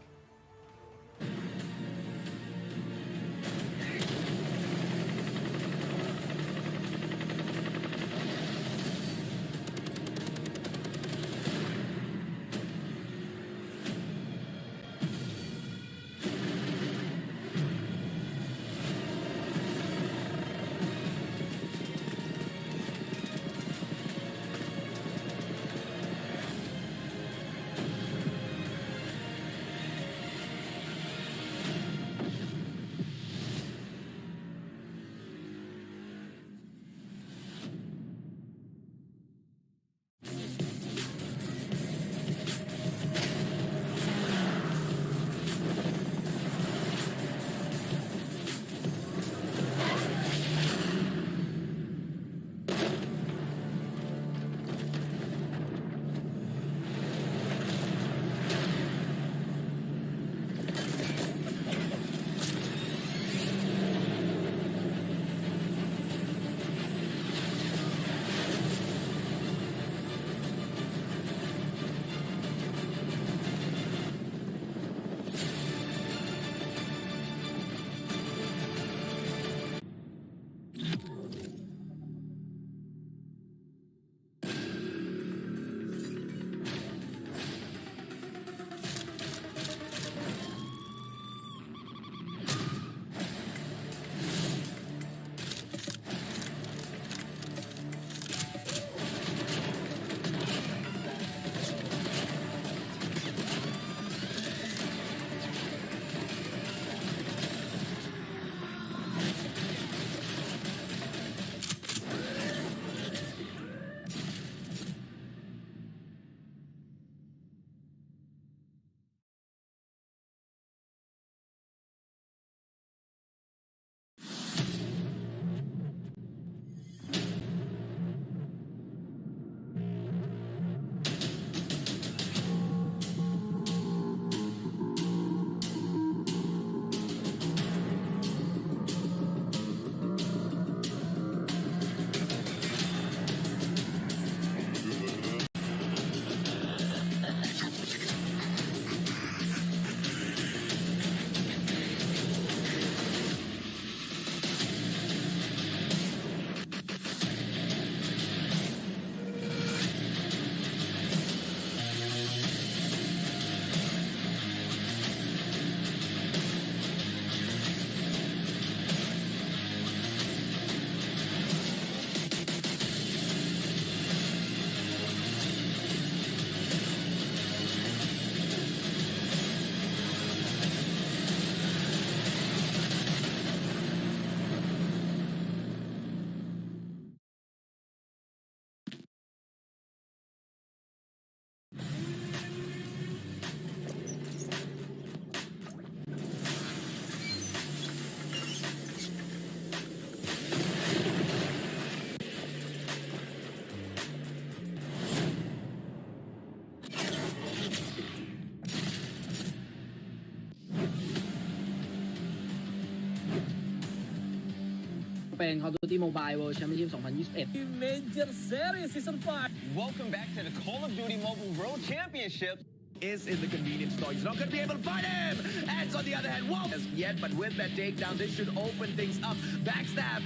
เป็น Call of Duty Mobile World Championship 2021
Major Series Season 5.
Welcome back to the Call of Duty Mobile World Championships.
is in the convenience store. He's not going to be able to find him. And on the other hand, whoa, as yet, but with that takedown, this should open things up. Backstab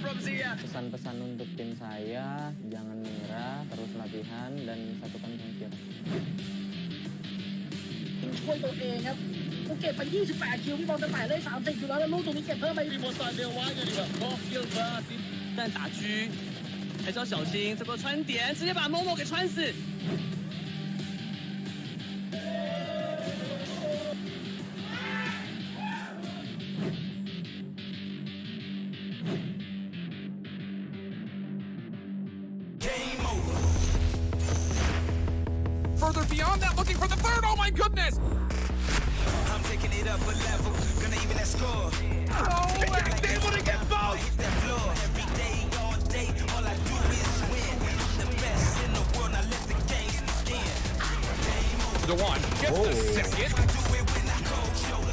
from Zia.
Pesan-pesan untuk tim saya, jangan menyerah, terus latihan dan satukan pemikiran.
ช่วยตัวเองครับกูเก็บไป28คิวพี่บอลจะแตะได้30อยู่แล้วแล้วลูกตรงนี้เก็บเพิ่มไป
但打狙还是要小心，这个穿点直接把某某给穿死。
Further beyond that, looking for the third. Oh my goodness!
I'm taking it up a level, gonna even that score.
Oh, and he's able to get both!
Hit that floor every day, all day. All I do is win. I'm the best in the world. Now let the games begin. Game over.
The one gets the second.
I do it when I cold shoulder.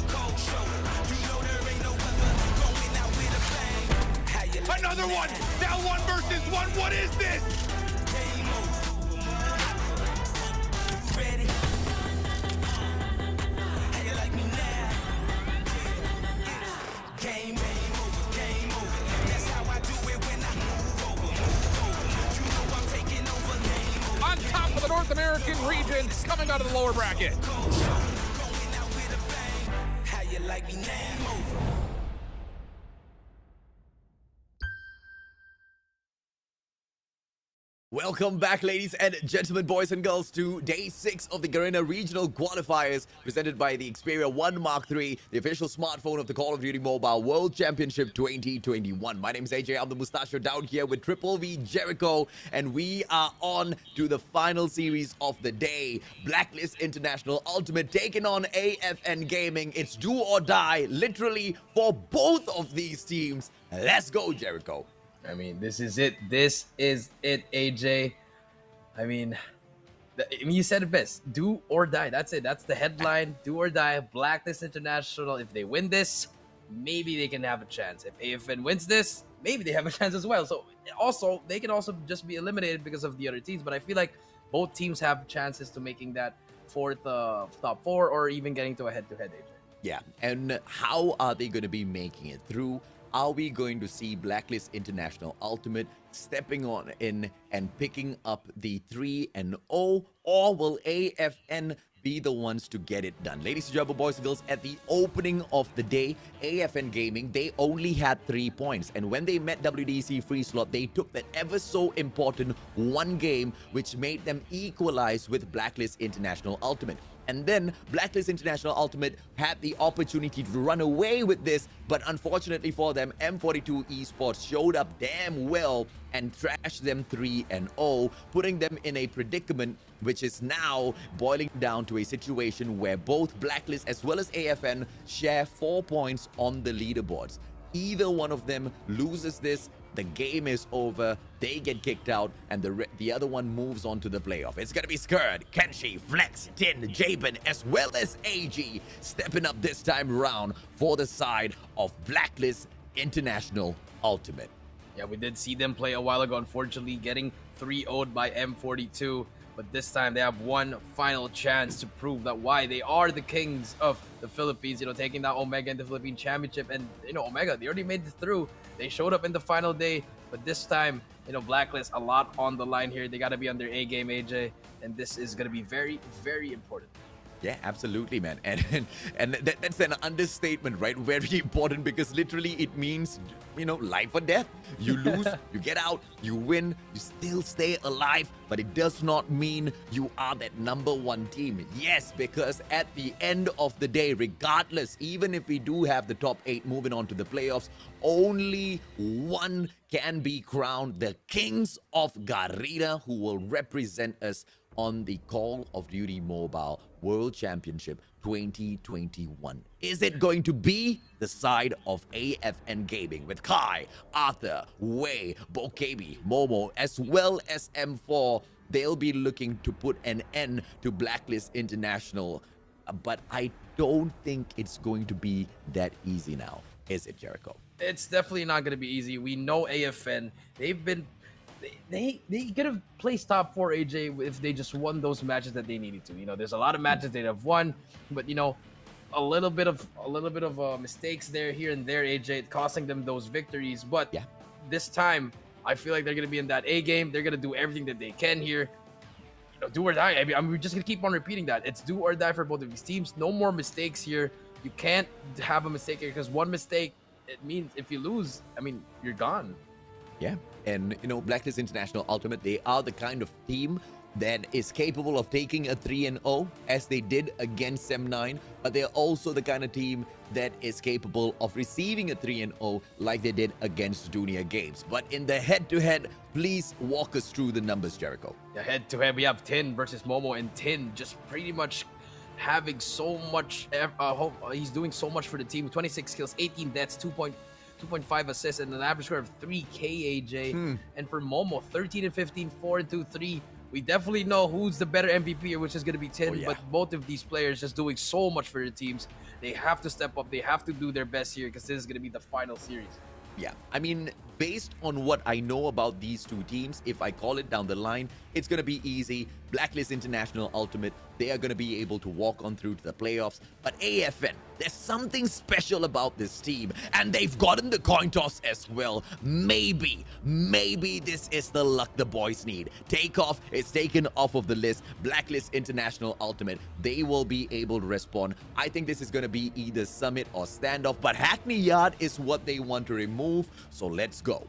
You know there ain't no other going out with a bang. How you like
Another one! Now 1 versus 1. What is this?
game over? Ready? How you like me now? Game over. That's how I do it when I move over. You know I'm taking over. Game over.
On top of the North American region, coming out of the lower bracket.
Going out with a bang. How you like me now? Game over.
Welcome back, ladies and gentlemen, boys and girls, to day 6 of the Garena Regional Qualifiers presented by the Xperia 1 Mark III, the official smartphone of the Call of Duty Mobile World Championship 2021. My name is AJ. I'm the Mustachio down here with Triple V Jericho, and we are on to the final series of the day. Blacklist International.Ultimate taking on AFN Gaming. It's do or die, literally, for both of these teams. Let's go, Jericho.
I mean, this is it. This is it, AJ. I mean, you said it best. Do or die. That's it. That's the headline. Do or die. Blacklist International. If they win this, maybe they can have a chance. If AFN wins this, maybe they have a chance as well. So also, they can also just be eliminated because of the other teams. But I feel like both teams have chances to making that fourth top 4 or even getting to a head-to-head, AJ.
Yeah, and how are they going to be making it through? Are we going to see Blacklist International.Ultimate stepping on in and picking up the 3-0, or will AFN be the ones to get it done? Ladies and gentlemen, boys and girls, at the opening of the day, AFN Gaming, they only had 3 points, and when they met WDC.Freeslot, they took that ever so important one game, which made them equalize with Blacklist International.Ultimate. And then Blacklist International.Ultimate had the opportunity to run away with this, but unfortunately for them, M42 Esports showed up damn well and trashed them 3-0, putting them in a predicament which is now boiling down to a situation where both Blacklist as well as AFN share 4 points on the leaderboards. Either one of them loses this, the game is over, they get kicked out, and the other one moves on to the playoff. It's gonna be Skurd, Kenshi, Flex, Tin, Jabin, as well as AG stepping up this time around for the side of Blacklist International.Ultimate.
Yeah, we did see them play a while ago, unfortunately getting 3-0'd by M42. But this time they have one final chance to prove that why they are the kings of the Philippines, taking that Omega in the Philippine Championship. And, Omega, they already made it through. They showed up in the final day, but this time, Blacklist, a lot on the line here. They got to be on their A game, AJ, and this is going to be very, very important.
Yeah, absolutely, man. And that's an understatement, right? Very important, because literally it means, life or death. You lose, you get out, you win, you still stay alive, but it does not mean you are that #1 team. Yes, because at the end of the day, regardless, even if we do have the top 8 moving on to the playoffs, only one can be crowned the kings of Garena, who will represent us on the Call of Duty Mobile World Championship 2021. Is it going to be the side of AFN Gaming with Kai, Arthur, Wei, Bokebi, Momo, as well as M4? They'll be looking to put an end to Blacklist International, but I don't think it's going to be that easy now. Is it, Jericho?
It's definitely not going to be easy. We know AFN. They've been they could have placed top 4 AJ if they just won those matches that they needed to. You know, there's a lot of matches they'd have won, but you know, a little bit of mistakes there, here and there, AJ, costing them those victories. But
Yeah.
this time, I feel like they're gonna be in that A game. They're gonna do everything that they can here. You know, do or die. I mean, we're just gonna keep on repeating that. It's do or die for both of these teams. No more mistakes here. You can't have a mistake here, because one mistake, it means if you lose, I mean, you're gone.
Yeah, and you know, Blacklist International Ultimate, they are the kind of team that is capable of taking a 3-0 as they did against M9, but they're also the kind of team that is capable of receiving a 3-0 like they did against Junior Games. But in the head-to-head, please walk us through the numbers, Jericho.
Yeah, head-to-head, we have Tin versus Momo, and Tin just pretty much having so much, he's doing so much for the team. 26 kills, 18 deaths, 2.5 assists, and an average score of 3K, AJ. And for Momo, 13 and 15, 4 and 2, 3. We definitely know who's the better MVP, which is going to be Tin.
Oh, yeah.
But both of these players just doing so much for their teams. They have to step up. They have to do their best here, because this is going to be the final series.
Yeah, I mean, based on what I know about these two teams, if I call it down the line, it's going to be easy. Blacklist International Ultimate, they are going to be able to walk on through to the playoffs. But AFN, there's something special about this team, and they've gotten the coin toss as well. Maybe this is the luck the boys need. Takeoff is taken off of the list. Blacklist International Ultimate, they will be able to respond. I think this is going to be either Summit or Standoff, but Hackney Yard is what they want to remove, so let's go.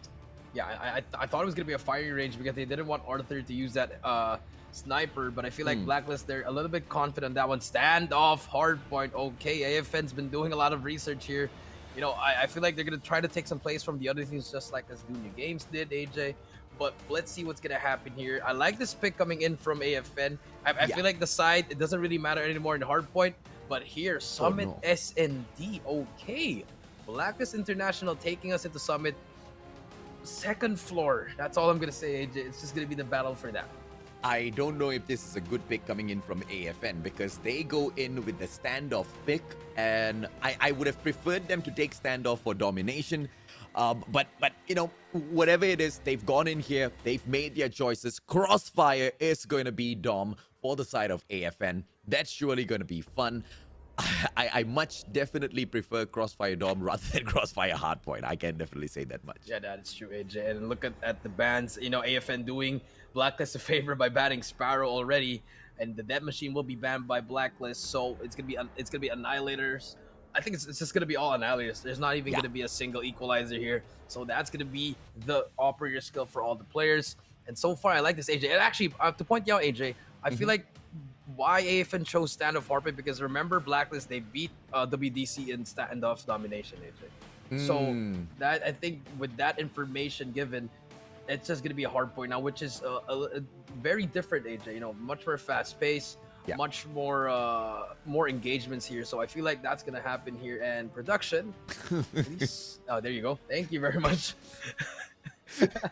Yeah, I thought it was going to be a firing range, because they didn't want Arthur to use that sniper, but I feel like Blacklist, they're a little bit confident on that one. Standoff, hardpoint, okay. AFN's been doing a lot of research here. You know, I feel like they're going to try to take some plays from the other teams, just like as Junior Games did, AJ. But let's see what's going to happen here. I like this pick coming in from AFN. I feel like the side, it doesn't really matter anymore in hardpoint, but here, Summit SND, okay. Blacklist International taking us into Summit. Second floor. That's all I'm going to say, AJ. It's just going to be the battle for that.
I don't know if this is a good pick coming in from AFN, because they go in with the Standoff pick, and I would have preferred them to take Standoff for domination. But you know, whatever it is, they've gone in here, they've made their choices. Crossfire is going to be Dom for the side of AFN. That's surely going to be fun. I much definitely prefer Crossfire Dom rather than Crossfire Hardpoint. I can definitely say that much.
Yeah, that is true, AJ. And look at the bans. You know, AFN doing Blacklist a favor by banning Sparrow already, and the Dead Machine will be banned by Blacklist. So it's gonna be Annihilators. I think it's just gonna be all Annihilators. There's not even gonna be a single equalizer here. So that's gonna be the operator skill for all the players. And so far, I like this, AJ. And actually, to point you out, AJ, I feel like why AFN chose Standoff Hardpoint, because remember Blacklist, they beat WDC in Standoff domination, AJ. So that, I think with that information given, it's just gonna be a Hardpoint now, which is a very different, AJ. You know, much more fast pace, much more more engagements here. So I feel like that's gonna happen here. And production, please. Oh, there you go. Thank you very much. But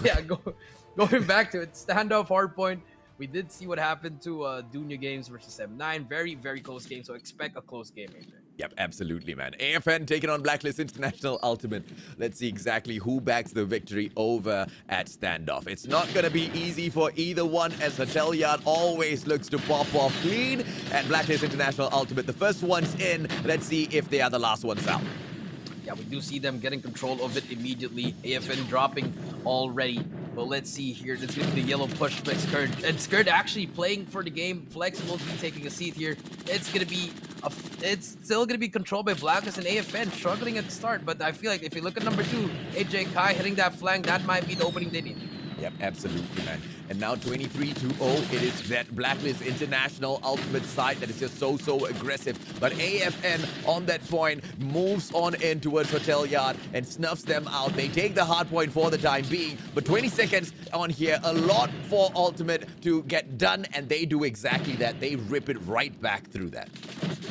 yeah, going back to it, Standoff Hardpoint. We did see what happened to Junior Games versus M9. Very, very close game. So expect a close game, AJ.
Yep, absolutely, man. AFN taking on Blacklist International Ultimate. Let's see exactly who backs the victory over at Standoff. It's not going to be easy for either one, as Hotel Yard always looks to pop off clean. And Blacklist International Ultimate, the first one's in. Let's see if they are the last ones out.
Yeah, we do see them getting control of it immediately. AFN dropping already. But let's see here. This is going to be the yellow push by Skirt. And Skirt actually playing for the game. Flex will be taking a seat here. It's going to be it's still going to be controlled by Blacklist and AFN struggling at the start. But I feel like if you look at number 2, AJ Kai hitting that flank, that might be the opening they need.
Yep, absolutely, man. And now 23-0, it is that Blacklist International Ultimate side that is just so aggressive. But AFN on that point moves on in towards Hotel Yard and snuffs them out. They take the hard point for the time being, but 20 seconds on here, a lot for Ultimate to get done, and they do exactly that. They rip it right back through that.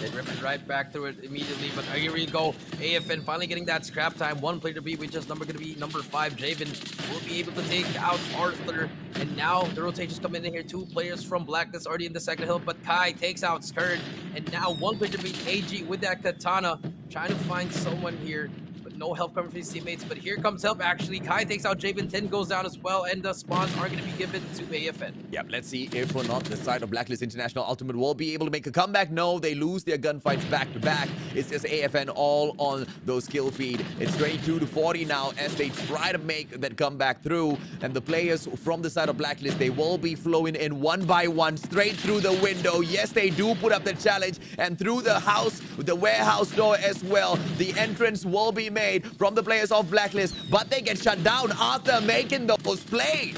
They rip it right back through it immediately, but here we go. AFN finally getting that scrap time. One player to beat, which is going to be number 5. Javen will be able to take out Arthur, and now the rotations come in here. 2 players from Blacklist already in the second hill, but Kai takes out Skirt, and now one player to beat AG with that katana, trying to find someone here. But no help coming from his teammates, but here comes help actually. Kai takes out Jabin, 10 goes down as well, and the spawns are going to be given to AFN.
Yep, let's see if or not the side of Blacklist International Ultimate will be able to make a comeback. No, they lose their gunfights back to back. It's just AFN all on those kill feed. It's 22 to 40 now as they try to make that comeback through. And the players from the side of Blacklist, they will be flowing in one by one straight through the window. Yes, they do put up the challenge, and through the house, the warehouse door as well. The entrance will be made from the players of Blacklist, but they get shut down after making those plays.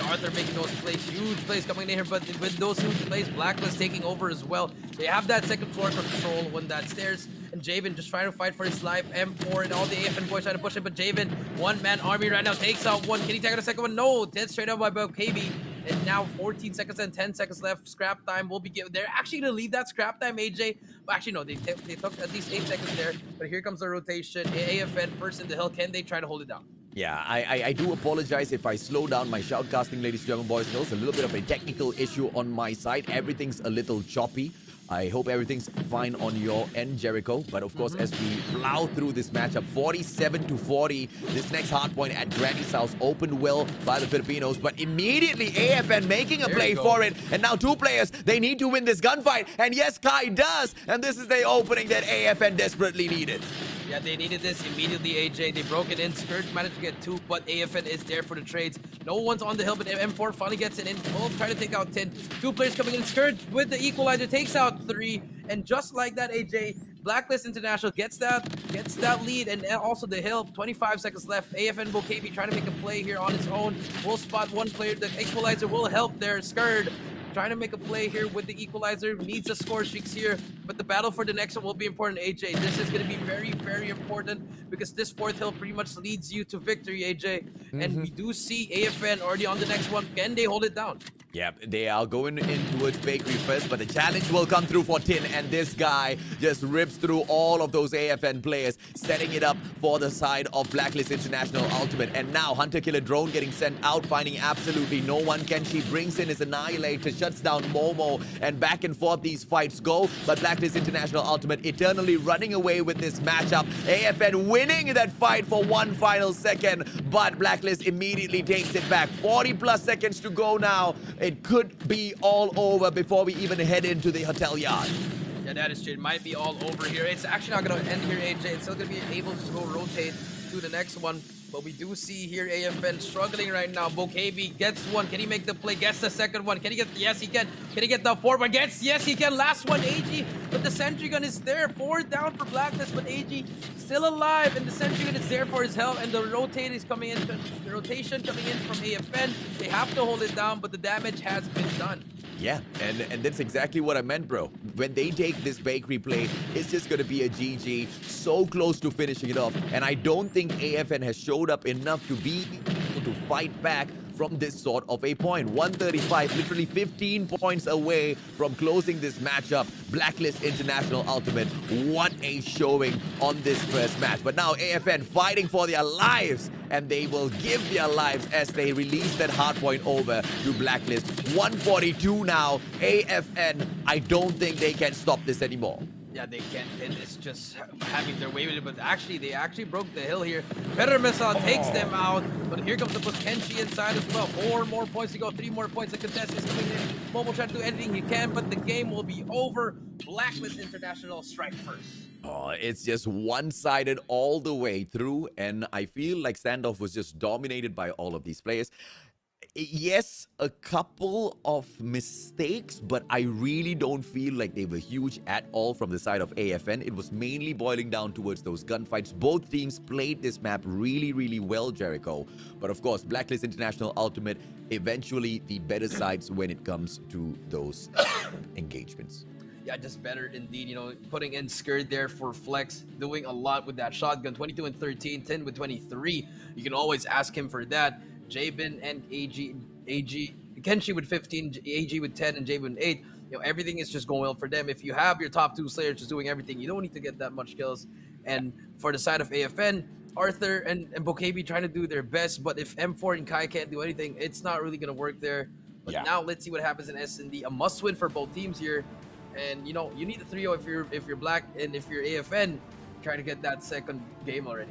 Arthur making those plays, huge plays coming in here, but with those huge plays, Blacklist taking over as well. They have that second floor control when that stairs, and Javen just trying to fight for his life. M4 and all the AFN boys trying to push it, but Javen, one-man army right now, takes out one. Can he take out a second one? No, 10 straight up by KB. And now 14 seconds and 10 seconds left. Scrap time will be given. They're actually going to leave that scrap time, AJ. Well, actually, no, they took at least 8 seconds there. But here comes the rotation. AFN first in the hill. Can they try to hold it down?
Yeah, I do apologize if I slow down my shoutcasting, ladies and gentlemen, boys and girls. A little bit of a technical issue on my side. Everything's a little choppy. I hope everything's fine on your end, Jericho. But of course, as we plow through this matchup, 47 to 40, this next hard point at Granny's house opened well by the Filipinos. But immediately, AFN making a play for it. And now two players, they need to win this gunfight. And yes, Kai does. And this is the opening that AFN desperately needed.
Yeah, they needed this immediately, AJ. They broke it in. Skirt managed to get 2, but AFN is there for the trades. No one's on the hill, but M4 finally gets it in. Both try to take out 10. 2 players coming in. Skirt with the equalizer takes out 3. And just like that, AJ, Blacklist International gets that lead, and also the hill. 25 seconds left. AFN Bokabi trying to make a play here on his own. Will spot one player. The equalizer will help there. Skirt trying to make a play here with the equalizer. Needs a score streaks here, but the battle for the next one will be important, AJ. This is going to be very, very important because this 4th hill pretty much leads you to victory, AJ. And we do see AFN already on the next one. Can they hold it down?
Yep, they are going in towards Bakery first, but the challenge will come through for Tin, and this guy just rips through all of those AFN players, setting it up for the side of Blacklist International Ultimate. And now Hunter Killer Drone getting sent out, finding absolutely no one. Kenshi brings in his Annihilator, shuts down Momo, and back and forth these fights go. But Blacklist International Ultimate eternally running away with this matchup. AFN winning that fight for one final second, but Blacklist immediately takes it back. 40 plus seconds to go now. It could be all over before we even head into the hotel yard.
Yeah, that is true. It might be all over here. It's actually not going to end here, AJ. It's still going to be able to go rotate to the next one. But we do see here AFN struggling right now. Bokabi gets one. Can he make the play? Gets the second one. Can he get? Yes, he can. Can he get the 4th one? Gets. Yes, he can. Last one, AG. But the sentry gun is there. 4 down for Blacklist, but AG still alive. And the sentry gun is there for his health. And the rotate is coming in. The rotation coming in from AFN. They have to hold it down, but the damage has been done.
Yeah, and that's exactly what I meant, bro. When they take this Bakery play, it's just going to be a GG. So close to finishing it off. And I don't think AFN has showed up enough to be able to fight back from this sort of a point. 135, literally 15 points away from closing this matchup. Blacklist International Ultimate, what a showing on this first match. But now AFN fighting for their lives, and they will give their lives as they release that hardpoint over to Blacklist. 142 now. AFN, I don't think they can stop this anymore.
Yeah, they can't, and it's just having their way with it, but actually, they actually broke the hill here. Better Missile takes them out, but here comes the push. Kenshi inside as well. 4 more points to go, 3 more points. The contest is coming in. Momo trying to do anything he can, but the game will be over. Blacklist International strike first.
Oh, it's just one-sided all the way through, and I feel like standoff was just dominated by all of these players. Yes, a couple of mistakes, but I really don't feel like they were huge at all from the side of AFN. It was mainly boiling down towards those gunfights. Both teams played this map really, really well, Jericho. But of course, Blacklist International Ultimate, eventually the better sides when it comes to those engagements.
Yeah, just better indeed. You know, putting in Skirt there for flex, doing a lot with that shotgun. 22 and 13, 10 with 23. You can always ask him for that. Jabin and AG, Kenshi with 15, AG with 10, and Jabin with 8. You know, everything is just going well for them. If you have your top 2 slayers just doing everything, you don't need to get that much kills. And for the side of AFN, Arthur and Bokabi trying to do their best, but if M4 and Kai can't do anything, it's not really going to work there. But now let's see what happens in S&D. A must-win for both teams here. And, you know, you need a 3-0 if you're Black, and if you're AFN, try to get that second game already.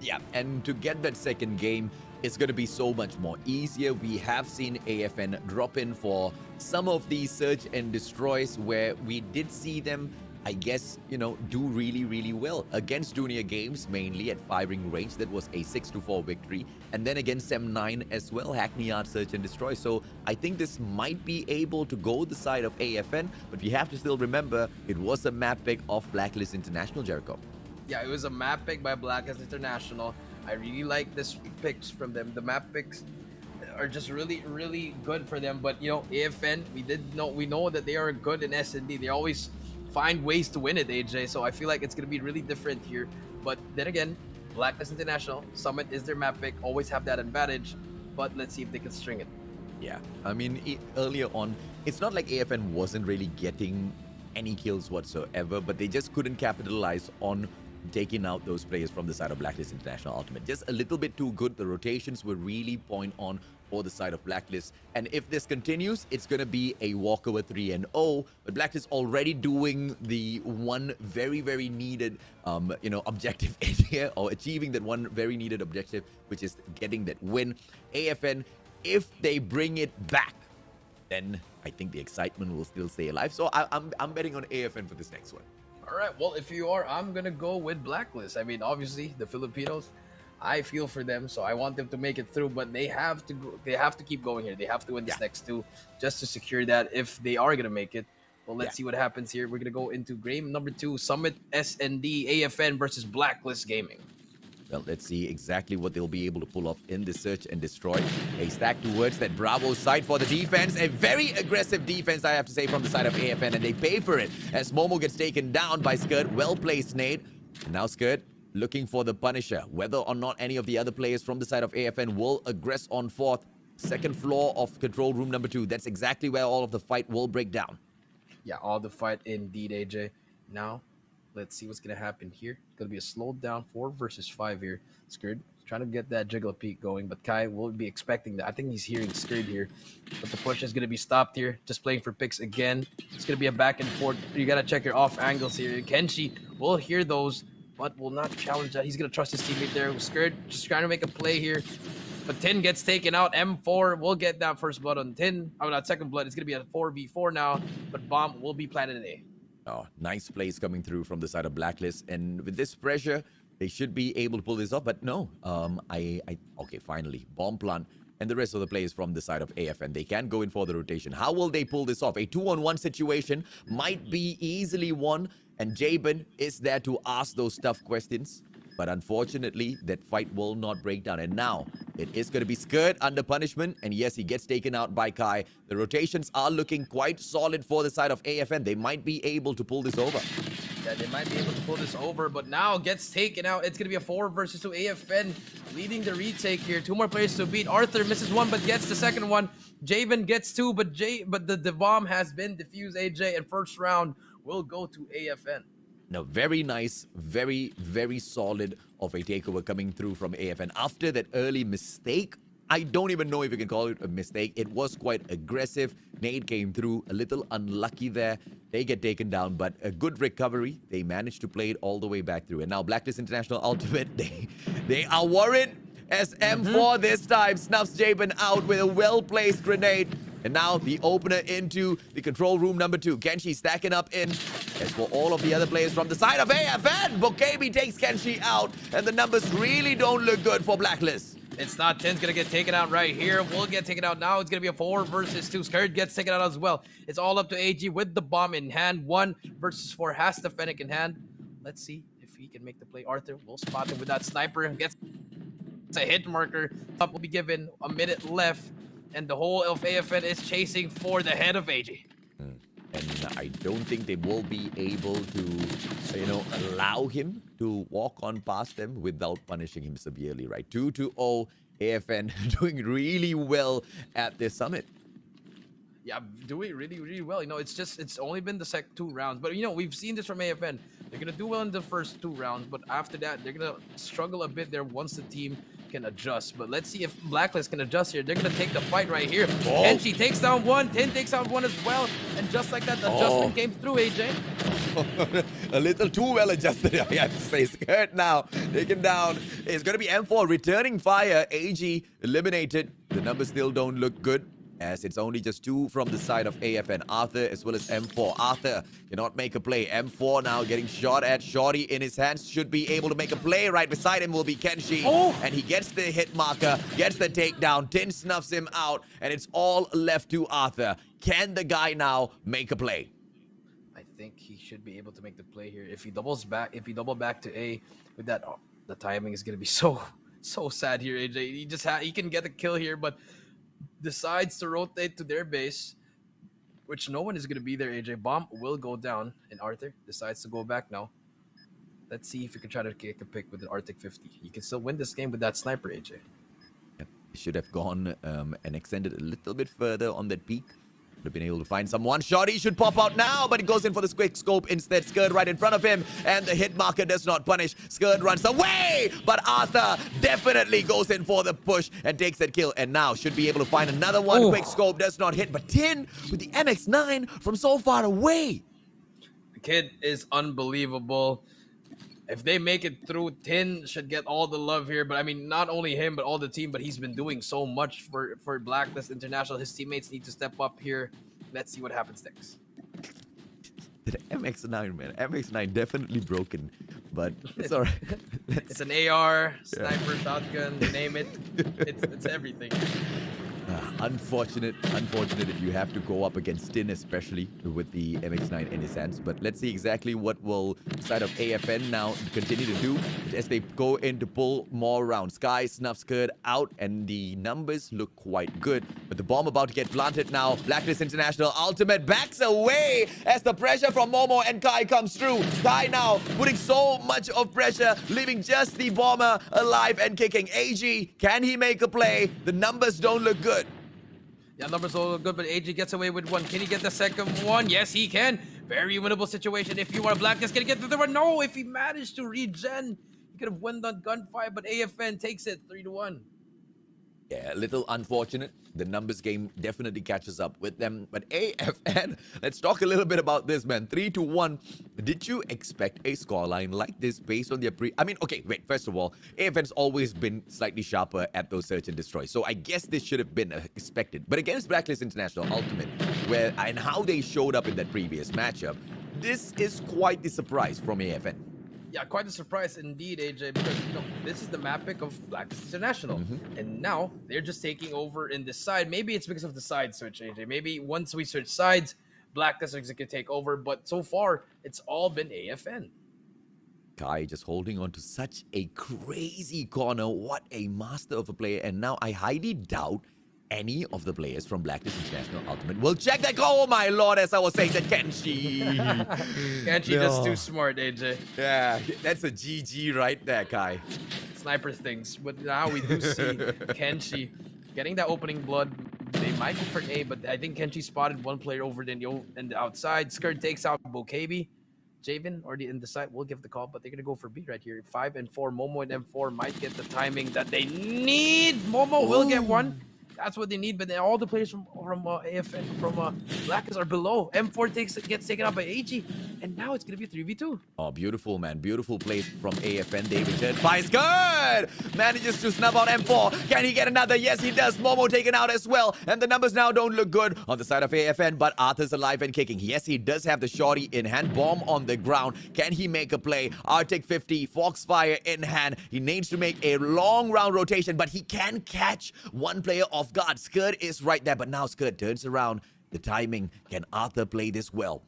Yeah, and to get that second game, it's going to be so much more easier. We have seen AFN drop in for some of these search and destroys where we did see them, I guess, you know, do really, really well against Junior Games, mainly at firing range. That was a 6-4 victory. And then against M9 as well, Hackney Yard search and destroy. So I think this might be able to go the side of AFN, but we have to still remember it was a map pick of Blacklist International, Jericho.
Yeah, it was a map pick by Blacklist International. I really like this picks from them. The map picks are just really, really good for them. But you know, AFN, we know that they are good in S&D. They always find ways to win it, AJ. So I feel like it's gonna be really different here. But then again, Blacklist International, Summit is their map pick, always have that advantage. But let's see if they can string it.
Yeah, I mean, earlier on, it's not like AFN wasn't really getting any kills whatsoever, but they just couldn't capitalize on taking out those players from the side of Blacklist International.Ultimate. Just a little bit too good. The rotations were really point on for the side of Blacklist. And if this continues, it's going to be a walkover 3-0. But Blacklist already doing the one very, very needed, objective here, or achieving that one very needed objective, which is getting that win. AFN, if they bring it back, then I think the excitement will still stay alive. So I'm betting on AFN for this next one.
All right, well, if you are, I'm gonna go with Blacklist. I mean, obviously the Filipinos, I feel for them, so I want them to make it through. But they have to go, they have to keep going here. They have to win this next two just to secure that. If they are gonna make it, well, let's see what happens here. We're gonna go into game number 2, Summit SND AFN versus Blacklist Gaming.
Well, let's see exactly what they'll be able to pull off in the search and destroy. A stack towards that Bravo side for the defense. A very aggressive defense, I have to say, from the side of AFN, and they pay for it as Momo gets taken down by Skirt. Well-placed nade. And now Skirt looking for the Punisher. Whether or not any of the other players from the side of AFN will aggress on fourth. Second floor of control room number 2. That's exactly where all of the fight will break down.
Yeah, all the fight indeed, AJ. Now, let's see what's going to happen here. It's going to be a slowed down 4 versus 5 here. Skirt trying to get that jiggle peak going, but Kai will be expecting that. I think he's hearing Skirt here, but the push is going to be stopped here. Just playing for picks again. It's going to be a back and forth. You got to check your off angles here. Kenshi will hear those, but will not challenge that. He's going to trust his teammate there. Skirt just trying to make a play here, but Tin gets taken out. M4 will get that first blood on Tin. Oh, not second blood. It's going to be a 4v4 now, but bomb will be planted in A.
Oh, nice plays coming through from the side of Blacklist, and with this pressure, they should be able to pull this off. But no, okay, finally, bomb plant, and the rest of the players from the side of AFN, they can go in for the rotation. How will they pull this off? A 2-on-1 situation might be easily won, and Jabin is there to ask those tough questions. But unfortunately, that fight will not break down. And now, it is going to be Skirt under punishment. And yes, he gets taken out by Kai. The rotations are looking quite solid for the side of AFN. They might be able to pull this over.
Yeah, they might be able to pull this over, but now gets taken out. It's going to be a 4 versus 2. AFN leading the retake here. 2 more players to beat. Arthur misses 1, but gets the second one. Javen gets 2, but the bomb has been defused, AJ, and first round will go to AFN.
Now, very nice, very, very solid of a takeover coming through from AFN. After that early mistake, I don't even know if you can call it a mistake. It was quite aggressive. Nade came through, a little unlucky there. They get taken down, but a good recovery. They managed to play it all the way back through. And now Blacklist International.Ultimate, they are worried as M4 this time snuffs Jabin out with a well-placed grenade. And now the opener into the control room number 2. Kenshi stacking up in. As for all of the other players from the side of AFN, Bokebi takes Kenshi out. And the numbers really don't look good for Blacklist.
It's not. Tin's going to get taken out right here. Will get taken out now. It's going to be a 4 versus 2. Skirt gets taken out as well. It's all up to AG with the bomb in hand. 1 versus 4 has the Fennec in hand. Let's see if he can make the play. Arthur will spot him with that sniper. Gets a hit marker. Top will be given. A minute left. And the whole of AFN is chasing for the head of AG.
And I don't think they will be able to, allow him to walk on past them without punishing him severely, right? 2-0, AFN doing really well at this summit.
Yeah, doing really, really well. It's only been the 2 rounds. But, we've seen this from AFN. They're going to do well in the first 2 rounds. But after that, they're going to struggle a bit there once the team can adjust. But let's see if Blacklist can adjust here. They're going to take the fight right here. Kenshi takes down 1. Tin takes down 1 as well. And just like that, the adjustment came through, AJ.
A little too well adjusted, I have to say. Skirt now taken down. It's going to be M4 returning fire. AG eliminated. The numbers still don't look good, as it's only just 2 from the side of AFN. Arthur as well as M4. Arthur cannot make a play. M4 now getting shot at. Shorty in his hands should be able to make a play. Right beside him will be Kenshi. And he gets the hit marker, gets the takedown. Tin snuffs him out, and it's all left to Arthur. Can the guy now make a play?
I think he should be able to make the play here. If he double back to A with that, the timing is going to be so sad here, AJ. He can get a kill here, but decides to rotate to their base, which no one is going to be there, AJ. Bomb will go down, and Arthur decides to go back now. Let's see if you can try to kick a pick with an Arctic 50. You can still win this game with that sniper, AJ.
Yep. Should have gone and extended a little bit further on that peak. Would have been able to find someone. Shorty should pop out now, but it goes in for the quick scope instead. Skirt right in front of him, and the hit marker does not punish. Skirt runs away, but Arthur definitely goes in for the push and takes that kill, and now should be able to find another one. Quick scope does not hit, but Tin with the MX-9 from so far away.
The kid is unbelievable. If they make it through, Tin should get all the love here. But I mean, not only him, but all the team. But he's been doing so much for Blacklist International. His teammates need to step up here. Let's see what happens next.
The MX-9, man. MX-9 definitely broken, but it's all right.
It's an AR, sniper, shotgun, name it. It's everything.
Unfortunate if you have to go up against Tin, especially with the MX-9 in his hands. But let's see exactly what will side of AFN now continue to do as they go in to pull more rounds. Sky snuffs Skirt out, and the numbers look quite good. But the bomb about to get planted now. Blacklist International.Ultimate backs away as the pressure from Momo and Kai comes through. Kai now putting so much of pressure, leaving just the bomber alive and kicking. AG, can he make a play? The numbers don't look good.
Yeah, numbers all look good, but AG gets away with one. Can he get the second one? Yes, he can. Very winnable situation. If you are Blacklist, can he get the third one? No, if he managed to regen, he could have won that gunfight, but AFN takes it 3-1.
Yeah, a little unfortunate. The numbers game definitely catches up with them. But AFN, let's talk a little bit about this, man. 3-1. Did you expect a scoreline like this based on their okay, wait. First of all, AFN's always been slightly sharper at those search and destroy. So I guess this should have been expected. But against Blacklist International.Ultimate, and how they showed up in that previous matchup, this is quite the surprise from AFN.
Yeah, quite a surprise indeed, AJ, because, this is the map pick of Blacklist International. And now they're just taking over in this side. Maybe it's because of the side switch, AJ. Maybe once we switch sides, Blacklist is going to take over. But so far, it's all been AFN.
Kai just holding on to such a crazy corner. What a master of a player. And now I highly doubt any of the players from Blacklist International.Ultimate will check that. Oh my lord, as I was saying, that Kenshi.
Kenshi just too smart, AJ.
Yeah, that's a GG right there, Kai.
Sniper things. But now we do see Kenshi getting that opening blood. They might go for an A, but I think Kenshi spotted one player over in the outside. Skirt takes out Bokebi. Javen already in the side. We'll give the call, but they're going to go for B right here. 5 and 4. Momo and M4 might get the timing that they need. Momo will get one. That's what they need, but then all the players from AFN, from Blacklist are below. M4 gets taken out by AG, and now it's going to be 3v2.
Oh, beautiful, man. Beautiful plays from AFN. They return. Fights good! Manages to snub out M4. Can he get another? Yes, he does. Momo taken out as well, and the numbers now don't look good on the side of AFN, but Arthur's alive and kicking. Yes, he does have the shorty in hand. Bomb on the ground. Can he make a play? Arctic 50, Foxfire in hand. He needs to make a long round rotation, but he can catch one player off guard. Skirt is right there, but now Skirt turns around. The timing. Can Arthur play this well?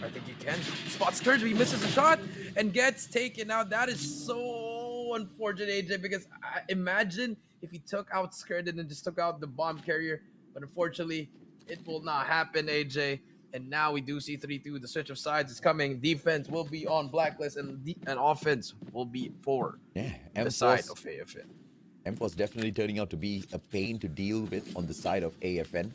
I think he can. Spots Skirt, he misses a shot and gets taken out. That is so unfortunate, AJ, because imagine if he took out Skirt and then just took out the bomb carrier. But unfortunately, it will not happen, AJ. And now we do see 3-2. The switch of sides is coming. Defense will be on Blacklist, and offense will be for the side of AFN.
M4's definitely turning out to be a pain to deal with on the side of AFN.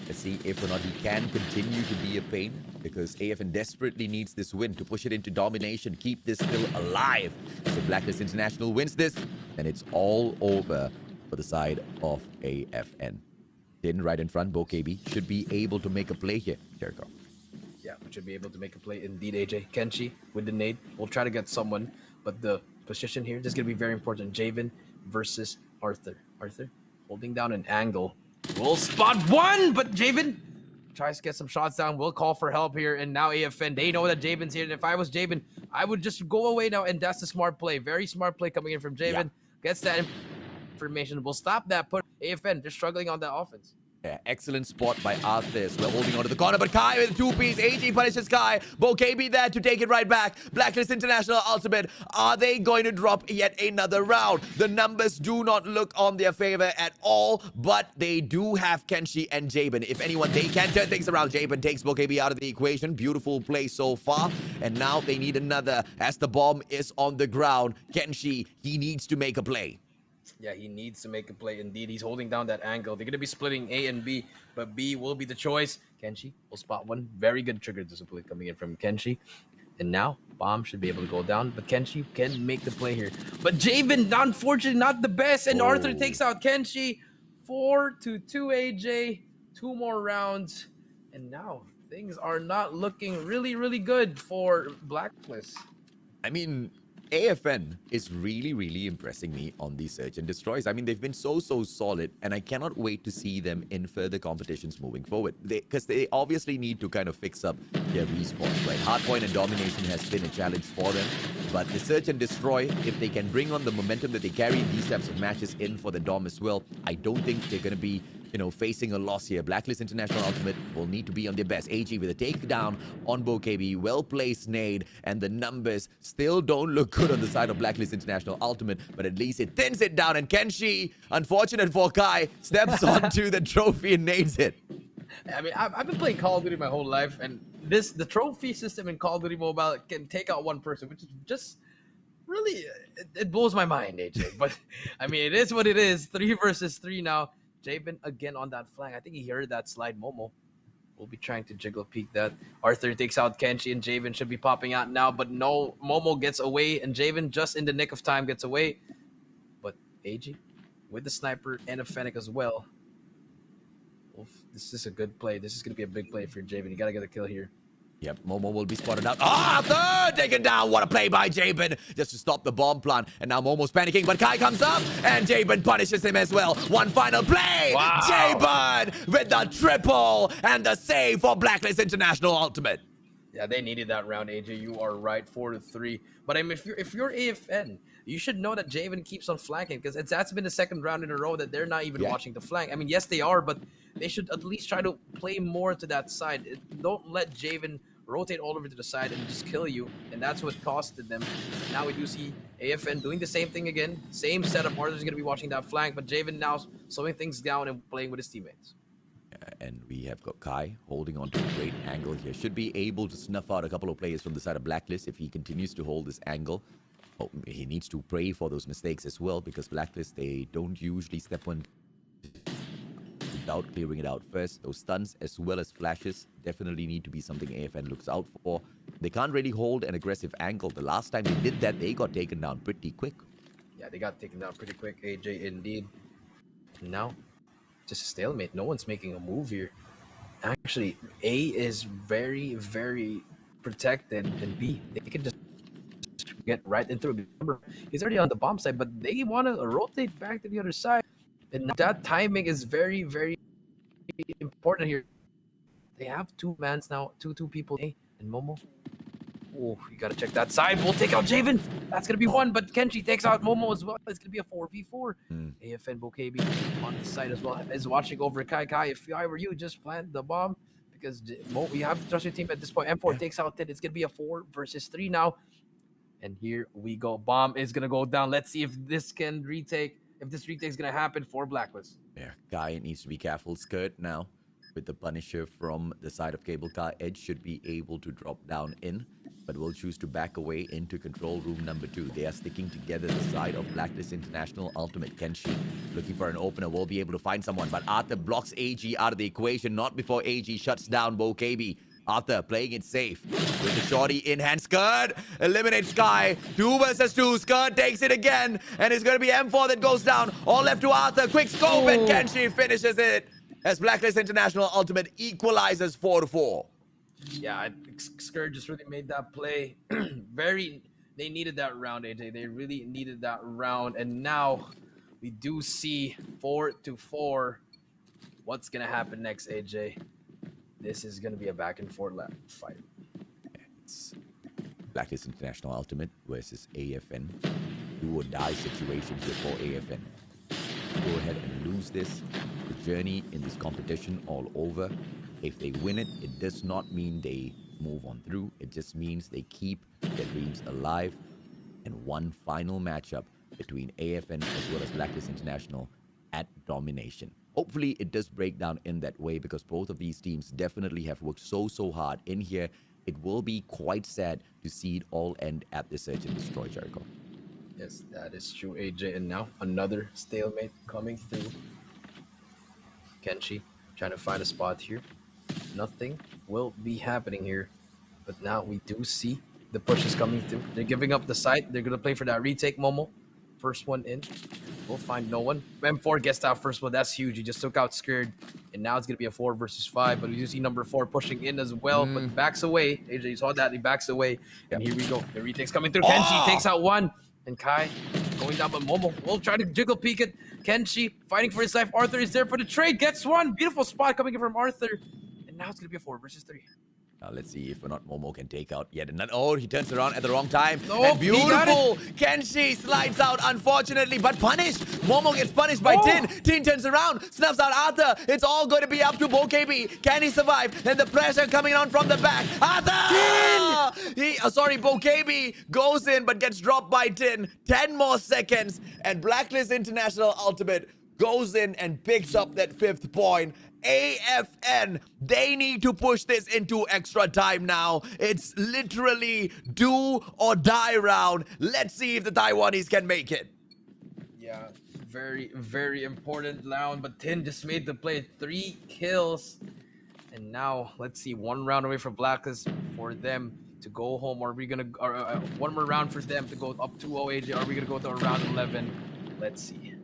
Let's see if or not he can continue to be a pain, because AFN desperately needs this win to push it into domination, keep this still alive. So Blacklist International wins this, and it's all over for the side of AFN. Tin right in front, Bokebi should be able to make a play here. Jericho.
Yeah, should be able to make a play indeed, AJ. Kenshi with the nade. We'll try to get someone, but the position here, this is going to be very important. Javen versus Arthur. Arthur holding down an angle. We'll spot one, but Javen tries to get some shots down. We'll call for help here, and now AFN, they know that Javen's here, and if I was Javen, I would just go away now, and that's the smart play. Very smart play coming in from Javen. Gets that information. We'll stop that. Put AFN, they're struggling on that offense.
Yeah, excellent spot by Arthur. We're holding on to the corner, but Kai with a two-piece. AG punishes Kai. BoKB there to take it right back. Blacklist International.Ultimate. Are they going to drop yet another round? The numbers do not look on their favor at all, but they do have Kenshi and Jabin. If anyone, they can turn things around. Jabin takes BoKB out of the equation. Beautiful play so far. And now they need another as the bomb is on the ground. Kenshi, he needs to make a play.
Yeah, he needs to make a play. Indeed, he's holding down that angle. They're going to be splitting A and B, but B will be the choice. Kenshi will spot one. Very good trigger discipline coming in from Kenshi. And now, bomb should be able to go down, but Kenshi can make the play here. But Javen, unfortunately, not the best, and Arthur takes out Kenshi. 4-2 AJ. 2 more rounds. And now, things are not looking really, really good for Blacklist.
I mean, AFN is really, really impressing me on these search and destroys. I mean, they've been so solid, and I cannot wait to see them in further competitions moving forward. Because they obviously need to kind of fix up their respawns, right? Hardpoint and domination has been a challenge for them, but the search and destroy, if they can bring on the momentum that they carry in these types of matches in for the dom as well, I don't think they're going to be, you know, facing a loss here. Blacklist International.Ultimate will need to be on their best. AG with a takedown on BoKB, well-placed nade, and the numbers still don't look good on the side of Blacklist International.Ultimate, but at least it thins it down, and Kenshi, unfortunate for Kai, steps onto the trophy and nades it.
I mean, I've been playing Call of Duty my whole life, and the trophy system in Call of Duty Mobile can take out one person, which is just really, it blows my mind, AJ. But, I mean, it is what it is. 3 versus 3 now. Javen again on that flank. I think he heard that slide. Momo will be trying to jiggle peek that. Arthur takes out Kenshi, and Javen should be popping out now, but no, Momo gets away, and Javen just in the nick of time gets away. But AG with the sniper and a Fennec as well. Oof, this is a good play. This is going to be a big play for Javen. You got to get a kill here.
Yep, Momo will be spotted out. Arthur taken down. What a play by Jabin just to stop the bomb plan. And now Momo's panicking, but Kai comes up and Jabin punishes him as well. One final play.
Wow.
Jabin with the triple and the save for Blacklist International.Ultimate.
Yeah, they needed that round, AJ. You are right, 4-3. But I mean, if you're AFN, you should know that Javen keeps on flanking, because that's been the second round in a row that they're not even watching the flank. I mean, yes, they are, but they should at least try to play more to that side. Don't let Javen rotate all over to the side and just kill you, and that's what costed them. Now we do see AFN doing the same thing again. Same setup. Arthur's going to be watching that flank, but Javen now slowing things down and playing with his teammates.
And we have got Kai holding on to a great angle here. Should be able to snuff out a couple of players from the side of Blacklist if he continues to hold this angle. Oh, he needs to pray for those mistakes as well, because Blacklist, they don't usually step on without clearing it out first. Those stuns as well as flashes definitely need to be something AFN looks out for. They can't really hold an aggressive angle. The last time they did that, they got taken down pretty quick.
Yeah, they got taken down pretty quick, AJ, indeed. Now, just a stalemate. No one's making a move here. Actually, A is very, very protected, and B, they can just get right into it. Remember, he's already on the bomb side, but they want to rotate back to the other side. And that timing is very, very important here. They have 2 mans now, two people, A and Momo. Oh, you got to check that side. We'll take out Javen. That's going to be 1, but Kenshi takes out Momo as well. It's going to be a 4v4. AFN BoKB on the side as well is watching over Kai. If I were you, just plant the bomb, because you have to trust your team at this point. M4 takes out 10. It's going to be a 4 versus 3 now. And here we go. Bomb is going to go down. Let's see if this can retake. If this retake is going to happen for Blacklist.
Yeah, Kai needs to be careful. Skirt now with the Punisher from the side of Cable Car. Edge should be able to drop down in, but will choose to back away into control room number 2. They are sticking together the side of Blacklist International.Ultimate. Kenshi looking for an opener, will be able to find someone, but Arthur blocks AG out of the equation, not before AG shuts down BoKB. Arthur playing it safe with the shorty in hand. Skirt eliminates Sky. 2 versus 2. Skirt takes it again, and it's going to be M4 that goes down. All left to Arthur. Quick scope, and Kenshi finishes it as Blacklist International.Ultimate equalizes 4-4.
Yeah, Scourge just really made that play. They needed that round, AJ. They really needed that round. And now we do see 4-4. What's going to happen next, AJ? This is going to be a back and forth fight.
It's Blacklist International Ultimate versus AFN. Do or die situation here for AFN. Go ahead and lose this. The journey in this competition all over. If they win it, it does not mean they move on through. It just means they keep their dreams alive. And one final matchup between AFN as well as Blacklist International at domination. Hopefully it does break down in that way, because both of these teams definitely have worked so hard in here. It will be quite sad to see it all end at the Search and Destroy, Jericho.
Yes, that is true, AJ. And now another stalemate coming through. Kenshi trying to find a spot here. Nothing will be happening here. But now we do see the pushes coming through. They're giving up the site. They're going to play for that retake, Momo. First one in. We'll find no one. M4 gets that first one. That's huge. He just took out Scared. And now it's going to be a 4 versus 5. But we do see number 4 pushing in as well. But backs away. AJ, you saw that. He backs away. And here we go. The retake's coming through. Kenshi takes out one. And Kai going down, but Momo will try to jiggle peek it. Kenshi fighting for his life. Arthur is there for the trade. Gets one. Beautiful spot coming in from Arthur. And now it's going to be a 4 versus 3.
Now let's see if or not Momo can take out yet another. Oh, he turns around at the wrong time.
Nope,
and beautiful. Kenshi slides out, unfortunately, but punished. Momo gets punished by Tin. Tin turns around, snuffs out Arthur. It's all going to be up to BoKB. Can he survive? And the pressure coming on from the back. Arthur! BoKB goes in but gets dropped by Tin. 10 more seconds. And Blacklist International Ultimate goes in and picks up that 5th point. AFN, they need to push this into extra time now. It's literally do or die round. Let's see if the Taiwanese can make it.
Yeah, very important round. But Tin just made the play. 3 kills. And now, let's see, 1 round away from Blacklist for them to go home. Are we going to... one more round for them to go up 2-0, AJ. Are we going to go to round 11? Let's see.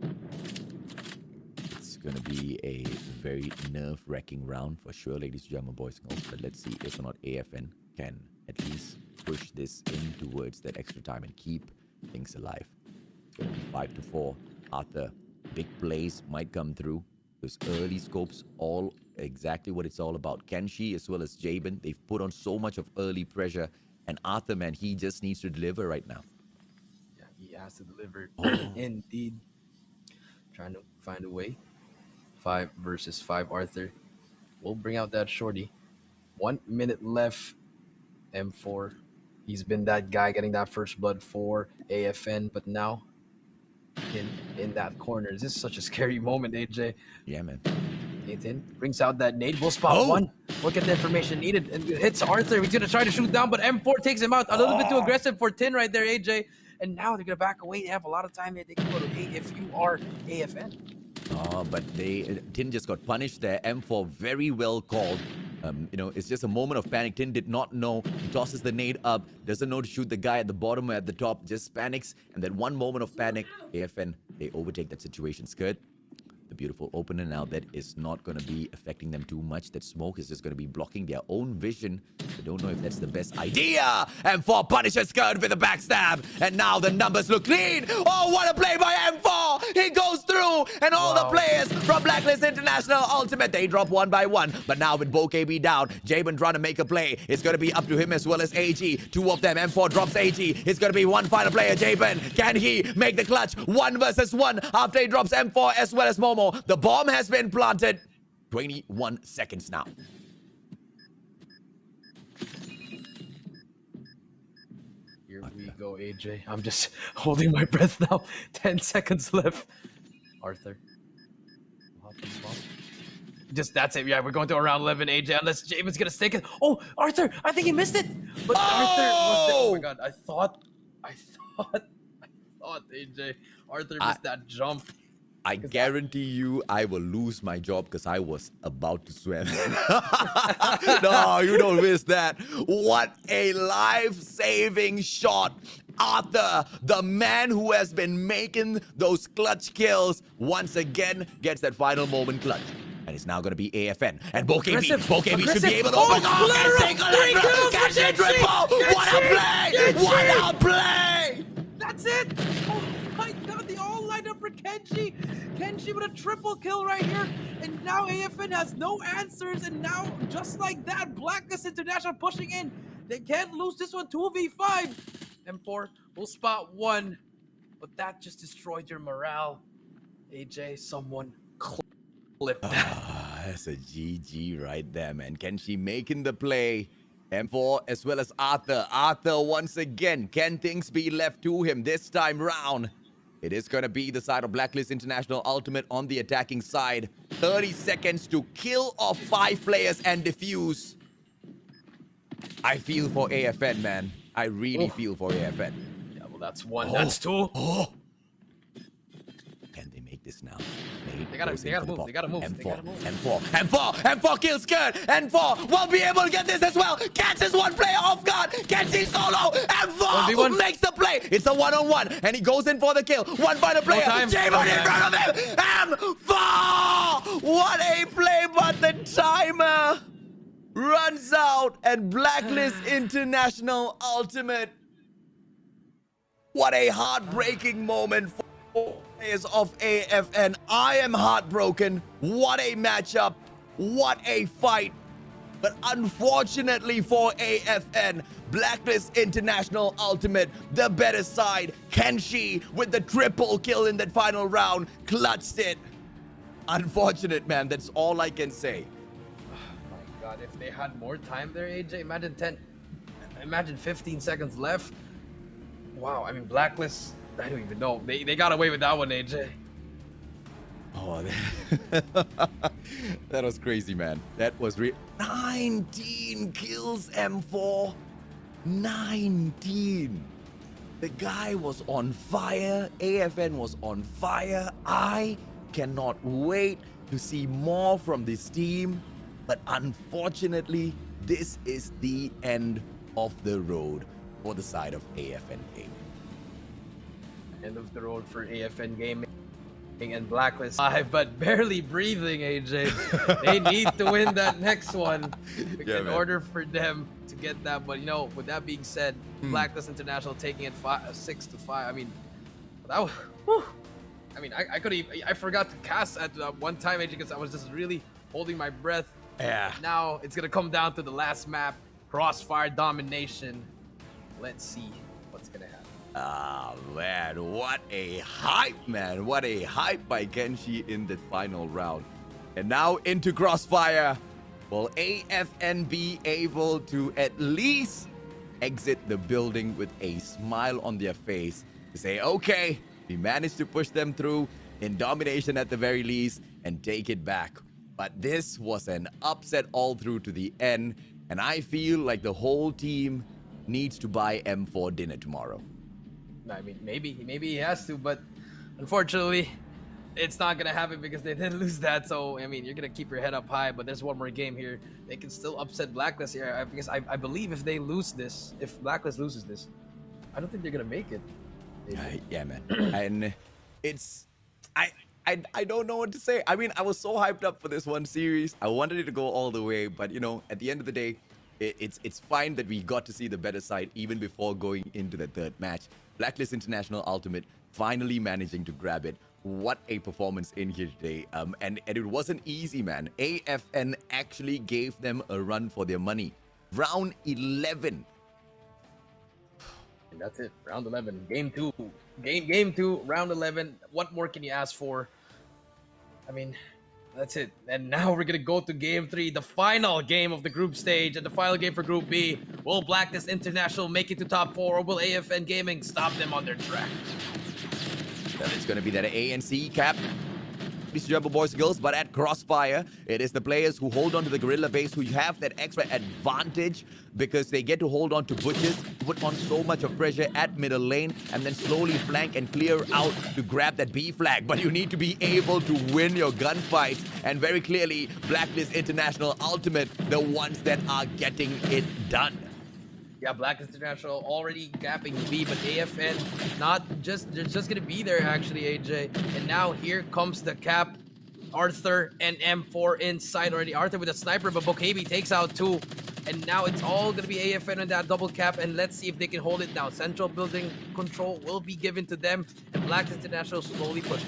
Going to be a very nerve-wracking round for sure, ladies and gentlemen, boys and girls. But let's see if or not AFN can at least push this in towards that extra time and keep things alive. It's going to be 5-4. Arthur, big plays might come through. Those early scopes, all exactly what it's all about. Kenshi as well as Jabin, they've put on so much of early pressure. And Arthur, man, he just needs to deliver right now.
Yeah, he has to deliver. Indeed. Trying to find a way. 5 versus 5. Arthur will bring out that shorty. 1 minute left. M4. He's been that guy getting that first blood for AFN, but now in that corner. This is such a scary moment, AJ.
Yeah, man.
Nathan brings out that nade. Will spot one. Look at the information needed and hits Arthur. He's gonna try to shoot down, but M4 takes him out. A little bit too aggressive for Tin right there, AJ. And now they're gonna back away. They have a lot of time here. They can go to A if you are AFN.
But Tin just got punished there. M4 very well called. It's just a moment of panic. Tin did not know. He tosses the nade up. Doesn't know to shoot the guy at the bottom or at the top. Just panics. And then one moment of panic. AFN, they overtake that situation. Skirt. The beautiful opener now that is not going to be affecting them too much. That smoke is just going to be blocking their own vision. I don't know if that's the best idea. M4 punishes Skirt with a backstab. And now the numbers look clean. Oh, what a play by M4. He goes through. And all the players from Blacklist International Ultimate, they drop 1 by 1. But now with BoKB down, Jabin trying to make a play. It's going to be up to him as well as AG. 2 of them. M4 drops AG. It's going to be one final player, Jabin. Can he make the clutch? 1 versus 1 after he drops M4 as well as Momo. The bomb has been planted. 21 seconds now.
Here we go, AJ. I'm just holding my breath now. 10 seconds left. Arthur. Just that's it. Yeah, we're going to around 11, AJ. Unless Jabin's gonna stick it. Oh, Arthur! I think he missed it. But Arthur was there. Oh my god! I thought, AJ. Arthur missed that jump.
I guarantee you I will lose my job because I was about to swim. No, you don't miss that. What a life-saving shot. Arthur, the man who has been making those clutch kills, once again gets that final moment clutch. And it's now going to be AFN. And BoKB
Aggressive.
should be able to
Oh,
open up and take a
three
left.
kills
Catch
for
it,
Kenshi!
triple. What a play!
Kenshi!
What a play!
That's it! Oh my god, they all lined up for Kenshi! Kenshi with a triple kill right here, and now AFN has no answers, and now, just like that, Blacklist International pushing in. They can't lose this one 2v5. M4 will spot one, but that just destroyed your morale. AJ, someone clip that.
That's a GG right there, man. Kenshi making the play. M4 as well as Arthur. Arthur once again. Can things be left to him this time round? It is going to be the side of Blacklist International.Ultimate on the attacking side. 30 seconds to kill off 5 players and defuse. I feel for AFN, man. I really feel for AFN.
Yeah, well, that's one. That's two.
Can they make this now?
They gotta move. They gotta move.
M4 kills Skirt. M4 will be able to get this as well. Catches one player off guard. Kenshi solo. M4 makes the play. It's a one-on-one, and he goes in for the kill. One final player. J-Bone in front of him. M4. What a play, but the timer runs out, and Blacklist International.Ultimate. What a heartbreaking moment for players of AFN. I am heartbroken. What a matchup. What a fight. But unfortunately for AFN, Blacklist International.Ultimate, the better side. Kenshi with the triple kill in that final round, clutched it. Unfortunate, man. That's all I can say.
God, if they had more time there, AJ, imagine 15 seconds left. Wow, I mean, Blacklist, I don't even know. They got away with that one, AJ.
Oh, that was crazy, man. That was 19 kills, M4. 19. The guy was on fire. AFN was on fire. I cannot wait to see more from this team. But unfortunately, this is the end of the road for the side of AFN Gaming.
End of the road for AFN Gaming and Blacklist. But barely breathing, AJ. They need to win that next one in order for them to get that. But, you know, with that being said, Blacklist International taking it 6-5. I mean, that was... Whew. I mean, I forgot to cast at one time, AJ, because I was just really holding my breath.
Yeah.
Now it's gonna come down to the last map, Crossfire domination. Let's see what's gonna happen.
Ah, man, what a hype, man. What a hype by Kenshi in the final round. And now into Crossfire. Will AFN be able to at least exit the building with a smile on their face to say, okay, we managed to push them through in domination at the very least and take it back. But this was an upset all through to the end, and I feel like the whole team needs to buy M4 dinner tomorrow.
I mean, maybe he has to, but unfortunately, it's not gonna happen because they didn't lose that. So I mean, you're gonna keep your head up high, but there's one more game here. They can still upset Blacklist here. Because I believe if they lose this, if Blacklist loses this, I don't think they're gonna make it.
Yeah, man. And it's I don't know what to say. I mean, I was so hyped up for this one series. I wanted it to go all the way, but you know, at the end of the day, it's fine that we got to see the better side even before going into the third match. Blacklist International.Ultimate finally managing to grab it. What a performance in here today. And it wasn't easy, man. AFN actually gave them a run for their money. Round 11.
And that's it. Round 11. Game 2. Game 2, round 11. What more can you ask for? I mean, that's it. And now we're going to go to game 3, the final game of the group stage and the final game for Group B. Will Blacklist International make it to top 4, or will AFN Gaming stop them on their track?
Well, it's going to be that ANC cap. These Rebel boys and girls, but at Crossfire, it is the players who hold on to the gorilla base who have that extra advantage because they get to hold on to Butchers, put on so much of pressure at middle lane, and then slowly flank and clear out to grab that B flag. But you need to be able to win your gunfights, and very clearly, Blacklist International.Ultimate, the ones that are getting it done.
Yeah, Blacklist International already gapping B, but AFN they're just gonna be there actually, AJ. And now here comes the cap Arthur and M4 inside already. Arthur with a sniper, but Bokebi takes out 2. And now it's all going to be AFN on that double cap, and let's see if they can hold it down. Central building control will be given to them, and Blacklist International slowly pushing.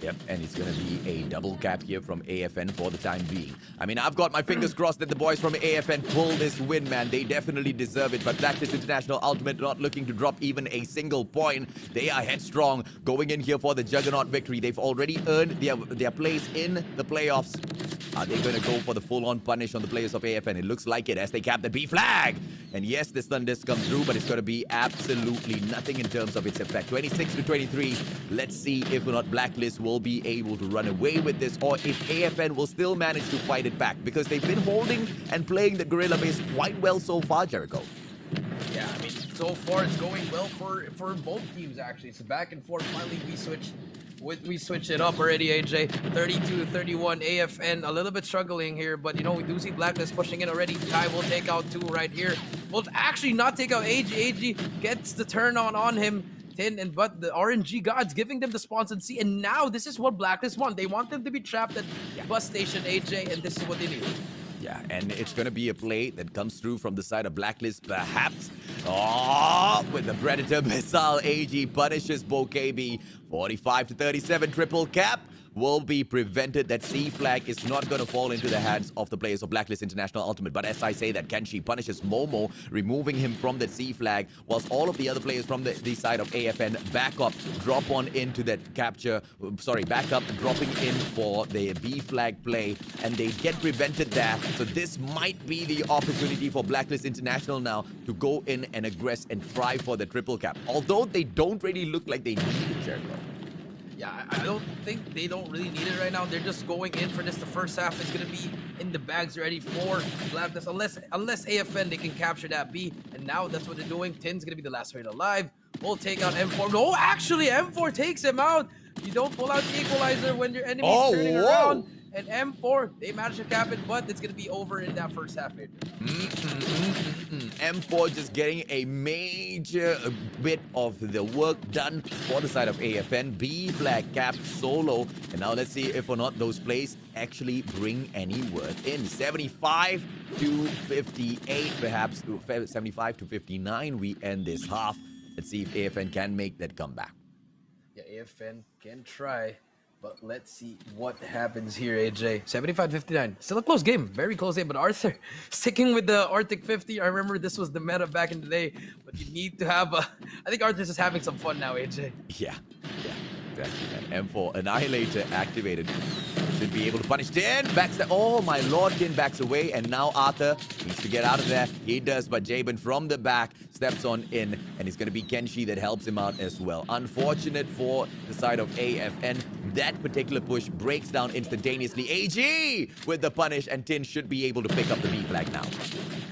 Yep, and it's going to be a double cap here from AFN for the time being. I mean, I've got my fingers crossed that the boys from AFN pull this win, man. They definitely deserve it, but Blacklist International.Ultimate not looking to drop even a single point. They are headstrong, going in here for the Juggernaut victory. They've already earned their place in the playoffs. Are they going to go for the full-on punish on the players of AFN? It looks like it as they cap the B flag. And yes, this stun disc comes through, but it's going to be absolutely nothing in terms of its effect. 26-23. Let's see if or not Blacklist will be able to run away with this, or if AFN will still manage to fight it back, because they've been holding and playing the guerrilla base quite well so far, Jericho.
Yeah, I mean, so far it's going well for both teams, actually. So back and forth, finally we switch it up already, AJ. 32-31, AFN a little bit struggling here, but you know, we do see Blacklist pushing in already. Kai will take out 2 right here. Will actually not take out AG. AG gets the turn on him. But the RNG gods giving them the spawns and C, and now this is what Blacklist want. They want them to be trapped at bus station, AJ, and this is what they need.
Yeah, and it's going to be a play that comes through from the side of Blacklist, perhaps. Oh, with the Predator missile, AG punishes Bokebi. 45-37, triple cap will be prevented. That C flag is not going to fall into the hands of the players of Blacklist International.Ultimate. But as I say that, Kenshi punishes Momo, removing him from that C flag, whilst all of the other players from the side of AFN back up, drop on into that capture, back up, dropping in for the B flag play, and they get prevented there. So this might be the opportunity for Blacklist International now to go in and aggress and try for the triple cap. Although they don't really look like they need it, Jericho.
Yeah, I don't think they don't really need it right now. They're just going in for this. The first half is going to be in the bags ready for Blacklist. Unless AFN, they can capture that B. And now that's what they're doing. Tin's going to be the last raid alive. We'll take out M4. No, actually, M4 takes him out. You don't pull out the equalizer when your enemy's turning around. And M4, they managed to cap it, but it's going to be over in that first half.
M4 just getting a major bit of the work done for the side of AFN. B flag cap solo. And now let's see if or not those plays actually bring any worth in. 75-58, perhaps 75-59. We end this half. Let's see if AFN can make that comeback.
Yeah, AFN can try. But let's see what happens here, AJ. 75-59. Still a close game. Very close game. But Arthur, sticking with the Arctic 50. I remember this was the meta back in the day. But you need to have a... I think Arthur's just having some fun now, AJ.
Yeah, exactly. And M4 Annihilator activated. Should be able to punish Tin. Backs the... Oh, my lord. Tin backs away. And now Arthur needs to get out of there. He does. But Jabin from the back steps on in. And it's going to be Kenshi that helps him out as well. Unfortunate for the side of AFN. That particular push breaks down instantaneously. AG with the punish. And Tin should be able to pick up the B flag now.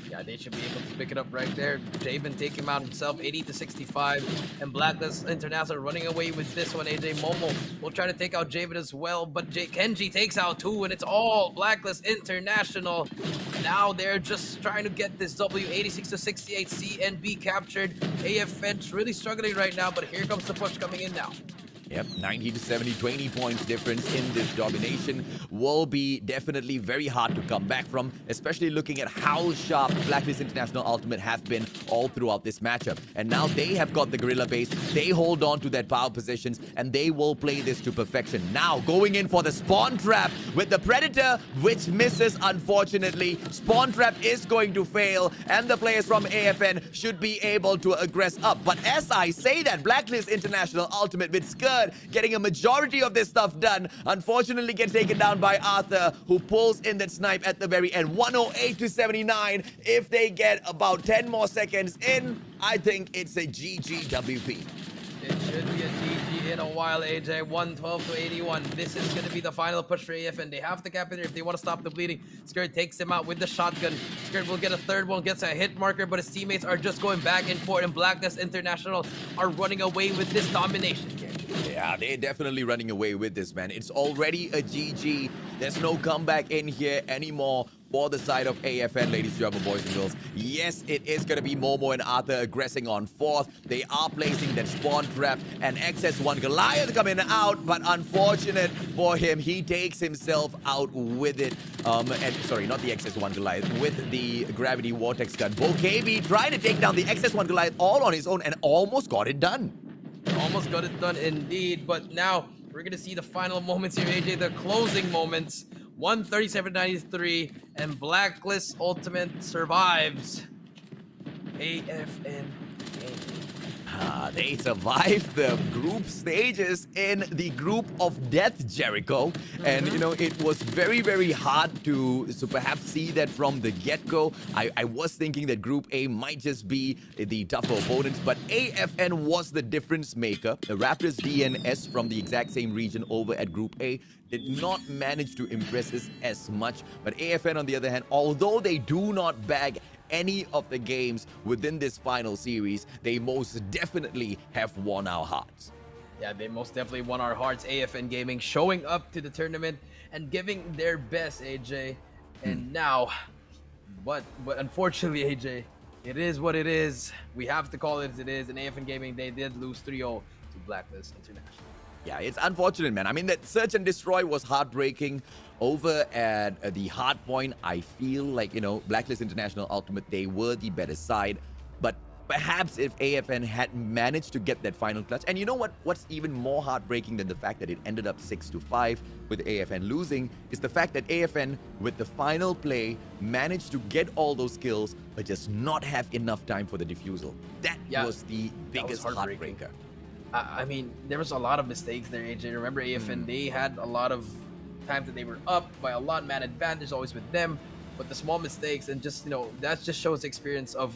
Yeah, they should be able to pick it up right there. Jabin take him out himself, 80-65. And Blacklist International running away with this one. AJ Momo will try to take out Jabin as well. But Kenji takes out 2, and it's all Blacklist International. Now they're just trying to get this W, 86-68, C and B captured. AFN's really struggling right now, but here comes the push coming in now.
Yep, 90-70, 20 points difference in this domination will be definitely very hard to come back from, especially looking at how sharp Blacklist International.Ultimate have been all throughout this matchup. And now they have got the guerrilla base, they hold on to their power positions, and they will play this to perfection. Now, going in for the spawn trap with the Predator, which misses, unfortunately. Spawn trap is going to fail, and the players from AFN should be able to aggress up. But as I say that, Blacklist International.Ultimate with Skird getting a majority of this stuff done, unfortunately gets taken down by Arthur, who pulls in that snipe at the very end. 108-79. If they get about 10 more seconds in, I think it's a GGWP.
It should be a GG in a while, AJ. 112-81. This is going to be the final push for AFN. They have to cap it if they want to stop the bleeding. Skird takes him out with the shotgun. Skird will get a third one, gets a hit marker, but his teammates are just going back and forth, and Blacklist International are running away with this domination here.
Yeah, they're definitely running away with this, man. It's already a GG. There's no comeback in here anymore for the side of AFN, ladies and gentlemen, boys and girls. Yes, it is going to be Momo and Arthur aggressing on fourth. They are placing that spawn trap, and XS1 Goliath coming out, but unfortunate for him, he takes himself out with it. And sorry, not the XS1 Goliath, with the gravity vortex gun. BoKB trying to take down the XS1 Goliath all on his own and almost got it done.
Almost got it done indeed, but now we're gonna see the final moments here, AJ, the closing moments. 137.93, and Blacklist Ultimate survives. AFN Gaming.
They survived the group stages in the group of death, Jericho. And, you know, it was very, very hard to perhaps see that from the get-go. I was thinking that Group A might just be the tougher opponents, but AFN was the difference maker. The Raptors DNS from the exact same region over at Group A did not manage to impress us as much. But AFN, on the other hand, although they do not bag any of the games within this final series, they most definitely have won our hearts.
Yeah, they most definitely won our hearts. AFN Gaming showing up to the tournament and giving their best, AJ. And now, but unfortunately, AJ, it is what it is. We have to call it as it is. And AFN Gaming, they did lose 3-0 to Blacklist International.
Yeah, it's unfortunate, man. I mean, that search and destroy was heartbreaking. Over at the hard point, I feel like, you know, Blacklist International.Ultimate, they were the better side. But perhaps if AFN had managed to get that final clutch, and you know what? What's even more heartbreaking than the fact that it ended up 6-5 with AFN losing is the fact that AFN, with the final play, managed to get all those kills, but just not have enough time for the defusal. That was the biggest heartbreaker.
I mean, there was a lot of mistakes there, AJ. Remember, AFN, they had a lot of times that they were up by a lot, man advantage always with them, but the small mistakes and just, you know, that just shows the experience of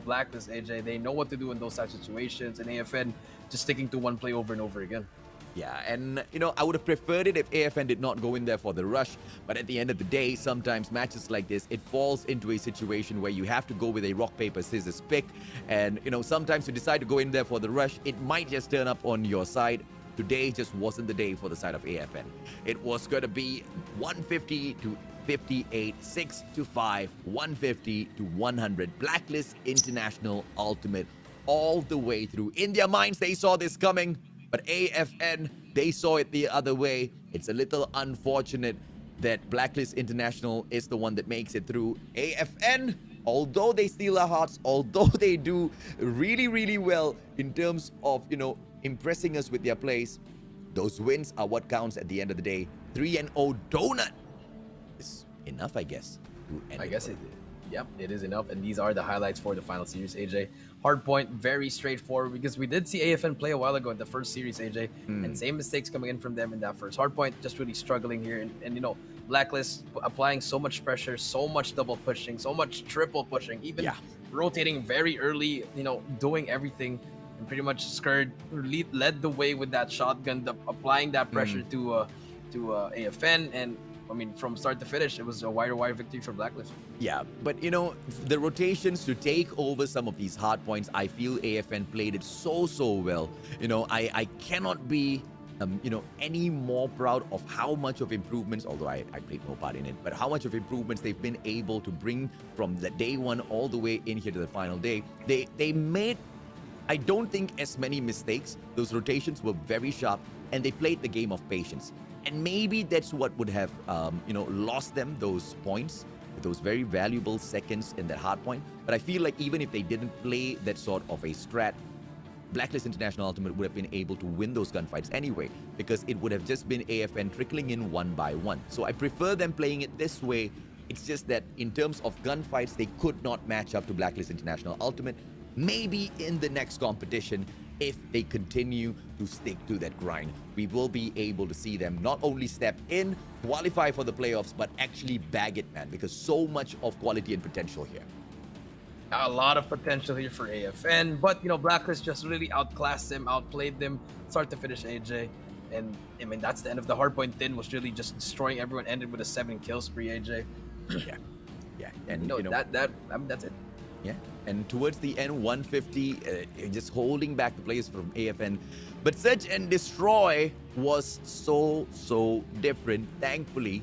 Blacklist, AJ. They know what to do in those types of situations, and AFN just sticking to one play over and over again.
Yeah, and, you know, I would have preferred it if AFN did not go in there for the rush, but at the end of the day, sometimes matches like this, it falls into a situation where you have to go with a rock, paper, scissors pick, and, you know, sometimes you decide to go in there for the rush, it might just turn up on your side. Today just wasn't the day for the side of AFN. It was going to be 150 to 58, 6-5, 150 to 100. Blacklist International.Ultimate all the way through. In their minds, they saw this coming, but AFN, they saw it the other way. It's a little unfortunate that Blacklist International is the one that makes it through. AFN, although they steal our hearts, although they do really, really well in terms of, you know, impressing us with their plays, those wins are what counts at the end of the day. 3-0 donut is enough, I guess.
I guess it is enough, and these are the highlights for the final series, AJ. Hardpoint, very straightforward, because we did see AFN play a while ago in the first series, AJ, and same mistakes coming in from them in that first. Hardpoint just really struggling here, and you know, Blacklist applying so much pressure, so much double pushing, so much triple pushing, even rotating very early, you know, doing everything, and pretty much led the way with that shotgun, applying that pressure to AFN, and I mean, from start to finish, it was a wire victory for Blacklist.
Yeah, but you know, the rotations to take over some of these hard points, I feel AFN played it so well. You know, I cannot be you know, any more proud of how much of improvements, although I played no part in it, but how much of improvements they've been able to bring from the day one all the way in here to the final day. They made, I don't think, as many mistakes. Those rotations were very sharp, and they played the game of patience. And maybe that's what would have, you know, lost them those points, those very valuable seconds in that hard point. But I feel like even if they didn't play that sort of a strat, Blacklist International.Ultimate would have been able to win those gunfights anyway, because it would have just been AFN trickling in one by one. So I prefer them playing it this way. It's just that in terms of gunfights, they could not match up to Blacklist International.Ultimate. Maybe in the next competition, if they continue to stick to that grind, we will be able to see them not only step in, qualify for the playoffs, but actually bag it, man, because so much of quality and potential here.
A lot of potential here for AFN, but you know, Blacklist just really outclassed them, outplayed them, start to finish, AJ. And I mean, that's the end of the hardpoint. Din was really just destroying everyone, ended with a 7-kill spree, AJ.
Yeah. And
you know, I mean, that's it.
Yeah. and towards the end, 150, just holding back the players from AFN. But Search and Destroy was so different, thankfully.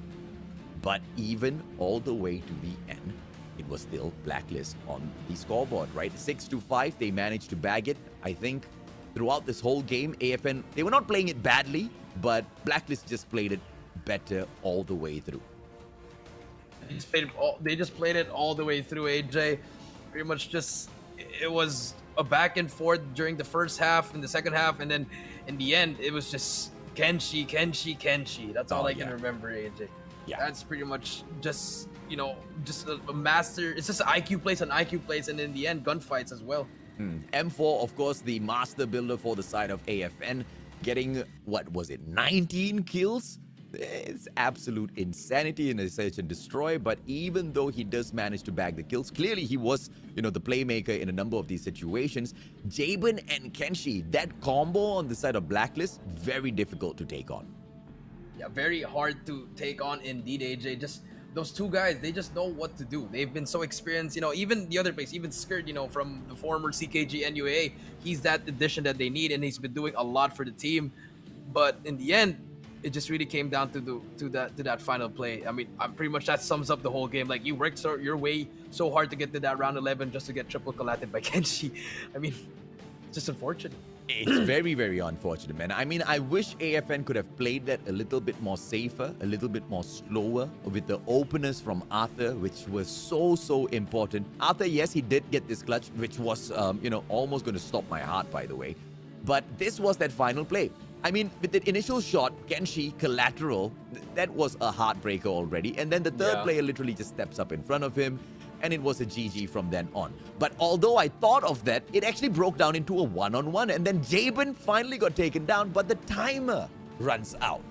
But even all the way to the end, it was still Blacklist on the scoreboard, right? 6-5, they managed to bag it. I think throughout this whole game, AFN, they were not playing it badly, but Blacklist just played it better all the way through.
They just played it all the way through, AJ. Pretty much just, it was a back and forth during the first half and the second half, and then in the end, it was just Kenshi. That's all I can remember, AJ.
Yeah.
That's pretty much just, you know, just a master. It's just IQ plays on IQ plays, and in the end, gunfights as well.
M4, of course, the master builder for the side of AFN, getting, what was it, 19 kills? It's absolute insanity in a Search and Destroy, but even though he does manage to bag the kills, clearly he was, you know, the playmaker in a number of these situations. Jabin and Kenshi, that combo on the side of Blacklist, very difficult to take on.
Yeah, very hard to take on indeed, AJ. Just those two guys, they just know what to do. They've been so experienced, you know, even the other place, even Skirt, you know, from the former CKG NUA, he's that addition that they need, and he's been doing a lot for the team. But in the end, it just really came down to that final play. I mean, pretty much that sums up the whole game. Like, you worked your way so hard to get to that round 11 just to get triple collated by Kenshi. I mean, it's just unfortunate.
It's very unfortunate, man. I mean, I wish AFN could have played that a little bit more safer, a little bit more slower with the openers from Arthur, which was so important. Arthur, yes, he did get this clutch, which was, you know, almost going to stop my heart, by the way. But this was that final play. I mean, with the initial shot, Kenshi, collateral, that was a heartbreaker already. And then the third player literally just steps up in front of him, and it was a GG from then on. But although I thought of that, it actually broke down into a one-on-one, and then Jabin finally got taken down, but the timer runs out.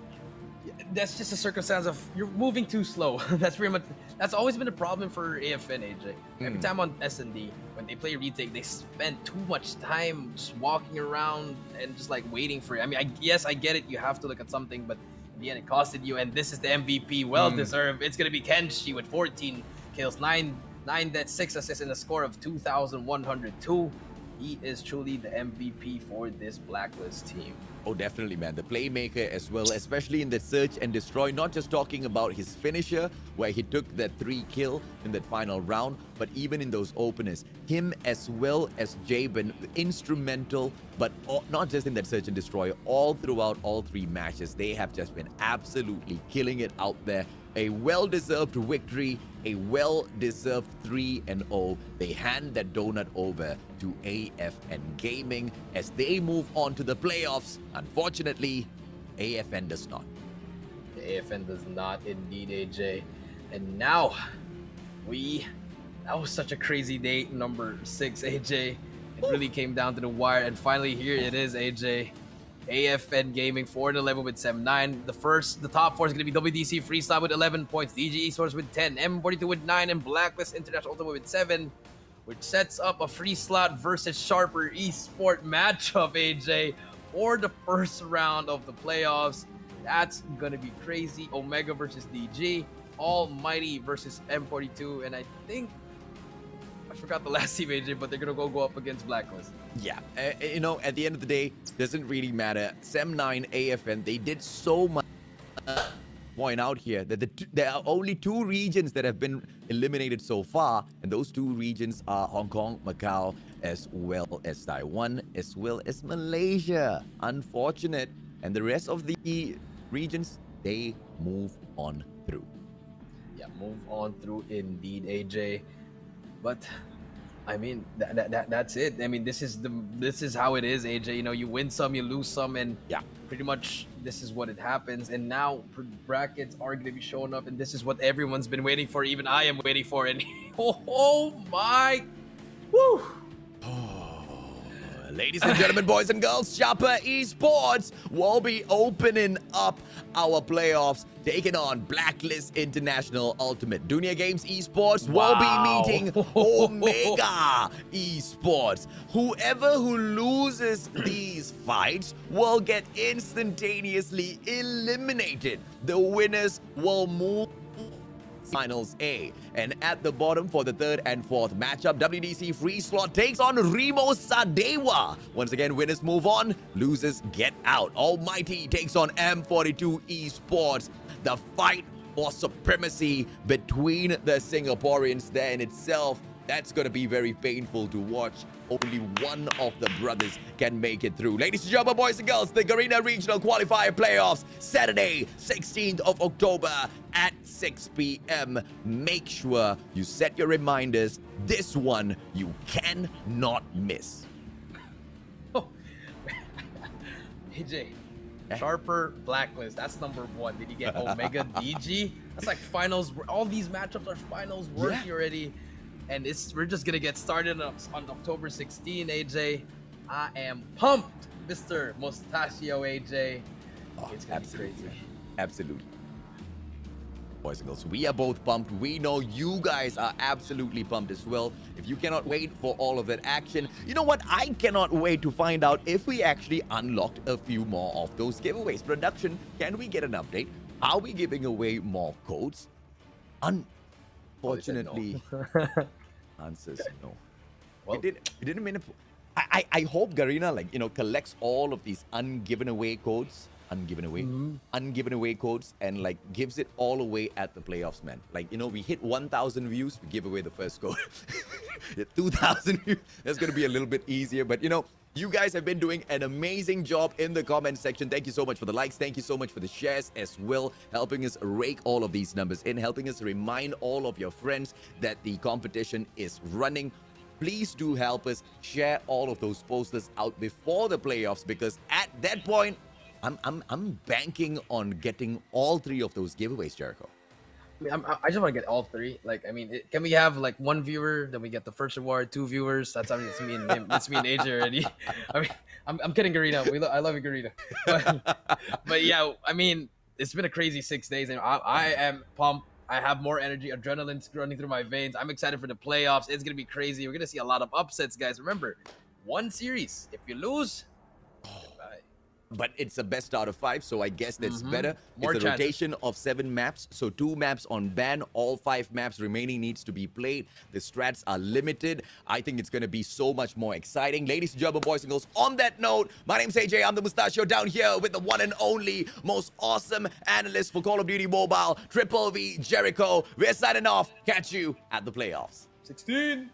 That's just a circumstance of you're moving too slow. That's pretty much, that's always been a problem for AFN, AJ. Every time on S&D, when they play retake, they spend too much time just walking around and just like waiting for it. I mean, yes, I get it. You have to look at something, but in the end, it costed you. And this is the MVP, well deserved. It's gonna be Kenshi with 14 kills, 9 deaths, 6 assists, and a score of 2,102. He is truly the MVP for this Blacklist team.
Oh, definitely, man. The playmaker as well, especially in the Search and Destroy. Not just talking about his finisher, where he took that 3 kill in that final round, but even in those openers. Him as well as Jabin, instrumental, but not just in that Search and Destroy, all throughout all 3 matches. They have just been absolutely killing it out there. A well-deserved victory, a well-deserved 3-0. They hand that donut over to AFN Gaming as they move on to the playoffs. Unfortunately, AFN does not.
The AFN does not indeed, AJ. And now, that was such a crazy day, number 6, AJ. It really came down to the wire, and finally here it is, AJ. AFN Gaming 4-11 with 7-9. The top 4 is going to be WDC.Freeslot with 11 points, DG Esports with 10, M42 with 9, and Blacklist International.Ultimate with 7, which sets up a Freeslot versus Sharper Esport matchup, AJ, for the first round of the playoffs. That's going to be crazy. Omega versus DG, Almighty versus M42, and I think I forgot the last team, AJ, but they're going to go up against Blacklist.
Yeah, you know, at the end of the day, doesn't really matter. Sem9, AFN, they did so much. Point out here that there are only 2 regions that have been eliminated so far, and those 2 regions are Hong Kong, Macau, as well as Taiwan, as well as Malaysia. Unfortunate. And the rest of the regions, they move on through.
Yeah, move on through indeed, AJ. But I mean, that's it. I mean, this is how it is, AJ. You know, you win some, you lose some, and
yeah,
pretty much this is what it happens. And now brackets are going to be showing up, and this is what everyone's been waiting for. Even I am waiting for it. Oh my, woo!
Ladies and gentlemen, boys and girls, Sharper Esports will be opening up our playoffs, taking on Blacklist International.Ultimate. Dunia Games Esports will be meeting Omega Esports. Whoever who loses these fights will get instantaneously eliminated. The winners will move Finals A. And at the bottom for the third and fourth matchup, WDC.Freeslot takes on Remo Sadewa. Once again, winners move on, losers get out. Almighty takes on M42 Esports. The fight for supremacy between the Singaporeans there in itself, that's going to be very painful to watch. Only one of the brothers can make it through. Ladies and gentlemen, boys and girls, the Garena Regional Qualifier Playoffs, Saturday, 16th of October at 6 p.m. Make sure you set your reminders. This one you cannot miss.
AJ, Sharper, Blacklist, that's number one. Did you get Omega DG? That's like finals. All these matchups are finals worthy already. And we're just gonna get started on October 16, AJ. I am pumped, Mr. Mustachio, AJ. It's gonna be crazy.
Absolutely. Boys and girls, we are both pumped. We know you guys are absolutely pumped as well. If you cannot wait for all of that action, you know what? I cannot wait to find out if we actually unlocked a few more of those giveaways. Production, can we get an update? Are we giving away more codes? Unfortunately, answers no.
Well,
we didn't mean it. I hope Garena, like, collects all of these ungiven away codes, ungiven away codes, and like gives it all away at the playoffs, man. Like, we hit 1,000 views, we give away the first code. 2,000 views, that's gonna be a little bit easier, but you guys have been doing an amazing job in the comment section. Thank you so much for the likes. Thank you so much for the shares as well, helping us rake all of these numbers in, helping us remind all of your friends that the competition is running. Please do help us share all of those posters out before the playoffs, because at that point, I'm banking on getting all three of those giveaways, Jericho.
I just want to get all three. Like, can we have like one viewer, then we get the first reward, 2 viewers? It's me and him. It's me and AJ already. I'm kidding, Garena. I love you, Garena. But yeah, it's been a crazy 6 days, and I am pumped. I have more energy, adrenaline's running through my veins. I'm excited for the playoffs. It's gonna be crazy. We're gonna see a lot of upsets, guys. Remember, one series. If you lose, goodbye.
But it's a best out of 5, so I guess that's better.
More
it's a
chances.
rotation of 7 maps, so 2 maps on ban, all 5 maps remaining needs to be played. The strats are limited. I think it's going to be so much more exciting. Ladies and gentlemen, boys and girls, on that note, my name's AJ. I'm the Mustachio down here with the one and only most awesome analyst for Call of Duty Mobile, Triple V Jericho. We're signing off. Catch you at the playoffs.
16.